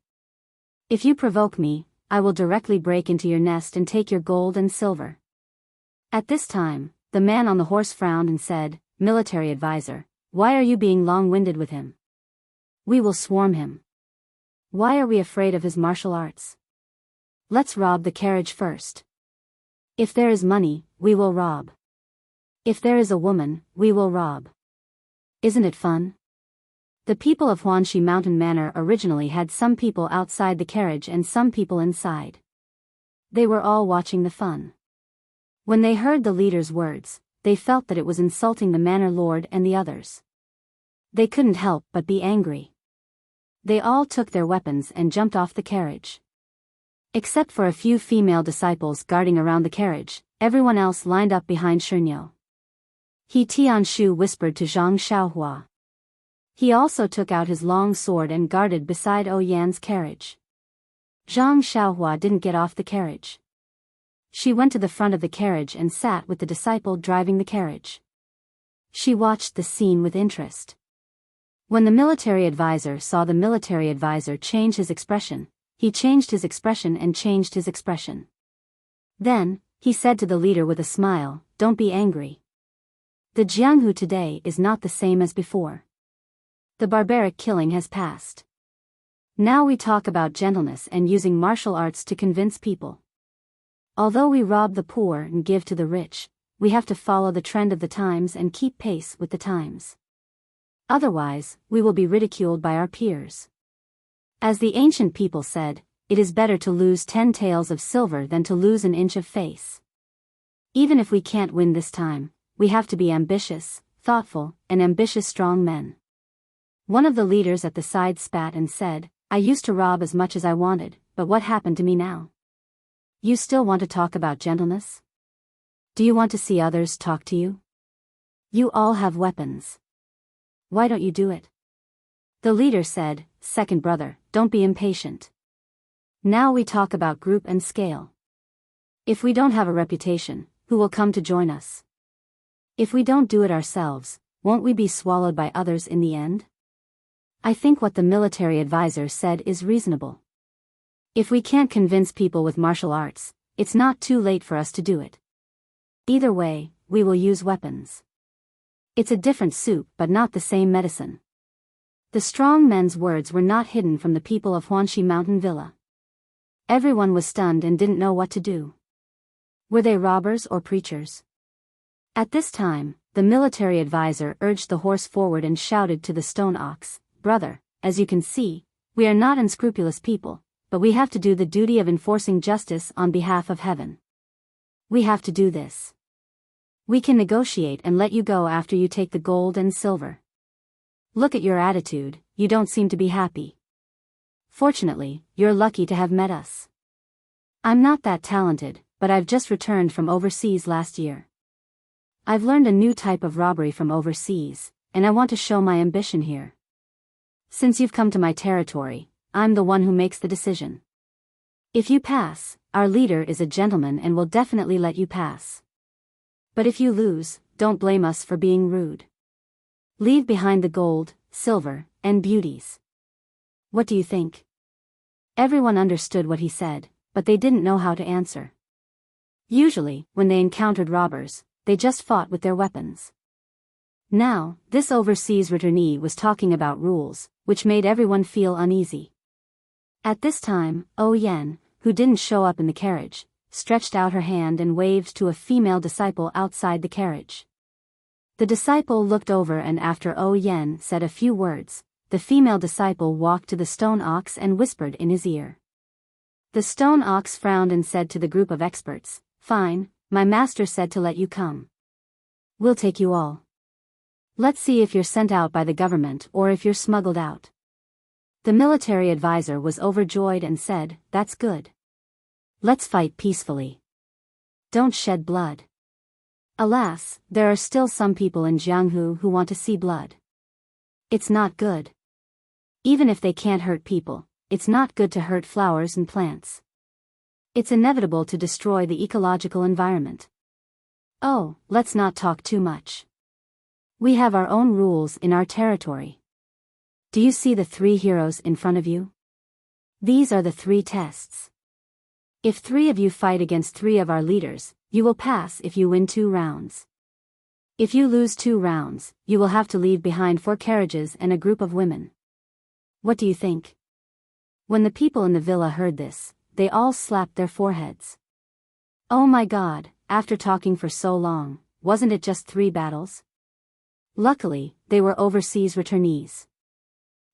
If you provoke me, I will directly break into your nest and take your gold and silver." At this time, the man on the horse frowned and said, "Military advisor, why are you being long-winded with him? We will swarm him. Why are we afraid of his martial arts? Let's rob the carriage first. If there is money, we will rob. If there is a woman, we will rob. Isn't it fun?" The people of Huanxi Mountain Manor originally had some people outside the carriage and some people inside. They were all watching the fun. When they heard the leader's words, they felt that it was insulting the manor lord and the others. They couldn't help but be angry. They all took their weapons and jumped off the carriage. Except for a few female disciples guarding around the carriage, everyone else lined up behind Shernyo. He Tianshu whispered to Zhang Xiaohua. He also took out his long sword and guarded beside Yan's carriage. Zhang Xiaohua didn't get off the carriage. She went to the front of the carriage and sat with the disciple driving the carriage. She watched the scene with interest. When the military advisor saw the military advisor change his expression, he changed his expression and changed his expression. Then, he said to the leader with a smile, "Don't be angry. The Jianghu today is not the same as before. The barbaric killing has passed. Now we talk about gentleness and using martial arts to convince people. Although we rob the poor and give to the rich, we have to follow the trend of the times and keep pace with the times. Otherwise, we will be ridiculed by our peers. As the ancient people said, it is better to lose 10 taels of silver than to lose an inch of face. Even if we can't win this time, we have to be ambitious, thoughtful, and ambitious strong men." One of the leaders at the side spat and said, "I used to rob as much as I wanted, but what happened to me now? You still want to talk about gentleness? Do you want to see others talk to you? You all have weapons. Why don't you do it?" The leader said, "Second brother, don't be impatient. Now we talk about group and scale. If we don't have a reputation, who will come to join us? If we don't do it ourselves, won't we be swallowed by others in the end? I think what the military advisor said is reasonable. If we can't convince people with martial arts, it's not too late for us to do it. Either way, we will use weapons. It's a different soup but not the same medicine." The strong men's words were not hidden from the people of Huanxi Mountain Villa. Everyone was stunned and didn't know what to do. Were they robbers or preachers? At this time, the military advisor urged the horse forward and shouted to the stone ox, "Brother, as you can see, we are not unscrupulous people, but we have to do the duty of enforcing justice on behalf of heaven. We have to do this. We can negotiate and let you go after you take the gold and silver. Look at your attitude, you don't seem to be happy. Fortunately, you're lucky to have met us. I'm not that talented, but I've just returned from overseas last year. I've learned a new type of robbery from overseas, and I want to show my ambition here. Since you've come to my territory, I'm the one who makes the decision. If you pass, our leader is a gentleman and will definitely let you pass. But if you lose, don't blame us for being rude. Leave behind the gold, silver, and beauties. What do you think?" Everyone understood what he said, but they didn't know how to answer. Usually, when they encountered robbers, they just fought with their weapons. Now, this overseas returnee was talking about rules, which made everyone feel uneasy. At this time, Yan, who didn't show up in the carriage, stretched out her hand and waved to a female disciple outside the carriage. The disciple looked over and after Yan said a few words, the female disciple walked to the stone ox and whispered in his ear. The stone ox frowned and said to the group of experts, "Fine, my master said to let you come. We'll take you all. Let's see if you're sent out by the government or if you're smuggled out." The military advisor was overjoyed and said, "That's good. Let's fight peacefully. Don't shed blood." Alas, there are still some people in Jianghu who want to see blood. It's not good. Even if they can't hurt people, it's not good to hurt flowers and plants. It's inevitable to destroy the ecological environment. Oh, let's not talk too much. We have our own rules in our territory. Do you see the 3 heroes in front of you? These are the 3 tests. If 3 of you fight against 3 of our leaders, you will pass if you win 2 rounds. If you lose 2 rounds, you will have to leave behind 4 carriages and a group of women. What do you think?" When the people in the villa heard this, they all slapped their foreheads. Oh my God, after talking for so long, wasn't it just 3 battles? Luckily, they were overseas returnees.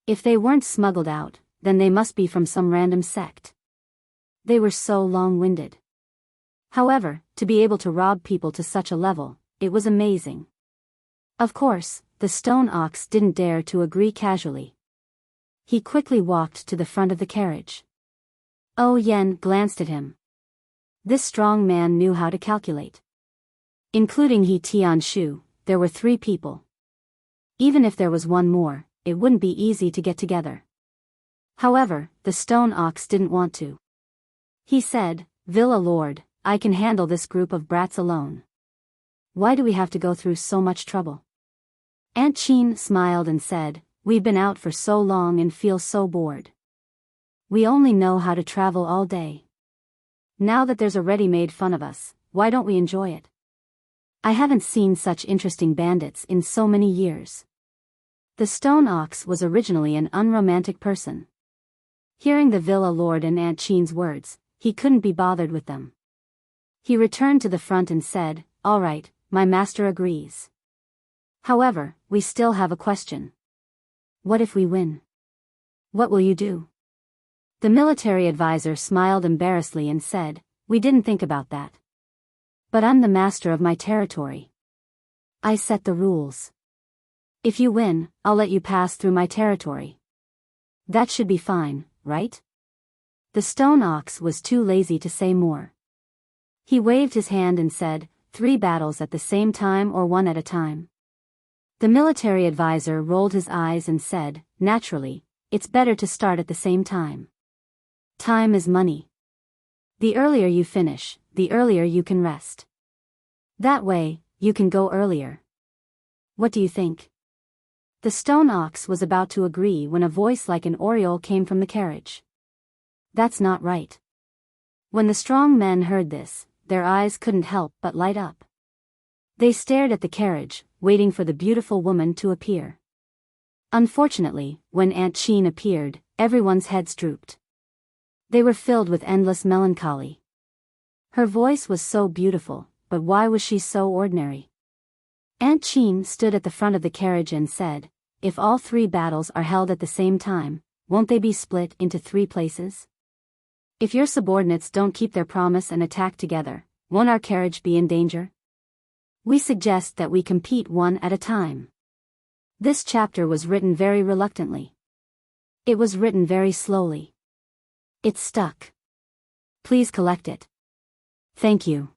If they weren't smuggled out, then they must be from some random sect. They were so long-winded. However, to be able to rob people to such a level, it was amazing. Of course, the stone ox didn't dare to agree casually. He quickly walked to the front of the carriage. Yan glanced at him. This strong man knew how to calculate. Including He Tianshu, there were 3 people. Even if there was one more, it wouldn't be easy to get together. However, the stone ox didn't want to. He said, Villa Lord, I can handle this group of brats alone. Why do we have to go through so much trouble? Aunt Chin smiled and said, we've been out for so long and feel so bored. We only know how to travel all day. Now that there's a ready-made fun of us, why don't we enjoy it? I haven't seen such interesting bandits in so many years. The stone ox was originally an unromantic person. Hearing the villa lord and Aunt Chin's words, he couldn't be bothered with them. He returned to the front and said, all right, my master agrees. However, we still have a question. What if we win? What will you do? The military advisor smiled embarrassedly and said, we didn't think about that. But I'm the master of my territory. I set the rules. If you win, I'll let you pass through my territory. That should be fine, right? The stone ox was too lazy to say more. He waved his hand and said, 3 battles at the same time or 1 at a time. The military advisor rolled his eyes and said, naturally, it's better to start at the same time. Time is money. The earlier you finish, the earlier you can rest. That way, you can go earlier. What do you think? The stone ox was about to agree when a voice like an oriole came from the carriage. That's not right. When the strong men heard this, their eyes couldn't help but light up. They stared at the carriage, waiting for the beautiful woman to appear. Unfortunately, when Aunt Chin appeared, everyone's heads drooped. They were filled with endless melancholy. Her voice was so beautiful, but why was she so ordinary? Aunt Chin stood at the front of the carriage and said, if all 3 battles are held at the same time, won't they be split into 3 places? If your subordinates don't keep their promise and attack together, won't our carriage be in danger? We suggest that we compete 1 at a time. This chapter was written very reluctantly. It was written very slowly. It's stuck. Please collect it. Thank you.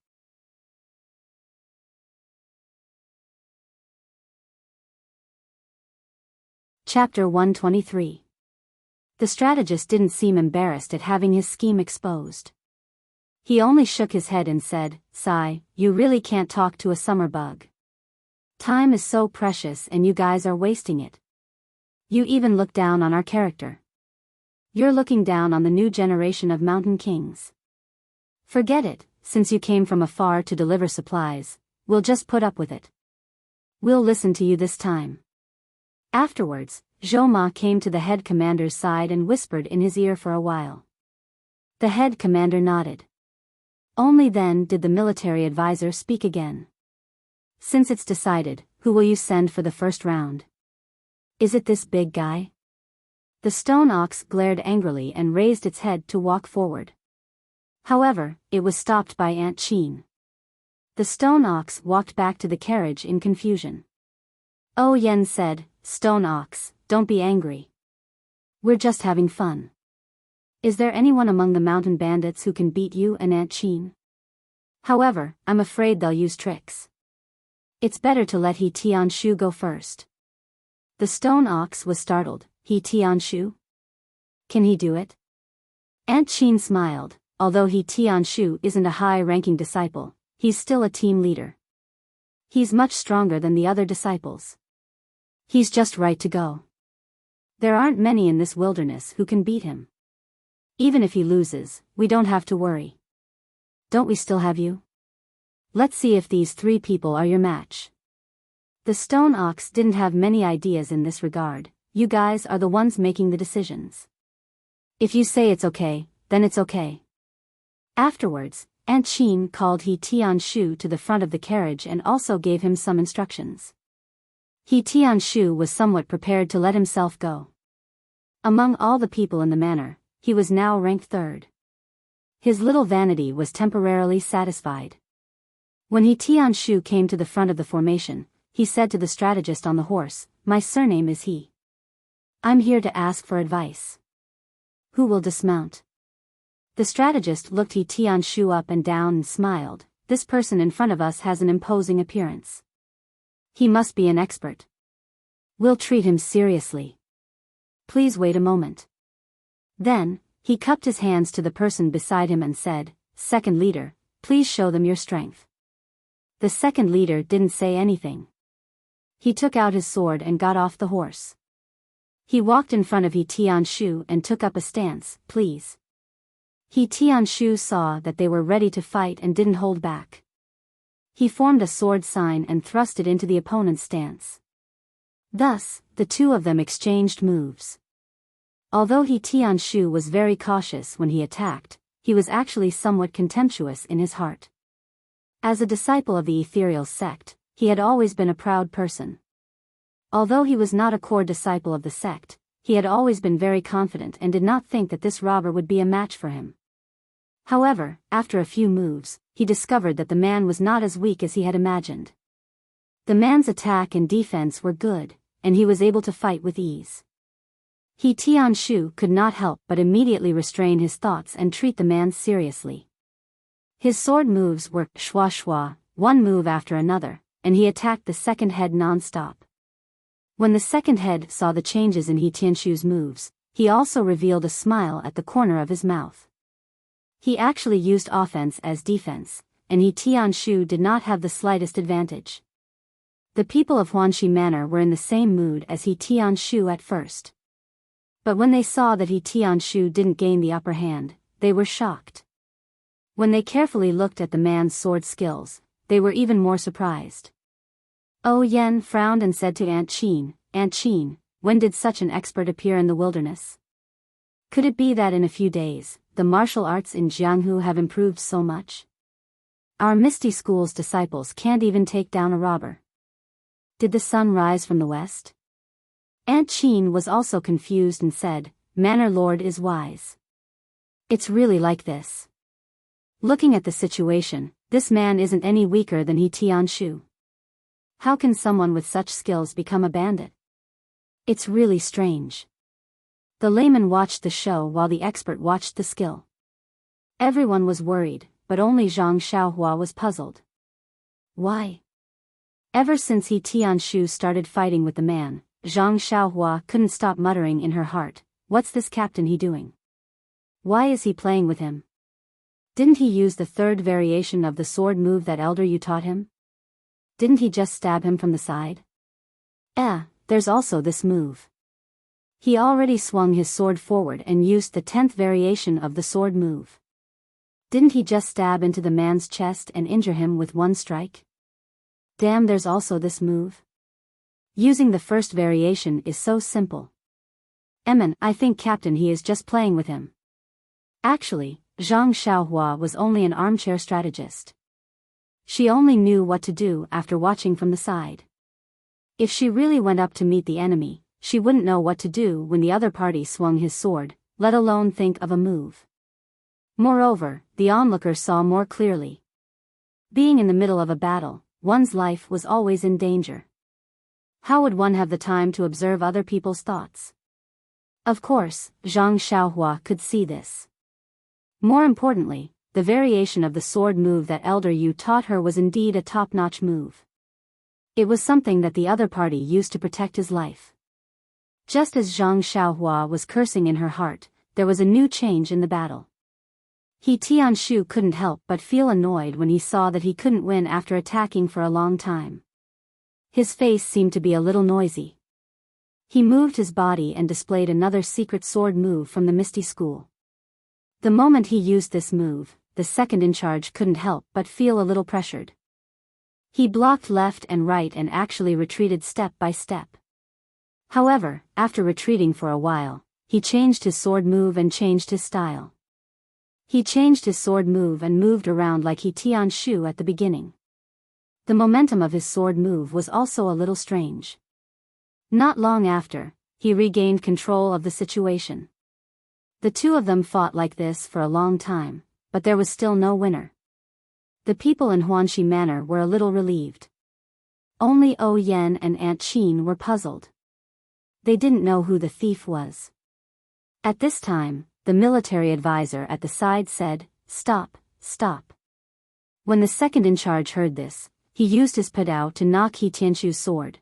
Chapter 123. The strategist didn't seem embarrassed at having his scheme exposed. He only shook his head and said, sigh, you really can't talk to a summer bug. Time is so precious and you guys are wasting it. You even look down on our character. You're looking down on the new generation of mountain kings. Forget it, since you came from afar to deliver supplies, we'll just put up with it. We'll listen to you this time. Afterwards, Zhou Ma came to the head commander's side and whispered in his ear for a while. The head commander nodded. Only then did the military advisor speak again. Since it's decided, who will you send for the first round? Is it this big guy? The stone ox glared angrily and raised its head to walk forward. However, it was stopped by Aunt Chin. The stone ox walked back to the carriage in confusion. Oh Yen said, Stone ox, don't be angry. We're just having fun. Is there anyone among the mountain bandits who can beat you and Aunt Chin? However, I'm afraid they'll use tricks. It's better to let He Tianshu go first. The stone ox was startled. He Tianshu? Can he do it? Aunt Chin smiled. Although He Tianshu isn't a high-ranking disciple, he's still a team leader. He's much stronger than the other disciples. He's just right to go. There aren't many in this wilderness who can beat him. Even if he loses, we don't have to worry. Don't we still have you? Let's see if these 3 people are your match. The stone ox didn't have many ideas in this regard. You guys are the ones making the decisions. If you say it's okay, then it's okay. Afterwards, Aunt Chin called He Tianshu to the front of the carriage and also gave him some instructions. He Tianshu was somewhat prepared to let himself go. Among all the people in the manor, he was now ranked 3rd. His little vanity was temporarily satisfied. When He Tianshu came to the front of the formation, he said to the strategist on the horse, my surname is He. I'm here to ask for advice. Who will dismount? The strategist looked He Tianshu up and down and smiled. This person in front of us has an imposing appearance. He must be an expert. We'll treat him seriously. Please wait a moment. Then, he cupped his hands to the person beside him and said, "Second leader, please show them your strength." The second leader didn't say anything. He took out his sword and got off the horse. He walked in front of He Tianshu and took up a stance, "Please." He Tianshu saw that they were ready to fight and didn't hold back. He formed a sword sign and thrust it into the opponent's stance. Thus, the two of them exchanged moves. Although He Tianshu was very cautious when he attacked, he was actually somewhat contemptuous in his heart. As a disciple of the ethereal sect, he had always been a proud person. Although he was not a core disciple of the sect, he had always been very confident and did not think that this robber would be a match for him. However, after a few moves, he discovered that the man was not as weak as he had imagined. The man's attack and defense were good, and he was able to fight with ease. He Tianshu could not help but immediately restrain his thoughts and treat the man seriously. His sword moves were shwa shwa, one move after another, and he attacked the second head non-stop. When the second head saw the changes in He Tianshu's moves, he also revealed a smile at the corner of his mouth. He actually used offense as defense, and He Tianshu did not have the slightest advantage. The people of Huanxi Manor were in the same mood as He Tianshu at first. But when they saw that He Tianshu didn't gain the upper hand, they were shocked. When they carefully looked at the man's sword skills, they were even more surprised. Oh Yen frowned and said to Aunt Qin, when did such an expert appear in the wilderness? Could it be that in a few days, the martial arts in Jianghu have improved so much? Our Misty School's disciples can't even take down a robber. Did the sun rise from the west? Aunt Qin was also confused and said, "Manor Lord is wise. It's really like this. Looking at the situation, this man isn't any weaker than He Tianshu. How can someone with such skills become a bandit? It's really strange." The layman watched the show while the expert watched the skill. Everyone was worried, but only Zhang Xiaohua was puzzled. Why? Ever since He Tianshu started fighting with the man, Zhang Xiaohua couldn't stop muttering in her heart, "What's this captain he doing? Why is he playing with him? Didn't he use the third variation of the sword move that elder you taught him? Didn't he just stab him from the side? There's also this move. He already swung his sword forward and used the 10th variation of the sword move. Didn't he just stab into the man's chest and injure him with one strike? Damn, there's also this move. Using the first variation is so simple. I think Captain he is just playing with him." Actually, Zhang Xiaohua was only an armchair strategist. She only knew what to do after watching from the side. If she really went up to meet the enemy, she wouldn't know what to do when the other party swung his sword, let alone think of a move. Moreover, the onlooker saw more clearly. Being in the middle of a battle, one's life was always in danger. How would one have the time to observe other people's thoughts? Of course, Zhang Xiaohua could see this. More importantly, the variation of the sword move that Elder Yu taught her was indeed a top-notch move. It was something that the other party used to protect his life. Just as Zhang Xiaohua was cursing in her heart, there was a new change in the battle. He Tianshu couldn't help but feel annoyed when he saw that he couldn't win after attacking for a long time. His face seemed to be a little noisy. He moved his body and displayed another secret sword move from the Misty School. The moment he used this move, the second in charge couldn't help but feel a little pressured. He blocked left and right and actually retreated step by step. However, after retreating for a while, he changed his sword move and changed his style. He changed his sword move and moved around like He Tianshu at the beginning. The momentum of his sword move was also a little strange. Not long after, he regained control of the situation. The two of them fought like this for a long time, but there was still no winner. The people in Huanxi Manor were a little relieved. Only O Yen and Aunt Qin were puzzled. They didn't know who the thief was. At this time, the military advisor at the side said, "Stop, stop." When the second in charge heard this, he used his Biyao to knock He Tianshu's sword.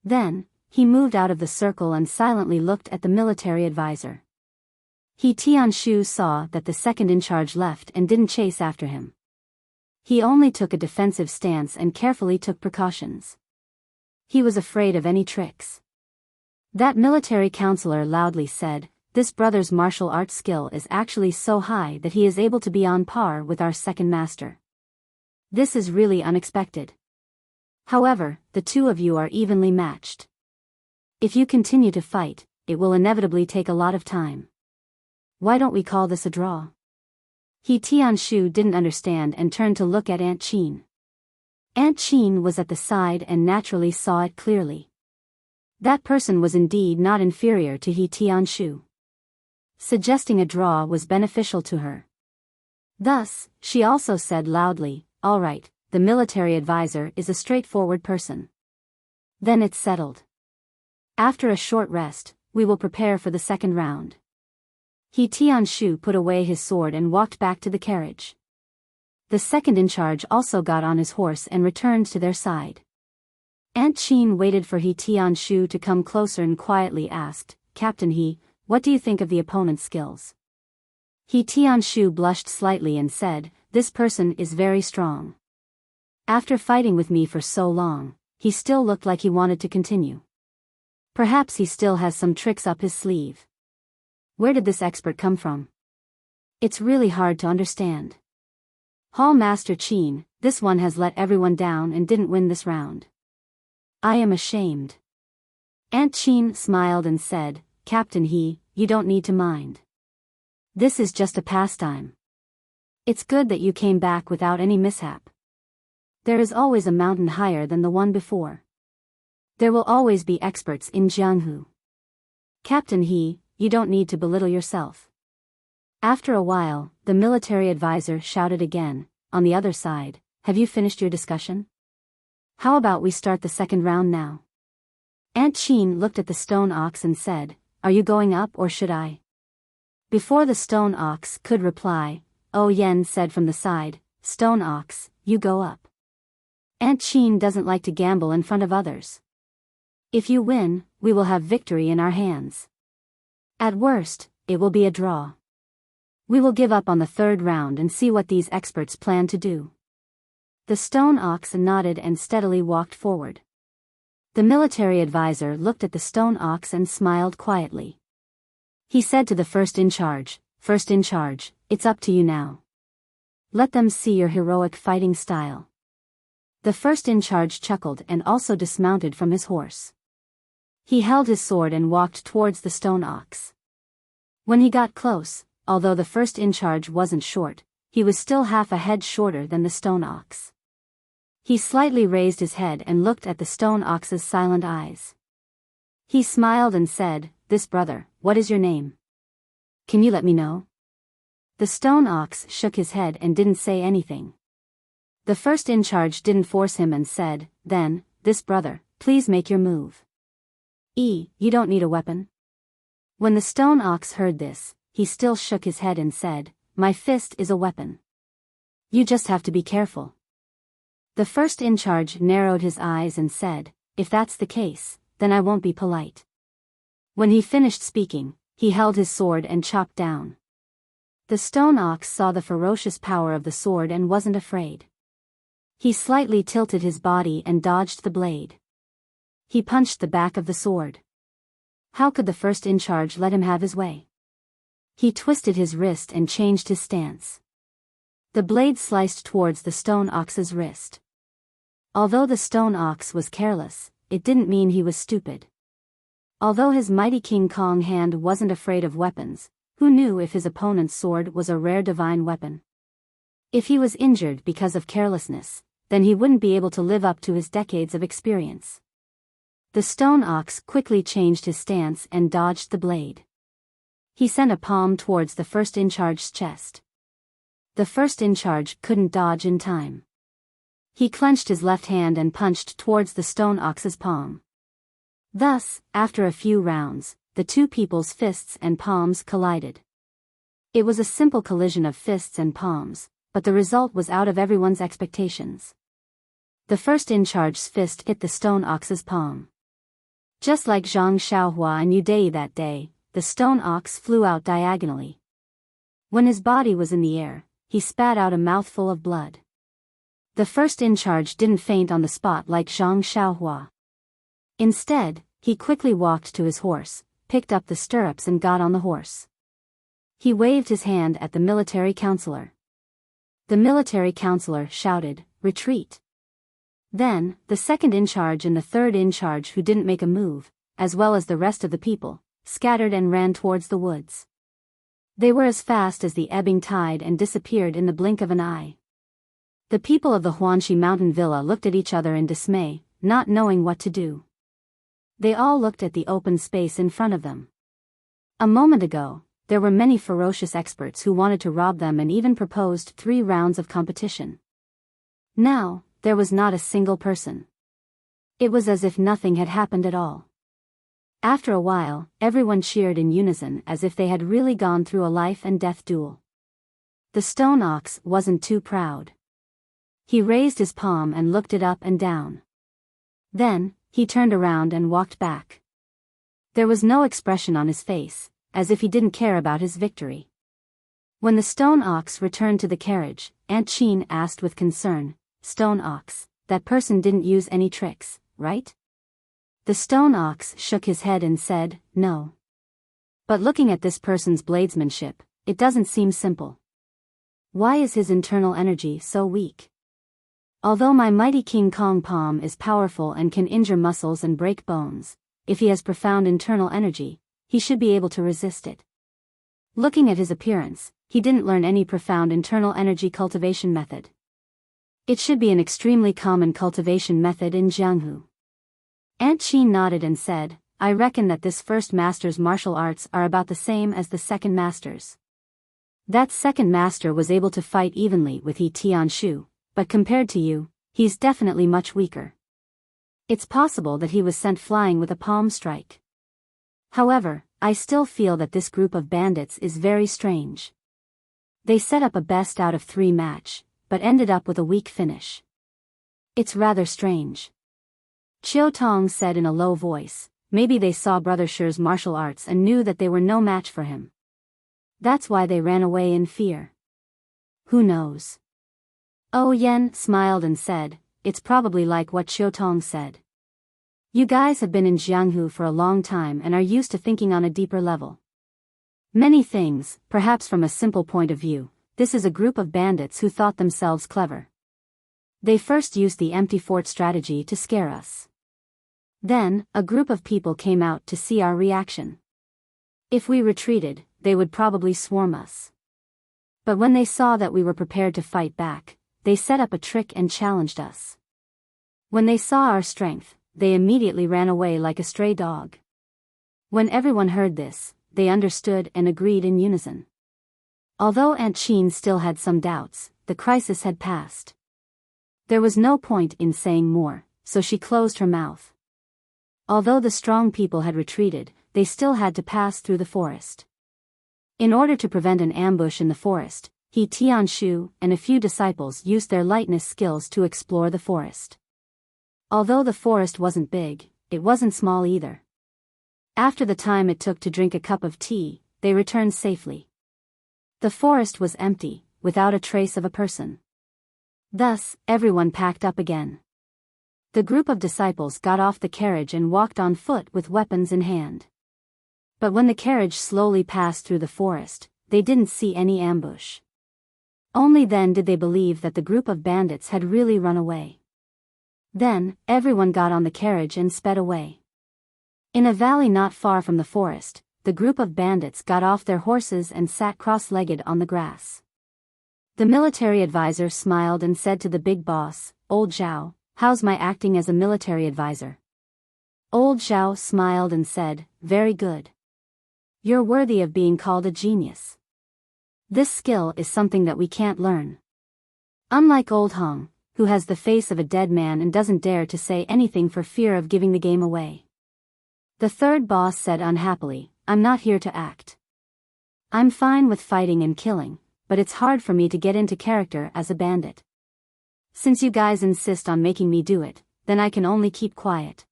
Then, he moved out of the circle and silently looked at the military advisor. He Tianshu saw that the second in charge left and didn't chase after him. He only took a defensive stance and carefully took precautions. He was afraid of any tricks. That military counselor loudly said, "This brother's martial arts skill is actually so high that he is able to be on par with our second master. This is really unexpected. However, the two of you are evenly matched. If you continue to fight, it will inevitably take a lot of time. Why don't we call this a draw?" He Tianshu didn't understand and turned to look at Aunt Qin. Aunt Qin was at the side and naturally saw it clearly. That person was indeed not inferior to He Tianshu. Suggesting a draw was beneficial to her. Thus, she also said loudly, "All right, the military advisor is a straightforward person. Then it's settled. After a short rest, we will prepare for the second round." He Tianshu put away his sword and walked back to the carriage. The second in charge also got on his horse and returned to their side. Aunt Qin waited for He Tianshu to come closer and quietly asked, "Captain He, what do you think of the opponent's skills?" He Tianshu blushed slightly and said, "This person is very strong. After fighting with me for so long, he still looked like he wanted to continue. Perhaps he still has some tricks up his sleeve. Where did this expert come from? It's really hard to understand. Hall Master Qin, this one has let everyone down and didn't win this round. I am ashamed." Aunt Qin smiled and said, "Captain He, you don't need to mind. This is just a pastime. It's good that you came back without any mishap. There is always a mountain higher than the one before. There will always be experts in Jianghu. Captain He, you don't need to belittle yourself." After a while, the military advisor shouted again, "On the other side, have you finished your discussion? How about we start the second round now?" Aunt Qin looked at the stone ox and said, "Are you going up or should I?" Before the stone ox could reply, Oh Yen said from the side, "Stone ox, you go up. Aunt Qin doesn't like to gamble in front of others. If you win, we will have victory in our hands. At worst, it will be a draw. We will give up on the third round and see what these experts plan to do." The stone ox nodded and steadily walked forward. The military advisor looked at the stone ox and smiled quietly. He said to the first in charge, "First in charge, it's up to you now. Let them see your heroic fighting style." The first in charge chuckled and also dismounted from his horse. He held his sword and walked towards the stone ox. When he got close, although the first in charge wasn't short, he was still half a head shorter than the stone ox. He slightly raised his head and looked at the stone ox's silent eyes. He smiled and said, "This brother, what is your name? Can you let me know?" The stone ox shook his head and didn't say anything. The first in charge didn't force him and said, "Then, this brother, please make your move." You don't need a weapon?" When the stone ox heard this, he still shook his head and said, "My fist is a weapon. You just have to be careful." The first in charge narrowed his eyes and said, "If that's the case, then I won't be polite." When he finished speaking, he held his sword and chopped down. The stone ox saw the ferocious power of the sword and wasn't afraid. He slightly tilted his body and dodged the blade. He punched the back of the sword. How could the first in charge let him have his way? He twisted his wrist and changed his stance. The blade sliced towards the stone ox's wrist. Although the stone ox was careless, it didn't mean he was stupid. Although his mighty King Kong hand wasn't afraid of weapons, who knew if his opponent's sword was a rare divine weapon? If he was injured because of carelessness, then he wouldn't be able to live up to his decades of experience. The stone ox quickly changed his stance and dodged the blade. He sent a palm towards the first in charge's chest. The first in charge couldn't dodge in time. He clenched his left hand and punched towards the stone ox's palm. Thus, after a few rounds, the two people's fists and palms collided. It was a simple collision of fists and palms, but the result was out of everyone's expectations. The first in-charge's fist hit the stone ox's palm. Just like Zhang Xiaohua and Yu Dei that day, the stone ox flew out diagonally. When his body was in the air, he spat out a mouthful of blood. The first in-charge didn't faint on the spot like Zhang Xiaohua. Instead, he quickly walked to his horse, picked up the stirrups and got on the horse. He waved his hand at the military counselor. The military counselor shouted, "Retreat." Then, the second in-charge and the third in-charge who didn't make a move, as well as the rest of the people, scattered and ran towards the woods. They were as fast as the ebbing tide and disappeared in the blink of an eye. The people of the Huanxi mountain villa looked at each other in dismay, not knowing what to do. They all looked at the open space in front of them. A moment ago, there were many ferocious experts who wanted to rob them and even proposed 3 rounds of competition. Now, there was not a single person. It was as if nothing had happened at all. After a while, everyone cheered in unison as if they had really gone through a life and death duel. The stone ox wasn't too proud. He raised his palm and looked it up and down. Then, he turned around and walked back. There was no expression on his face, as if he didn't care about his victory. When the stone ox returned to the carriage, Aunt Qin asked with concern, "Stone ox, that person didn't use any tricks, right?" The stone ox shook his head and said, "No. But looking at this person's bladesmanship, it doesn't seem simple. Why is his internal energy so weak? Although my mighty King Kong palm is powerful and can injure muscles and break bones, if he has profound internal energy, he should be able to resist it." Looking at his appearance, he didn't learn any profound internal energy cultivation method. It should be an extremely common cultivation method in Jianghu. Aunt Qin nodded and said, "I reckon that this first master's martial arts are about the same as the second master's. That second master was able to fight evenly with He Tianshu, but compared to you, he's definitely much weaker. It's possible that he was sent flying with a palm strike. However, I still feel that this group of bandits is very strange. They set up a best out of 3 match, but ended up with a weak finish. It's rather strange." Chiu Tong said in a low voice, "Maybe they saw Brother Shi's martial arts and knew that they were no match for him. That's why they ran away in fear. Who knows?" Oh Yen smiled and said, "It's probably like what Chiu Tong said. You guys have been in Jianghu for a long time and are used to thinking on a deeper level. Many things, perhaps from a simple point of view, this is a group of bandits who thought themselves clever. They first used the empty fort strategy to scare us. Then, a group of people came out to see our reaction. If we retreated, they would probably swarm us. But when they saw that we were prepared to fight back, they set up a trick and challenged us. When they saw our strength, they immediately ran away like a stray dog." When everyone heard this, they understood and agreed in unison. Although Aunt Qin still had some doubts, the crisis had passed. There was no point in saying more, so she closed her mouth. Although the strong people had retreated, they still had to pass through the forest. In order to prevent an ambush in the forest, He Tianshu and a few disciples used their lightness skills to explore the forest. Although the forest wasn't big, it wasn't small either. After the time it took to drink a cup of tea, they returned safely. The forest was empty, without a trace of a person. Thus, everyone packed up again. The group of disciples got off the carriage and walked on foot with weapons in hand. But when the carriage slowly passed through the forest, they didn't see any ambush. Only then did they believe that the group of bandits had really run away. Then, everyone got on the carriage and sped away. In a valley not far from the forest, the group of bandits got off their horses and sat cross-legged on the grass. The military advisor smiled and said to the big boss, "Old Zhao, how's my acting as a military advisor?" Old Zhao smiled and said, "Very good. You're worthy of being called a genius. This skill is something that we can't learn. Unlike Old Hong, who has the face of a dead man and doesn't dare to say anything for fear of giving the game away." The third boss said unhappily, "I'm not here to act. I'm fine with fighting and killing, but it's hard for me to get into character as a bandit. Since you guys insist on making me do it, then I can only keep quiet.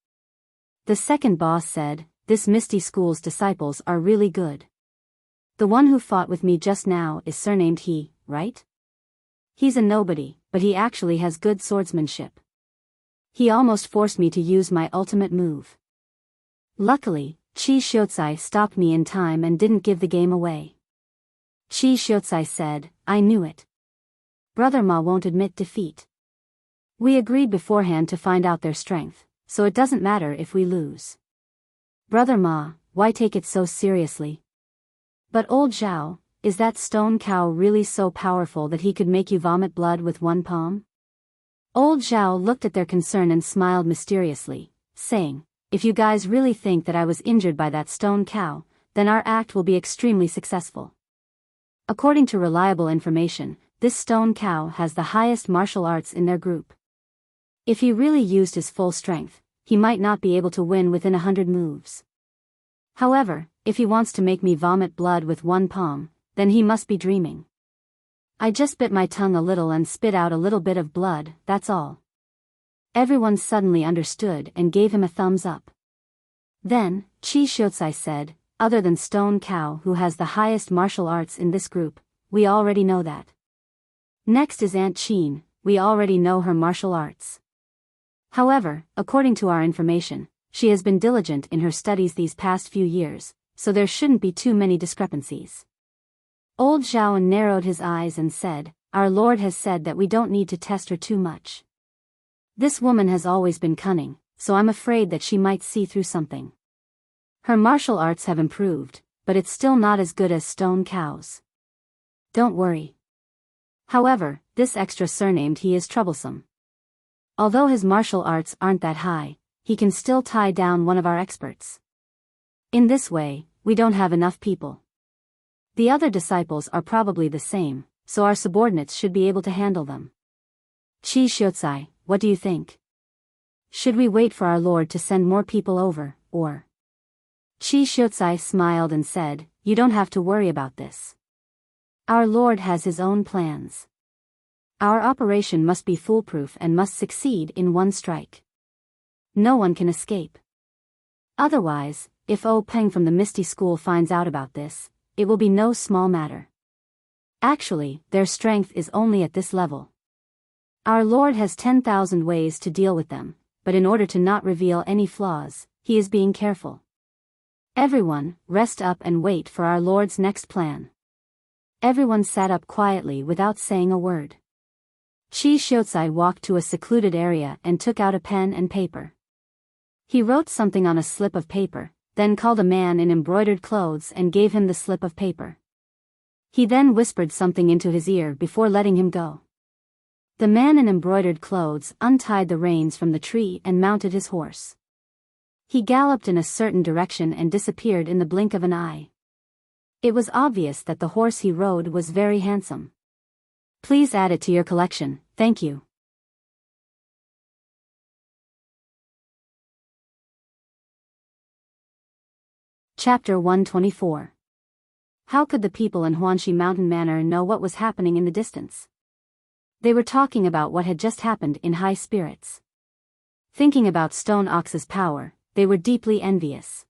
The second boss said, this Misty School's disciples are really good. The one who fought with me just now is surnamed He, right? He's a nobody, but he actually has good swordsmanship. He almost forced me to use my ultimate move. Luckily, Chi Xiuzai stopped me in time and didn't give the game away. Chi Xiuzai said, I knew it. Brother Ma won't admit defeat. We agreed beforehand to find out their strength, so it doesn't matter if we lose. Brother Ma, why take it so seriously? But old Zhao, is that stone cow really so powerful that he could make you vomit blood with one palm? Old Zhao looked at their concern and smiled mysteriously, saying, if you guys really think that I was injured by that stone cow, then our act will be extremely successful. According to reliable information, this stone cow has the highest martial arts in their group. If he really used his full strength, he might not be able to win within 100 moves. However, if he wants to make me vomit blood with one palm, then he must be dreaming. I just bit my tongue a little and spit out a little bit of blood, that's all. Everyone suddenly understood and gave him a thumbs up. Then, Chi Xiuzai said, other than Stone Cow who has the highest martial arts in this group, we already know that. Next is Aunt Qin, we already know her martial arts. However, according to our information, she has been diligent in her studies these past few years, so there shouldn't be too many discrepancies. Old Zhao narrowed his eyes and said, our Lord has said that we don't need to test her too much. This woman has always been cunning, so I'm afraid that she might see through something. Her martial arts have improved, but it's still not as good as Stone Cow's. Don't worry. However, this extra surnamed He is troublesome. Although his martial arts aren't that high, he can still tie down one of our experts. In this way, we don't have enough people. The other disciples are probably the same, so our subordinates should be able to handle them. Chi Xiuzai, what do you think? Should we wait for our Lord to send more people over, or? Chi Xiuzai smiled and said, you don't have to worry about this. Our Lord has his own plans. Our operation must be foolproof and must succeed in one strike. No one can escape. Otherwise, if O Peng from the Misty School finds out about this, it will be no small matter. Actually, their strength is only at this level. Our Lord has 10,000 ways to deal with them, but in order to not reveal any flaws, he is being careful. Everyone, rest up and wait for our Lord's next plan. Everyone sat up quietly without saying a word. Chi Xiuzai walked to a secluded area and took out a pen and paper. He wrote something on a slip of paper, then called a man in embroidered clothes and gave him the slip of paper. He then whispered something into his ear before letting him go. The man in embroidered clothes untied the reins from the tree and mounted his horse. He galloped in a certain direction and disappeared in the blink of an eye. It was obvious that the horse he rode was very handsome. Please add it to your collection, thank you. Chapter 124. How could the people in Huanxi Mountain Manor know what was happening in the distance? They were talking about what had just happened in high spirits. Thinking about Stone Ox's power, they were deeply envious.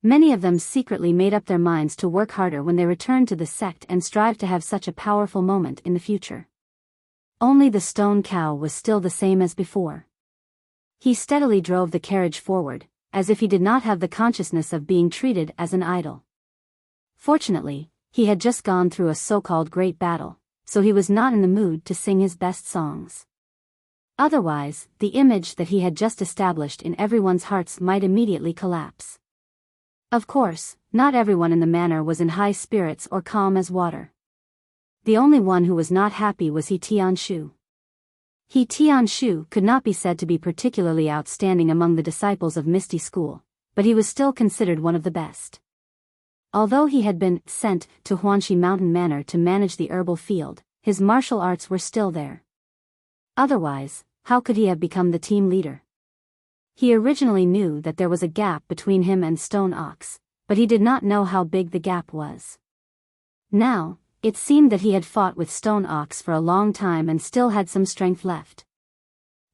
Many of them secretly made up their minds to work harder when they returned to the sect and strive to have such a powerful moment in the future. Only the Stone Cow was still the same as before. He steadily drove the carriage forward, as if he did not have the consciousness of being treated as an idol. Fortunately, he had just gone through a so-called great battle, so he was not in the mood to sing his best songs. Otherwise, the image that he had just established in everyone's hearts might immediately collapse. Of course, not everyone in the manor was in high spirits or calm as water. The only one who was not happy was He Tianshu. He Tianshu could not be said to be particularly outstanding among the disciples of Misty School, but he was still considered one of the best. Although he had been sent to Huanxi Mountain Manor to manage the herbal field, his martial arts were still there. Otherwise, how could he have become the team leader? He originally knew that there was a gap between him and Stone Ox, but he did not know how big the gap was. Now, It seemed that he had fought with Stone Ox for a long time and still had some strength left.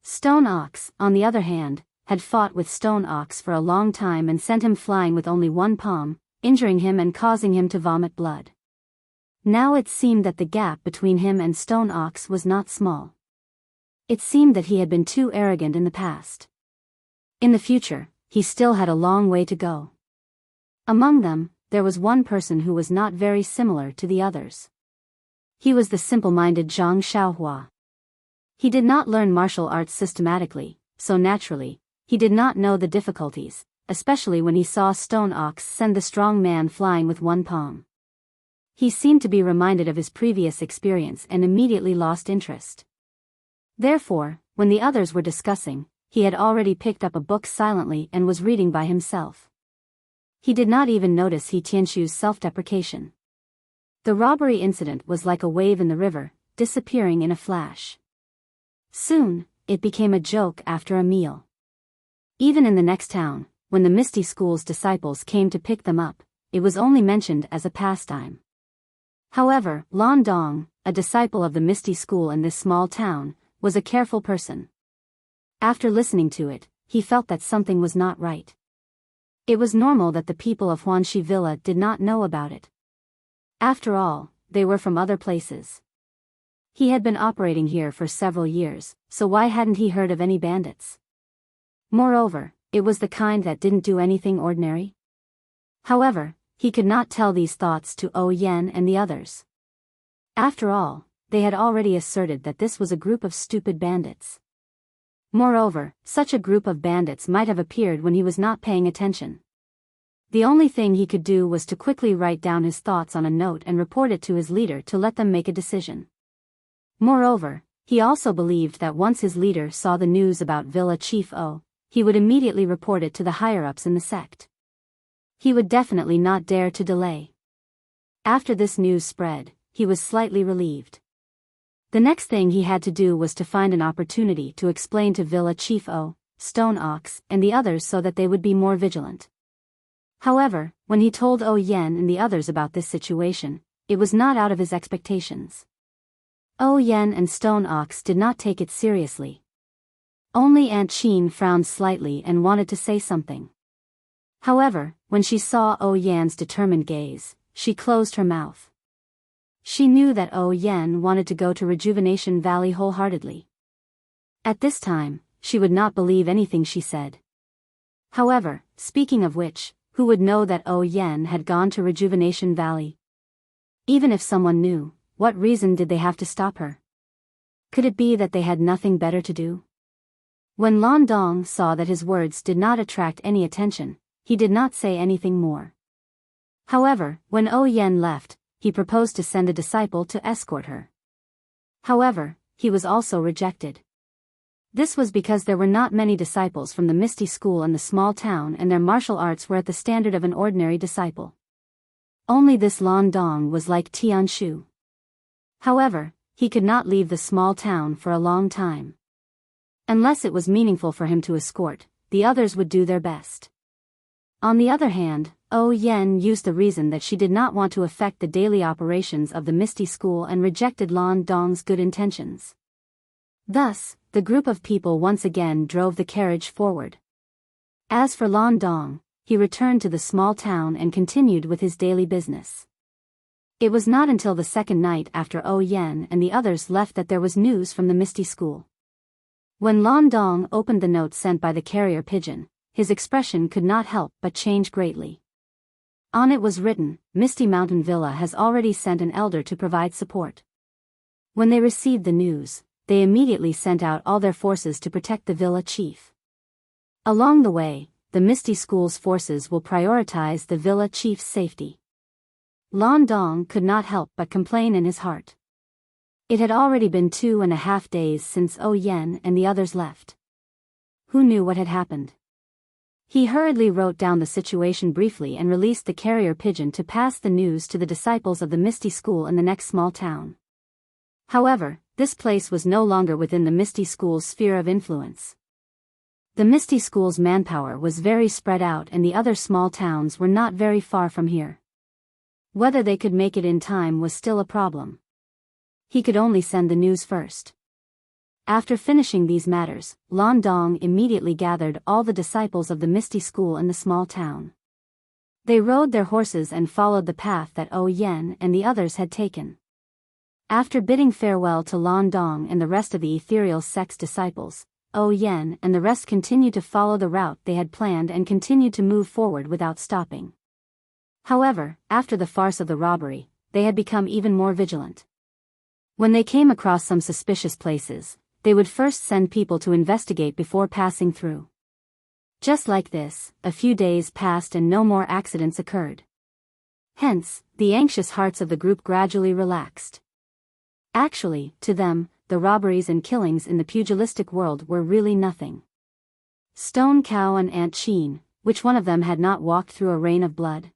Stone Ox, on the other hand, had fought with Stone Ox for a long time and sent him flying with only one palm, injuring him and causing him to vomit blood. Now it seemed that the gap between him and Stone Ox was not small. It seemed that he had been too arrogant in the past. In the future, he still had a long way to go. Among them, there was one person who was not very similar to the others. He was the simple-minded Zhang Xiaohua. He did not learn martial arts systematically, so naturally, he did not know the difficulties, especially when he saw Stone Ox send the strong man flying with one palm. He seemed to be reminded of his previous experience and immediately lost interest. Therefore, when the others were discussing, he had already picked up a book silently and was reading by himself. He did not even notice He Tianshu's self-deprecation. The robbery incident was like a wave in the river, disappearing in a flash. Soon, it became a joke after a meal. Even in the next town, when the Misty School's disciples came to pick them up, it was only mentioned as a pastime. However, Lan Dong, a disciple of the Misty School in this small town, was a careful person. After listening to it, he felt that something was not right. It was normal that the people of Huanxi Villa did not know about it. After all, they were from other places. He had been operating here for several years, so why hadn't he heard of any bandits? Moreover, it was the kind that didn't do anything ordinary. However, he could not tell these thoughts to O Yen and the others. After all, they had already asserted that this was a group of stupid bandits. Moreover, such a group of bandits might have appeared when he was not paying attention. The only thing he could do was to quickly write down his thoughts on a note and report it to his leader to let them make a decision. Moreover, he also believed that once his leader saw the news about Villa Chief O, he would immediately report it to the higher-ups in the sect. He would definitely not dare to delay. After this news spread, he was slightly relieved. The next thing he had to do was to find an opportunity to explain to Villa Chief O, Stone Ox, and the others so that they would be more vigilant. However, when he told O Yen and the others about this situation, it was not out of his expectations. O Yen and Stone Ox did not take it seriously. Only Aunt Qin frowned slightly and wanted to say something. However, when she saw O Yan's determined gaze, she closed her mouth. She knew that O Yen wanted to go to Rejuvenation Valley wholeheartedly. At this time, she would not believe anything she said. However, speaking of which, who would know that O Yen had gone to Rejuvenation Valley? Even if someone knew, what reason did they have to stop her? Could it be that they had nothing better to do? When Lan Dong saw that his words did not attract any attention, he did not say anything more. However, when O Yen left, he proposed to send a disciple to escort her. However, he was also rejected. This was because there were not many disciples from the Misty School in the small town and their martial arts were at the standard of an ordinary disciple. Only this Lan Dong was like Tianshu. However, he could not leave the small town for a long time. Unless it was meaningful for him to escort, the others would do their best. On the other hand, O Yen used the reason that she did not want to affect the daily operations of the Misty School and rejected Lan Dong's good intentions. Thus, the group of people once again drove the carriage forward. As for Lan Dong, he returned to the small town and continued with his daily business. It was not until the second night after O Yen and the others left that there was news from the Misty School. When Lan Dong opened the note sent by the carrier pigeon, his expression could not help but change greatly. On it was written, Misty Mountain Villa has already sent an elder to provide support. When they received the news, they immediately sent out all their forces to protect the villa chief. Along the way, the Misty School's forces will prioritize the villa chief's safety. Lan Dong could not help but complain in his heart. It had already been 2.5 days since O Yen and the others left. Who knew what had happened? He hurriedly wrote down the situation briefly and released the carrier pigeon to pass the news to the disciples of the Misty School in the next small town. However, this place was no longer within the Misty School's sphere of influence. The Misty School's manpower was very spread out and the other small towns were not very far from here. Whether they could make it in time was still a problem. He could only send the news first. After finishing these matters, Lan Dong immediately gathered all the disciples of the Misty School in the small town. They rode their horses and followed the path that Yen and the others had taken. After bidding farewell to Lan Dong and the rest of the ethereal sect's disciples, Yen and the rest continued to follow the route they had planned and continued to move forward without stopping. However, after the farce of the robbery, they had become even more vigilant. When they came across some suspicious places, they would first send people to investigate before passing through. Just like this, a few days passed and no more accidents occurred. Hence, the anxious hearts of the group gradually relaxed. Actually, to them, the robberies and killings in the pugilistic world were really nothing. Stone Cow and Aunt Sheen, which one of them had not walked through a rain of blood?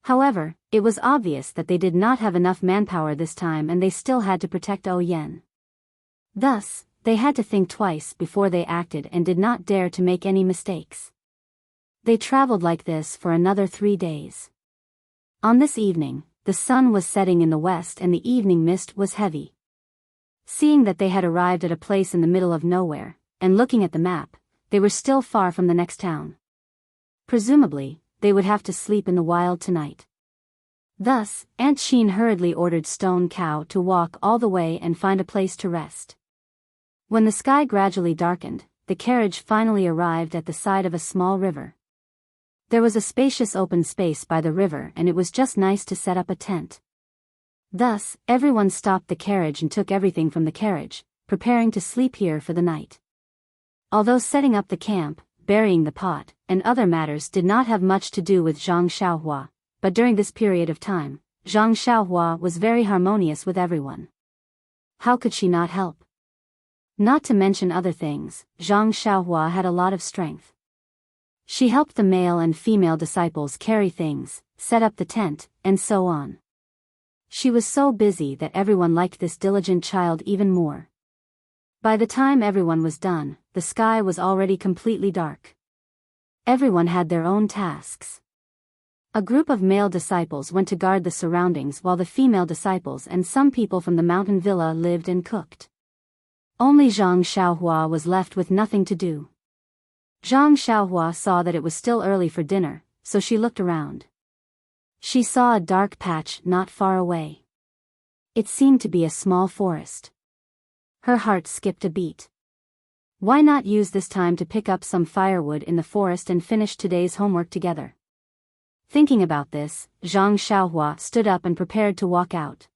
However, it was obvious that they did not have enough manpower this time and they still had to protect Yen. Thus, they had to think twice before they acted and did not dare to make any mistakes. They traveled like this for another 3 days. On this evening, the sun was setting in the west and the evening mist was heavy. Seeing that they had arrived at a place in the middle of nowhere, and looking at the map, they were still far from the next town. Presumably, they would have to sleep in the wild tonight. Thus, Aunt Sheen hurriedly ordered Stone Cow to walk all the way and find a place to rest. When the sky gradually darkened, the carriage finally arrived at the side of a small river. There was a spacious open space by the river and it was just nice to set up a tent. Thus, everyone stopped the carriage and took everything from the carriage, preparing to sleep here for the night. Although setting up the camp, burying the pot, and other matters did not have much to do with Zhang Xiaohua, but during this period of time, Zhang Xiaohua was very harmonious with everyone. How could she not help? Not to mention other things, Zhang Xiaohua had a lot of strength. She helped the male and female disciples carry things, set up the tent, and so on. She was so busy that everyone liked this diligent child even more. By the time everyone was done, the sky was already completely dark. Everyone had their own tasks. A group of male disciples went to guard the surroundings while the female disciples and some people from the mountain villa lived and cooked. Only Zhang Xiaohua was left with nothing to do. Zhang Xiaohua saw that it was still early for dinner, so she looked around. She saw a dark patch not far away. It seemed to be a small forest. Her heart skipped a beat. Why not use this time to pick up some firewood in the forest and finish today's homework together? Thinking about this, Zhang Xiaohua stood up and prepared to walk out.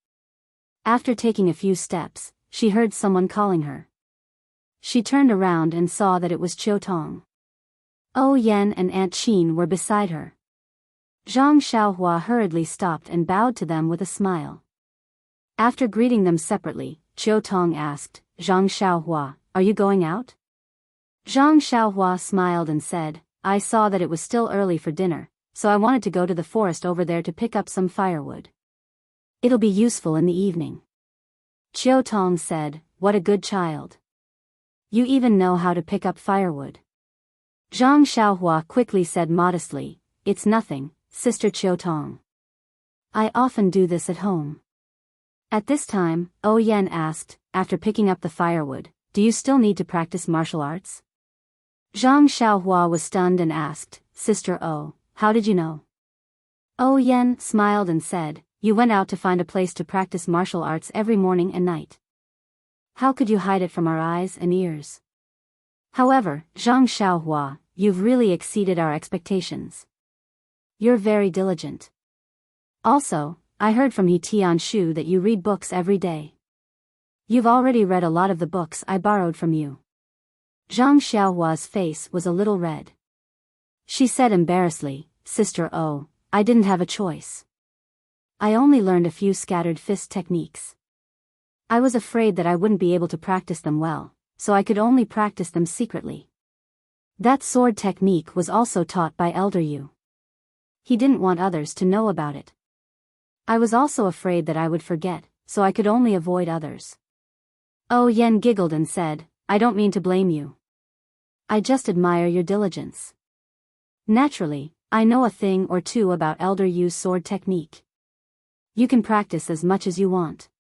After taking a few steps, she heard someone calling her. She turned around and saw that it was Chiu Tong. Yen and Aunt Sheen were beside her. Zhang Xiaohua hurriedly stopped and bowed to them with a smile. After greeting them separately, Chiu Tong asked, "Zhang Xiaohua, are you going out?" Zhang Xiaohua smiled and said, "I saw that it was still early for dinner, so I wanted to go to the forest over there to pick up some firewood. It'll be useful in the evening." Chiu Tong said, "What a good child. You even know how to pick up firewood." Zhang Xiaohua quickly said modestly, "It's nothing, Sister Chiu Tong. I often do this at home." At this time, Yen asked, after picking up the firewood, "Do you still need to practice martial arts?" Zhang Xiaohua was stunned and asked, "Sister O, how did you know?" Yen smiled and said, "You went out to find a place to practice martial arts every morning and night. How could you hide it from our eyes and ears?" However, Zhang Xiaohua, you've really exceeded our expectations. You're very diligent. Also, I heard from He Tianshu that you read books every day. You've already read a lot of the books I borrowed from you. Zhang Xiaohua's face was a little red. She said embarrassedly, "Sister O, I didn't have a choice. I only learned a few scattered fist techniques. I was afraid that I wouldn't be able to practice them well, so I could only practice them secretly. That sword technique was also taught by Elder Yu. He didn't want others to know about it. I was also afraid that I would forget, so I could only avoid others." Yen giggled and said, "I don't mean to blame you. I just admire your diligence. Naturally, I know a thing or two about Elder Yu's sword technique. You can practice as much as you want.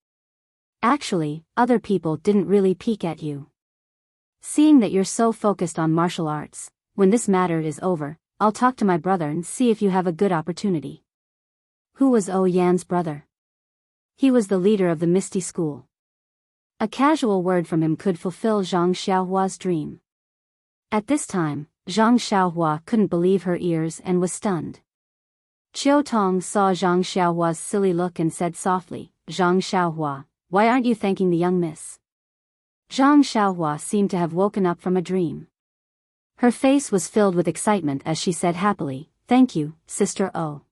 Actually, other people didn't really peek at you. Seeing that you're so focused on martial arts, when this matter is over, I'll talk to my brother and see if you have a good opportunity. Who was Yan's brother? He was the leader of the Misty School. A casual word from him could fulfill Zhang Xiaohua's dream. At this time, Zhang Xiaohua couldn't believe her ears and was stunned. Qiu Tong saw Zhang Xiaohua's silly look and said softly, "Zhang Xiaohua, why aren't you thanking the young miss?" Zhang Xiaohua seemed to have woken up from a dream. Her face was filled with excitement as she said happily, "Thank you, Sister O.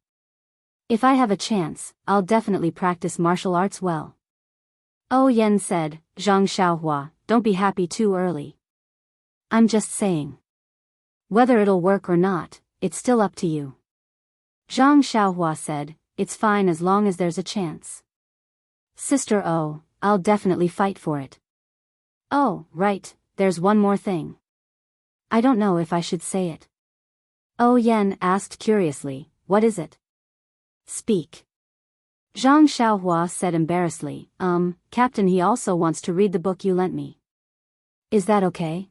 If I have a chance, I'll definitely practice martial arts well." Yan said, "Zhang Xiaohua, don't be happy too early. I'm just saying. Whether it'll work or not, it's still up to you." Zhang Xiaohua said, "It's fine as long as there's a chance. Sister O, I'll definitely fight for it. Oh, right, there's one more thing. I don't know if I should say it." Yan asked curiously, "What is it?" "Speak." Zhang Xiaohua said embarrassedly, Captain, he also wants to read the book you lent me. Is that okay?"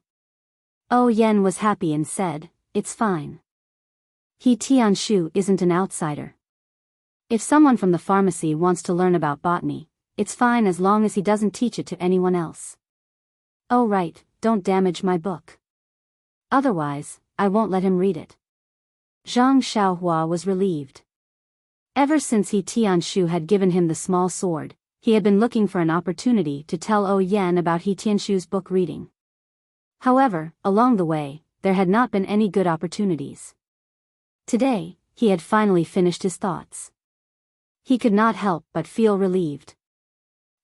Yan was happy and said, "It's fine. He Tianshu isn't an outsider. If someone from the pharmacy wants to learn about botany, it's fine as long as he doesn't teach it to anyone else. Oh right, don't damage my book. Otherwise, I won't let him read it." Zhang Xiaohua was relieved. Ever since He Tianshu had given him the small sword, he had been looking for an opportunity to tell Yan about He Tianshu's book reading. However, along the way, there had not been any good opportunities. Today, he had finally finished his thoughts. He could not help but feel relieved.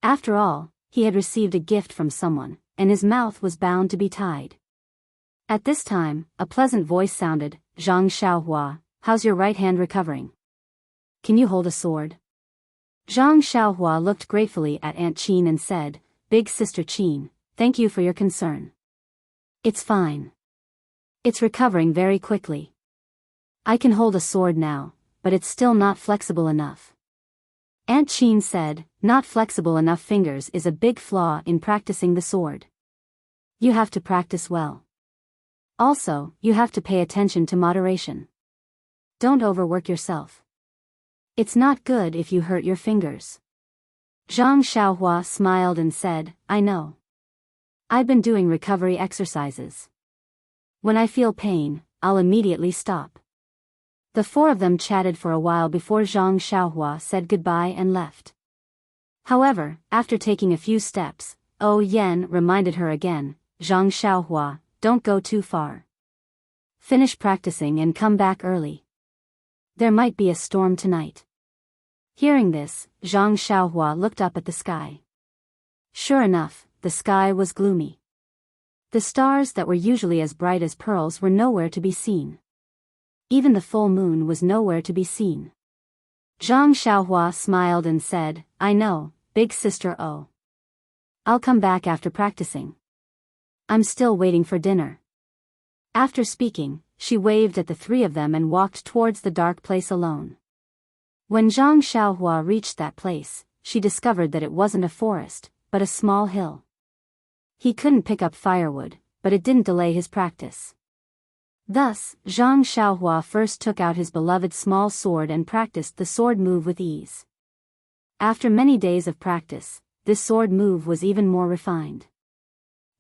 After all, he had received a gift from someone, and his mouth was bound to be tied. At this time, a pleasant voice sounded, "Zhang Xiaohua, how's your right hand recovering? Can you hold a sword?" Zhang Xiaohua looked gratefully at Aunt Qin and said, "Big Sister Qin, thank you for your concern. It's fine. It's recovering very quickly. I can hold a sword now, but it's still not flexible enough." Aunt Qin said, "Not flexible enough fingers is a big flaw in practicing the sword. You have to practice well. Also, you have to pay attention to moderation. Don't overwork yourself. It's not good if you hurt your fingers." Zhang Xiaohua smiled and said, "I know. I've been doing recovery exercises. When I feel pain, I'll immediately stop." The four of them chatted for a while before Zhang Xiaohua said goodbye and left. However, after taking a few steps, Yan reminded her again, "Zhang Xiaohua, don't go too far. Finish practicing and come back early. There might be a storm tonight." Hearing this, Zhang Xiaohua looked up at the sky. Sure enough, the sky was gloomy. The stars that were usually as bright as pearls were nowhere to be seen. Even the full moon was nowhere to be seen. Zhang Xiaohua smiled and said, "I know, Big Sister O. I'll come back after practicing. I'm still waiting for dinner." After speaking, she waved at the three of them and walked towards the dark place alone. When Zhang Xiaohua reached that place, she discovered that it wasn't a forest, but a small hill. He couldn't pick up firewood, but it didn't delay his practice. Thus, Zhang Xiaohua first took out his beloved small sword and practiced the sword move with ease. After many days of practice, this sword move was even more refined.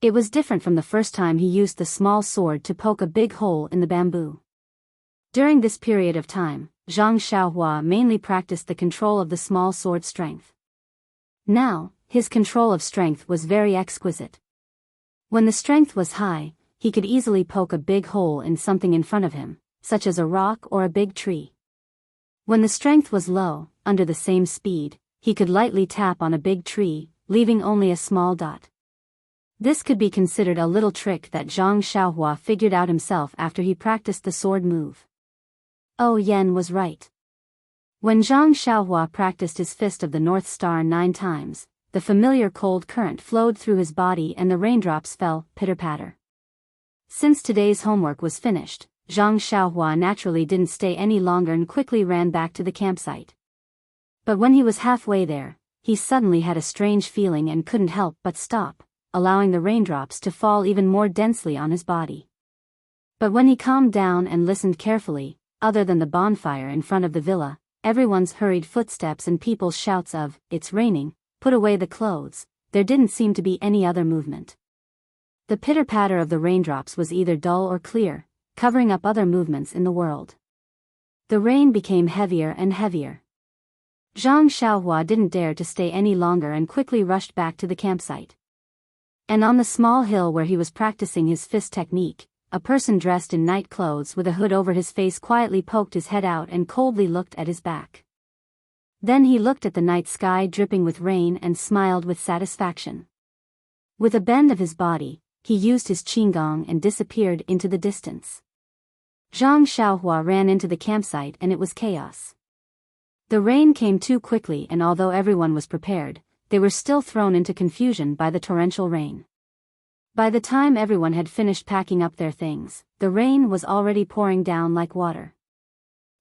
It was different from the first time he used the small sword to poke a big hole in the bamboo. During this period of time, Zhang Xiaohua mainly practiced the control of the small sword strength. Now, his control of strength was very exquisite. When the strength was high, he could easily poke a big hole in something in front of him, such as a rock or a big tree. When the strength was low, under the same speed, he could lightly tap on a big tree, leaving only a small dot. This could be considered a little trick that Zhang Xiaohua figured out himself after he practiced the sword move. Yan was right. When Zhang Xiaohua practiced his Fist of the North Star 9 times, the familiar cold current flowed through his body and the raindrops fell, pitter-patter. Since today's homework was finished, Zhang Xiaohua naturally didn't stay any longer and quickly ran back to the campsite. But when he was halfway there, he suddenly had a strange feeling and couldn't help but stop, allowing the raindrops to fall even more densely on his body. But when he calmed down and listened carefully, other than the bonfire in front of the villa, everyone's hurried footsteps and people's shouts of, "It's raining, put away the clothes," there didn't seem to be any other movement. The pitter-patter of the raindrops was either dull or clear, covering up other movements in the world. The rain became heavier and heavier. Zhang Xiaohua didn't dare to stay any longer and quickly rushed back to the campsite. And on the small hill where he was practicing his fist technique, a person dressed in night clothes with a hood over his face quietly poked his head out and coldly looked at his back. Then he looked at the night sky dripping with rain and smiled with satisfaction. With a bend of his body, he used his qinggong and disappeared into the distance. Zhang Xiaohua ran into the campsite and it was chaos. The rain came too quickly, and although everyone was prepared, they were still thrown into confusion by the torrential rain. By the time everyone had finished packing up their things, the rain was already pouring down like water.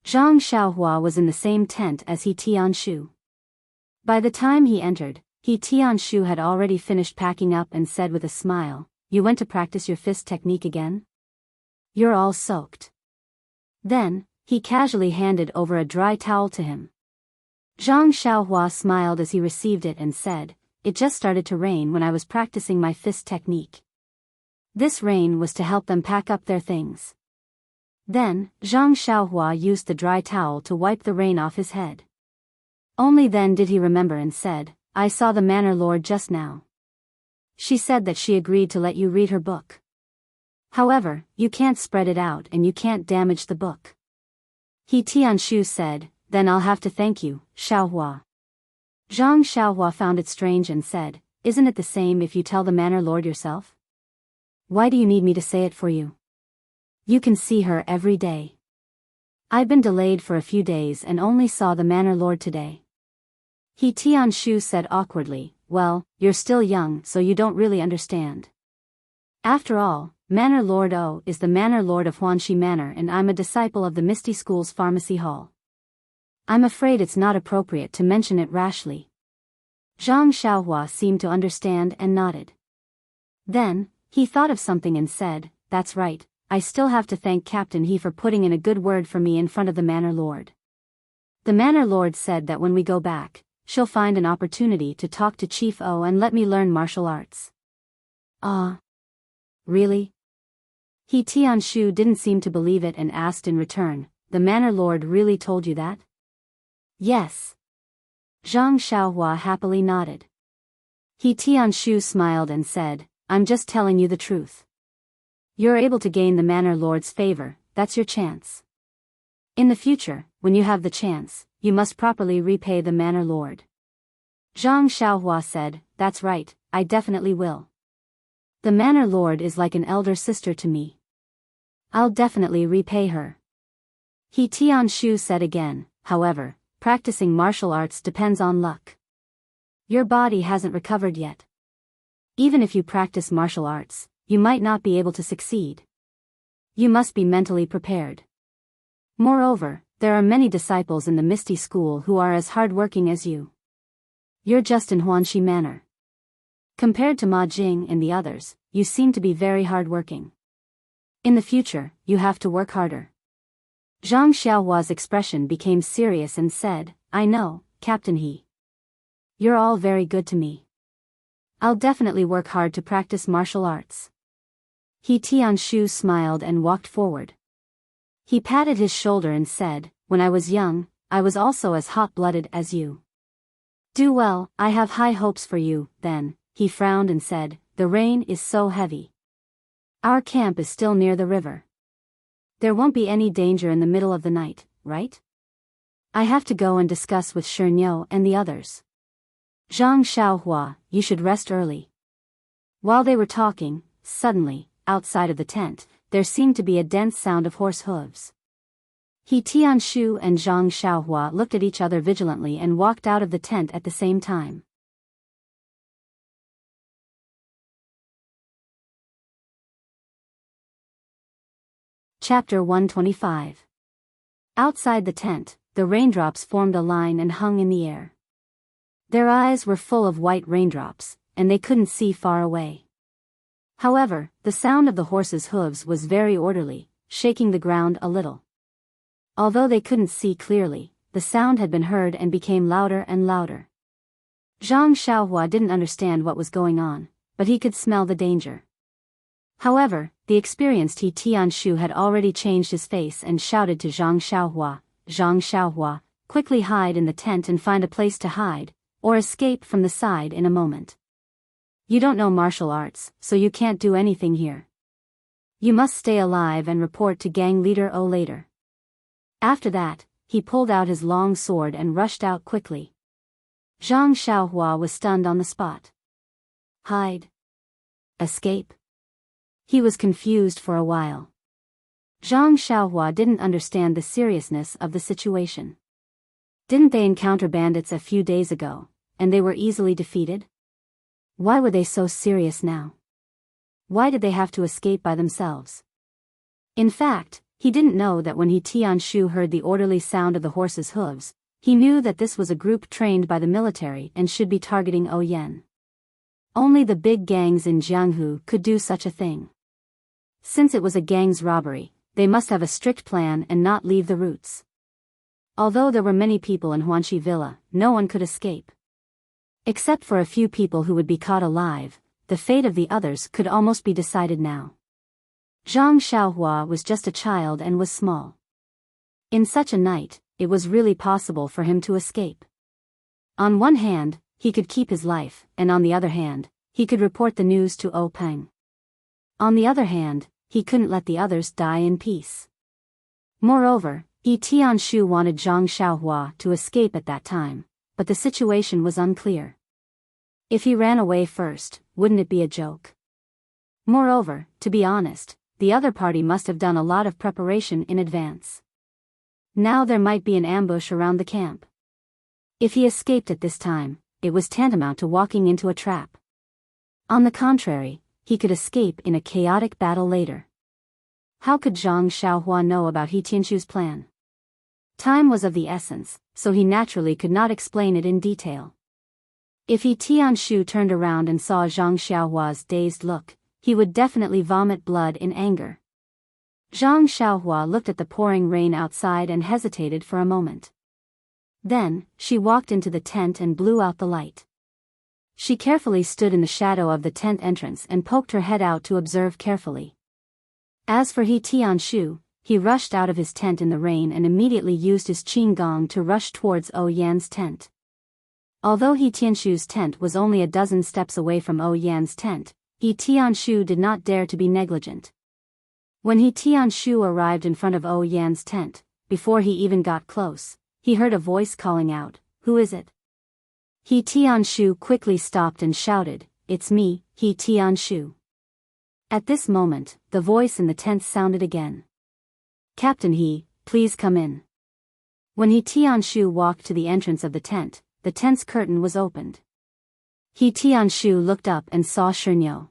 Zhang Xiaohua was in the same tent as He Tianshu. By the time he entered, He Tianshu had already finished packing up and said with a smile, "You went to practice your fist technique again? You're all soaked." Then, he casually handed over a dry towel to him. Zhang Xiaohua smiled as he received it and said, "It just started to rain when I was practicing my fist technique." This rain was to help them pack up their things. Then, Zhang Xiaohua used the dry towel to wipe the rain off his head. Only then did he remember and said, "I saw the Manor Lord just now. She said that she agreed to let you read her book. However, you can't spread it out and you can't damage the book." He Tianshu said, "Then I'll have to thank you, Xiaohua." Zhang Xiaohua found it strange and said, "Isn't it the same if you tell the Manor Lord yourself? Why do you need me to say it for you? You can see her every day. I've been delayed for a few days and only saw the Manor Lord today." He Tianshu said awkwardly, "Well, you're still young so you don't really understand. After all, Manor Lord O is the Manor Lord of Huanxi Manor and I'm a disciple of the Misty School's Pharmacy Hall. I'm afraid it's not appropriate to mention it rashly." Zhang Xiaohua seemed to understand and nodded. Then, he thought of something and said, "That's right, I still have to thank Captain He for putting in a good word for me in front of the Manor Lord. The Manor Lord said that when we go back, she'll find an opportunity to talk to Chief O and let me learn martial arts." "Ah. Really?" He Tianshu didn't seem to believe it and asked in return, "The Manor Lord really told you that?" "Yes." Zhang Xiaohua happily nodded. He Tianshu smiled and said, "I'm just telling you the truth. You're able to gain the Manor Lord's favor, that's your chance. In the future, when you have the chance, you must properly repay the Manor Lord." Zhang Xiaohua said, "That's right, I definitely will. The Manor Lord is like an elder sister to me. I'll definitely repay her." He Tianshu said again, "However, practicing martial arts depends on luck. Your body hasn't recovered yet. Even if you practice martial arts, you might not be able to succeed. You must be mentally prepared. Moreover, there are many disciples in the Misty School who are as hardworking as you. You're just in Huanxi Manor. Compared to Ma Jing and the others, you seem to be very hardworking. In the future, you have to work harder." Zhang Xiaohua's expression became serious and said, "I know, Captain He. You're all very good to me. I'll definitely work hard to practice martial arts." He Tianshu smiled and walked forward. He patted his shoulder and said, "When I was young, I was also as hot-blooded as you. Do well, I have high hopes for you." Then, he frowned and said, "The rain is so heavy. Our camp is still near the river. There won't be any danger in the middle of the night, right? I have to go and discuss with Shernyo and the others. Zhang Xiaohua, you should rest early." While they were talking, suddenly, outside of the tent, there seemed to be a dense sound of horse hooves. He Tianshu and Zhang Xiaohua looked at each other vigilantly and walked out of the tent at the same time. Chapter 125. Outside the tent, the raindrops formed a line and hung in the air. Their eyes were full of white raindrops, and they couldn't see far away. However, the sound of the horses' hooves was very orderly, shaking the ground a little. Although they couldn't see clearly, the sound had been heard and became louder and louder. Zhang Xiaohua didn't understand what was going on, but he could smell the danger. However, the experienced He Tianshu had already changed his face and shouted to Zhang Xiaohua, quickly hide in the tent and find a place to hide, or escape from the side in a moment. You don't know martial arts, so you can't do anything here. You must stay alive and report to gang leader O later. After that, he pulled out his long sword and rushed out quickly. Zhang Xiaohua was stunned on the spot. Hide? Escape? He was confused for a while. Zhang Xiaohua didn't understand the seriousness of the situation. Didn't they encounter bandits a few days ago, and they were easily defeated? Why were they so serious now? Why did they have to escape by themselves? In fact, he didn't know that when He Tianshu heard the orderly sound of the horses' hooves, he knew that this was a group trained by the military and should be targeting Oyen. Only the big gangs in Jianghu could do such a thing. Since it was a gang's robbery, they must have a strict plan and not leave the routes. Although there were many people in Huanxi Villa, no one could escape. Except for a few people who would be caught alive, the fate of the others could almost be decided now. Zhang Xiaohua was just a child and was small. In such a night, it was really possible for him to escape. On one hand, he could keep his life, and on the other hand, he could report the news to O Peng. On the other hand, he couldn't let the others die in peace. Moreover, He Tianshu wanted Zhang Xiaohua to escape at that time, but the situation was unclear. If he ran away first, wouldn't it be a joke? Moreover, to be honest, the other party must have done a lot of preparation in advance. Now there might be an ambush around the camp. If he escaped at this time, it was tantamount to walking into a trap. On the contrary, he could escape in a chaotic battle later. How could Zhang Xiaohua know about He Tianshu's plan? Time was of the essence, so he naturally could not explain it in detail. If He Tianshu turned around and saw Zhang Xiaohua's dazed look, he would definitely vomit blood in anger. Zhang Xiaohua looked at the pouring rain outside and hesitated for a moment. Then, she walked into the tent and blew out the light. She carefully stood in the shadow of the tent entrance and poked her head out to observe carefully. As for He Tianshu, he rushed out of his tent in the rain and immediately used his qing gong to rush towards Oyan's tent. Although He Tianshu's tent was only a dozen steps away from Oyan's tent, He Tianshu did not dare to be negligent. When He Tianshu arrived in front of Oyan's tent, before he even got close, he heard a voice calling out, "Who is it?" He Tianshu quickly stopped and shouted, "It's me, He Tianshu." At this moment, the voice in the tent sounded again. "Captain He, please come in." When He Tianshu walked to the entrance of the tent's curtain was opened. He Tianshu looked up and saw Shernyo.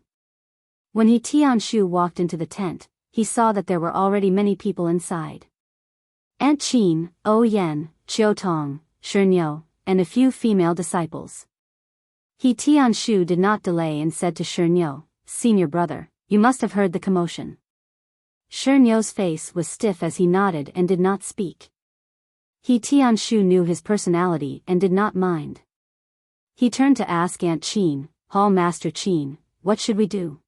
When He Tianshu walked into the tent, he saw that there were already many people inside. Aunt Qin, Oyen, Chiotong, Shernyo, and a few female disciples. He Tianshu did not delay and said to Shernyo, "Senior brother, you must have heard the commotion." Shernyo's face was stiff as he nodded and did not speak. He Tianshu knew his personality and did not mind. He turned to ask Aunt Qin, "Hall Master Qin, what should we do?"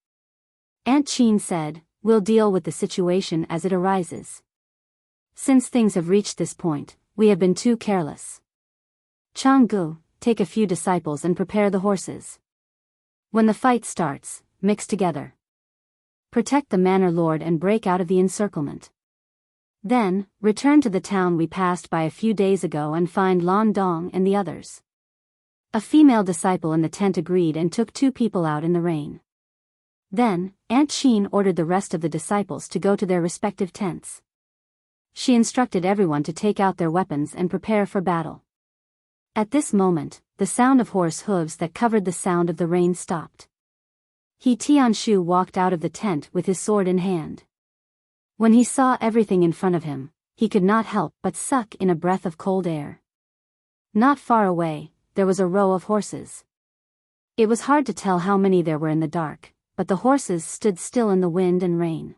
Aunt Qin said, "We'll deal with the situation as it arises. Since things have reached this point, we have been too careless. Changgu, take a few disciples and prepare the horses. When the fight starts, mix together. Protect the manor lord and break out of the encirclement. Then, return to the town we passed by a few days ago and find Lan Dong and the others." A female disciple in the tent agreed and took 2 people out in the rain. Then, Aunt Qin ordered the rest of the disciples to go to their respective tents. She instructed everyone to take out their weapons and prepare for battle. At this moment, the sound of horse hooves that covered the sound of the rain stopped. He Tianshu walked out of the tent with his sword in hand. When he saw everything in front of him, he could not help but suck in a breath of cold air. Not far away, there was a row of horses. It was hard to tell how many there were in the dark, but the horses stood still in the wind and rain.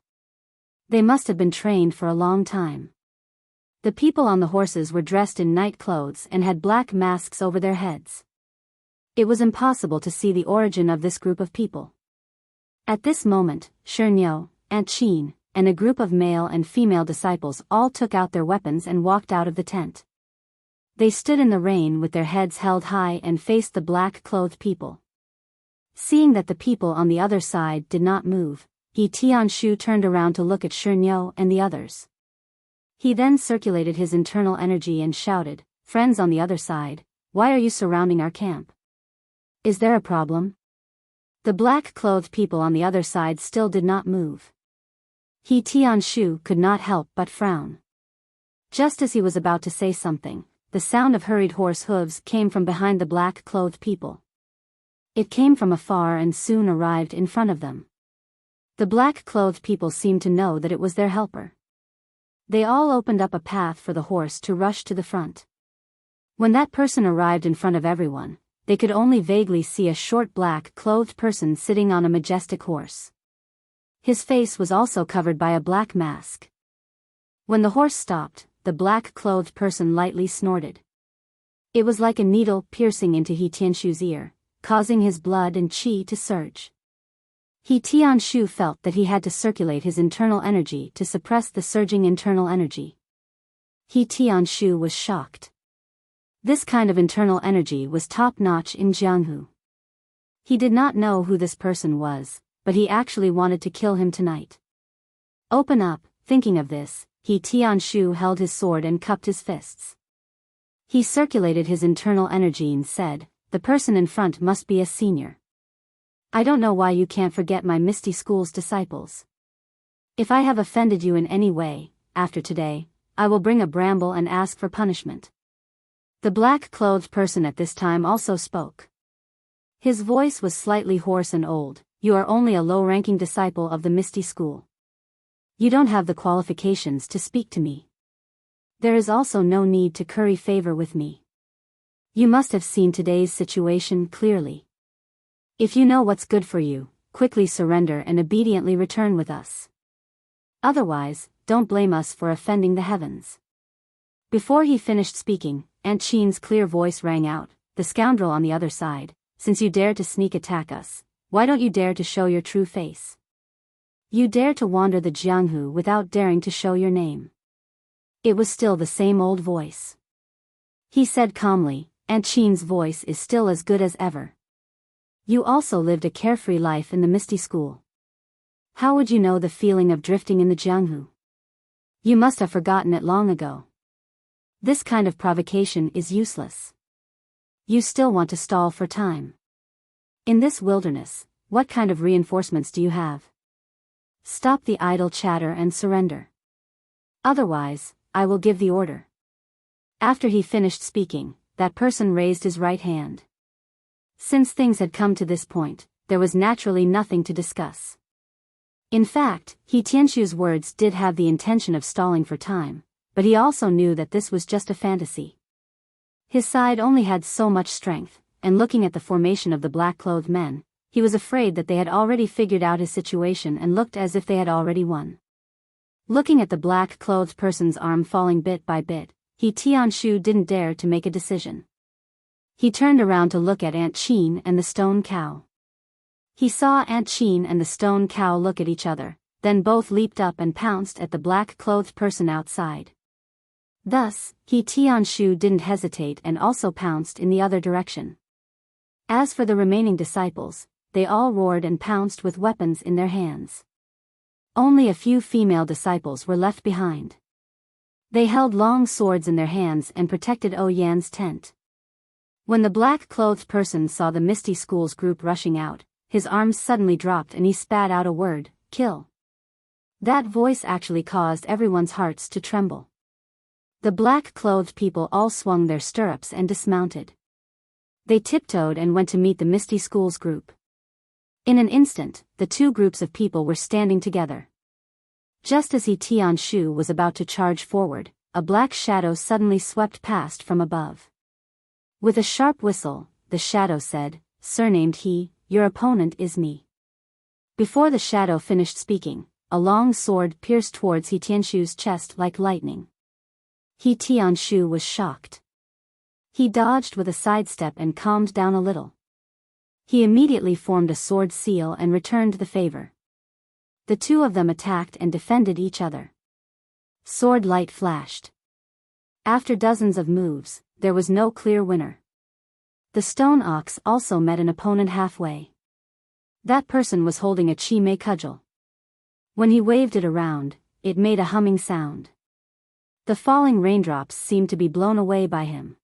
They must have been trained for a long time. The people on the horses were dressed in night clothes and had black masks over their heads. It was impossible to see the origin of this group of people. At this moment, Shernyo, Aunt Chin, and a group of male and female disciples all took out their weapons and walked out of the tent. They stood in the rain with their heads held high and faced the black-clothed people. Seeing that the people on the other side did not move, He Tianshu turned around to look at Shernyo and the others. He then circulated his internal energy and shouted, "Friends on the other side, why are you surrounding our camp? Is there a problem?" The black-clothed people on the other side still did not move. He Tianshu could not help but frown. Just as he was about to say something, the sound of hurried horse hooves came from behind the black-clothed people. It came from afar and soon arrived in front of them. The black-clothed people seemed to know that it was their helper. They all opened up a path for the horse to rush to the front. When that person arrived in front of everyone, they could only vaguely see a short black-clothed person sitting on a majestic horse. His face was also covered by a black mask. When the horse stopped, the black-clothed person lightly snorted. It was like a needle piercing into He Tianshu's ear, causing his blood and qi to surge. He Tianshu felt that he had to circulate his internal energy to suppress the surging internal energy. He Tianshu was shocked. This kind of internal energy was top-notch in Jianghu. He did not know who this person was, but he actually wanted to kill him tonight. Open up, thinking of this, He Tianshu held his sword and cupped his fists. He circulated his internal energy and said, "The person in front must be a senior. I don't know why you can't forget my Misty School's disciples. If I have offended you in any way, after today, I will bring a bramble and ask for punishment." The black-clothed person at this time also spoke. His voice was slightly hoarse and old. "You are only a low-ranking disciple of the Misty School. You don't have the qualifications to speak to me. There is also no need to curry favor with me. You must have seen today's situation clearly. If you know what's good for you, quickly surrender and obediently return with us. Otherwise, don't blame us for offending the heavens." Before he finished speaking, Aunt Chin's clear voice rang out, "The scoundrel on the other side, since you dare to sneak attack us, why don't you dare to show your true face? You dare to wander the Jianghu without daring to show your name." It was still the same old voice. He said calmly, "Aunt Chin's voice is still as good as ever. You also lived a carefree life in the Misty School. How would you know the feeling of drifting in the Jianghu? You must have forgotten it long ago. This kind of provocation is useless. You still want to stall for time. In this wilderness, what kind of reinforcements do you have? Stop the idle chatter and surrender. Otherwise, I will give the order." After he finished speaking, that person raised his right hand. Since things had come to this point, there was naturally nothing to discuss. In fact, He Tianshu's words did have the intention of stalling for time, but he also knew that this was just a fantasy. His side only had so much strength, and looking at the formation of the black-clothed men, he was afraid that they had already figured out his situation and looked as if they had already won. Looking at the black-clothed person's arm falling bit by bit, He Tianshu didn't dare to make a decision. He turned around to look at Aunt Chin and the stone cow. He saw Aunt Chin and the stone cow look at each other, then both leaped up and pounced at the black-clothed person outside. Thus, He Tianshu didn't hesitate and also pounced in the other direction. As for the remaining disciples, they all roared and pounced with weapons in their hands. Only a few female disciples were left behind. They held long swords in their hands and protected Oyan's tent. When the black-clothed person saw the Misty School's group rushing out, his arms suddenly dropped and he spat out a word, "Kill." That voice actually caused everyone's hearts to tremble. The black-clothed people all swung their stirrups and dismounted. They tiptoed and went to meet the Misty School's group. In an instant, the two groups of people were standing together. Just as He Tianshu was about to charge forward, a black shadow suddenly swept past from above. With a sharp whistle, the shadow said, "Surnamed He, your opponent is me." Before the shadow finished speaking, a long sword pierced towards He Tianshu's chest like lightning. He Tianshu was shocked. He dodged with a sidestep and calmed down a little. He immediately formed a sword seal and returned the favor. The two of them attacked and defended each other. Sword light flashed. After dozens of moves, there was no clear winner. The stone ox also met an opponent halfway. That person was holding a chi-mei cudgel. When he waved it around, it made a humming sound. The falling raindrops seemed to be blown away by him.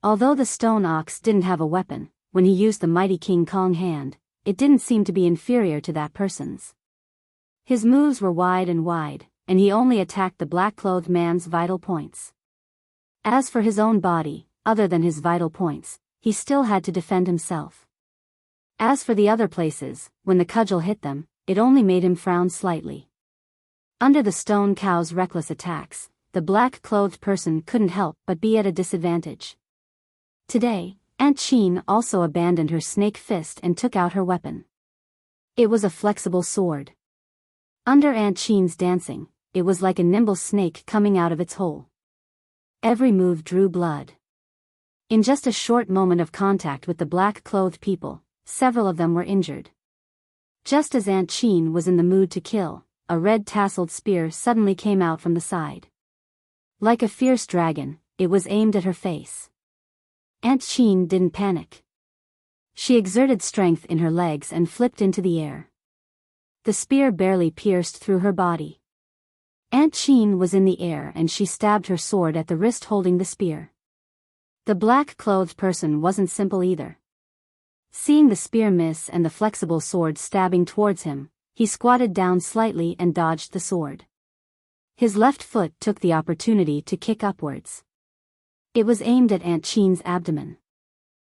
Although the stone ox didn't have a weapon, when he used the mighty King Kong hand, it didn't seem to be inferior to that person's. His moves were wide, and he only attacked the black-clothed man's vital points. As for his own body, other than his vital points, he still had to defend himself. As for the other places, when the cudgel hit them, it only made him frown slightly. Under the stone cow's reckless attacks, the black-clothed person couldn't help but be at a disadvantage. Today, Aunt Chin also abandoned her snake fist and took out her weapon. It was a flexible sword. Under Aunt Chin's dancing, it was like a nimble snake coming out of its hole. Every move drew blood. In just a short moment of contact with the black-clothed people, several of them were injured. Just as Aunt Chin was in the mood to kill, a red-tasseled spear suddenly came out from the side. Like a fierce dragon, it was aimed at her face. Aunt Chin didn't panic. She exerted strength in her legs and flipped into the air. The spear barely pierced through her body. Aunt Chin was in the air and she stabbed her sword at the wrist holding the spear. The black-clothed person wasn't simple either. Seeing the spear miss and the flexible sword stabbing towards him, he squatted down slightly and dodged the sword. His left foot took the opportunity to kick upwards. It was aimed at Aunt Chin's abdomen.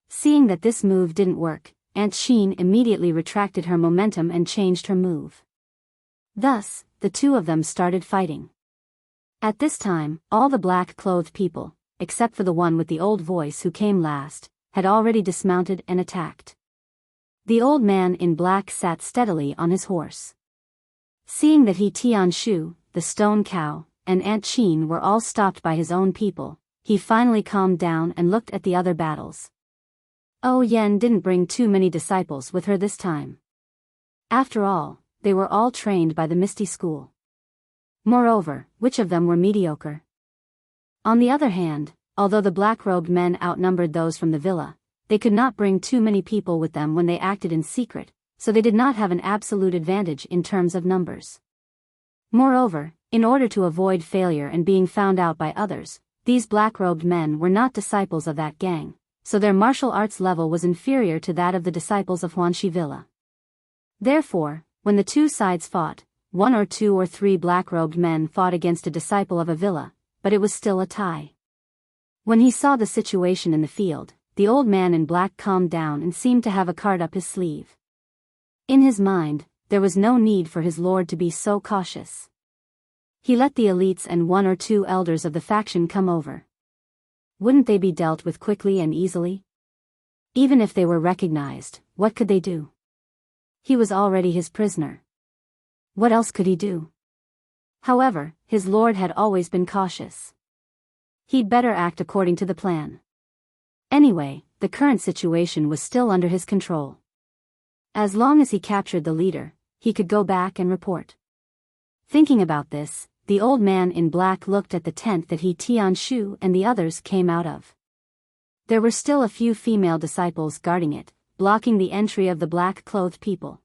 Seeing that this move didn't work, Aunt Chin immediately retracted her momentum and changed her move. Thus, the two of them started fighting. At this time, all the black-clothed people, except for the one with the old voice who came last, had already dismounted and attacked. The old man in black sat steadily on his horse. Seeing that He Tianshu, the stone cow, and Aunt Chin were all stopped by his own people, he finally calmed down and looked at the other battles. Oh Yen didn't bring too many disciples with her this time. After all, they were all trained by the Misty School. Moreover, which of them were mediocre? On the other hand, although the black-robed men outnumbered those from the villa, they could not bring too many people with them when they acted in secret, so they did not have an absolute advantage in terms of numbers. Moreover, in order to avoid failure and being found out by others, these black-robed men were not disciples of that gang, so their martial arts level was inferior to that of the disciples of Huanxi Villa. Therefore, when the two sides fought, 1 or 2 or 3 black-robed men fought against a disciple of a villa, but it was still a tie. When he saw the situation in the field, the old man in black calmed down and seemed to have a card up his sleeve. In his mind, there was no need for his lord to be so cautious. He let the elites and 1 or 2 elders of the faction come over. Wouldn't they be dealt with quickly and easily? Even if they were recognized, what could they do? He was already his prisoner. What else could he do? However, his lord had always been cautious. He'd better act according to the plan. Anyway, the current situation was still under his control. As long as he captured the leader, he could go back and report. Thinking about this, the old man in black looked at the tent that He Tianshu and the others came out of. There were still a few female disciples guarding it, blocking the entry of the black-clothed people.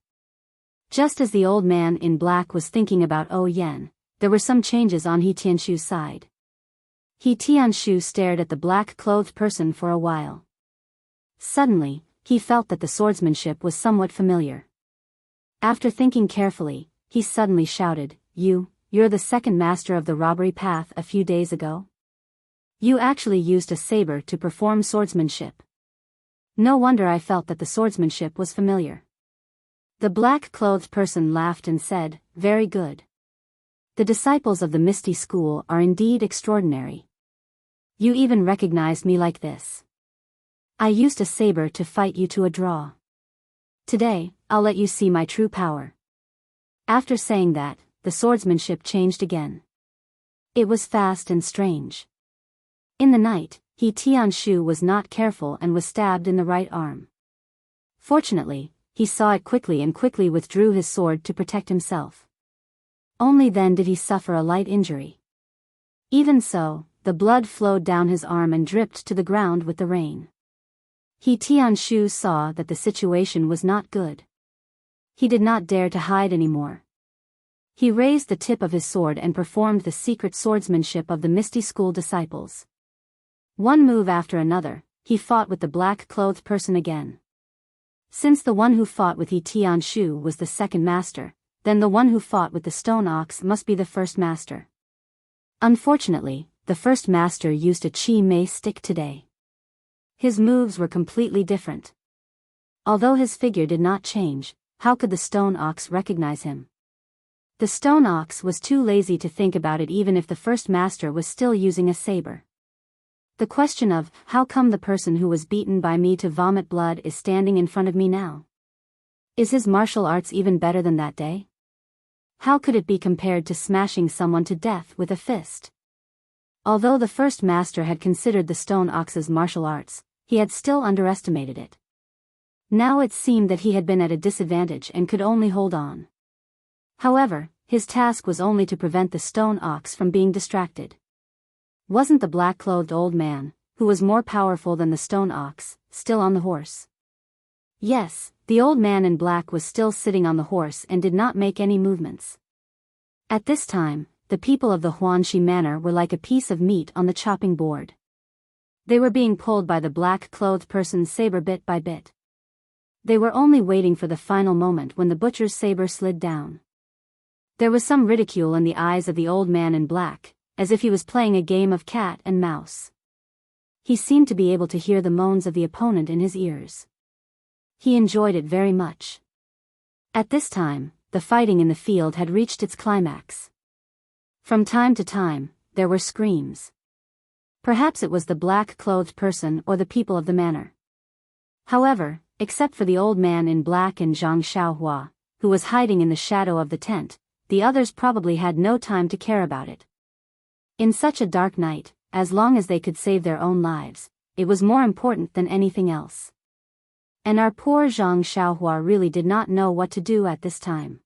Just as the old man in black was thinking about Oh Yen, there were some changes on He Tianshu's side. He Tianshu stared at the black-clothed person for a while. Suddenly, he felt that the swordsmanship was somewhat familiar. After thinking carefully, he suddenly shouted, You're the second master of the robbery path a few days ago? You actually used a saber to perform swordsmanship. No wonder I felt that the swordsmanship was familiar. The black-clothed person laughed and said, Very good. The disciples of the Misty School are indeed extraordinary. You even recognized me like this. I used a saber to fight you to a draw. Today, I'll let you see my true power." After saying that, the swordsmanship changed again. It was fast and strange. In the night, He Tianshu was not careful and was stabbed in the right arm. Fortunately, he saw it quickly and quickly withdrew his sword to protect himself. Only then did he suffer a light injury. Even so, the blood flowed down his arm and dripped to the ground with the rain. He Tianshu saw that the situation was not good. He did not dare to hide anymore. He raised the tip of his sword and performed the secret swordsmanship of the Misty School disciples. One move after another, he fought with the black-clothed person again. Since the one who fought with He Tianshu was the second master, then the one who fought with the stone ox must be the first master. Unfortunately, the first master used a chi mei stick today. His moves were completely different. Although his figure did not change, how could the stone ox recognize him? The stone ox was too lazy to think about it even if the first master was still using a saber. The question of, how come the person who was beaten by me to vomit blood is standing in front of me now? Is his martial arts even better than that day? How could it be compared to smashing someone to death with a fist? Although the first master had considered the stone ox's martial arts, he had still underestimated it. Now it seemed that he had been at a disadvantage and could only hold on. However, his task was only to prevent the stone ox from being distracted. Wasn't the black-clothed old man, who was more powerful than the stone ox, still on the horse? Yes, the old man in black was still sitting on the horse and did not make any movements. At this time, the people of the Huanxi Manor were like a piece of meat on the chopping board. They were being pulled by the black-clothed person's saber bit by bit. They were only waiting for the final moment when the butcher's saber slid down. There was some ridicule in the eyes of the old man in black, as if he was playing a game of cat and mouse. He seemed to be able to hear the moans of the opponent in his ears. He enjoyed it very much. At this time, the fighting in the field had reached its climax. From time to time, there were screams. Perhaps it was the black-clothed person or the people of the manor. However, except for the old man in black and Zhang Xiaohua, who was hiding in the shadow of the tent, the others probably had no time to care about it. In such a dark night, as long as they could save their own lives, it was more important than anything else. And our poor Zhang Xiaohua really did not know what to do at this time.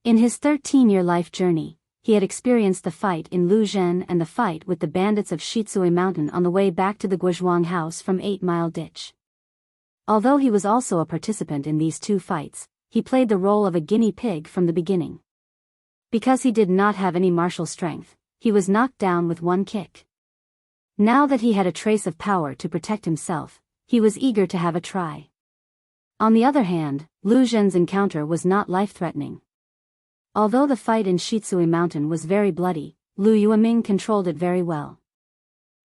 In his 13-year life journey, he had experienced the fight in Luzhen and the fight with the bandits of Shitsui Mountain on the way back to the Guozhuang house from 8 Mile Ditch. Although he was also a participant in these two fights, he played the role of a guinea pig from the beginning. Because he did not have any martial strength, he was knocked down with one kick. Now that he had a trace of power to protect himself, he was eager to have a try. On the other hand, Lu Zhen's encounter was not life-threatening. Although the fight in Shitsui Mountain was very bloody, Lu Yueming controlled it very well.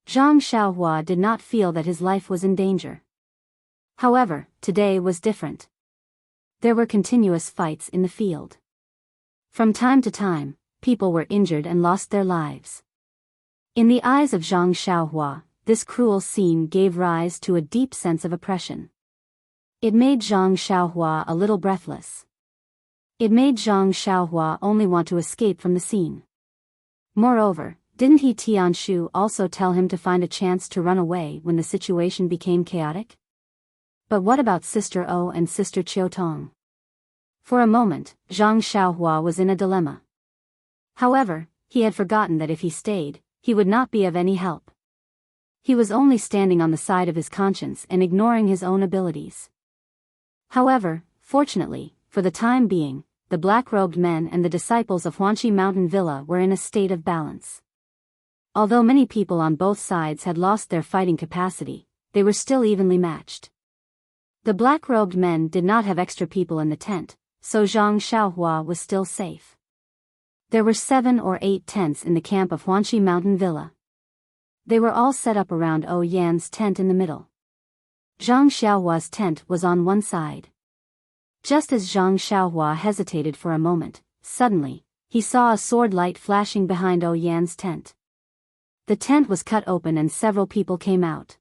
Zhang Xiaohua did not feel that his life was in danger. However, today was different. There were continuous fights in the field. From time to time, people were injured and lost their lives. In the eyes of Zhang Xiaohua, this cruel scene gave rise to a deep sense of oppression. It made Zhang Xiaohua a little breathless. It made Zhang Xiaohua only want to escape from the scene. Moreover, didn't He Tianshu also tell him to find a chance to run away when the situation became chaotic? But what about Sister O and Sister Qiutong? For a moment, Zhang Xiaohua was in a dilemma. However, he had forgotten that if he stayed, he would not be of any help. He was only standing on the side of his conscience and ignoring his own abilities. However, fortunately, for the time being, the black-robed men and the disciples of Huanxi Mountain Villa were in a state of balance. Although many people on both sides had lost their fighting capacity, they were still evenly matched. The black-robed men did not have extra people in the tent, so Zhang Xiaohua was still safe. There were 7 or 8 tents in the camp of Huanxi Mountain Villa. They were all set up around O Yan's tent in the middle. Zhang Xiaohua's tent was on one side. Just as Zhang Xiaohua hesitated for a moment, suddenly, he saw a sword light flashing behind Oh Yan's tent. The tent was cut open and several people came out.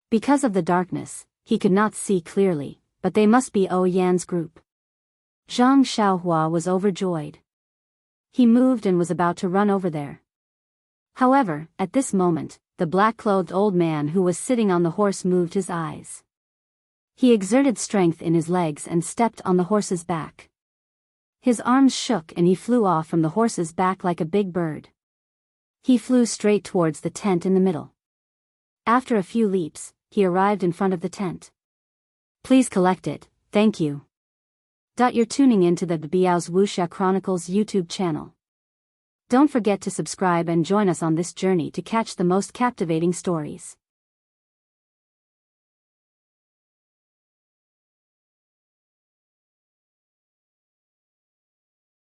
Because of the darkness, he could not see clearly, but they must be Oh Yan's group. Zhang Xiaohua was overjoyed. He moved and was about to run over there. However, at this moment, the black-clothed old man who was sitting on the horse moved his eyes. He exerted strength in his legs and stepped on the horse's back. His arms shook and he flew off from the horse's back like a big bird. He flew straight towards the tent in the middle. After a few leaps, he arrived in front of the tent. Please collect it, thank you. You're tuning into the Biyao's Wuxia Chronicles YouTube channel. Don't forget to subscribe and join us on this journey to catch the most captivating stories.